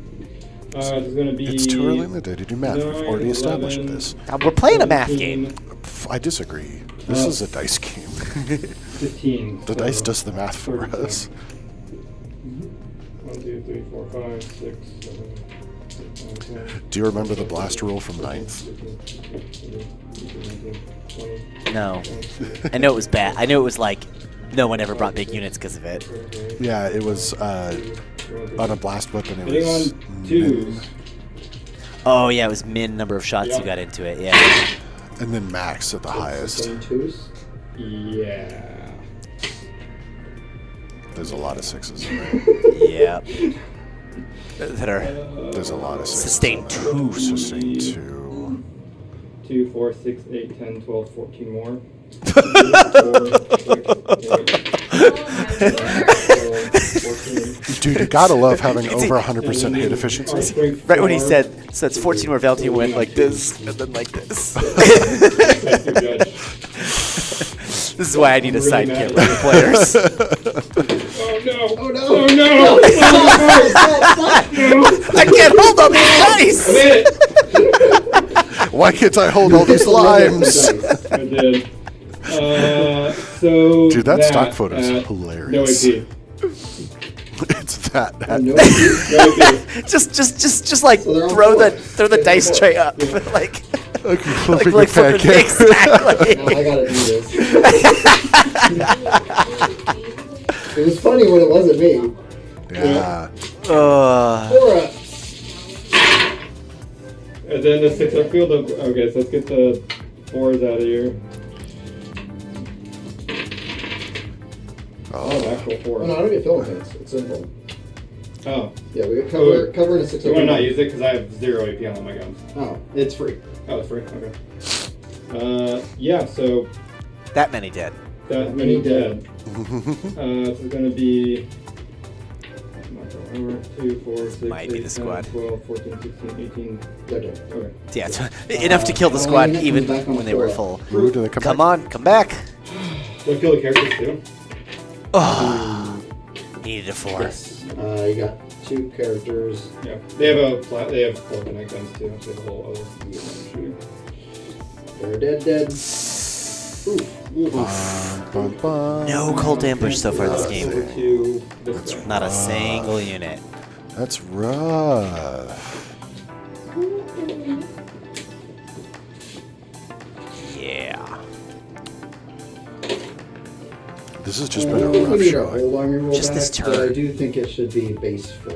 Speaker 3: There's gonna be.
Speaker 2: It's too early in the day to do math. We've already established
Speaker 3: 11,
Speaker 2: this.
Speaker 1: We're playing a math game.
Speaker 2: I disagree. This is a dice game.
Speaker 3: 15.
Speaker 2: The
Speaker 3: so
Speaker 2: dice does the math for
Speaker 3: 37.
Speaker 2: us.
Speaker 3: 1, 2, 3, 4, 5, 6, 7, 8, 9, 10.
Speaker 2: Do you remember the blast rule from 9th?
Speaker 1: No. I know it was bad. I know it was like no one ever brought big units because of it.
Speaker 2: Yeah, it was on a blast weapon. It
Speaker 3: Hitting
Speaker 2: was
Speaker 3: on twos.
Speaker 1: Oh yeah, it was min number of shots you got into it. Yeah.
Speaker 2: and then max at the highest.
Speaker 4: Same twos.
Speaker 3: Yeah.
Speaker 2: There's a lot of sixes in there.
Speaker 1: Yeah. That are
Speaker 2: There's a lot of sixes.
Speaker 1: sustained two.
Speaker 2: Sustained 2.
Speaker 3: 2, 4, 6, 8, 10, 12, 14 more. 2, 4, 6, 8,
Speaker 2: Dude, you gotta love having over 100% hit efficiency.
Speaker 3: strength
Speaker 1: Right when he
Speaker 3: 4.
Speaker 1: said, so it's 14 more Valentine went like this, and then like this.
Speaker 3: That's the judge.
Speaker 1: This is why I need a
Speaker 3: I'm really
Speaker 1: sidekick
Speaker 3: mad
Speaker 1: for the players.
Speaker 3: Oh no!
Speaker 4: Oh no!
Speaker 3: Oh no!
Speaker 1: I can't hold up these dice!
Speaker 3: I made it!
Speaker 2: Why can't I hold all these limes?
Speaker 3: I did. So
Speaker 2: Dude, that stock photo is
Speaker 3: at
Speaker 2: hilarious.
Speaker 3: No AP.
Speaker 2: It's that.
Speaker 4: No,
Speaker 3: No AP.
Speaker 1: just like
Speaker 4: So they're on
Speaker 1: throw
Speaker 4: four.
Speaker 1: the dice tray up, like
Speaker 2: Like
Speaker 1: like
Speaker 2: flipping a
Speaker 1: flipping
Speaker 2: pancake.
Speaker 1: exactly.
Speaker 4: now I gotta do this. It was funny when it wasn't me.
Speaker 2: Yeah.
Speaker 4: 4 ups.
Speaker 3: And then the 6 up field. Okay, so let's get the 4s out of here. Oh, actual 4.
Speaker 4: Oh, no, I don't get filling things. It's simple.
Speaker 3: Oh.
Speaker 4: Yeah, we get cover in a 6
Speaker 3: You
Speaker 4: up.
Speaker 3: want to not use it because I have 0 AP on all my guns.
Speaker 4: Oh, it's free.
Speaker 3: Oh, it's free? Okay. Yeah, so
Speaker 1: That many dead.
Speaker 3: that many dead. It's going to be 2, 4, 6,
Speaker 1: Might be
Speaker 3: 8,
Speaker 1: the
Speaker 3: 10,
Speaker 1: squad.
Speaker 3: 12, 14, 16, 18.
Speaker 4: They're dead.
Speaker 3: Okay.
Speaker 1: Yeah, it's enough to kill the squad
Speaker 4: unit
Speaker 1: even
Speaker 4: comes back on
Speaker 1: when
Speaker 4: the
Speaker 1: they were
Speaker 4: floor.
Speaker 1: full.
Speaker 2: Ooh, do they
Speaker 1: Come
Speaker 2: back?
Speaker 1: on, come back.
Speaker 3: Do I kill the characters too?
Speaker 1: Oh, needed a 4.
Speaker 4: Yes. You got 2 characters.
Speaker 3: Yeah. They have Voltann guns too. So they have a whole other shooting.
Speaker 4: They're dead. Ooh.
Speaker 2: Bum, bum.
Speaker 1: No cult ambush so far this game.
Speaker 3: Over to this guy.
Speaker 1: Not a single unit.
Speaker 2: That's rough.
Speaker 1: Yeah.
Speaker 2: This has just been a
Speaker 4: We
Speaker 2: rough
Speaker 4: need a
Speaker 2: showing.
Speaker 4: hold army roll
Speaker 1: Just
Speaker 4: back,
Speaker 1: this
Speaker 4: but I
Speaker 1: turn.
Speaker 4: do think it should be base 4.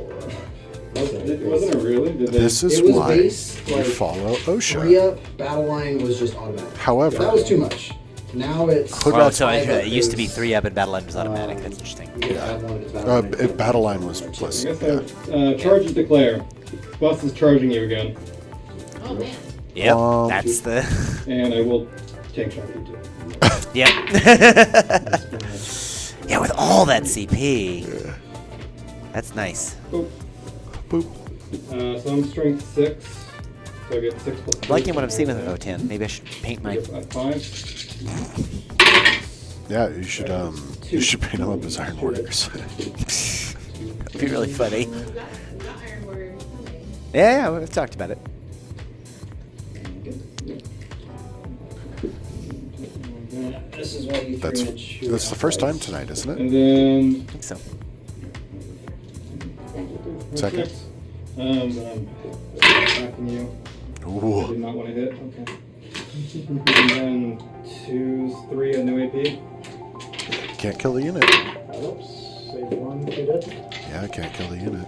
Speaker 3: Wasn't it really? Did they?
Speaker 2: This is
Speaker 4: It was
Speaker 2: why
Speaker 4: base,
Speaker 2: we
Speaker 4: like,
Speaker 2: follow
Speaker 4: 3
Speaker 2: OSHA.
Speaker 4: up, battle line was just automatic.
Speaker 2: However,
Speaker 4: That was too much. Now it's.
Speaker 2: Put
Speaker 1: Well,
Speaker 2: back-
Speaker 1: so
Speaker 4: five
Speaker 1: it used to be
Speaker 4: is,
Speaker 1: 3 up and battle line was automatic. That's interesting.
Speaker 4: You can add one, it's battle line.
Speaker 2: Battle line was plus.
Speaker 3: I guess
Speaker 2: Yeah.
Speaker 3: charge and declare. Boss is charging you again,
Speaker 5: Oh man.
Speaker 1: Yep,
Speaker 2: Um,
Speaker 1: that's the.
Speaker 3: and I will tank shot you too.
Speaker 1: Yep. Yeah, with all that CP. That's nice.
Speaker 3: Boop.
Speaker 2: Boop.
Speaker 3: So I'm strength 6. So I get 6 plus.
Speaker 1: I'm liking what I'm seeing with the Votann. Maybe I should paint my.
Speaker 3: 5.
Speaker 2: Yeah, you should paint them up as Iron Warriors.
Speaker 1: That'd be really funny.
Speaker 5: We got Iron Warrior coming.
Speaker 1: Yeah, we've talked about it.
Speaker 4: This is why you
Speaker 2: That's the first time tonight, isn't it?
Speaker 3: And then
Speaker 1: I think so.
Speaker 2: Second.
Speaker 3: 6. But I'm attacking you. I
Speaker 2: Ooh.
Speaker 3: did not want to hit. Okay. And then 2s, 3, and no AP.
Speaker 2: Can't kill the unit.
Speaker 4: Oops. Save 1, 2 dead.
Speaker 2: Yeah, can't kill the unit.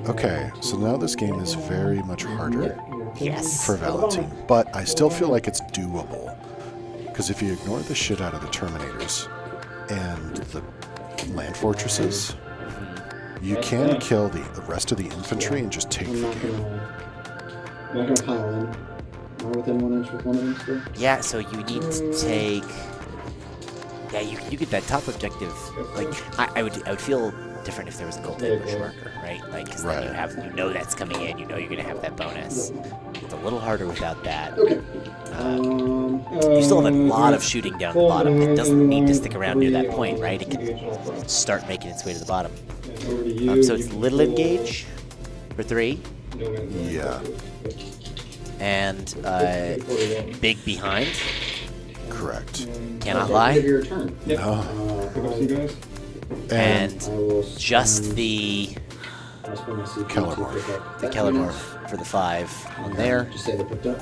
Speaker 2: Okay, so now this game is very much harder
Speaker 1: Yes.
Speaker 2: for Valentine, but I still feel like it's doable. Because if you ignore the shit out of the Terminators and the land fortresses, you can kill the rest of the infantry and just take
Speaker 4: I'm
Speaker 2: the
Speaker 4: not
Speaker 2: game.
Speaker 4: gonna pile in. Am I within 1 inch with one of them still?
Speaker 1: Yeah, so you need to take. Yeah, you get that top objective. Like I would feel different if there was a cult ambush marker, right? Like, because then
Speaker 2: Right.
Speaker 1: you know that's coming in. You know you're gonna have that bonus. It's a little harder without that.
Speaker 4: Okay.
Speaker 1: You still have a lot of shooting down the bottom. It doesn't need to stick around near that point, right? It can start making its way to the bottom.
Speaker 3: Over to you.
Speaker 1: So it's little engage for 3,
Speaker 3: No man's land.
Speaker 2: Yeah.
Speaker 1: and big behind.
Speaker 2: Correct.
Speaker 1: Cannot
Speaker 4: Okay,
Speaker 1: lie.
Speaker 4: Give your turn.
Speaker 3: Yep.
Speaker 2: Oh.
Speaker 3: Pick up some guys.
Speaker 1: And
Speaker 4: I will
Speaker 1: just
Speaker 4: spend
Speaker 1: the
Speaker 4: I'll spend my CP
Speaker 2: Keller
Speaker 4: to
Speaker 2: Morph.
Speaker 4: pick up
Speaker 1: The
Speaker 4: that
Speaker 1: Keller
Speaker 4: unit.
Speaker 1: Morph for the 5 on there.
Speaker 4: Just say they picked up.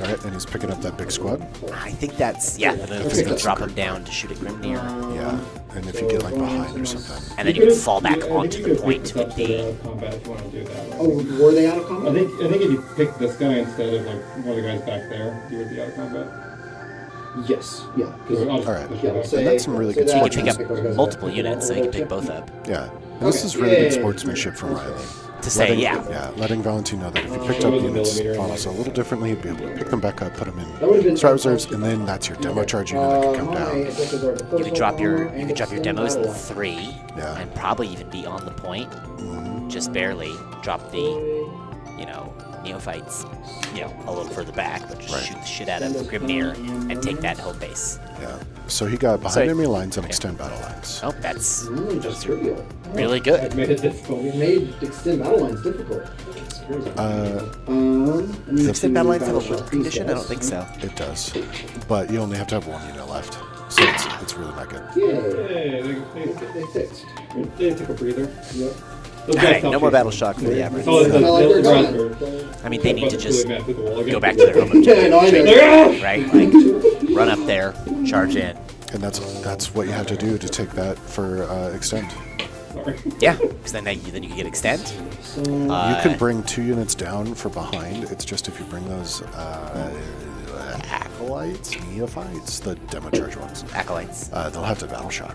Speaker 2: All right, and he's picking up that big squad.
Speaker 1: I think that's, yeah, the move is
Speaker 4: Okay.
Speaker 1: to drop him down to shoot at Grimnir.
Speaker 2: Yeah, and if you get like behind or something.
Speaker 1: And then you can fall back onto the point
Speaker 3: with
Speaker 1: with the...
Speaker 3: combat if you want to do that.
Speaker 4: Oh, were they out of
Speaker 3: I
Speaker 4: combat?
Speaker 3: think if you pick this guy instead of like one of the guys back there, you would be out of combat.
Speaker 4: Yes. Yeah. 'cause-
Speaker 3: I'll just
Speaker 2: All right.
Speaker 3: push
Speaker 4: Yeah,
Speaker 3: it
Speaker 4: we'll
Speaker 3: back.
Speaker 4: say,
Speaker 2: And that's some really
Speaker 4: say
Speaker 2: good
Speaker 4: that,
Speaker 1: You
Speaker 2: sports
Speaker 1: can
Speaker 4: and
Speaker 1: pick
Speaker 4: pick those
Speaker 1: up
Speaker 4: guys
Speaker 1: multiple
Speaker 4: up.
Speaker 1: units, so you can pick both up.
Speaker 2: Yeah, and this
Speaker 4: Okay.
Speaker 2: is really good
Speaker 4: Yeah.
Speaker 2: sportsmanship from Riley.
Speaker 1: To say,
Speaker 2: Letting-
Speaker 1: yeah.
Speaker 2: Yeah, letting Valentine know that if he picked up units on us a little differently, he'd be able to pick them back up, put them
Speaker 4: That would've
Speaker 2: in
Speaker 4: been-
Speaker 2: squad reserves, and then that's your demo charge unit that can come down.
Speaker 1: You could drop your demos in 3,
Speaker 2: Yeah.
Speaker 1: and probably even be on the point. Just barely drop the, you know, neophytes, you know, a little further back, but just
Speaker 2: Right.
Speaker 1: shoot the shit out of Grimnir and take that home base.
Speaker 2: Yeah. So he got behind
Speaker 1: Sorry.
Speaker 2: enemy lines and
Speaker 1: Okay.
Speaker 2: extend battle lines.
Speaker 1: Oh, that's
Speaker 4: Just trivial.
Speaker 1: really good.
Speaker 3: I've made it difficult.
Speaker 4: We made extend battle lines difficult. And
Speaker 2: The-
Speaker 1: Extend battle lines have a
Speaker 4: Battleshock
Speaker 1: whip condition? I don't think
Speaker 4: Beast
Speaker 1: so.
Speaker 2: It does, but you only have to have one unit left, so it's really not good.
Speaker 4: Yeah,
Speaker 3: Hey,
Speaker 4: they fixed.
Speaker 3: they took a breather.
Speaker 4: Yep.
Speaker 3: Those
Speaker 1: All
Speaker 3: guys
Speaker 1: right,
Speaker 3: stop
Speaker 1: no more
Speaker 3: chasing.
Speaker 1: battle shock for the
Speaker 3: That's
Speaker 1: average.
Speaker 3: all it does.
Speaker 4: Kinda like they're
Speaker 3: They'll
Speaker 4: gone.
Speaker 3: raspberry.
Speaker 1: I mean, they need to just
Speaker 3: Absolutely mad with the wall again.
Speaker 1: go back to their home objective,
Speaker 4: Yeah, no, I know.
Speaker 3: Like, ah!
Speaker 1: right? Like, run up there, charge in.
Speaker 2: And that's what you have to do to take that for extend.
Speaker 3: Sorry.
Speaker 1: Yeah, because then you can get extend.
Speaker 2: You can bring 2 units down for behind. It's just if you bring those acolytes, neophytes, the demo charge ones,
Speaker 1: Acolytes.
Speaker 2: they'll have to battle shock.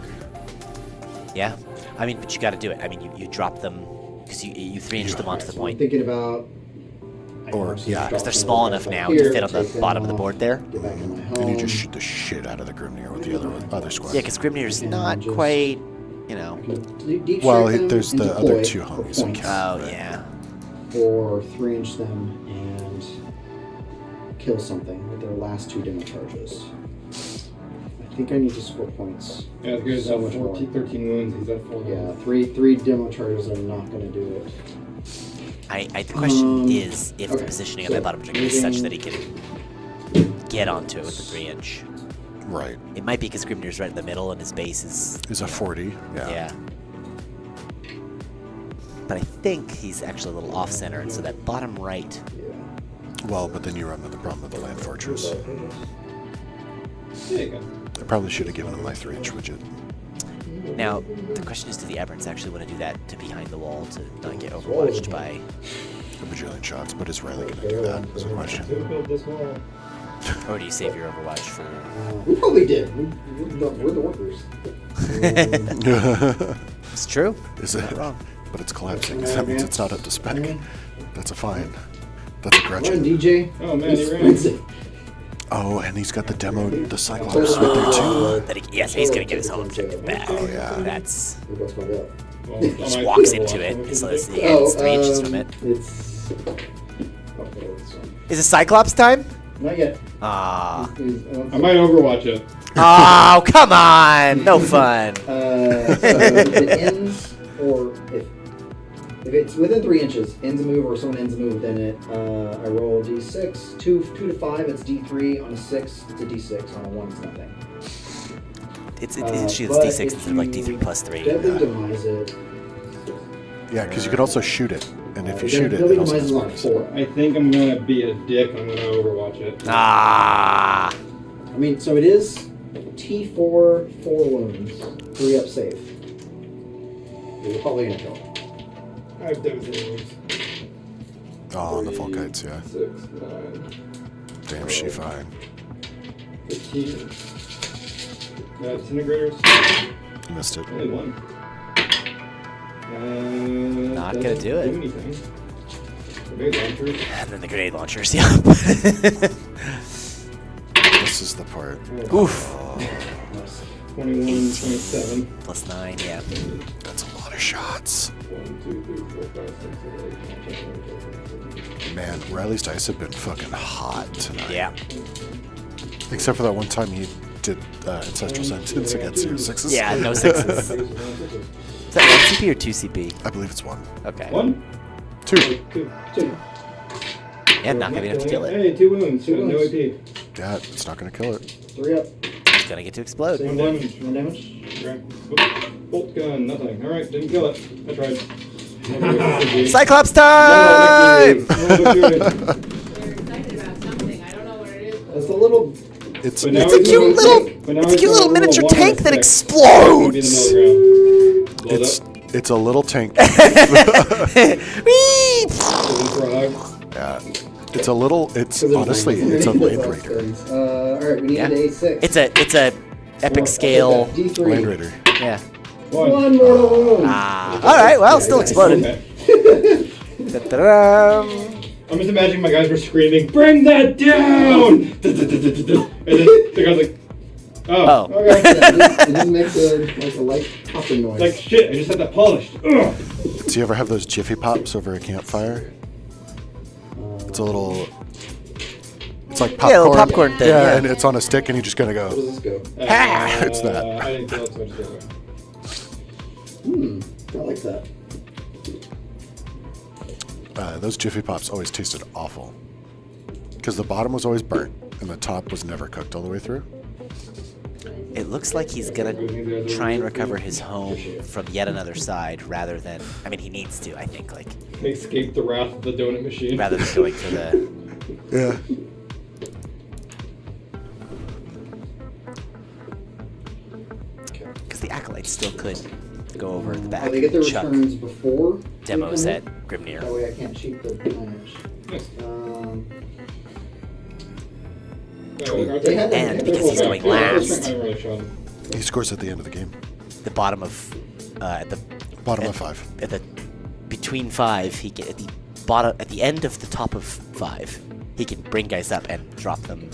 Speaker 1: Yeah, I mean, but you got to do it. I mean, you drop them because you 3-inch them onto the
Speaker 4: I'm
Speaker 1: point.
Speaker 4: thinking about.
Speaker 2: Or, yeah,
Speaker 1: Because they're small enough now to fit on the bottom of the board there.
Speaker 4: Get back in my home.
Speaker 2: And you just shoot the shit out of the Grimnir with the other squad.
Speaker 1: Yeah, because Grimnir's not quite, you know.
Speaker 4: Deep
Speaker 2: Well,
Speaker 4: strike them
Speaker 2: there's
Speaker 4: and
Speaker 2: the
Speaker 4: deploy
Speaker 2: other 2
Speaker 4: for
Speaker 2: homies in
Speaker 4: points.
Speaker 2: camp.
Speaker 1: Oh yeah.
Speaker 4: Or 3-inch them and kill something with their last 2 demo charges. I think I need to score points.
Speaker 3: Yeah, the guy's
Speaker 4: So
Speaker 3: at
Speaker 4: much more.
Speaker 3: 13 wounds. He's at 4.
Speaker 4: Yeah, three demo charges are not going to do it.
Speaker 1: The question is if the
Speaker 4: okay,
Speaker 1: positioning
Speaker 4: so
Speaker 1: of that bottom objective is such
Speaker 4: moving-
Speaker 1: that he can get onto it with the 3-inch.
Speaker 2: Right.
Speaker 1: It might be because Grimnir's right in the middle and his base is.
Speaker 2: Is a 40.
Speaker 1: Yeah. But I think he's actually a little off center, and so that bottom right.
Speaker 4: Yeah.
Speaker 2: Well, but then you run into the problem with the land fortress.
Speaker 3: There you go.
Speaker 2: I probably should have given him my 3-inch widget.
Speaker 1: Now, the question is, do the Aberrants actually want to do that to behind the wall to not get overwatched by.
Speaker 2: A bajillion shots, but is Riley going to do that? Is the question.
Speaker 3: Who built this wall?
Speaker 1: Or do you save your overwatch for.
Speaker 4: We probably did. We're the workers.
Speaker 1: It's true.
Speaker 2: Is it?
Speaker 1: Not wrong.
Speaker 2: But it's collapsing. That means it's not up to spec. That's a fine. That's a
Speaker 4: Run,
Speaker 2: Gretchen.
Speaker 4: DJ.
Speaker 3: Oh man,
Speaker 4: It's
Speaker 3: he ran.
Speaker 4: Wednesday.
Speaker 2: Oh, and he's got the demo, the Cyclops right there too.
Speaker 1: That yes, he's going to get his home objective back.
Speaker 2: Oh, yeah.
Speaker 1: That's.
Speaker 4: We're about to find out.
Speaker 3: Well,
Speaker 1: Just
Speaker 3: I might
Speaker 1: walks
Speaker 3: still
Speaker 1: into
Speaker 3: watch
Speaker 1: it.
Speaker 3: him.
Speaker 1: So it's, yeah, it's 3 inches from it.
Speaker 4: It's.
Speaker 1: Is it Cyclops time?
Speaker 4: Not yet.
Speaker 1: Ah.
Speaker 3: I might overwatch it.
Speaker 1: Oh, come on! No fun.
Speaker 4: So if it ends, or if it's within 3 inches, ends a move, or someone ends a move, then it I roll a d6. 2 to 5, it's d3. On a 6, it's a d6. On a 1, it's nothing.
Speaker 1: It's
Speaker 4: But
Speaker 1: D6
Speaker 4: if
Speaker 1: instead of like
Speaker 4: you
Speaker 1: D3 plus 3.
Speaker 4: Deadly demise it.
Speaker 2: Yeah, because you could also shoot it. And if you
Speaker 4: Deadly
Speaker 2: shoot it, it also
Speaker 4: demise
Speaker 2: has
Speaker 4: is on
Speaker 2: bonus.
Speaker 4: 4.
Speaker 3: I think I'm gonna be a dick. I'm gonna overwatch it.
Speaker 1: Ah.
Speaker 4: I mean, so it is T4, 4 wounds, 3 up safe. You're probably gonna kill.
Speaker 3: I have devastating wounds.
Speaker 2: Oh, on the Volkites, yeah.
Speaker 3: 6, 9,
Speaker 2: Damn, she fine.
Speaker 3: 15. Disintegrators.
Speaker 2: Missed it.
Speaker 3: Only 1.
Speaker 1: Not gonna do it.
Speaker 3: Anything. Grenade launchers.
Speaker 1: And then the grenade launchers, yeah.
Speaker 2: This is the part.
Speaker 1: Oof.
Speaker 3: 21, 27.
Speaker 1: Plus 9, yeah.
Speaker 2: That's a lot of shots.
Speaker 3: 1, 2, 3, 4, 5, 6, 7, 8, 9, 10, 11, 12, 13, 14, 15.
Speaker 2: Man, Riley's dice have been fucking hot tonight.
Speaker 1: Yeah.
Speaker 2: Except for that one time he did Ancestral Sentence against you. 6s?
Speaker 1: Yeah, no 6s. Is that 1 CP or 2 CP?
Speaker 2: I believe it's 1.
Speaker 1: Okay.
Speaker 3: 1,
Speaker 2: 2.
Speaker 3: 2, 2.
Speaker 1: Yeah, not gonna be enough to kill it.
Speaker 3: Hey, 2 wounds.
Speaker 4: 2
Speaker 3: No
Speaker 4: wounds.
Speaker 3: AP.
Speaker 2: Yeah, it's not going to kill it.
Speaker 4: 3 up.
Speaker 1: It's gonna get to explode.
Speaker 4: Same
Speaker 3: 1
Speaker 4: damage.
Speaker 3: damage.
Speaker 4: 1 damage.
Speaker 3: Okay. Bolt gun, nothing. Alright, didn't kill it. I tried.
Speaker 1: Cyclops
Speaker 3: No,
Speaker 1: time!
Speaker 3: victory. No, victory.
Speaker 5: They're excited about something. I don't know what it is.
Speaker 4: It's a little.
Speaker 2: It's
Speaker 3: But now
Speaker 1: It's a
Speaker 3: he's
Speaker 1: cute
Speaker 3: going
Speaker 1: little,
Speaker 3: quick. But now
Speaker 1: it's a
Speaker 3: he's
Speaker 1: cute
Speaker 3: going
Speaker 1: little
Speaker 3: to roll
Speaker 1: miniature
Speaker 3: a 1
Speaker 1: tank
Speaker 3: or
Speaker 1: that
Speaker 3: 6. It's gonna be in the
Speaker 1: explodes.
Speaker 3: middle ground. Blows
Speaker 2: it's
Speaker 3: up.
Speaker 2: it's a little tank.
Speaker 1: Whee!
Speaker 3: Goes in for a hug.
Speaker 2: Yeah. It's a little. It's honestly. It's a Land Raider.
Speaker 4: Alright, we need
Speaker 1: Yeah.
Speaker 4: an A6.
Speaker 1: It's a epic scale.
Speaker 4: D3.
Speaker 2: Land Raider.
Speaker 1: Yeah.
Speaker 4: One more wound.
Speaker 1: All right. Well, it still exploded.
Speaker 3: Okay.
Speaker 1: Da-da-dam.
Speaker 3: I'm just imagining my guys were screaming, "Bring that down!" And then the guy's like, "Oh,
Speaker 1: Oh.
Speaker 3: okay."
Speaker 4: It just makes a light popping noise.
Speaker 3: Like shit, I just had that polished. Ugh.
Speaker 2: Do you ever have those Jiffy Pops over a campfire? It's a little. It's like popcorn.
Speaker 1: Yeah, a little popcorn thing.
Speaker 2: Yeah,
Speaker 1: Yeah.
Speaker 2: and it's on a stick, and you just gotta
Speaker 4: How
Speaker 2: go.
Speaker 4: does this go?
Speaker 2: It's that.
Speaker 3: I didn't feel it, so I just threw it away.
Speaker 4: I like that.
Speaker 2: Those Jiffy Pops always tasted awful. Because the bottom was always burnt, and the top was never cooked all the way through.
Speaker 1: It looks like he's gonna try and recover his home from yet another side, rather than. I mean, he needs to. I think, like,
Speaker 3: Escape the wrath of the donut machine.
Speaker 1: rather than going for the.
Speaker 2: Yeah.
Speaker 1: Because the acolytes still could go over the back.
Speaker 4: They get their
Speaker 1: chuck
Speaker 4: returns before
Speaker 1: demos
Speaker 4: they
Speaker 1: at
Speaker 4: come in.
Speaker 1: Grimnir.
Speaker 4: That way I can't cheat the damage.
Speaker 3: Nice.
Speaker 4: They had-
Speaker 1: And because he's going last.
Speaker 3: I really shot him.
Speaker 2: He scores at the end of the game.
Speaker 1: The bottom of at the
Speaker 2: Bottom
Speaker 1: at-
Speaker 2: of 5.
Speaker 1: at the between 5 he get at the bottom at the end of the top of 5 he can bring guys up and drop them.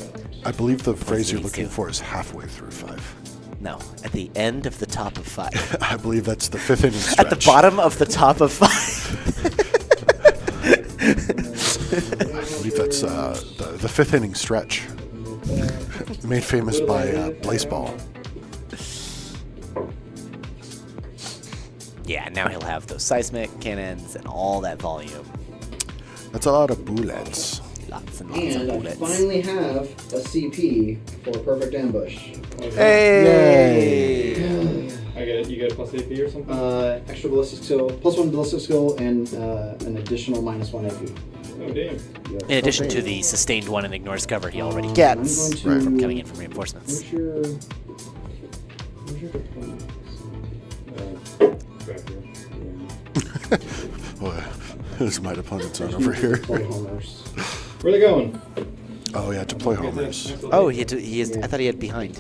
Speaker 2: I believe the phrase you're
Speaker 1: needs
Speaker 2: looking
Speaker 1: to.
Speaker 2: for is halfway through 5.
Speaker 1: No, at the end of the top of 5.
Speaker 2: I believe that's the 5th inning stretch.
Speaker 1: At the bottom of the top of 5.
Speaker 2: I believe that's the 5th inning stretch. Made famous by Blaseball.
Speaker 1: Yeah, now he'll have those seismic cannons and all that volume.
Speaker 2: That's a lot of bullets.
Speaker 1: Lots and lots
Speaker 4: And
Speaker 1: of
Speaker 4: I
Speaker 1: bullets.
Speaker 4: finally have a CP for perfect ambush.
Speaker 1: Hey!
Speaker 3: I get it. You get a plus AP or something?
Speaker 4: Extra ballistic skill, +1 ballistic skill, and an additional -1 AP.
Speaker 3: Oh, damn.
Speaker 1: In addition to the sustained one and ignores cover he already
Speaker 4: I'm
Speaker 1: gets
Speaker 4: going to-
Speaker 1: from coming in from reinforcements.
Speaker 4: Where's your deployment?
Speaker 3: Back here.
Speaker 2: Boy, there's my deployment zone over here.
Speaker 4: Deploy homers.
Speaker 3: Where are they going?
Speaker 2: Oh yeah, deploy homers.
Speaker 1: Oh, he is. I thought he had behind.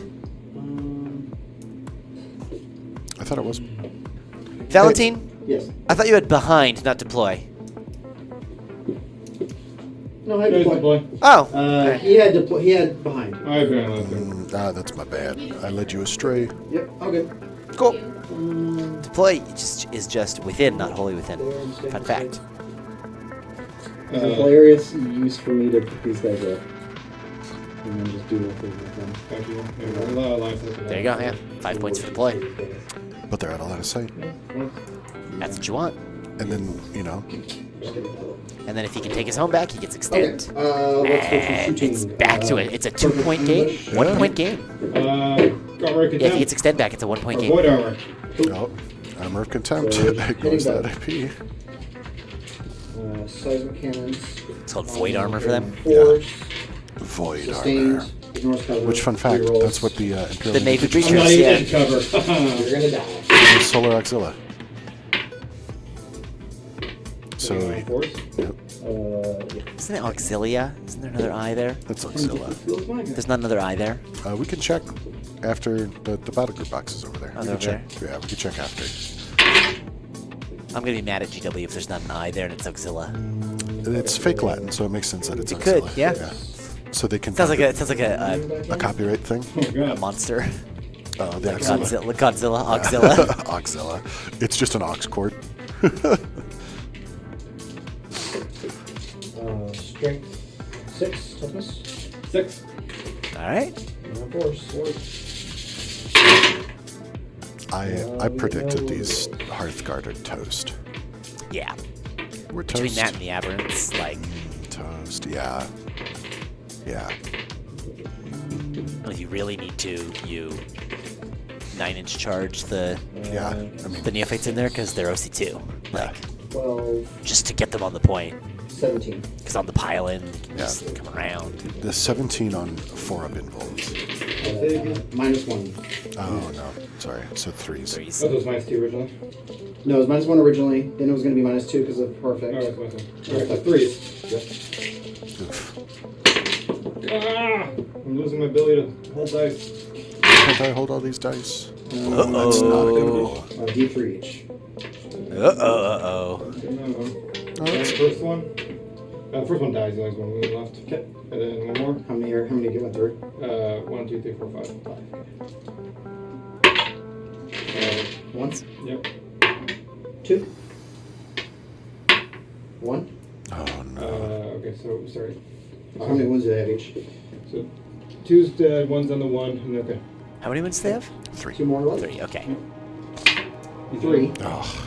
Speaker 2: I thought it was.
Speaker 1: Valentine,
Speaker 4: Yes.
Speaker 1: I thought you had behind, not deploy.
Speaker 4: No, I had
Speaker 3: There's the
Speaker 4: deploy.
Speaker 3: boy.
Speaker 1: Oh,
Speaker 4: He had deploy. He had behind.
Speaker 3: I have been on
Speaker 2: That's my bad. I led you astray.
Speaker 4: Yep. All good.
Speaker 1: cool. Deploy is just within, not wholly within. Fun fact.
Speaker 4: It's a hilarious use for me to pick these guys up. And then just do nothing with them.
Speaker 3: Thank you. Yeah, a lot of lives like that.
Speaker 1: There you go. Yeah, 5 points for deploy.
Speaker 2: But they're out of line of sight.
Speaker 1: That's what you want.
Speaker 2: And then, you know,
Speaker 1: And then if he can take his home back, he gets
Speaker 4: Okay.
Speaker 1: extend.
Speaker 4: Let's go to
Speaker 1: And
Speaker 4: shooting.
Speaker 1: it's back to it. It's a 2-point game, 1-point game.
Speaker 3: Armor
Speaker 1: Yeah, if he gets
Speaker 3: contempt.
Speaker 1: extend back, it's a 1-point
Speaker 3: Or
Speaker 1: game.
Speaker 3: void armor.
Speaker 2: oh, Armor of Contempt.
Speaker 4: So,
Speaker 2: Ignores
Speaker 4: hitting
Speaker 2: that
Speaker 4: back.
Speaker 2: IP.
Speaker 4: Seismic cannons.
Speaker 1: It's called void armor for them.
Speaker 4: Force.
Speaker 2: Void
Speaker 4: Sustained.
Speaker 2: Armor.
Speaker 4: Ignores cover.
Speaker 2: Which, fun fact,
Speaker 4: rerolls.
Speaker 2: that's what the Imperial
Speaker 1: The Navy
Speaker 2: Legion
Speaker 3: I'm not
Speaker 1: Breachers,
Speaker 3: even in
Speaker 1: yeah.
Speaker 3: cover.
Speaker 4: You're gonna die.
Speaker 2: uses Solar Auxilia. So,
Speaker 3: Force?
Speaker 2: yep,
Speaker 4: Yeah.
Speaker 1: Isn't it Auxilia? Isn't there another eye there?
Speaker 2: that's Auxilia.
Speaker 3: Feels my guy.
Speaker 1: There's not another eye there.
Speaker 2: We can check after the battle group box is over there.
Speaker 1: Oh,
Speaker 2: We
Speaker 1: they're
Speaker 2: can
Speaker 1: over
Speaker 2: check. Yeah, we can check after.
Speaker 1: I'm gonna be mad at GW if there's not an eye there and it's Auxilia.
Speaker 2: It's fake Latin, so it makes sense that it's
Speaker 1: It could,
Speaker 2: Auxilia.
Speaker 1: yeah.
Speaker 2: So they can
Speaker 1: Sounds like
Speaker 2: find
Speaker 1: it sounds like
Speaker 2: a copyright thing.
Speaker 3: Oh,
Speaker 1: a
Speaker 3: God.
Speaker 1: monster.
Speaker 2: Oh, the
Speaker 1: Like
Speaker 2: Auxilia.
Speaker 1: Godzilla, Auxilia.
Speaker 2: Auxilia. It's just an aux cord.
Speaker 4: Strength 6, toughness.
Speaker 3: 6.
Speaker 1: All right.
Speaker 4: And force.
Speaker 2: I predicted these Hearthguard are toast.
Speaker 1: Yeah.
Speaker 2: We're
Speaker 1: Between
Speaker 2: toast.
Speaker 1: that and the aberrants, like,
Speaker 2: Toast. Yeah. Yeah.
Speaker 1: well, if you really need to, you 9-inch charge the
Speaker 2: Yeah. I mean,
Speaker 1: neophytes in there because they're OC2. Like,
Speaker 4: 12,
Speaker 1: Just to get them on the point.
Speaker 4: 17.
Speaker 1: Because on the pile-in, just come around.
Speaker 2: The 17 on 4 up invulns.
Speaker 4: -1.
Speaker 2: Oh, no. Sorry. So 3s.
Speaker 1: Threes.
Speaker 3: Oh, that was -2 originally.
Speaker 4: No, it was -1 originally. Then it was going to be -2 because of perfect.
Speaker 3: Oh, it's -1. Alright, so 3s.
Speaker 4: Yep.
Speaker 2: Oof.
Speaker 3: Ah! I'm losing my ability to hold dice.
Speaker 2: Can't I hold all these dice? Oh, that's not a good roll.
Speaker 4: D3 each.
Speaker 1: Uh-oh.
Speaker 2: Oh, that's-
Speaker 3: First one. The first one dies. There's one wound left.
Speaker 4: Okay.
Speaker 3: And then one more.
Speaker 4: How many do you get through?
Speaker 3: 1, 2, 3, 4, 5.
Speaker 4: 1,
Speaker 3: Yep.
Speaker 4: 2, 1.
Speaker 2: Oh, no.
Speaker 3: Okay, so sorry.
Speaker 4: How many wounds do they have each?
Speaker 3: So 2's dead, 1's on the 1, and okay.
Speaker 1: How many wins do they have?
Speaker 2: 3.
Speaker 4: 2 more left?
Speaker 1: 3, okay.
Speaker 4: 3,
Speaker 2: Oh,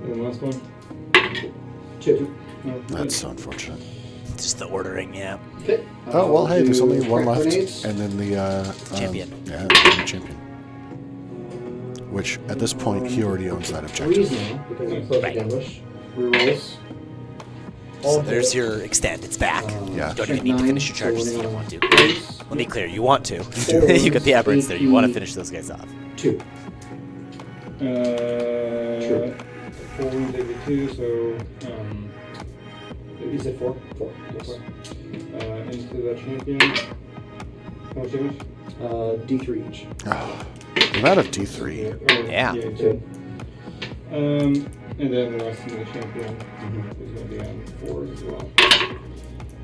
Speaker 3: And then last one.
Speaker 4: 2.
Speaker 3: No,
Speaker 2: that's so unfortunate.
Speaker 1: Just the ordering, yeah.
Speaker 4: Okay.
Speaker 2: Oh, well, hey, there's only one
Speaker 4: crack
Speaker 2: left.
Speaker 4: grenades.
Speaker 2: And then the
Speaker 1: Champion.
Speaker 2: Yeah, the champion. Which, at this point, he already owns that objective.
Speaker 4: 3s now because of perfect
Speaker 1: Right.
Speaker 4: ambush. Rerolls.
Speaker 1: So there's your extend. It's back.
Speaker 2: Yeah.
Speaker 1: You don't even need to finish your charges if you don't want to. Let me be clear, you want to.
Speaker 4: Four
Speaker 1: You got the
Speaker 4: wounds,
Speaker 1: aberrants there. You want to
Speaker 4: AP.
Speaker 1: finish those guys off.
Speaker 4: 2.
Speaker 3: True. 4 wounds, AB2, so,
Speaker 4: You said 4? 4. Yes.
Speaker 3: into the champion. How much damage?
Speaker 4: D3 each.
Speaker 2: Oh, the amount of D3.
Speaker 1: Yeah.
Speaker 3: you did. And then the rest of the champion is going to be on 4s as well.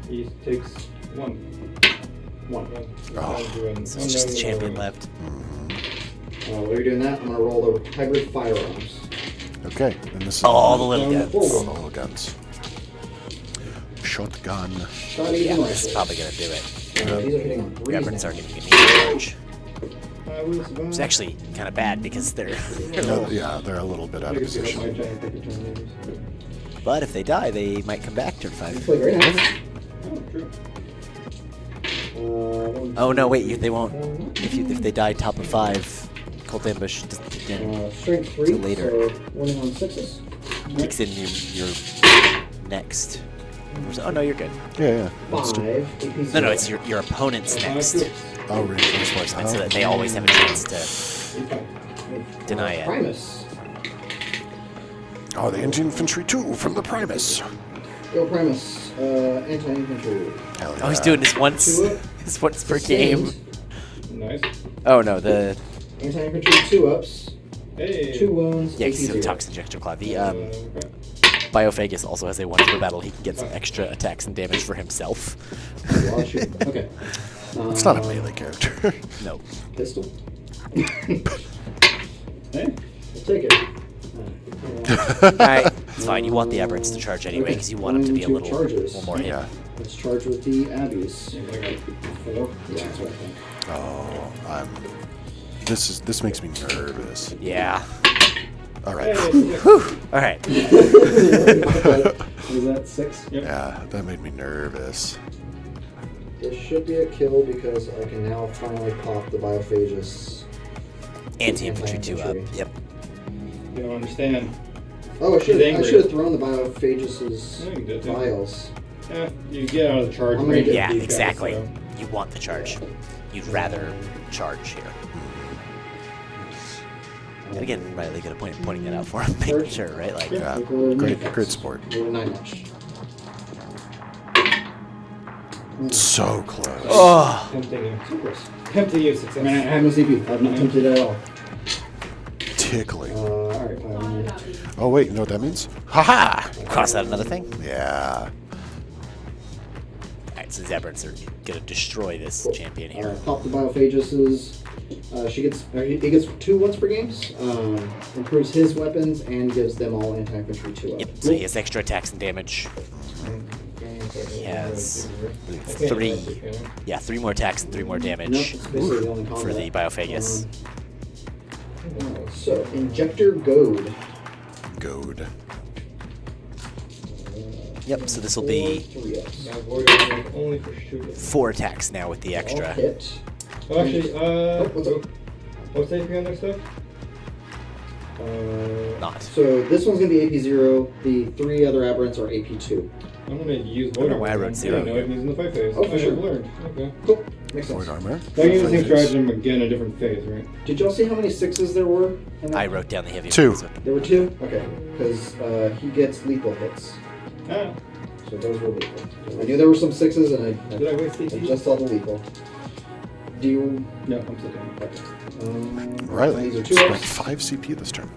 Speaker 3: He takes 1.
Speaker 4: 1.
Speaker 1: So it's just the champion left.
Speaker 4: While you're doing that, I'm going to roll the hybrid firearms.
Speaker 2: Okay, and this is
Speaker 1: All the little guns.
Speaker 2: all the little guns. Shotgun.
Speaker 4: Shotty and
Speaker 1: This is
Speaker 4: rifle.
Speaker 1: probably going to do it.
Speaker 4: These are hitting on
Speaker 1: The
Speaker 4: 3s
Speaker 1: aberrants
Speaker 4: now.
Speaker 1: aren't even going to need to charge.
Speaker 3: I will survive.
Speaker 1: It's actually kind of bad because they're
Speaker 2: No, yeah, they're a little bit out of position.
Speaker 1: But if they die, they might come back turn 5.
Speaker 4: Play very nice.
Speaker 3: Oh, true.
Speaker 1: Oh no, wait, they won't. If they die top of 5, Cult Ambush
Speaker 4: Strength 3,
Speaker 1: Till later.
Speaker 4: so winning on 6s.
Speaker 1: kicks in your next. Oh no, you're good.
Speaker 2: Yeah. Let's
Speaker 4: 5,
Speaker 2: do-
Speaker 4: AP0.
Speaker 1: No, it's your opponent's next
Speaker 2: Oh, reinforcement.
Speaker 1: reinforcement, so that they always have a chance to deny it.
Speaker 4: Primus.
Speaker 2: Oh, the infantry 2 from the Primus.
Speaker 4: Go Primus. Anti-infantry.
Speaker 2: Hell yeah.
Speaker 1: Oh, he's doing this once.
Speaker 4: Two up.
Speaker 1: This once per game.
Speaker 4: Sustained.
Speaker 3: Nice.
Speaker 1: Oh no, the
Speaker 4: Anti-infantry 2-ups.
Speaker 3: Hey.
Speaker 4: 2 wounds.
Speaker 1: yeah, he's
Speaker 4: AP0.
Speaker 1: a toxic injection cloud. The
Speaker 3: Okay.
Speaker 1: Biophagus also has a once per battle. He can get some extra attacks and damage for himself.
Speaker 4: While shooting. Okay.
Speaker 2: It's not a melee character.
Speaker 1: No.
Speaker 4: Pistol.
Speaker 3: Hey.
Speaker 4: We'll take it.
Speaker 1: Alright, it's fine. You want the aberrants to charge anyway because you want them to be a
Speaker 4: Two
Speaker 1: little
Speaker 4: charges.
Speaker 1: more hidden.
Speaker 2: Yeah.
Speaker 4: Let's charge with the Abbeys.
Speaker 3: Yeah, I got
Speaker 4: 4. Yeah, that's what I think.
Speaker 2: Oh, this makes me nervous.
Speaker 1: Yeah.
Speaker 2: All right.
Speaker 1: Alright.
Speaker 4: Is that 6?
Speaker 3: Yep.
Speaker 2: Yeah, that made me nervous.
Speaker 4: This should be a kill because I can now finally pop the Biophagus.
Speaker 1: Anti-infantry 2 up.
Speaker 4: Anti-infantry.
Speaker 1: Yep.
Speaker 3: You don't understand.
Speaker 4: Oh, I
Speaker 3: He's angry.
Speaker 4: should have thrown the Biophagus's
Speaker 3: Yeah, you did, too.
Speaker 4: vials.
Speaker 3: Yeah, you get out of the charge
Speaker 4: I'm gonna
Speaker 3: range.
Speaker 4: get
Speaker 3: of
Speaker 1: Yeah,
Speaker 3: these guys,
Speaker 1: exactly.
Speaker 3: so-
Speaker 1: You want the charge. You'd rather charge here. And again, Riley got a point in pointing that out for him, making sure, right? Like,
Speaker 2: Yeah,
Speaker 4: Roll
Speaker 2: great
Speaker 4: nine.
Speaker 2: sport.
Speaker 4: Roll a 9 match.
Speaker 2: So close.
Speaker 1: oh,
Speaker 3: Tempting you. Tempting you, success.
Speaker 4: I mean, I have no CP. I'm not tempted at all.
Speaker 2: Tickling.
Speaker 4: Alright.
Speaker 2: Oh wait, you know what that means? Haha!
Speaker 1: cross out another thing.
Speaker 2: Yeah.
Speaker 1: Alright, so these aberrants are gonna destroy this champion here.
Speaker 4: Pop the Biophaguses. He gets 2 once per games. Improves his weapons and gives them all anti-infantry 2 up.
Speaker 1: Yep, so he has extra attacks and damage. He has 3. Yeah, 3 more attacks and 3 more
Speaker 4: Nope,
Speaker 1: damage
Speaker 4: it's basically the only
Speaker 1: for the
Speaker 4: combat.
Speaker 1: Biophagus.
Speaker 4: So, Injector Goad.
Speaker 2: Goad.
Speaker 1: Yep, so this will be
Speaker 4: 3 ups.
Speaker 3: Now, Void only for shooting.
Speaker 1: 4 attacks now with the
Speaker 4: All
Speaker 1: extra.
Speaker 4: hit.
Speaker 3: Oh, actually,
Speaker 4: what's up?
Speaker 3: what's AP on their stuff?
Speaker 1: Not.
Speaker 4: So this one's going to be AP0. The 3 other aberrants are AP2.
Speaker 3: I'm gonna use
Speaker 1: I don't know
Speaker 3: void
Speaker 1: why I
Speaker 3: armor.
Speaker 1: wrote 0.
Speaker 3: Yeah, no, I'm using the 5 phase.
Speaker 4: Oh, for
Speaker 3: I
Speaker 4: sure.
Speaker 3: have learned. Okay.
Speaker 4: Cool. Makes sense.
Speaker 2: Void armor.
Speaker 3: So I use the same
Speaker 2: Phase.
Speaker 3: stratagem again, a different phase, right?
Speaker 4: Did y'all see how many 6s there were? in that?
Speaker 1: I wrote down the heavy.
Speaker 2: 2.
Speaker 1: ones.
Speaker 4: There were 2? Okay. Because he gets lethal hits.
Speaker 3: Ah,
Speaker 4: So those were lethal. I knew there were some 6s, and
Speaker 3: did I waste
Speaker 4: I
Speaker 3: CP?
Speaker 4: just saw the lethal. Do you...
Speaker 3: No, I'm still down.
Speaker 2: Riley
Speaker 4: These are 2
Speaker 2: spent
Speaker 4: ups.
Speaker 2: 5 CP this turn.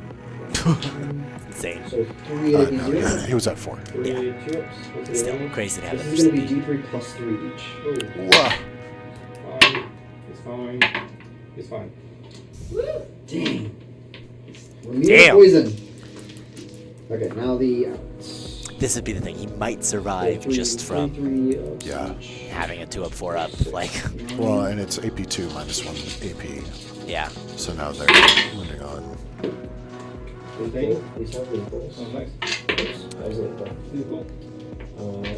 Speaker 1: Insane.
Speaker 4: So 3
Speaker 2: No,
Speaker 4: AP0.
Speaker 2: he was at 4.
Speaker 3: 3 2 ups. What's the
Speaker 1: Still
Speaker 3: other one?
Speaker 1: crazy to have
Speaker 4: This
Speaker 1: it.
Speaker 4: is going to be D3 plus 3 each.
Speaker 3: Oh,
Speaker 2: Whoa.
Speaker 3: it's fine. It's fine.
Speaker 5: Woo!
Speaker 4: Dang. Remove
Speaker 1: Damn.
Speaker 4: poison. Okay, now the...
Speaker 1: This would be the thing. He might survive just from
Speaker 4: 3 ups
Speaker 2: Yeah.
Speaker 4: each.
Speaker 1: having a 2-up, 4-up. Like,
Speaker 2: Well, and it's AP2 minus 1 AP.
Speaker 1: yeah.
Speaker 2: So now they're moving on.
Speaker 4: Lethal. These have lethals.
Speaker 3: Oh, nice.
Speaker 4: Oops, that was lethal.
Speaker 3: Lethal.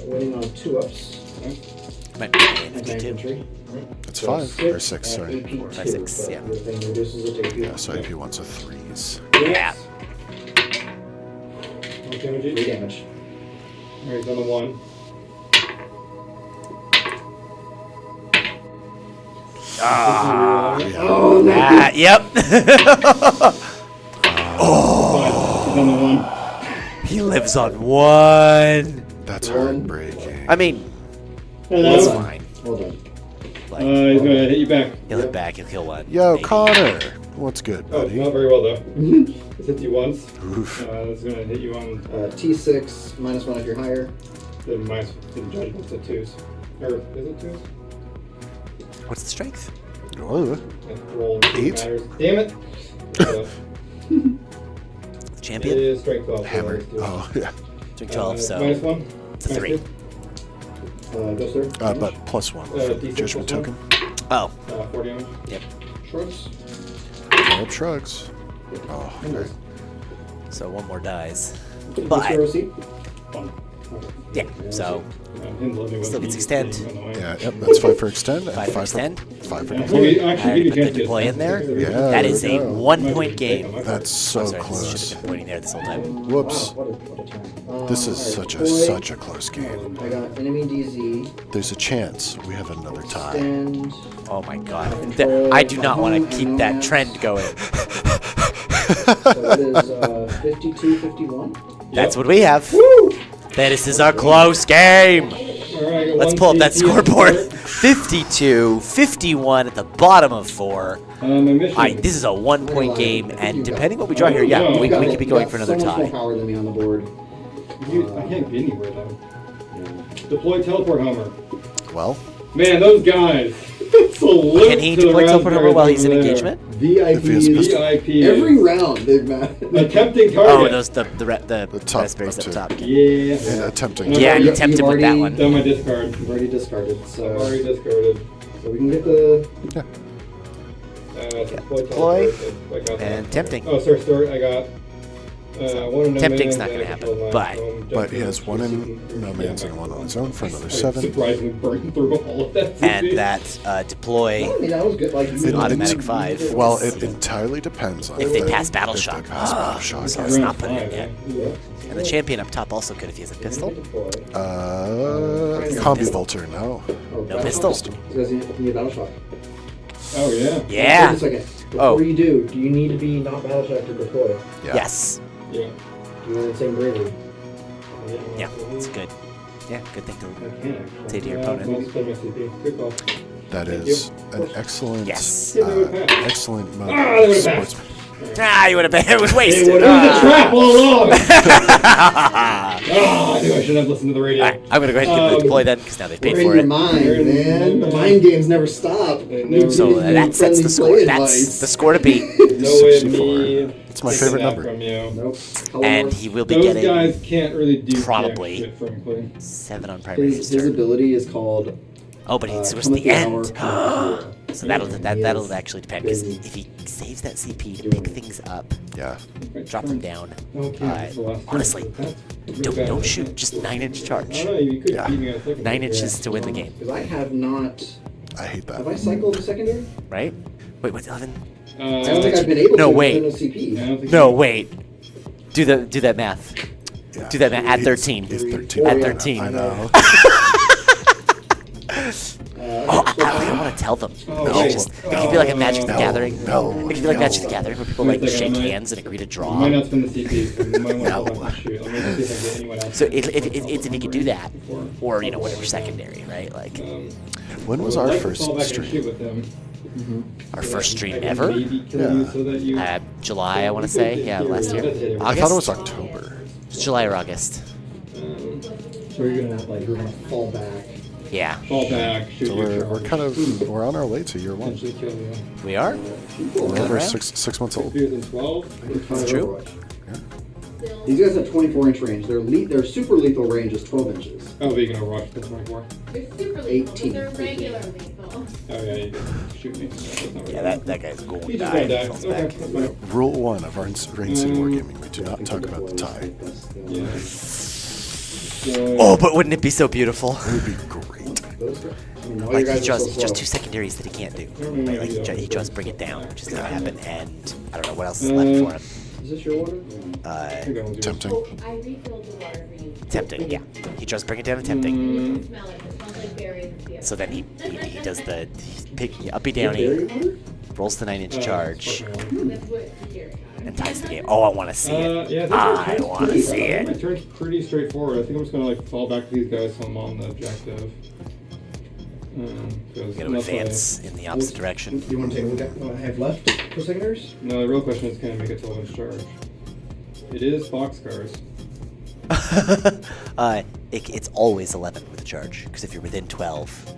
Speaker 4: Winning on 2 ups.
Speaker 1: Might be an
Speaker 4: Anti-infantry.
Speaker 2: It's
Speaker 4: So
Speaker 2: 5 or 6,
Speaker 4: at
Speaker 2: sorry.
Speaker 4: AP2,
Speaker 1: 4, 5, 6,
Speaker 4: but
Speaker 1: yeah.
Speaker 4: your thing reduces it to AP1.
Speaker 2: Yeah, so AP wants a 3s.
Speaker 1: Yeah.
Speaker 3: How much damage
Speaker 4: 3
Speaker 3: each?
Speaker 4: damage.
Speaker 3: Alright, he's on the 1.
Speaker 1: Ah.
Speaker 4: Oh, no.
Speaker 1: Ah, yep.
Speaker 3: He's on the 1.
Speaker 1: He lives on 1.
Speaker 2: That's
Speaker 4: One.
Speaker 2: heartbreaking.
Speaker 1: I mean,
Speaker 3: Hello.
Speaker 1: it's fine.
Speaker 4: Well done.
Speaker 1: Like,
Speaker 3: He's gonna hit you back.
Speaker 1: he'll hit back. He'll kill 1.
Speaker 2: Yo,
Speaker 1: maybe.
Speaker 2: Connor! What's good,
Speaker 3: Oh,
Speaker 2: buddy?
Speaker 3: not very well though. It's hit you once.
Speaker 2: Oof.
Speaker 3: It's gonna hit you on
Speaker 4: T6, minus 1 if you're higher.
Speaker 3: the minus the judgments at 2s. Or is it 2s?
Speaker 1: What's the strength?
Speaker 2: Oh,
Speaker 3: Roll
Speaker 2: 8?
Speaker 3: matters. Damn it! It
Speaker 1: Champion?
Speaker 3: is strength 12.
Speaker 2: hammer. Oh, yeah.
Speaker 1: Strength 12, so
Speaker 3: minus 1.
Speaker 1: it's a 3.
Speaker 4: Goes through.
Speaker 2: But plus 1 for the
Speaker 3: D6
Speaker 2: judgment
Speaker 3: plus
Speaker 2: token.
Speaker 1: Oh,
Speaker 3: 4 damage.
Speaker 1: yep.
Speaker 4: Shrugs.
Speaker 2: Caleb shrugs. Oh, okay.
Speaker 1: So 1 more dies.
Speaker 4: What's
Speaker 1: But,
Speaker 4: your OC?
Speaker 3: 1.
Speaker 1: yeah, so
Speaker 3: Him living with
Speaker 1: Still gets
Speaker 3: me
Speaker 1: extend.
Speaker 3: being annoying.
Speaker 2: Yeah, yep, that's 5 for extend. And
Speaker 1: 5 for
Speaker 2: 5
Speaker 1: extend.
Speaker 2: 5 for
Speaker 3: Yeah,
Speaker 2: deploy.
Speaker 3: actually,
Speaker 1: I
Speaker 3: give
Speaker 1: already
Speaker 3: you a
Speaker 1: put
Speaker 3: chance
Speaker 1: the
Speaker 3: to
Speaker 1: deploy in there.
Speaker 2: Yeah,
Speaker 1: That
Speaker 2: there
Speaker 1: is
Speaker 2: we
Speaker 1: a
Speaker 2: go.
Speaker 1: 1-point game.
Speaker 2: That's so
Speaker 1: I'm sorry, this should
Speaker 2: close.
Speaker 1: have been pointing there this whole time.
Speaker 2: Whoops.
Speaker 4: Wow, what a turn.
Speaker 2: This is
Speaker 4: Alright,
Speaker 2: such a close game.
Speaker 4: I got enemy DZ.
Speaker 2: There's a chance we have another tie.
Speaker 4: Extend.
Speaker 1: Oh my god. I do not want to keep that trend going.
Speaker 4: So it is 52, 51.
Speaker 1: That's what we have. This is a close game.
Speaker 3: Alright,
Speaker 1: Let's pull up that scoreboard. 52, 51 at the bottom of 4.
Speaker 3: My mission.
Speaker 1: This is a 1-point game, and depending what we draw here, yeah,
Speaker 3: No,
Speaker 1: we
Speaker 3: you got
Speaker 1: could be going for another
Speaker 4: so much more
Speaker 1: tie.
Speaker 4: power than me on the board.
Speaker 3: I can't get anywhere though. Deploy teleport Homer.
Speaker 2: Well,
Speaker 3: Man, those guys. Salute
Speaker 1: Can he
Speaker 3: to the
Speaker 1: deploy teleport
Speaker 3: raspberries
Speaker 1: over while he's in
Speaker 3: over there.
Speaker 1: engagement?
Speaker 2: If he has
Speaker 4: VIP.
Speaker 2: pistol.
Speaker 3: VIP.
Speaker 4: Every round they've met.
Speaker 3: Attempting
Speaker 1: Oh,
Speaker 3: target.
Speaker 1: those the
Speaker 2: top
Speaker 1: raspberries
Speaker 2: up
Speaker 1: up
Speaker 2: to-
Speaker 1: top.
Speaker 3: Yeah.
Speaker 2: and attempting.
Speaker 1: Yeah,
Speaker 3: You've
Speaker 1: you tempted with that one.
Speaker 3: Done my discard.
Speaker 4: You've already discarded,
Speaker 3: I've
Speaker 4: so
Speaker 3: already discarded.
Speaker 4: we can get the.
Speaker 1: Deploy.
Speaker 3: I got that.
Speaker 1: And tempting.
Speaker 3: Oh, sorry, store. I got. One in no
Speaker 1: Tempting's
Speaker 3: man's
Speaker 1: not gonna
Speaker 3: and
Speaker 1: happen,
Speaker 3: control
Speaker 1: but-
Speaker 3: line.
Speaker 2: But he has 1 in no man's and 1 on his own for another 7.
Speaker 3: Surprisingly burned through all of that.
Speaker 1: And that deploy,
Speaker 4: I mean, that was good. Like
Speaker 1: It's an
Speaker 4: you-
Speaker 1: automatic
Speaker 4: you-
Speaker 1: 5.
Speaker 2: Well, it entirely depends on
Speaker 1: If they
Speaker 2: the-
Speaker 1: pass Battle
Speaker 2: if
Speaker 1: Shock.
Speaker 2: They pass Battle Shock.
Speaker 1: So
Speaker 2: yeah.
Speaker 1: it's not put it in yet.
Speaker 4: Yeah.
Speaker 1: And the champion up top also could if he has a pistol.
Speaker 2: Combi
Speaker 1: Pistol.
Speaker 2: Bolter, no.
Speaker 4: Oh,
Speaker 1: No
Speaker 4: battle
Speaker 1: pistol.
Speaker 4: shock? Does he need a battle shock?
Speaker 3: Oh yeah.
Speaker 1: Yeah.
Speaker 4: Wait a second. Before
Speaker 1: Oh.
Speaker 4: you do you need to be not battle shock to deploy?
Speaker 2: Yeah.
Speaker 1: Yes.
Speaker 3: Yeah.
Speaker 4: Do you want the same bravery?
Speaker 1: Yeah, it's good. Yeah, good thing to
Speaker 3: I can actually.
Speaker 1: say to your
Speaker 3: Yeah,
Speaker 1: opponent.
Speaker 3: I'll spend my CP. Good call.
Speaker 2: That
Speaker 3: Thank
Speaker 2: is
Speaker 3: you.
Speaker 2: an excellent,
Speaker 1: Yes.
Speaker 3: Yeah, they would've passed.
Speaker 2: excellent mode.
Speaker 3: Ah, they would've passed.
Speaker 2: Sportsman.
Speaker 1: Ah, you would have been. It was
Speaker 3: It
Speaker 1: wasted.
Speaker 3: was a trap all along.
Speaker 1: Ah.
Speaker 3: Oh, I knew I shouldn't have listened to the radio.
Speaker 1: Alright, I'm gonna go ahead and give the deploy then, because now they've paid
Speaker 4: We're in
Speaker 1: for
Speaker 4: your
Speaker 1: it.
Speaker 4: mind,
Speaker 3: We're in
Speaker 4: man.
Speaker 3: your
Speaker 4: The
Speaker 3: mind.
Speaker 4: mind games never stop.
Speaker 3: They
Speaker 4: New
Speaker 3: never
Speaker 1: So
Speaker 3: do.
Speaker 4: games,
Speaker 1: that sets the
Speaker 4: friendly
Speaker 1: score.
Speaker 4: play
Speaker 1: That's
Speaker 4: advice.
Speaker 1: the score to beat.
Speaker 3: No way of
Speaker 2: 64.
Speaker 3: me.
Speaker 2: It's my
Speaker 3: taking
Speaker 2: favorite
Speaker 3: that
Speaker 2: number.
Speaker 3: From you.
Speaker 4: Nope.
Speaker 1: And he will be
Speaker 3: Those
Speaker 1: getting
Speaker 3: guys can't really do
Speaker 1: probably
Speaker 3: jack shit, frankly.
Speaker 1: 7 on primary
Speaker 4: His
Speaker 1: turn.
Speaker 4: ability is called.
Speaker 1: Oh, but it's towards
Speaker 4: Come at
Speaker 1: the
Speaker 4: hour,
Speaker 1: end.
Speaker 4: come at the hour.
Speaker 1: So that'll
Speaker 4: Yes.
Speaker 1: actually depend, because
Speaker 4: Busy.
Speaker 1: if he saves that CP to pick things up,
Speaker 2: Yeah.
Speaker 1: drop them down.
Speaker 3: Okay, that's the last
Speaker 1: Honestly,
Speaker 3: turn. That's really
Speaker 1: don't
Speaker 3: bad.
Speaker 1: shoot. Just 9-inch
Speaker 3: I
Speaker 1: charge.
Speaker 3: don't know, you could
Speaker 2: Yeah.
Speaker 3: beat me on a second.
Speaker 1: 9 inches to win the game,
Speaker 4: Because I have not.
Speaker 2: I hate that.
Speaker 4: Have I cycled the secondary?
Speaker 1: right? Wait, what's 11?
Speaker 4: I don't think I've been able
Speaker 1: No,
Speaker 4: to
Speaker 1: wait.
Speaker 4: within the CP.
Speaker 3: Yeah, I don't think
Speaker 1: No,
Speaker 3: so.
Speaker 1: wait. Do that math.
Speaker 2: Yeah.
Speaker 1: Do that math at 13.
Speaker 2: He's 13.
Speaker 1: At
Speaker 4: yeah.
Speaker 1: 13.
Speaker 2: I know.
Speaker 1: Oh, I want to tell them.
Speaker 3: Oh,
Speaker 2: No.
Speaker 3: wait.
Speaker 1: Just, it could be like a Magic the
Speaker 2: No.
Speaker 1: Gathering.
Speaker 2: No.
Speaker 1: It could be like Magic the Gathering where people like
Speaker 3: Wait a second,
Speaker 1: shake
Speaker 3: I might-
Speaker 1: hands and agree to
Speaker 3: You
Speaker 1: draw.
Speaker 3: might not spend the CP, so you might want to
Speaker 2: No.
Speaker 3: go back and shoot. Let me see if I can get anyone else.
Speaker 1: So if you could do that, or you know whatever secondary, right? Like
Speaker 2: When was
Speaker 3: I would
Speaker 2: our
Speaker 3: like to
Speaker 2: first
Speaker 3: fall back and shoot
Speaker 2: stream?
Speaker 3: with them,
Speaker 1: our
Speaker 3: so
Speaker 1: first
Speaker 3: that
Speaker 1: stream
Speaker 3: I can
Speaker 1: ever.
Speaker 3: maybe kill
Speaker 2: Yeah.
Speaker 3: you so that you-
Speaker 1: July, I want to say. Yeah, last year.
Speaker 2: I
Speaker 1: August.
Speaker 2: thought it was October.
Speaker 1: It's July or August.
Speaker 4: So you're gonna fall back.
Speaker 1: Yeah,
Speaker 3: Fall back, shoot
Speaker 2: So
Speaker 3: your
Speaker 2: we're
Speaker 3: charge,
Speaker 2: kind of we're on our way to year one.
Speaker 3: potentially kill you.
Speaker 1: we are.
Speaker 2: We're over
Speaker 1: around?
Speaker 2: 6 months old.
Speaker 3: If you're in 12,
Speaker 1: That's true.
Speaker 4: These guys have 24 inch range. Their super lethal range is 12 inches.
Speaker 3: oh, but you can overwatch the 24.
Speaker 5: They're super lethal,
Speaker 4: 18.
Speaker 5: but they're regular lethal.
Speaker 3: Oh yeah, you can shoot me. That's not very
Speaker 1: Yeah,
Speaker 3: good.
Speaker 1: that guy's going to
Speaker 3: He's just
Speaker 1: die.
Speaker 3: gonna
Speaker 1: if
Speaker 3: die.
Speaker 1: he falls
Speaker 3: Okay,
Speaker 1: back.
Speaker 3: that's fine.
Speaker 2: Rule 1 of Rain City Wargaming: we do not talk about the tie.
Speaker 3: Yeah.
Speaker 1: Oh, but wouldn't it be so beautiful?
Speaker 2: It would be great.
Speaker 4: I mean, all your
Speaker 1: Like
Speaker 4: guys
Speaker 1: he
Speaker 4: are so
Speaker 1: draws just
Speaker 4: slow.
Speaker 1: 2 secondaries that he can't do.
Speaker 3: Mm,
Speaker 1: Right? Like
Speaker 3: yeah.
Speaker 1: he draws bring it down, which is gonna happen, and I don't know what else is left for him.
Speaker 4: Is this your water?
Speaker 3: I think that one's yours.
Speaker 2: Tempting.
Speaker 5: Oh, I refilled the water for you.
Speaker 1: Tempting, yeah. He draws bring it down and tempting.
Speaker 5: You can smell it. It smells like berries and tea.
Speaker 1: So then he does the uppy
Speaker 4: Berry
Speaker 1: downy,
Speaker 4: water?
Speaker 1: rolls the 9-inch charge,
Speaker 5: That's what Gary got.
Speaker 1: and ties the game. Oh, I want to see it.
Speaker 3: Yeah,
Speaker 1: I want to see
Speaker 3: My
Speaker 1: it.
Speaker 3: turn's pretty straightforward. I think I'm just gonna like fall back to these guys so I'm on the objective.
Speaker 1: We're gonna advance in the opposite direction.
Speaker 4: You want to take a look at what I have left for secondaries?
Speaker 3: No, the real question is, can I make a 12-inch charge? It is boxcars.
Speaker 1: It's always 11 with a charge, because if you're within 12,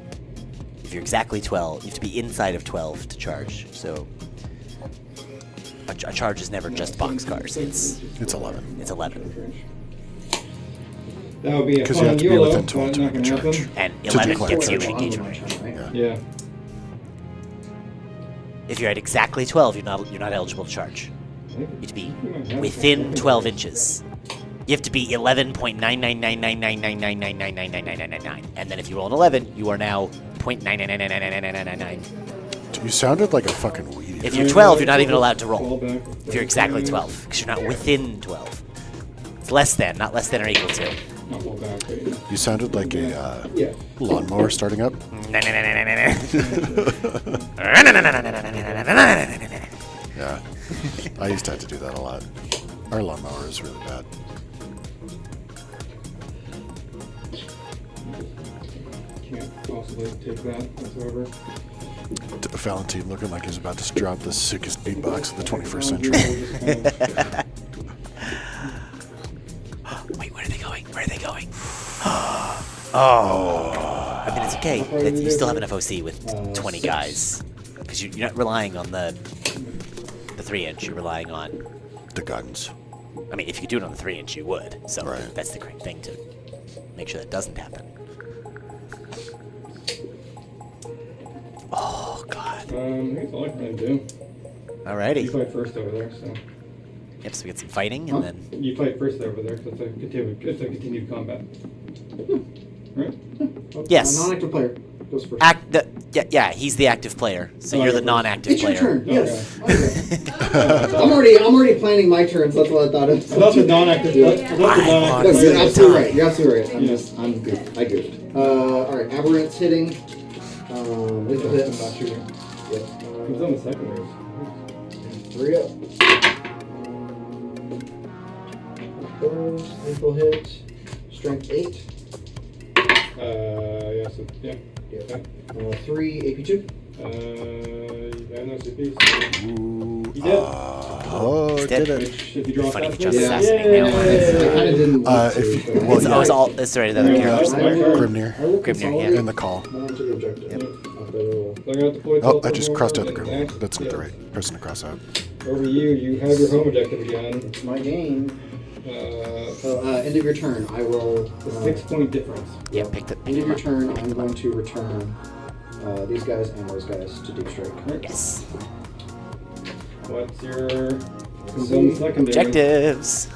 Speaker 1: if you're exactly 12, you have to be inside of 12 to charge. So a charge is never just boxcars.
Speaker 2: It's 11.
Speaker 1: It's 11,
Speaker 3: That would be a
Speaker 2: 'Cause you
Speaker 3: fun
Speaker 2: have to be
Speaker 3: YOLO,
Speaker 2: within 12
Speaker 3: but
Speaker 2: to
Speaker 3: not
Speaker 2: make a
Speaker 3: gonna
Speaker 2: charge.
Speaker 3: happen.
Speaker 1: and
Speaker 2: To
Speaker 1: 11
Speaker 2: declare
Speaker 1: gets you
Speaker 2: charge.
Speaker 1: engagement range.
Speaker 4: Right?
Speaker 3: Yeah.
Speaker 1: If you're at exactly 12, you're not eligible to charge. You have to be within 12 inches. You have to be 11.999999999999999, and then if you roll an 11, you are now .999999999.
Speaker 2: You sounded like a fucking weenie.
Speaker 1: If you're 12, you're not even allowed to
Speaker 3: Fall
Speaker 1: roll.
Speaker 3: back.
Speaker 1: If you're exactly 12, because you're not within 12. It's less than, not less than or equal to.
Speaker 3: Not fall back, but yeah.
Speaker 2: You sounded like a
Speaker 4: Yeah.
Speaker 2: lawnmower starting up. Yeah. I used to have to do that a lot. Our lawnmower is really bad.
Speaker 3: Can't possibly take that whatsoever.
Speaker 2: Valentine looking like he's about to drop the sickest beatbox of the 21st century.
Speaker 1: Wait, where are they going? Where are they going? Oh. I mean, it's okay. You still have enough OC with 20 guys. Because you're not relying on the 3-inch, you're relying on...
Speaker 2: The guns.
Speaker 1: I mean, if you could do it on the 3-inch, you would. So
Speaker 2: Right.
Speaker 1: that's the correct thing to make sure that doesn't happen. Oh, God.
Speaker 3: That's all I can really do. You
Speaker 1: Alrighty.
Speaker 3: fight first over there, so.
Speaker 1: Yep, so we get some fighting, and then...
Speaker 3: You fight first over there, so it's a continued combat. Right?
Speaker 1: Yes.
Speaker 4: A non-active player goes first.
Speaker 1: Yeah, he's the active player, so
Speaker 3: Oh,
Speaker 1: you're
Speaker 3: you're
Speaker 1: the non-active
Speaker 4: It's your
Speaker 1: player.
Speaker 4: turn. Yes. Okay. I'm already planning my turns. That's what I thought of.
Speaker 3: I thought the non-active.
Speaker 5: Yeah.
Speaker 3: I thought the
Speaker 4: No,
Speaker 3: non-active.
Speaker 4: you're
Speaker 1: the
Speaker 4: absolutely
Speaker 1: time.
Speaker 4: right. You're absolutely right.
Speaker 3: Yes.
Speaker 4: I'm good. I goofed. All right. Aberrant's hitting. Lethal
Speaker 3: I'm
Speaker 4: hits.
Speaker 3: not shooting.
Speaker 4: Yep.
Speaker 3: He was on the secondaries.
Speaker 4: 3 up. Lethal hit. Strength 8.
Speaker 3: Yeah, so, yeah.
Speaker 4: Yep. 3 AP2.
Speaker 3: Yeah, no CPs.
Speaker 2: Ooh.
Speaker 3: You did.
Speaker 2: Oh,
Speaker 1: He's
Speaker 2: did
Speaker 1: dead.
Speaker 2: it.
Speaker 3: Which, if you draw
Speaker 1: Funny if
Speaker 3: faster,
Speaker 1: you just
Speaker 4: Yeah.
Speaker 1: assassinate me on
Speaker 4: I
Speaker 1: one.
Speaker 4: kind of didn't want to.
Speaker 2: if-
Speaker 4: but I-
Speaker 2: well,
Speaker 1: It's always all. Sorry, the other characters.
Speaker 2: Grimnir.
Speaker 4: I will
Speaker 1: Grimnir, yeah.
Speaker 4: consolidate
Speaker 2: In the call.
Speaker 4: more into the objective.
Speaker 1: Yep.
Speaker 3: So I got deploy
Speaker 2: Oh, I
Speaker 3: teleport
Speaker 2: just
Speaker 3: more
Speaker 2: crossed out the
Speaker 3: than
Speaker 2: Grimnir.
Speaker 3: that.
Speaker 2: That's not the
Speaker 3: Yeah.
Speaker 2: right person to cross out.
Speaker 3: Over you have your home objective again.
Speaker 4: It's my game.
Speaker 3: Uh,
Speaker 4: So, end of your turn, I will.
Speaker 3: a 6-point difference.
Speaker 1: Yeah, pick the.
Speaker 4: End of your turn,
Speaker 1: pick
Speaker 4: I'm
Speaker 1: them up.
Speaker 4: going to return these guys and those guys to deep strike.
Speaker 1: Yes.
Speaker 3: What's your zone secondary?
Speaker 1: Objectives.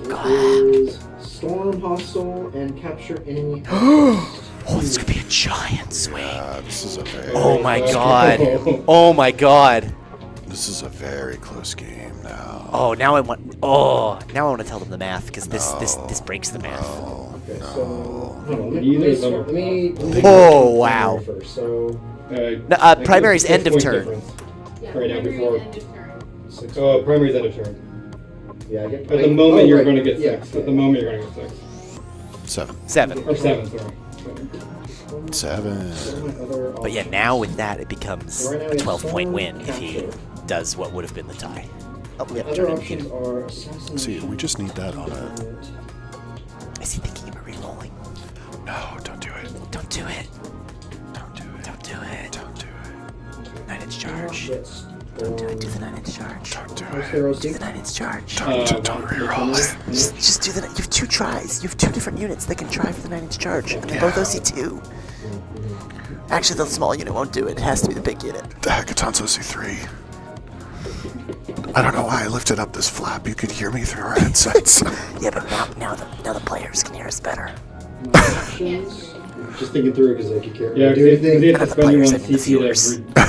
Speaker 4: It is storm hostile and capture enemy.
Speaker 1: Oh, this could be a giant swing.
Speaker 2: This is a very.
Speaker 1: Oh my god. Oh my god.
Speaker 2: This This is a very close game now.
Speaker 1: Oh, now I want. Oh, now I want to tell them the math because this breaks the math.
Speaker 4: Okay, so hold on,
Speaker 3: Neither of them are
Speaker 4: let me
Speaker 1: Oh, wow.
Speaker 4: first. So
Speaker 1: No, primary's end of
Speaker 3: 6 point
Speaker 1: turn.
Speaker 3: difference.
Speaker 5: Yeah,
Speaker 3: Right now,
Speaker 5: primary's
Speaker 3: before-
Speaker 5: end of turn.
Speaker 4: 6.
Speaker 3: Oh, primary's end of turn.
Speaker 4: Yeah, I get.
Speaker 3: At the moment, you're
Speaker 4: right.
Speaker 3: going to get
Speaker 4: Yeah,
Speaker 3: 6. At the moment, you're going to get
Speaker 2: 7.
Speaker 1: 7.
Speaker 3: 6. Or 7, sorry.
Speaker 2: 7.
Speaker 1: But yeah, now with that, it becomes
Speaker 4: Right now
Speaker 1: a
Speaker 4: it's
Speaker 1: 12-point win
Speaker 4: capture.
Speaker 1: if he does what would have been the tie. Oh,
Speaker 4: The
Speaker 1: yep,
Speaker 4: other
Speaker 1: turn
Speaker 4: options
Speaker 1: indicated.
Speaker 4: are assassination.
Speaker 2: See, we just need that on a...
Speaker 1: Is he thinking of a re-rolling?
Speaker 2: No, don't do it.
Speaker 1: Don't do it.
Speaker 2: Don't do it.
Speaker 1: Don't do it.
Speaker 2: Don't do it.
Speaker 1: 9-inch charge.
Speaker 4: Yes.
Speaker 1: Don't do it. Do the 9-inch charge.
Speaker 2: Don't do
Speaker 4: Where's
Speaker 2: it.
Speaker 4: the
Speaker 1: Do
Speaker 4: OC?
Speaker 1: the 9-inch charge.
Speaker 2: Don't reroll it.
Speaker 1: Just do the. You have 2 tries. You have 2 different units that can try for the 9-inch charge, and they're both OC2. Actually, the small unit won't do it. It has to be the big unit.
Speaker 2: The Hackathon's OC3. I don't know why I lifted up this flap. You could hear me through our headsets.
Speaker 1: Yeah, but now the players can hear us better.
Speaker 4: Options. Just thinking through because I could care.
Speaker 3: Yeah,
Speaker 4: do
Speaker 3: because
Speaker 4: anything.
Speaker 3: they have to
Speaker 1: The
Speaker 3: spend
Speaker 1: players
Speaker 3: one
Speaker 1: and the
Speaker 3: CP
Speaker 1: viewers.
Speaker 3: to
Speaker 1: I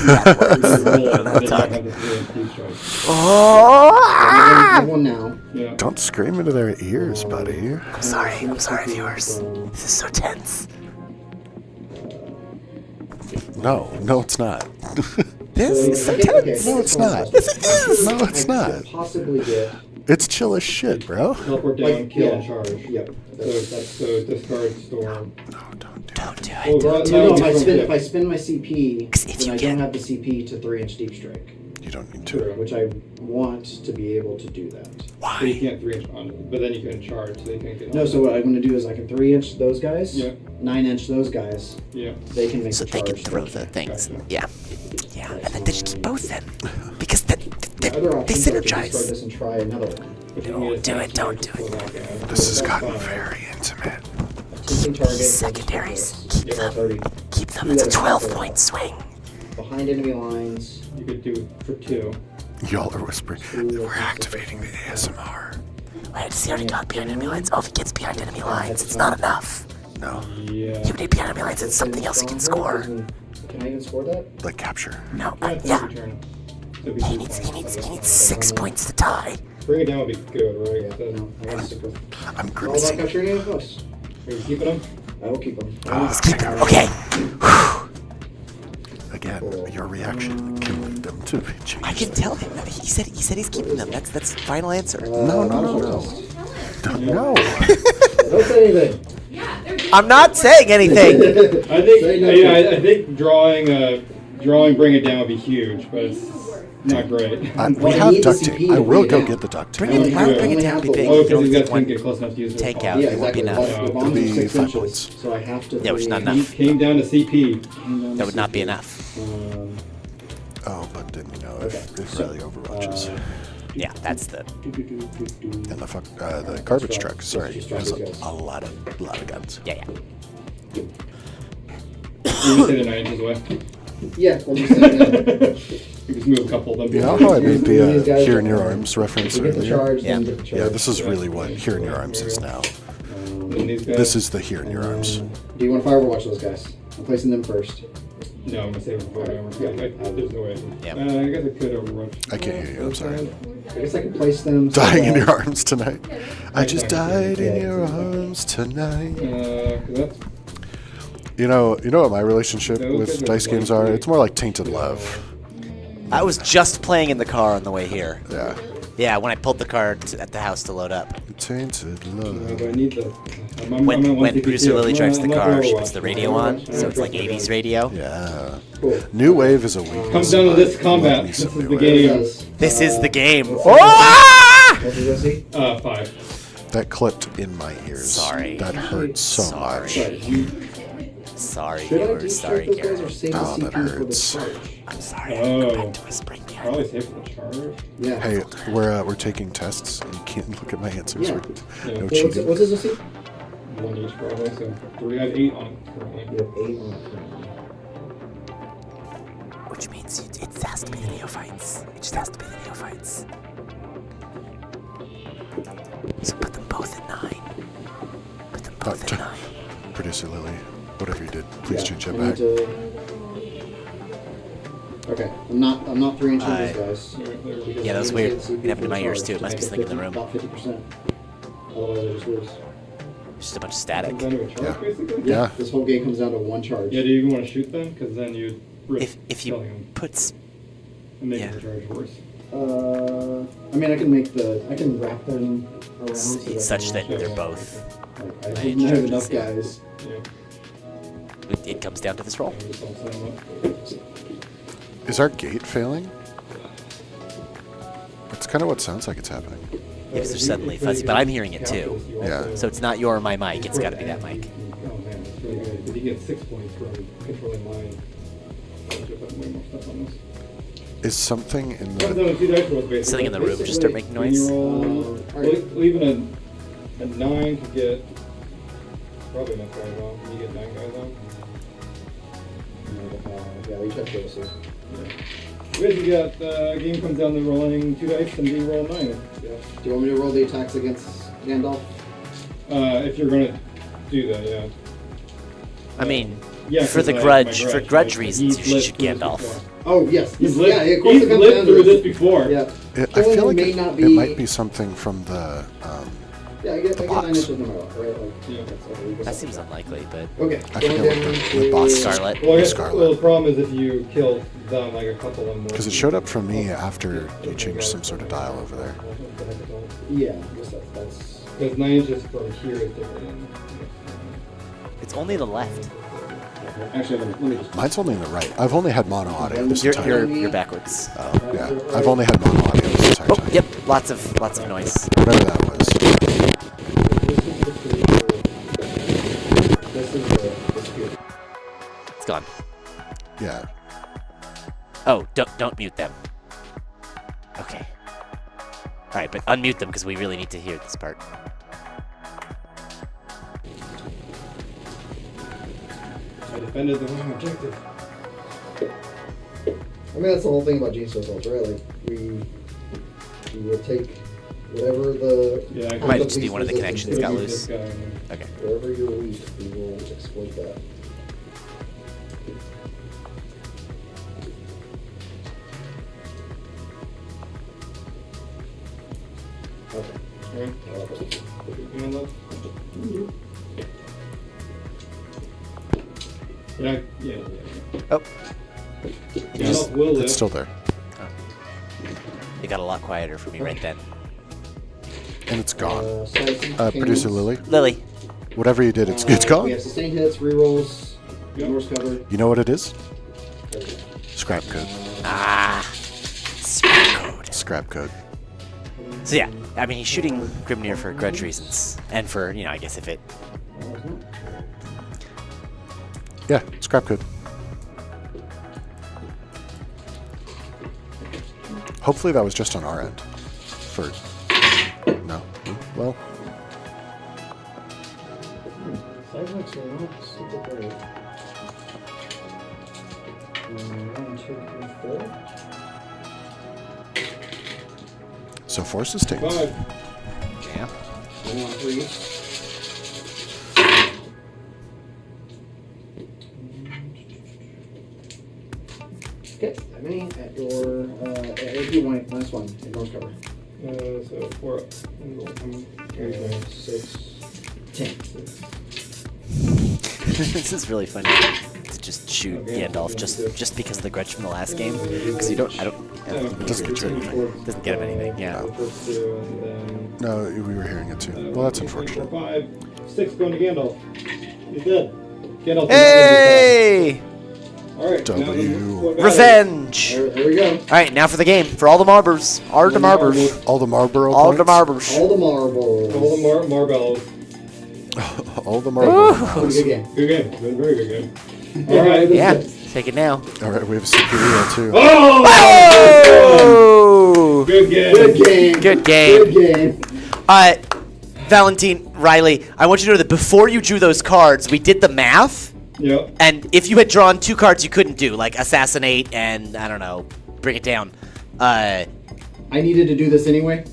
Speaker 3: re-roll it.
Speaker 1: don't know how to
Speaker 3: They
Speaker 1: talk.
Speaker 3: don't have the 3 and 2 strike.
Speaker 1: Oh!
Speaker 4: One now.
Speaker 3: Yeah.
Speaker 2: Don't scream into their ears, buddy.
Speaker 1: I'm sorry, viewers. This is so tense.
Speaker 2: No, it's not.
Speaker 1: This is so
Speaker 4: Okay,
Speaker 1: tense.
Speaker 2: No, it's not.
Speaker 1: Yes, it is.
Speaker 2: No, it's
Speaker 4: I
Speaker 2: not.
Speaker 4: could possibly get.
Speaker 2: It's chill as shit, bro.
Speaker 3: Teleport down,
Speaker 4: Like,
Speaker 3: kill,
Speaker 4: yeah.
Speaker 3: and charge.
Speaker 4: Yep.
Speaker 3: So discard storm.
Speaker 2: No, don't do
Speaker 1: Don't do
Speaker 3: Well,
Speaker 1: it.
Speaker 3: right
Speaker 4: No,
Speaker 3: now,
Speaker 4: if I spend my CP,
Speaker 1: Because if
Speaker 4: then
Speaker 1: you
Speaker 4: I
Speaker 1: get-
Speaker 4: don't have the CP to 3-inch deep strike,
Speaker 2: it. You don't need to.
Speaker 3: True.
Speaker 4: which I want to be able to do that.
Speaker 3: So you
Speaker 1: Why?
Speaker 3: can't 3-inch on it, but then you can charge, so you can't get
Speaker 4: No,
Speaker 3: on
Speaker 4: so what I'm going to do is I can 3-inch those guys,
Speaker 3: Yeah.
Speaker 4: 9-inch those guys.
Speaker 3: Yeah.
Speaker 4: They can make
Speaker 1: So
Speaker 4: the
Speaker 1: they
Speaker 4: charge.
Speaker 1: can throw the things.
Speaker 3: Gotcha.
Speaker 1: Yeah. Yeah, and then they just keep both then. Because they
Speaker 4: The other
Speaker 1: they
Speaker 4: option is I can discard
Speaker 1: synergize.
Speaker 4: this and try another one.
Speaker 3: But you
Speaker 1: Don't
Speaker 3: can get
Speaker 1: do it,
Speaker 3: faster
Speaker 1: don't
Speaker 3: to
Speaker 1: do it.
Speaker 3: pull that guy.
Speaker 2: This has
Speaker 3: That's
Speaker 2: gotten
Speaker 3: fine.
Speaker 2: very intimate.
Speaker 4: Attempting target.
Speaker 1: Secondaries. Keep
Speaker 3: Yeah,
Speaker 1: them.
Speaker 3: 30.
Speaker 1: Keep them. It's a 12-point swing.
Speaker 4: Behind enemy lines.
Speaker 3: You could do it for 2.
Speaker 2: Y'all are whispering. We're activating the ASMR.
Speaker 1: Wait, does he already got behind enemy lines? Oh, if he gets behind enemy lines, it's not enough.
Speaker 2: No,
Speaker 3: Yeah.
Speaker 1: He would need behind enemy lines. It's something else he can score.
Speaker 4: Can I even score that?
Speaker 2: like capture.
Speaker 1: No,
Speaker 3: Yeah, it's
Speaker 1: yeah.
Speaker 3: every turn. So it'd be
Speaker 1: He
Speaker 3: 2
Speaker 1: needs
Speaker 3: points.
Speaker 1: 6 points to tie.
Speaker 3: Bring it down would be good, right?
Speaker 4: Yeah, no, I gotta stick with.
Speaker 2: I'm
Speaker 4: All about
Speaker 2: grimacing.
Speaker 4: capturing any close.
Speaker 3: Are you keeping them?
Speaker 4: I will keep them.
Speaker 1: Let's keep them. Okay.
Speaker 2: Again, your reaction can lead them to change.
Speaker 1: I can tell him. He said he's keeping them. That's the final answer.
Speaker 2: No.
Speaker 5: Tell him.
Speaker 2: No.
Speaker 4: Don't say anything.
Speaker 5: Yeah, they're good.
Speaker 1: I'm not saying anything.
Speaker 3: I think,
Speaker 4: Say no.
Speaker 3: yeah, I think drawing bring it down would be huge, but it's not great.
Speaker 2: We
Speaker 4: Well, I
Speaker 2: have
Speaker 4: need the
Speaker 2: duct
Speaker 4: CP
Speaker 2: tape. I
Speaker 4: to
Speaker 2: will
Speaker 4: bring it
Speaker 2: go
Speaker 4: down.
Speaker 2: get the duct
Speaker 1: Bring
Speaker 2: tape.
Speaker 1: it. Why would bring it down? Be big.
Speaker 3: Oh,
Speaker 1: You
Speaker 3: because
Speaker 1: don't
Speaker 3: you
Speaker 1: think
Speaker 3: guys
Speaker 1: one
Speaker 3: couldn't get close enough to use it.
Speaker 1: take
Speaker 3: Oh,
Speaker 1: out.
Speaker 4: Yeah,
Speaker 1: It won't be
Speaker 4: exactly.
Speaker 1: enough.
Speaker 4: The
Speaker 2: It'll
Speaker 4: bombs are
Speaker 2: be
Speaker 4: 6
Speaker 2: 5
Speaker 4: inches,
Speaker 2: points.
Speaker 4: so I have to.
Speaker 1: Yeah, which is not
Speaker 4: bring-
Speaker 1: enough.
Speaker 3: Came down to CP.
Speaker 1: That would not be enough.
Speaker 2: Oh, but then you know
Speaker 4: Okay.
Speaker 2: if Riley overwatches
Speaker 1: Yeah, that's the.
Speaker 2: and the garbage truck. Sorry, has a lot of guns.
Speaker 1: Yeah.
Speaker 3: You can say they're 9 inches away.
Speaker 4: Yeah, we'll just say that.
Speaker 3: You just move a couple of them.
Speaker 2: You know how I made
Speaker 4: These
Speaker 2: the
Speaker 4: guys
Speaker 2: here in
Speaker 4: are-
Speaker 2: your arms reference
Speaker 4: If we get the
Speaker 2: earlier?
Speaker 4: charge,
Speaker 1: Yeah.
Speaker 4: then get the charge.
Speaker 2: Yeah, this is really what here in your arms is now.
Speaker 3: And these guys,
Speaker 2: This is the here in your arms.
Speaker 4: Do you want to fire overwatch those guys? I'm placing them first.
Speaker 3: No, I'm gonna save it for Warhammer. There's no way.
Speaker 1: Yeah.
Speaker 3: I guess I could overrun.
Speaker 2: I can't hear you. I'm sorry.
Speaker 4: I guess I can place them. so
Speaker 2: Dying in
Speaker 4: that-
Speaker 2: your arms tonight. I just died in your arms tonight.
Speaker 3: 'Cause that's
Speaker 2: You know what my relationship
Speaker 3: Those
Speaker 2: with
Speaker 3: guys are
Speaker 2: dice games
Speaker 3: like-
Speaker 2: are? It's more like tainted love.
Speaker 1: I was just playing in the car on the way here.
Speaker 2: Yeah.
Speaker 1: Yeah, when I pulled the car at the house to load up.
Speaker 2: Tainted
Speaker 3: but I
Speaker 2: love.
Speaker 3: need the.
Speaker 1: When
Speaker 3: I'm on
Speaker 1: when
Speaker 3: 152.
Speaker 1: producer Lily drives the
Speaker 3: I'm not
Speaker 1: car, she
Speaker 3: Overwatch.
Speaker 1: puts the radio on, so it's like 80s radio.
Speaker 2: Yeah.
Speaker 4: Cool.
Speaker 2: New Wave is a weakness.
Speaker 3: Comes down to this
Speaker 2: but
Speaker 3: combat.
Speaker 2: love me
Speaker 3: This
Speaker 2: some
Speaker 3: is
Speaker 2: New
Speaker 3: the
Speaker 2: Wave.
Speaker 3: game.
Speaker 1: This is the game.
Speaker 4: What's
Speaker 1: Oh!
Speaker 4: What did you see?
Speaker 3: 5.
Speaker 2: That clipped in my ears.
Speaker 1: Sorry.
Speaker 2: That hurts so
Speaker 1: Sorry.
Speaker 2: much.
Speaker 4: Sorry, you,
Speaker 1: Sorry,
Speaker 4: should I
Speaker 1: viewers.
Speaker 4: deep
Speaker 1: Sorry,
Speaker 4: strike those guys or
Speaker 1: Garrett.
Speaker 4: save the
Speaker 2: Oh, that
Speaker 4: CP for the
Speaker 2: hurts.
Speaker 4: charge?
Speaker 1: I'm sorry. I have to go
Speaker 3: Oh.
Speaker 1: back to whispering behind.
Speaker 3: Probably safe for the charge.
Speaker 4: Yeah.
Speaker 2: Hey, we're taking tests. You can't look at my answers.
Speaker 4: Yeah.
Speaker 2: No
Speaker 3: Yeah.
Speaker 4: Well,
Speaker 2: cheating.
Speaker 4: what's his OC?
Speaker 3: 1 each probably. So 3. I have 8 on it currently.
Speaker 4: You have 8 on it currently.
Speaker 1: Which means it has to be the neophytes. It just has to be the neophytes. So put them both at 9. Put them both at 9.
Speaker 2: Producer Lily, whatever you did, please
Speaker 4: Yeah,
Speaker 2: change that
Speaker 4: I need
Speaker 2: back.
Speaker 4: to- Okay, I'm not 3 inching these guys.
Speaker 3: Right there.
Speaker 4: because
Speaker 1: Yeah, that was
Speaker 4: I
Speaker 1: weird.
Speaker 4: need to see
Speaker 1: It happened to my
Speaker 4: people
Speaker 1: ears, too. It must be something in the room.
Speaker 4: About 50%. Otherwise, I just lose.
Speaker 1: Just a bunch of static.
Speaker 3: Comes down to a charge,
Speaker 2: Yeah.
Speaker 3: basically?
Speaker 2: Yeah.
Speaker 4: This whole game comes down to 1 charge.
Speaker 3: Yeah, do you even want to shoot them? Because then you'd risk
Speaker 1: If you
Speaker 3: killing them
Speaker 1: put
Speaker 3: and making
Speaker 1: yeah.
Speaker 3: the charge worse.
Speaker 4: I mean, I can wrap them around
Speaker 1: such that
Speaker 3: Yeah,
Speaker 1: they're
Speaker 3: yeah.
Speaker 1: both.
Speaker 4: Like, I
Speaker 1: range
Speaker 4: didn't have
Speaker 1: charges,
Speaker 4: enough
Speaker 1: yeah.
Speaker 4: guys.
Speaker 3: Yeah.
Speaker 1: It comes down to this roll.
Speaker 3: I'm just all set them up.
Speaker 2: Is our gate failing? That's kind of what sounds like it's happening.
Speaker 1: Yeah, because they're suddenly fuzzy, but I'm hearing it too.
Speaker 2: Yeah.
Speaker 1: So it's not your or my mic. It's got to be that mic.
Speaker 3: Oh man, that's really good. But you get 6 points from controlling mine. I'll just put way more stuff on this.
Speaker 2: Is something in
Speaker 3: Comes
Speaker 2: the...
Speaker 3: down to 2 dice rolls, basically.
Speaker 1: Something in the room just start making noise?
Speaker 3: Well, even a 9 could get probably enough guys on. You get 9 guys on.
Speaker 4: Yeah, we checked those.
Speaker 3: Yeah. Basically, got game comes down to rolling 2 dice and you roll 9.
Speaker 4: Do you want me to roll the attacks against Gandalf?
Speaker 3: If you're gonna do that, yeah.
Speaker 1: I mean,
Speaker 3: Yeah,
Speaker 1: for the
Speaker 3: 'cause
Speaker 1: grudge,
Speaker 3: my
Speaker 1: for grudge
Speaker 3: like,
Speaker 1: reasons,
Speaker 3: he's
Speaker 1: you
Speaker 3: lived
Speaker 1: should
Speaker 3: through this
Speaker 1: Gandalf.
Speaker 3: before.
Speaker 4: Oh yes,
Speaker 3: He's
Speaker 4: yeah.
Speaker 3: lived,
Speaker 4: Of course
Speaker 3: he's
Speaker 4: it comes
Speaker 3: lived
Speaker 4: down to
Speaker 3: through this before.
Speaker 4: Yeah.
Speaker 2: I
Speaker 4: Killing
Speaker 2: feel
Speaker 4: them
Speaker 2: like
Speaker 4: may not
Speaker 2: it
Speaker 4: be.
Speaker 2: might be something from the...
Speaker 4: Yeah, I get 9
Speaker 2: box.
Speaker 4: inches no matter what, right? Like,
Speaker 3: Yeah.
Speaker 4: that's all we
Speaker 1: That seems unlikely, but
Speaker 4: Okay.
Speaker 2: I
Speaker 4: going
Speaker 2: forget what
Speaker 4: down
Speaker 2: the
Speaker 4: to-
Speaker 2: box
Speaker 1: Scarlet.
Speaker 3: Well, I guess,
Speaker 2: Scarlet.
Speaker 3: well, the problem is if you kill them like a couple of more.
Speaker 2: Because it showed up for me after you changed some sort of dial over there.
Speaker 4: Yeah, I guess that's.
Speaker 3: Because 9 inches from here is different. than-
Speaker 1: it's only the left.
Speaker 4: Actually, let me just.
Speaker 2: Mine's only in the right. I've only had mono audio this entire...
Speaker 1: You're backwards.
Speaker 2: Oh, yeah. I've only had mono audio this entire
Speaker 1: Oh,
Speaker 2: time.
Speaker 1: yep. Lots of noise.
Speaker 2: Whatever that was.
Speaker 4: This is the here.
Speaker 1: It's gone.
Speaker 2: Yeah.
Speaker 1: Oh, don't mute them. Okay. All right, but unmute them because we really need to hear this part.
Speaker 3: I defended the wrong objective.
Speaker 4: I mean, that's the whole thing about Genestealer Cults, right? Like, we will take whatever the.
Speaker 3: Yeah, I
Speaker 1: Might
Speaker 3: could
Speaker 1: just be one of the connections got loose.
Speaker 3: this guy in there.
Speaker 1: Okay.
Speaker 4: Wherever you're weak, we will exploit that. Okay.
Speaker 3: Alright. You want that? Yeah.
Speaker 1: Oh,
Speaker 3: Gandalf will live.
Speaker 2: It's still there.
Speaker 1: it got a lot quieter for me right then.
Speaker 2: And it's gone.
Speaker 4: Producer
Speaker 2: Producer Lily,
Speaker 1: Lily.
Speaker 2: whatever you did, it's
Speaker 4: We
Speaker 2: gone.
Speaker 4: have sustained hits, rerolls,
Speaker 3: Yep.
Speaker 4: Norse cover.
Speaker 2: You know what it is? Scrap code.
Speaker 1: Ah. Scrap code.
Speaker 2: Scrap code.
Speaker 1: So yeah, I mean he's shooting Grimnir for grudge reasons, and for I guess if it.
Speaker 2: Yeah, scrap code. Hopefully that was just on our end. For... No. Well,
Speaker 4: Sidewalks are not super great. 1, 2, 3, 4.
Speaker 2: so 4 sustains.
Speaker 3: 5.
Speaker 1: Yeah.
Speaker 4: 1, 3. Okay, that many at your if you want -1 in Norse cover.
Speaker 3: So 4 up. And roll.
Speaker 4: 6, 10.
Speaker 1: This is really funny to just shoot Gandalf just because of the grudge from the last game, because I don't.
Speaker 2: Doesn't get you anything.
Speaker 1: Doesn't get him anything. Yeah.
Speaker 3: The first 2, and then.
Speaker 2: No, we were hearing it too. Well, that's
Speaker 3: 1, 2, 3,
Speaker 2: unfortunate.
Speaker 3: 4, 5, 6 going to Gandalf. He's dead. Gandalf.
Speaker 1: Hey!
Speaker 3: All right.
Speaker 2: W.
Speaker 1: Revenge.
Speaker 4: There we go.
Speaker 1: All right, now for the game. For all the marbers. All the marbers.
Speaker 2: All the Marlboro
Speaker 1: All the
Speaker 2: points?
Speaker 1: marbers.
Speaker 4: All the marbles.
Speaker 3: All the Marbells.
Speaker 2: All the Marlboro
Speaker 4: Pretty
Speaker 2: points.
Speaker 4: good game.
Speaker 3: Good game. Very good game. All right.
Speaker 1: Yeah. Take it now.
Speaker 2: All right, we have Superior too.
Speaker 1: Oh!
Speaker 3: Good game.
Speaker 4: Good game.
Speaker 1: Good game.
Speaker 4: Good game.
Speaker 1: Valentine, Riley, I want you to know that before you drew those cards, we did the math.
Speaker 3: Yep.
Speaker 1: And if you had drawn 2 cards you couldn't do, like Assassinate and, I don't know, Bring It Down,
Speaker 4: I needed to do this anyway.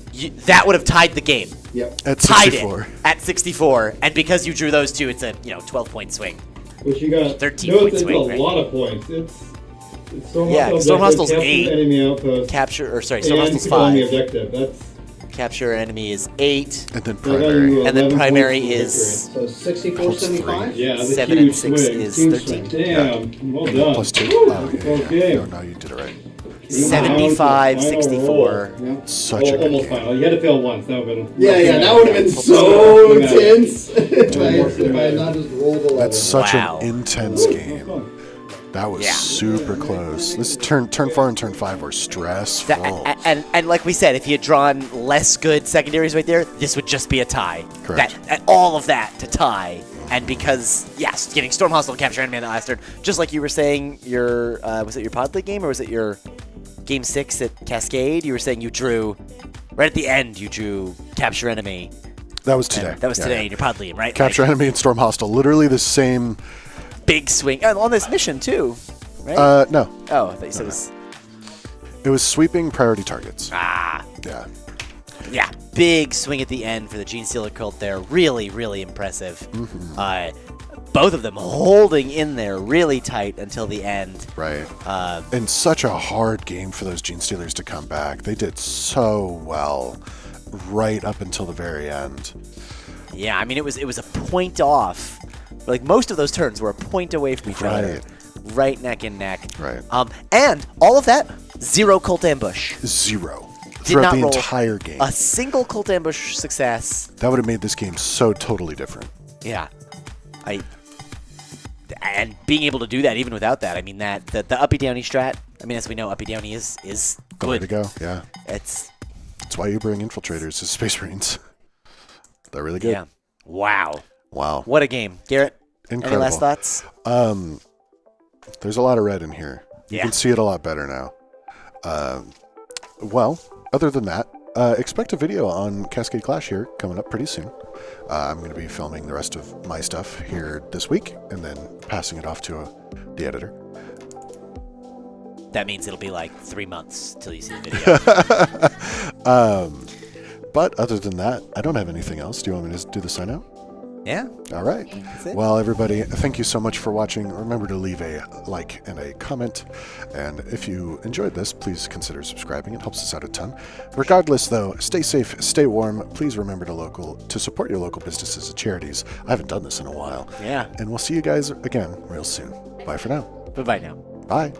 Speaker 1: that would have tied the game.
Speaker 4: Yep.
Speaker 2: At
Speaker 1: Tied
Speaker 2: 64.
Speaker 1: it at 64. And because you drew those 2, it's a 12-point swing.
Speaker 3: Which you got.
Speaker 1: 13
Speaker 3: no,
Speaker 1: point
Speaker 3: it's
Speaker 1: swing,
Speaker 3: a
Speaker 1: right?
Speaker 3: lot of points. It's
Speaker 1: Storm Hostle's
Speaker 3: capture
Speaker 1: 8.
Speaker 3: Enemy outpost.
Speaker 1: Storm Hostle's
Speaker 3: And on the
Speaker 1: 5.
Speaker 3: objective. That's
Speaker 1: Capture enemy is 8.
Speaker 2: And then
Speaker 3: so I got
Speaker 2: primary.
Speaker 3: you
Speaker 1: And then
Speaker 3: 11
Speaker 1: primary
Speaker 3: points for
Speaker 1: is-
Speaker 3: victory.
Speaker 4: So 64.75?
Speaker 3: Yeah, that's a
Speaker 1: 7 and
Speaker 3: huge
Speaker 1: 6
Speaker 3: swing.
Speaker 1: is
Speaker 3: Huge
Speaker 1: 13.
Speaker 3: swing. Damn, well done.
Speaker 2: Plus 2.
Speaker 3: Woo,
Speaker 2: Oh, yeah.
Speaker 3: okay.
Speaker 2: No, you did it right.
Speaker 1: 75, 64.
Speaker 3: Yeah.
Speaker 2: Such a good
Speaker 3: almost
Speaker 2: game.
Speaker 3: final. You had to fail once. That would have been.
Speaker 4: Yeah, that would have been so intense. if I had not just rolled 11.
Speaker 2: That's such
Speaker 1: Wow.
Speaker 2: an intense game. That was super close. This turn 4 and turn 5 were stressful.
Speaker 1: And like we said, if you had drawn less good secondaries right there, this would just be a tie.
Speaker 2: Correct.
Speaker 1: All of that to tie. And because, yes, getting Storm Hostile to capture enemy on the last turn, just like you were saying, your was it your Pod League game or was it your Game 6 at Cascade? You were saying you drew, right at the end, you drew capture enemy.
Speaker 2: That was today.
Speaker 1: That was today in your Pod League, right?
Speaker 2: Capture
Speaker 1: Like,
Speaker 2: enemy and Storm Hostile. Literally the same.
Speaker 1: big swing. And on this mission, too, right?
Speaker 2: No.
Speaker 1: Oh, I thought you said it was...
Speaker 2: It was sweeping priority targets.
Speaker 1: Ah.
Speaker 2: Yeah.
Speaker 1: Yeah, big swing at the end for the Genestealer Cult there. Really, really impressive. Both of them holding in there really tight until the end.
Speaker 2: Right. And such a hard game for those Genestealers to come back. They did so well right up until the very end.
Speaker 1: Yeah, I mean, it was a point off. Like, most of those turns were a point away from each other. Right neck and neck.
Speaker 2: Right.
Speaker 1: And all of that, 0 Cult Ambush.
Speaker 2: 0.
Speaker 1: Did
Speaker 2: Throughout
Speaker 1: not
Speaker 2: the
Speaker 1: roll
Speaker 2: entire game.
Speaker 1: a single Cult Ambush success.
Speaker 2: That would have made this game so totally different.
Speaker 1: Yeah. And being able to do that even without that, I mean, that the uppy downy strat, I mean, as we know, uppy downy is
Speaker 2: The way
Speaker 1: good.
Speaker 2: to go, yeah.
Speaker 1: It's
Speaker 2: That's why you bring infiltrators as Space Marines. They're really good.
Speaker 1: yeah. Wow.
Speaker 2: Wow.
Speaker 1: What a game. Garrett,
Speaker 2: Incredible.
Speaker 1: any last thoughts?
Speaker 2: There's a lot of red in here. You
Speaker 1: Yeah.
Speaker 2: can see it a lot better now. Well, other than that, expect a video on Cascade Clash here coming up pretty soon. I'm going to be filming the rest of my stuff here this week and then passing it off to the editor.
Speaker 1: That means it'll be like 3 months till you see the video.
Speaker 2: But other than that, I don't have anything else. Do you want me to do the sign out?
Speaker 1: Yeah.
Speaker 2: All right.
Speaker 1: That's it.
Speaker 2: Well, everybody, thank you so much for watching. Remember to leave a like and a comment. And if you enjoyed this, please consider subscribing. It helps us out a ton. Regardless, though, stay safe, stay warm. Please remember to support your local businesses and charities. I haven't done this in a while.
Speaker 1: Yeah.
Speaker 2: And we'll see you guys again real soon. Bye for now.
Speaker 1: Bye-bye now.
Speaker 2: Bye.